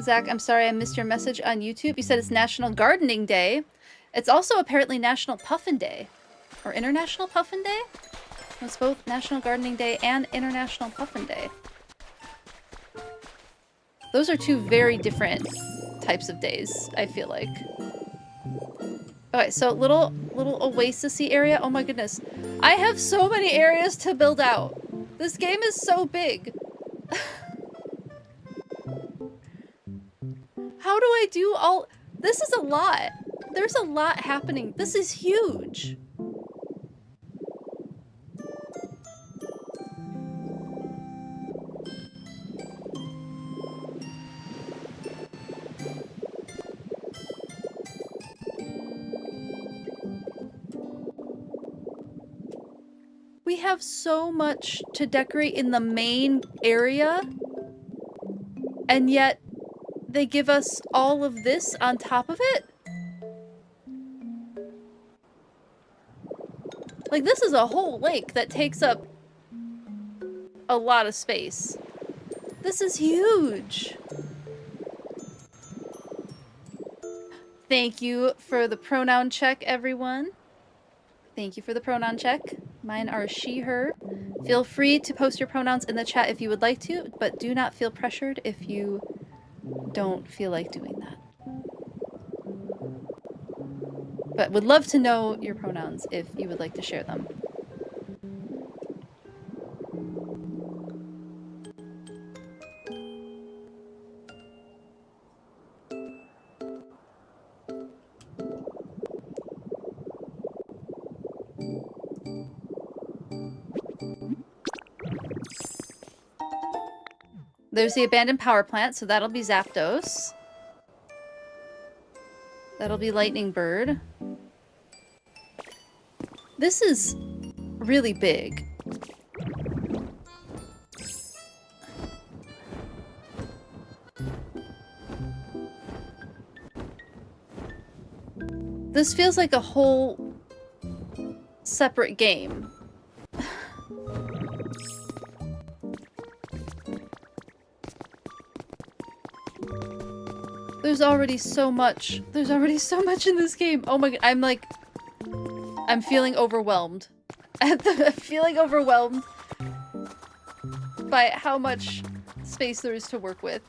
Zach, I'm sorry I missed your message on YouTube. You said it's National Gardening Day. It's also apparently National Puffin Day. Or International Puffin Day? It's both National Gardening Day and International Puffin Day. Those are two very different types of days, I feel like. Okay, so little oasis-y area. Oh my goodness. I have so many areas to build out. This game is so big. How do I do all... This is a lot. There's a lot happening. This is huge. We have so much to decorate in the main area, and yet they give us all of this on top of it? Like, this is a whole lake that takes up a lot of space. This is huge. Thank you for the pronoun check, everyone. Thank you for the pronoun check. Mine are she, her. Feel free to post your pronouns in the chat if you would like to, but do not feel pressured if you don't feel like doing that. But would love to know your pronouns if you would like to share them. There's the abandoned power plant, so that'll be Zapdos. That'll be Lightning Bird. This is really big. This feels like a whole separate game. There's already so much. There's already so much in this game. Oh my god, I'm feeling overwhelmed. I'm feeling overwhelmed by how much space there is to work with.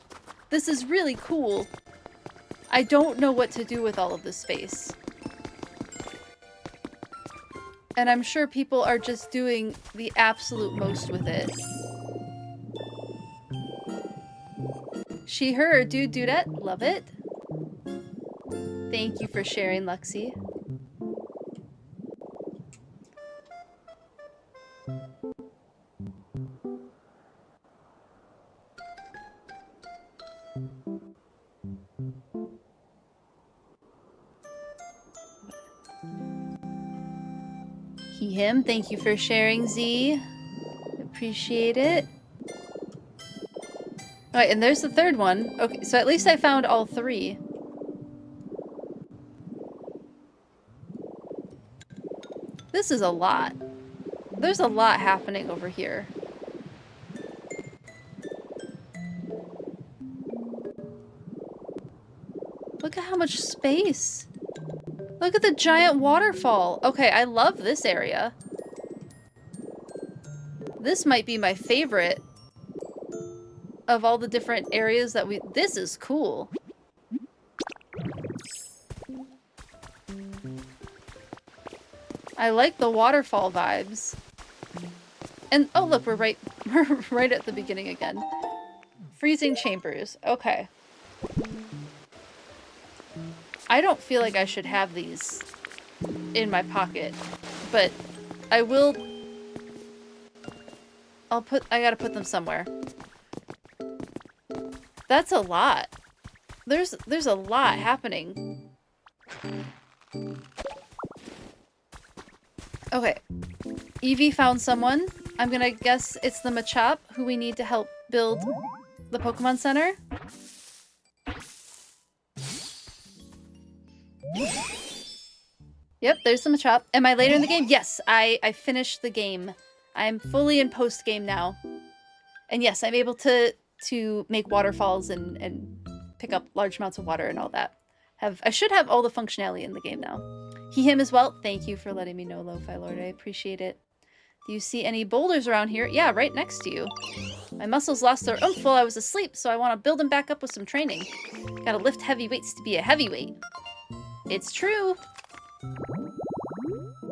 This is really cool. I don't know what to do with all of this space. And I'm sure people are just doing the absolute most with it. She, her, dude, dudette. Love it. Thank you for sharing, Luxie. He, him. Thank you for sharing, Z. Appreciate it. Alright, and there's the third one. Okay, so at least I found all three. This is a lot. There's a lot happening over here. Look at how much space. Look at the giant waterfall. Okay, I love this area. This might be my favorite of all the different areas that we... This is cool. I like the waterfall vibes. And, oh look, we're right at the beginning again. Freezing chambers. Okay. I don't feel like I should have these in my pocket, but I will... I gotta put them somewhere. That's a lot. There's a lot happening. Okay. Evie found someone. I'm gonna guess it's the Machop who we need to help build the Pokemon Center. Yep, there's the Machop. Am I later in the game? Yes, I finished the game. I'm fully in post-game now. And yes, I'm able to make waterfalls and pick up large amounts of water and all that. I should have all the functionality in the game now. He, him as well. Thank you for letting me know, Lo-Fi Lord. I appreciate it. Do you see any boulders around here? Yeah, right next to you. My muscles lost their oomph while I was asleep, so I want to build them back up with some training. Gotta lift heavy weights to be a heavyweight. It's true.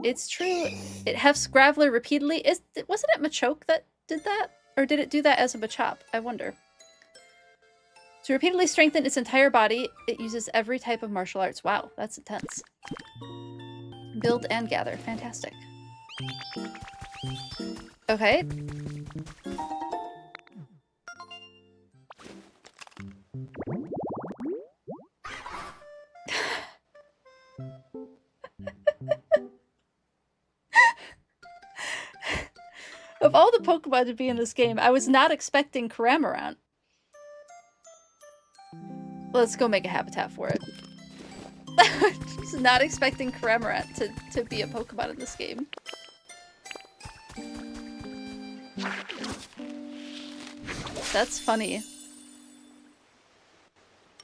It's true. It hefts Graveler repeatedly. Wasn't it Machoke that did that? Or did it do that as a Machop? I wonder. To repeatedly strengthen its entire body, it uses every type of martial arts. Wow, that's intense. Build and gather. Fantastic. Okay. Of all the Pokemon to be in this game, I was not expecting Cramorant. Let's go make a habitat for it. Just not expecting Cramorant to be a Pokemon in this game. That's funny.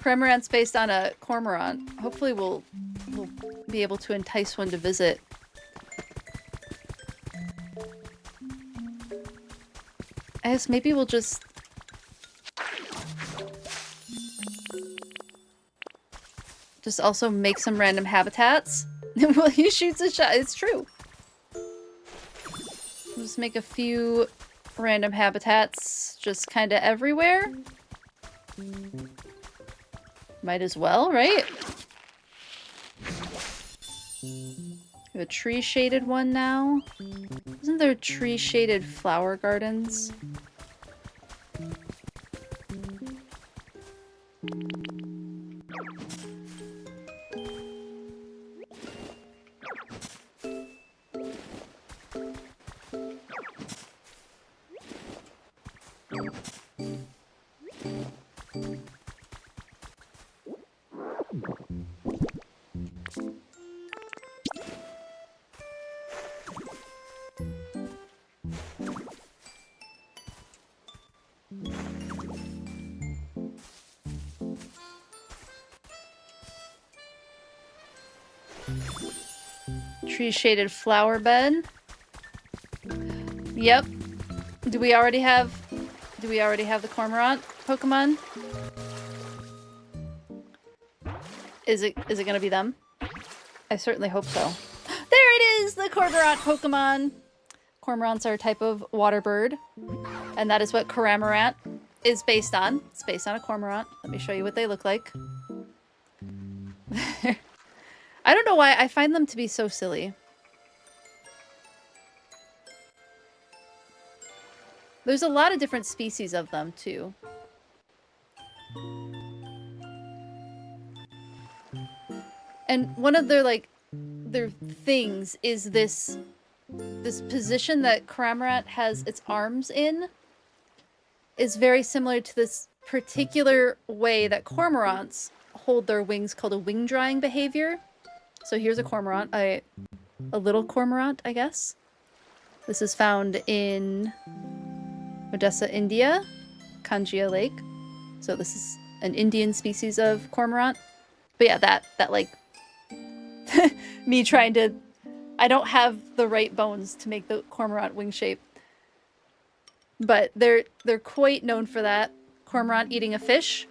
Cramorant's based on a Cormorant. Hopefully we'll be able to entice one to visit. I guess maybe we'll just... also make some random habitats. Well, he shoots a shot. It's true. We'll just make a few random habitats just kind of everywhere. Might as well, right? We have a tree-shaded one now. Isn't there tree-shaded flower gardens? Tree shaded flower bed. Yep. Do we already have the cormorant Pokemon? Is it gonna be them? I certainly hope so. There it is! The cormorant Pokemon! Cormorants are a type of water bird. And that is what Cramorant is based on. It's based on a cormorant. Let me show you what they look like. I don't know why I find them to be so silly. There's a lot of different species of them, too. And one of their, like, their things is this position that Cramorant has its arms in is very similar to this particular way that cormorants hold their wings, called a wing drying behavior. So here's a cormorant, a little cormorant, I guess. This is found in Odessa, India, Kanjia Lake. So this is an Indian species of cormorant. But yeah, that like me trying to, I don't have the right bones to make the cormorant wing shape. But they're quite known for that. Cormorant eating a fish.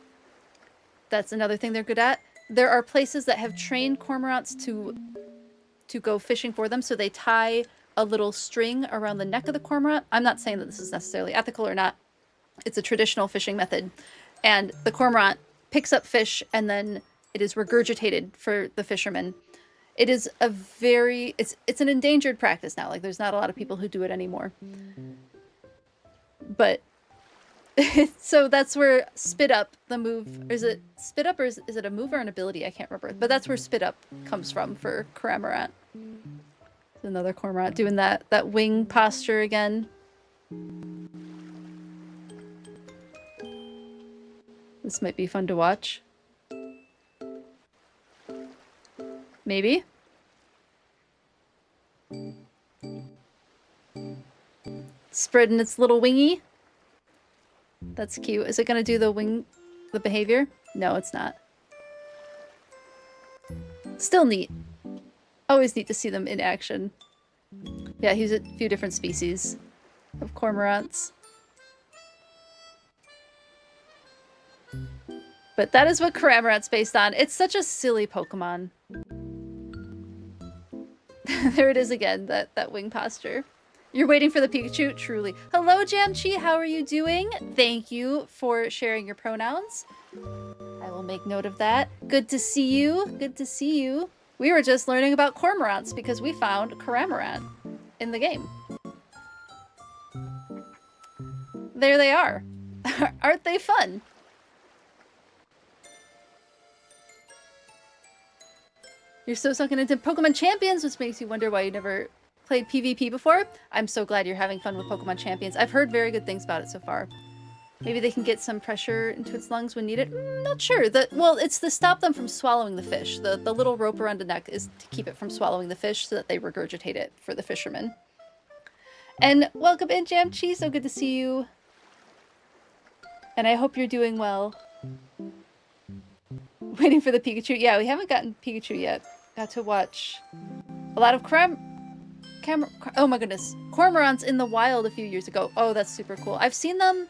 That's another thing they're good at. There are places that have trained cormorants to go fishing for them, so they tie a little string around the neck of the cormorant. I'm not saying that this is necessarily ethical or not. It's a traditional fishing method. And the cormorant picks up fish and then it is regurgitated for the fishermen. It is a very, it's an endangered practice now. Like, there's not a lot of people who do it anymore. But so that's where Spit Up, the move, is it Spit Up or is it a move or an ability? I can't remember. But that's where Spit Up comes from for Cramorant. Another cormorant doing that wing posture again. This might be fun to watch. Maybe. Spreading its little wingy. That's cute. Is it gonna do the behavior? No, it's not. Still neat. Always neat to see them in action. Yeah, he's a few different species of cormorants. But that is what Cramorant's based on. It's such a silly Pokemon. There it is again, that wing posture. You're waiting for the Pikachu? Truly. Hello, Jamchi. How are you doing? Thank you for sharing your pronouns. I will make note of that. Good to see you. Good to see you. We were just learning about cormorants because we found Cramorant in the game. There they are. Aren't they fun? You're so sunken into Pokemon Champions, which makes you wonder why you never played PvP before. I'm so glad you're having fun with Pokemon Champions. I've heard very good things about it so far. Maybe they can get some pressure into its lungs when needed. Not sure. Well, it's to stop them from swallowing the fish. The little rope around the neck is to keep it from swallowing the fish so that they regurgitate it for the fishermen. And welcome in, Jamchi. So good to see you. And I hope you're doing well. Waiting for the Pikachu. Yeah, we haven't gotten Pikachu yet. Got to watch a lot of oh my goodness. Cormorants in the wild a few years ago. Oh, that's super cool. I've seen them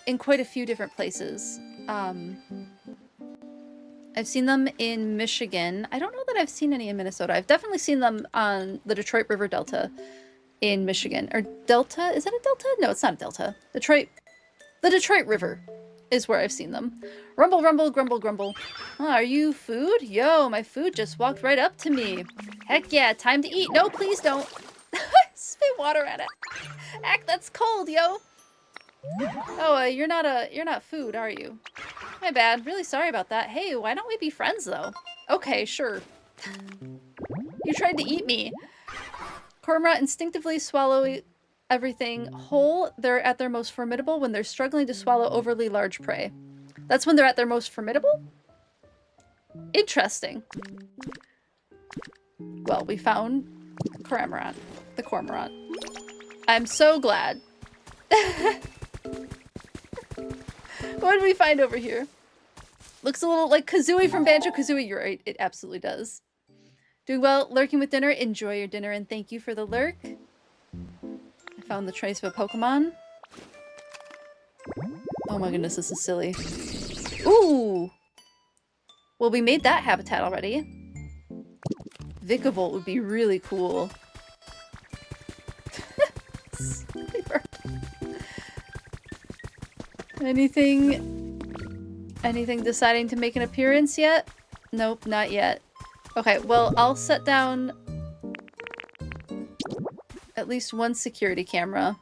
in quite a few different places. I've seen them in Michigan. I don't know that I've seen any in Minnesota. I've definitely seen them on the Detroit River Delta in Michigan. Or Delta? Is that a delta? No, it's not a delta. The Detroit River is where I've seen them. Rumble, rumble, grumble, grumble. Oh, are you food? Yo, my food just walked right up to me. Heck yeah, time to eat. No, please don't. Spit water at it. Act, that's cold, yo. Oh, you're not food, are you? My bad. Really sorry about that. Hey, why don't we be friends, though? Okay, sure. You tried to eat me. Cormorant instinctively swallow everything whole. They're at their most formidable when they're struggling to swallow overly large prey. That's when they're at their most formidable? Interesting. Well, we found Cramorant, the cormorant. I'm so glad. What did we find over here? Looks a little like Kazooie from Banjo-Kazooie. You're right, it absolutely does. Doing well, lurking with dinner. Enjoy your dinner and thank you for the lurk. I found the trace of a Pokemon. Oh my goodness, this is silly. Ooh! Well, we made that habitat already. Vikavolt would be really cool. Anything deciding to make an appearance yet? Nope, not yet. Okay, well, I'll set down at least one security camera.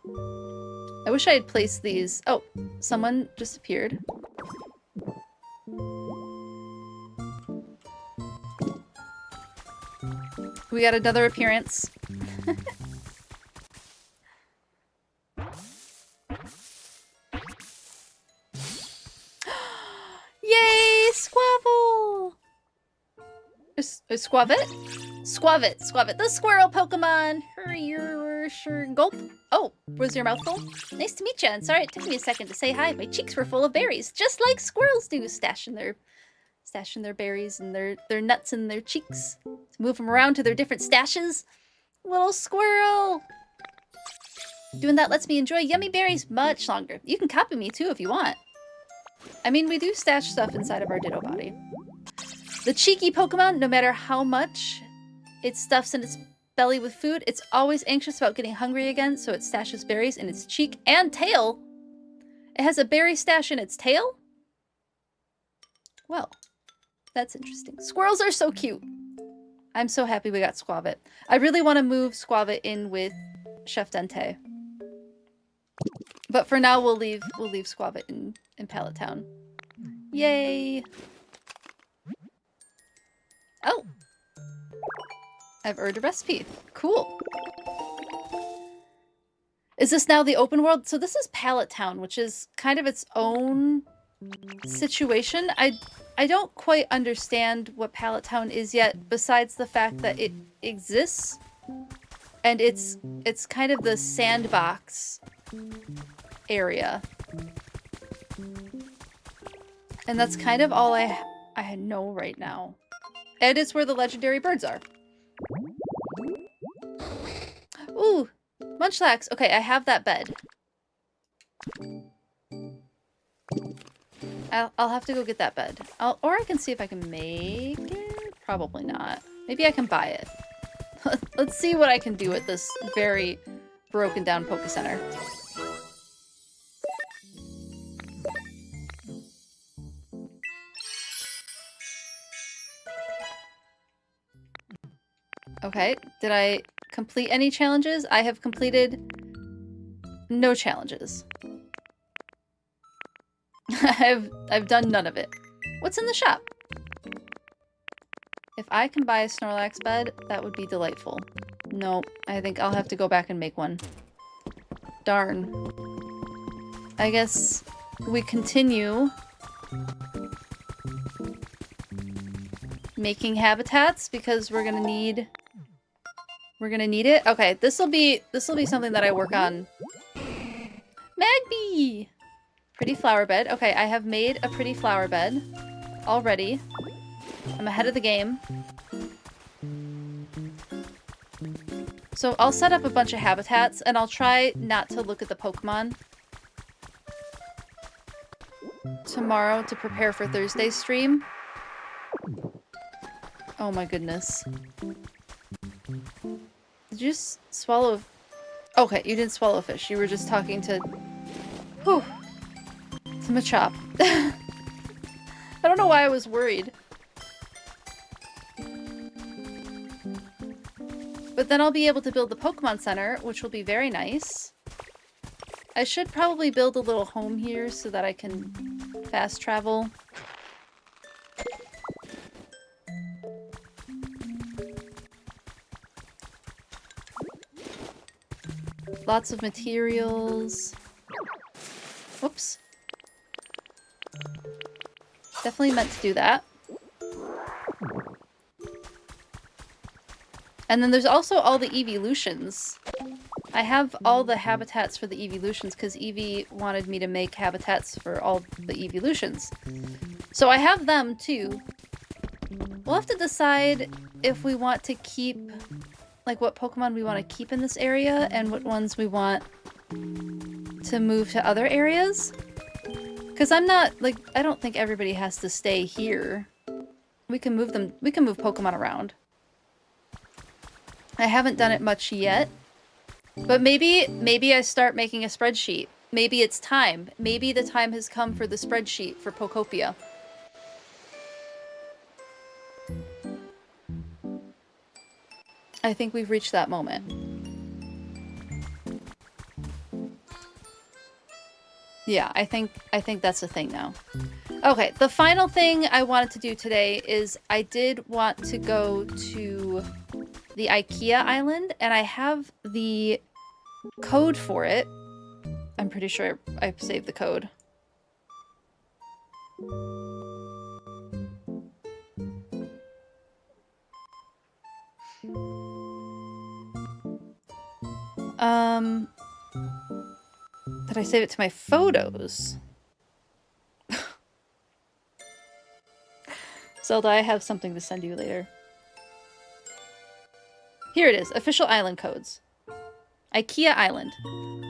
I wish I had placed these. Oh, someone just appeared. We got another appearance. Yay, Squavle! Squavit? Squavit, the squirrel Pokemon! Gulp. Oh, was your mouth full? Nice to meet you, and sorry it took me a second to say hi. My cheeks were full of berries, just like squirrels do, stashing their berries and their nuts in their cheeks to move them around to their different stashes. Little squirrel! Doing that lets me enjoy yummy berries much longer. You can copy me too if you want. I mean, we do stash stuff inside of our Ditto body. The cheeky Pokemon, no matter how much it stuffs in its belly with food, it's always anxious about getting hungry again, so it stashes berries in its cheek and tail. It has a berry stash in its tail? Well, that's interesting. Squirrels are so cute. I'm so happy we got Squavit. I really want to move Squavit in with Chef Dente. But for now, we'll leave Squavit in Pallet Town. Yay! Oh! I've earned a recipe. Cool. Is this now the open world? So this is Pallet Town, which is kind of its own situation. I don't quite understand what Pallet Town is yet, besides the fact that it exists. And it's kind of the sandbox area. And that's kind of all I know right now. And it's where the legendary birds are. Ooh, Munchlax. Okay, I have that bed. I'll have to go get that bed. Or I can see if I can make it. Probably not. Maybe I can buy it. Let's see what I can do at this very broken down Poke Center. Okay, did I complete any challenges? I have completed no challenges. I've done none of it. What's in the shop? If I can buy a Snorlax bed, that would be delightful. Nope, I think I'll have to go back and make one. Darn. I guess we continue making habitats because we're gonna need it. Okay, this'll be something that I work on. Magby! Pretty flower bed. Okay, I have made a pretty flower bed already. I'm ahead of the game. So I'll set up a bunch of habitats and I'll try not to look at the Pokemon tomorrow to prepare for Thursday's stream. Oh my goodness. Did you just swallow? Okay, you didn't swallow a fish. You were just talking to... Whew. To Machop. I don't know why I was worried. But then I'll be able to build the Pokemon Center, which will be very nice. I should probably build a little home here so that I can fast travel. Lots of materials. Whoops. Definitely meant to do that. And then there's also all the evolutions. I have all the habitats for the evolutions because Eevee wanted me to make habitats for all the evolutions. So I have them too. We'll have to decide if we want to keep, like, what Pokemon we want to keep in this area and what ones we want to move to other areas. Because I'm not, like, I don't think everybody has to stay here. We can move them, we can move Pokemon around. I haven't done it much yet. But maybe I start making a spreadsheet. Maybe it's time. Maybe the time has come for the spreadsheet for Pokopia. I think we've reached that moment. Yeah, I think that's the thing now. Okay, the final thing I wanted to do today is I did want to go to the IKEA island, and I have the code for it. I'm pretty sure I saved the code. Did I save it to my photos? Zelda, I have something to send you later. Here it is, official island codes. IKEA Island.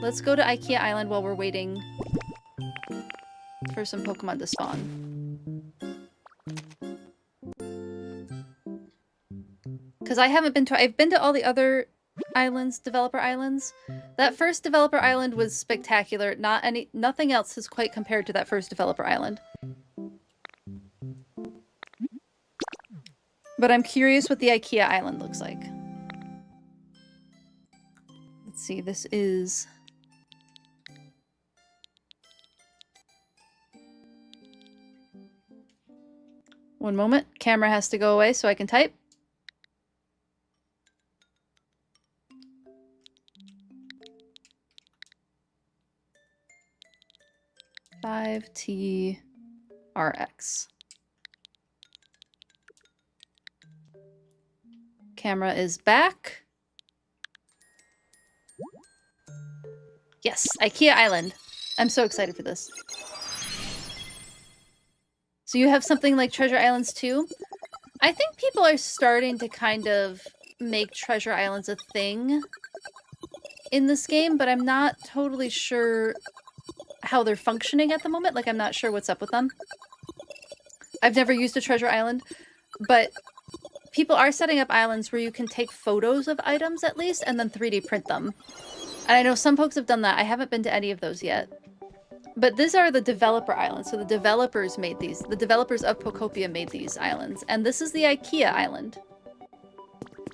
Let's go to IKEA Island while we're waiting for some Pokemon to spawn. Because I haven't been to- I've been to all the other islands, developer islands. That first developer island was spectacular. Nothing else has quite compared to that first developer island. But I'm curious what the IKEA Island looks like. Let's see, this is... One moment. Camera has to go away so I can type. TRX. Camera is back. Yes, IKEA Island. I'm so excited for this. So you have something like Treasure Islands too? I think people are starting to kind of make Treasure Islands a thing in this game, but I'm not totally sure how they're functioning at the moment. Like, I'm not sure what's up with them. I've never used a Treasure Island, but people are setting up islands where you can take photos of items at least and then 3D print them. And I know some folks have done that. I haven't been to any of those yet. But these are the developer islands. So the developers made these. The developers of Pokopia made these islands. And this is the IKEA island.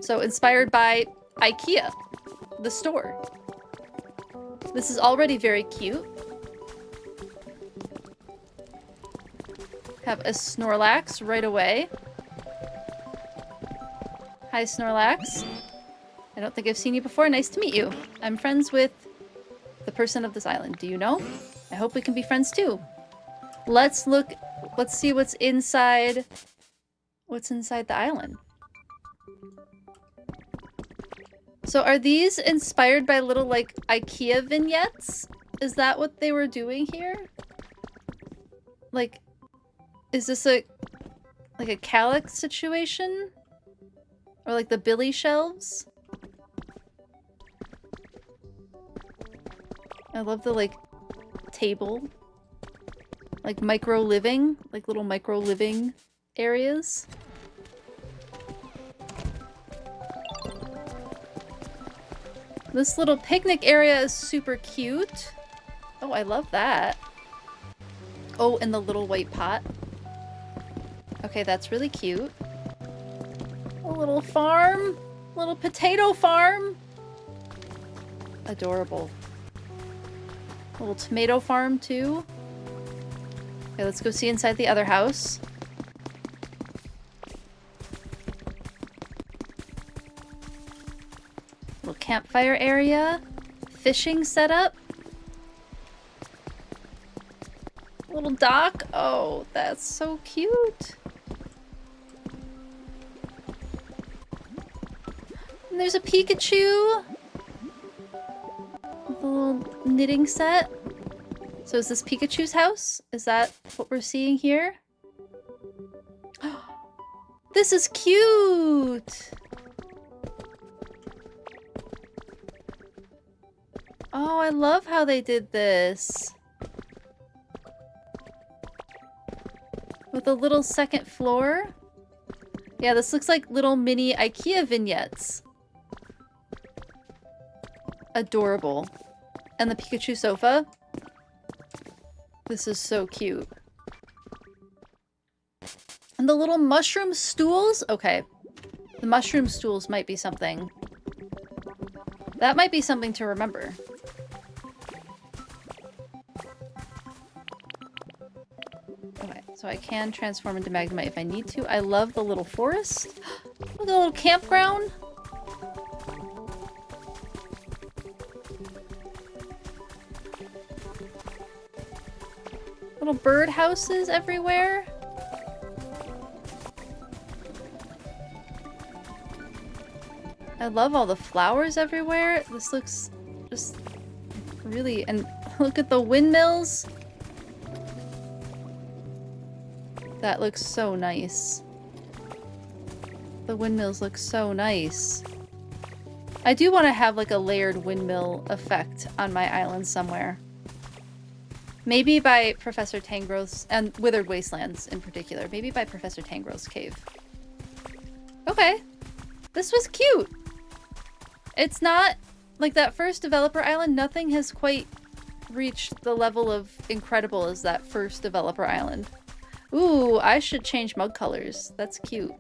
So inspired by IKEA, the store. This is already very cute. Have a Snorlax right away. Hi, Snorlax. I don't think I've seen you before. Nice to meet you. I'm friends with the person of this island. Do you know? I hope we can be friends too. Let's look. Let's see what's inside. What's inside the island? So are these inspired by little, like, IKEA vignettes? Is that what they were doing here? Like, is this a Calyx situation? Or like the Billy shelves? I love the, like, table. Like micro living. Like little micro living areas. This little picnic area is super cute. Oh, I love that. Oh, and the little white pot. Okay, that's really cute. A little farm. Little potato farm. Adorable. A little tomato farm, too. Okay, let's go see inside the other house. Little campfire area. Fishing setup. Little dock. Oh, that's so cute. And there's a Pikachu. With a little knitting set. So is this Pikachu's house? Is that what we're seeing here? This is cute! Oh, I love how they did this. With a little second floor. Yeah, this looks like little mini IKEA vignettes. Adorable. And the Pikachu sofa. This is so cute. And the little mushroom stools? Okay. The mushroom stools might be something. That might be something to remember. Okay, so I can transform into Magnemite if I need to. I love the little forest. Look at the little campground. Little bird houses everywhere. I love all the flowers everywhere. This looks just really... And look at the windmills. That looks so nice. The windmills look so nice. I do want to have like a layered windmill effect on my island somewhere. Maybe by Professor Tangrowth's, and Withered Wastelands in particular. Maybe by Professor Tangrowth's cave. Okay. This was cute. It's not like that first developer island. Nothing has quite reached the level of incredible as that first developer island. Ooh, I should change mug colors. That's cute.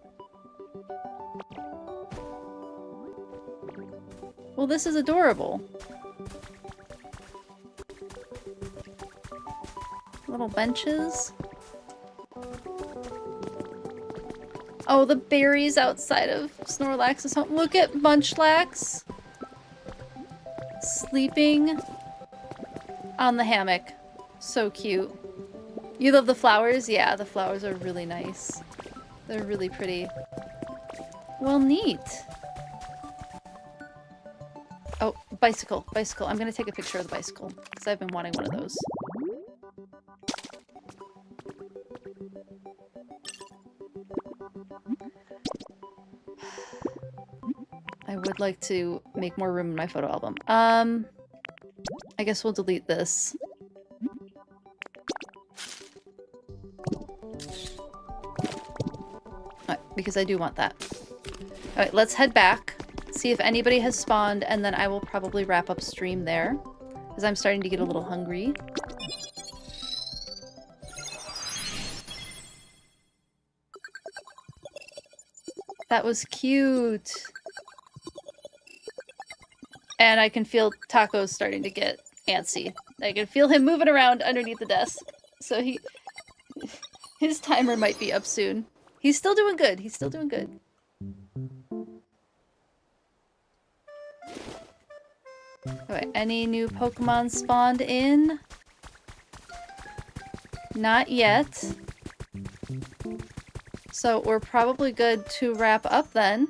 Well, this is adorable. Little benches. Oh, the berries outside of Snorlax's home. Look at Munchlax sleeping on the hammock. So cute. You love the flowers? Yeah, the flowers are really nice. They're really pretty. Well, neat. Oh, bicycle. Bicycle. I'm gonna take a picture of the bicycle because I've been wanting one of those. I would like to make more room in my photo album. I guess we'll delete this. Because I do want that. Alright, let's head back. See if anybody has spawned, and then I will probably wrap up stream there. Because I'm starting to get a little hungry. That was cute. And I can feel Taco's starting to get antsy. I can feel him moving around underneath the desk. So his timer might be up soon. He's still doing good. He's still doing good. Alright, any new Pokemon spawned in? Not yet. So we're probably good to wrap up then.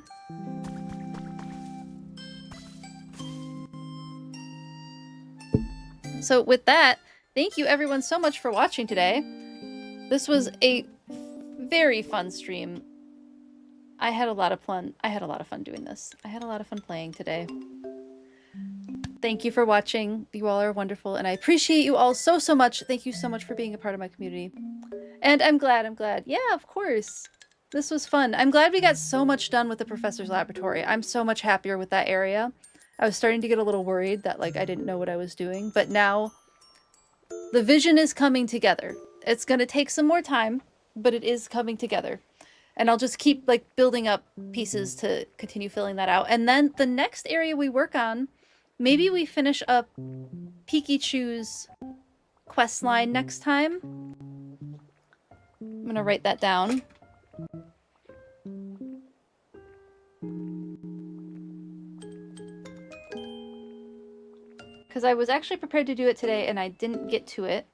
So with that, thank you everyone so much for watching today. This was a very fun stream. I had a lot of fun. I had a lot of fun doing this. I had a lot of fun playing today. Thank you for watching. You all are wonderful, and I appreciate you all so, so much. Thank you so much for being a part of my community. And I'm glad. Yeah, of course. This was fun. I'm glad we got so much done with the professor's laboratory. I'm so much happier with that area. I was starting to get a little worried that, like, I didn't know what I was doing, but now the vision is coming together. It's gonna take some more time, but it is coming together. And I'll just keep, like, building up pieces to continue filling that out. And then the next area we work on, maybe we finish up Pikachu's quest line next time. I'm gonna write that down. Because I was actually prepared to do it today and I didn't get to it.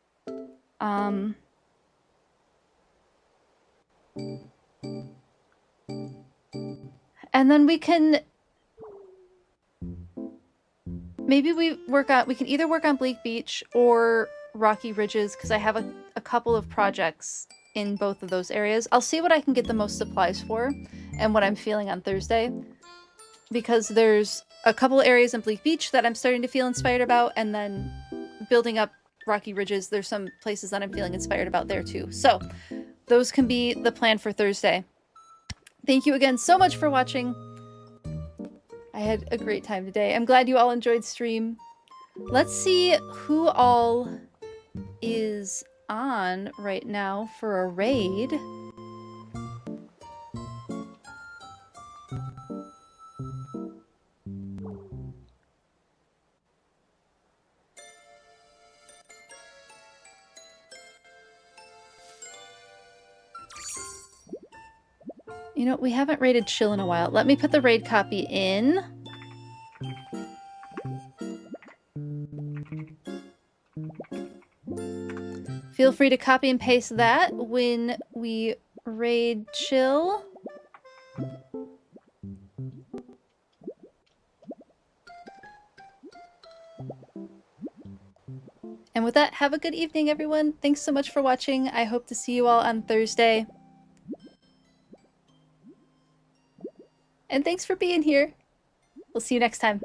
And then we can... Maybe we can either work on Bleak Beach or Rocky Ridges, because I have a couple of projects in both of those areas. I'll see what I can get the most supplies for and what I'm feeling on Thursday. Because there's a couple areas in Bleak Beach that I'm starting to feel inspired about, and then building up Rocky Ridges, there's some places that I'm feeling inspired about there too. So those can be the plan for Thursday. Thank you again so much for watching. I had a great time today. I'm glad you all enjoyed stream. Let's see who all is on right now for a raid. You know, we haven't raided Chill in a while. Let me put the raid copy in. Feel free to copy and paste that when we raid Chill. And with that, have a good evening, everyone. Thanks so much for watching. I hope to see you all on Thursday. And thanks for being here. We'll see you next time.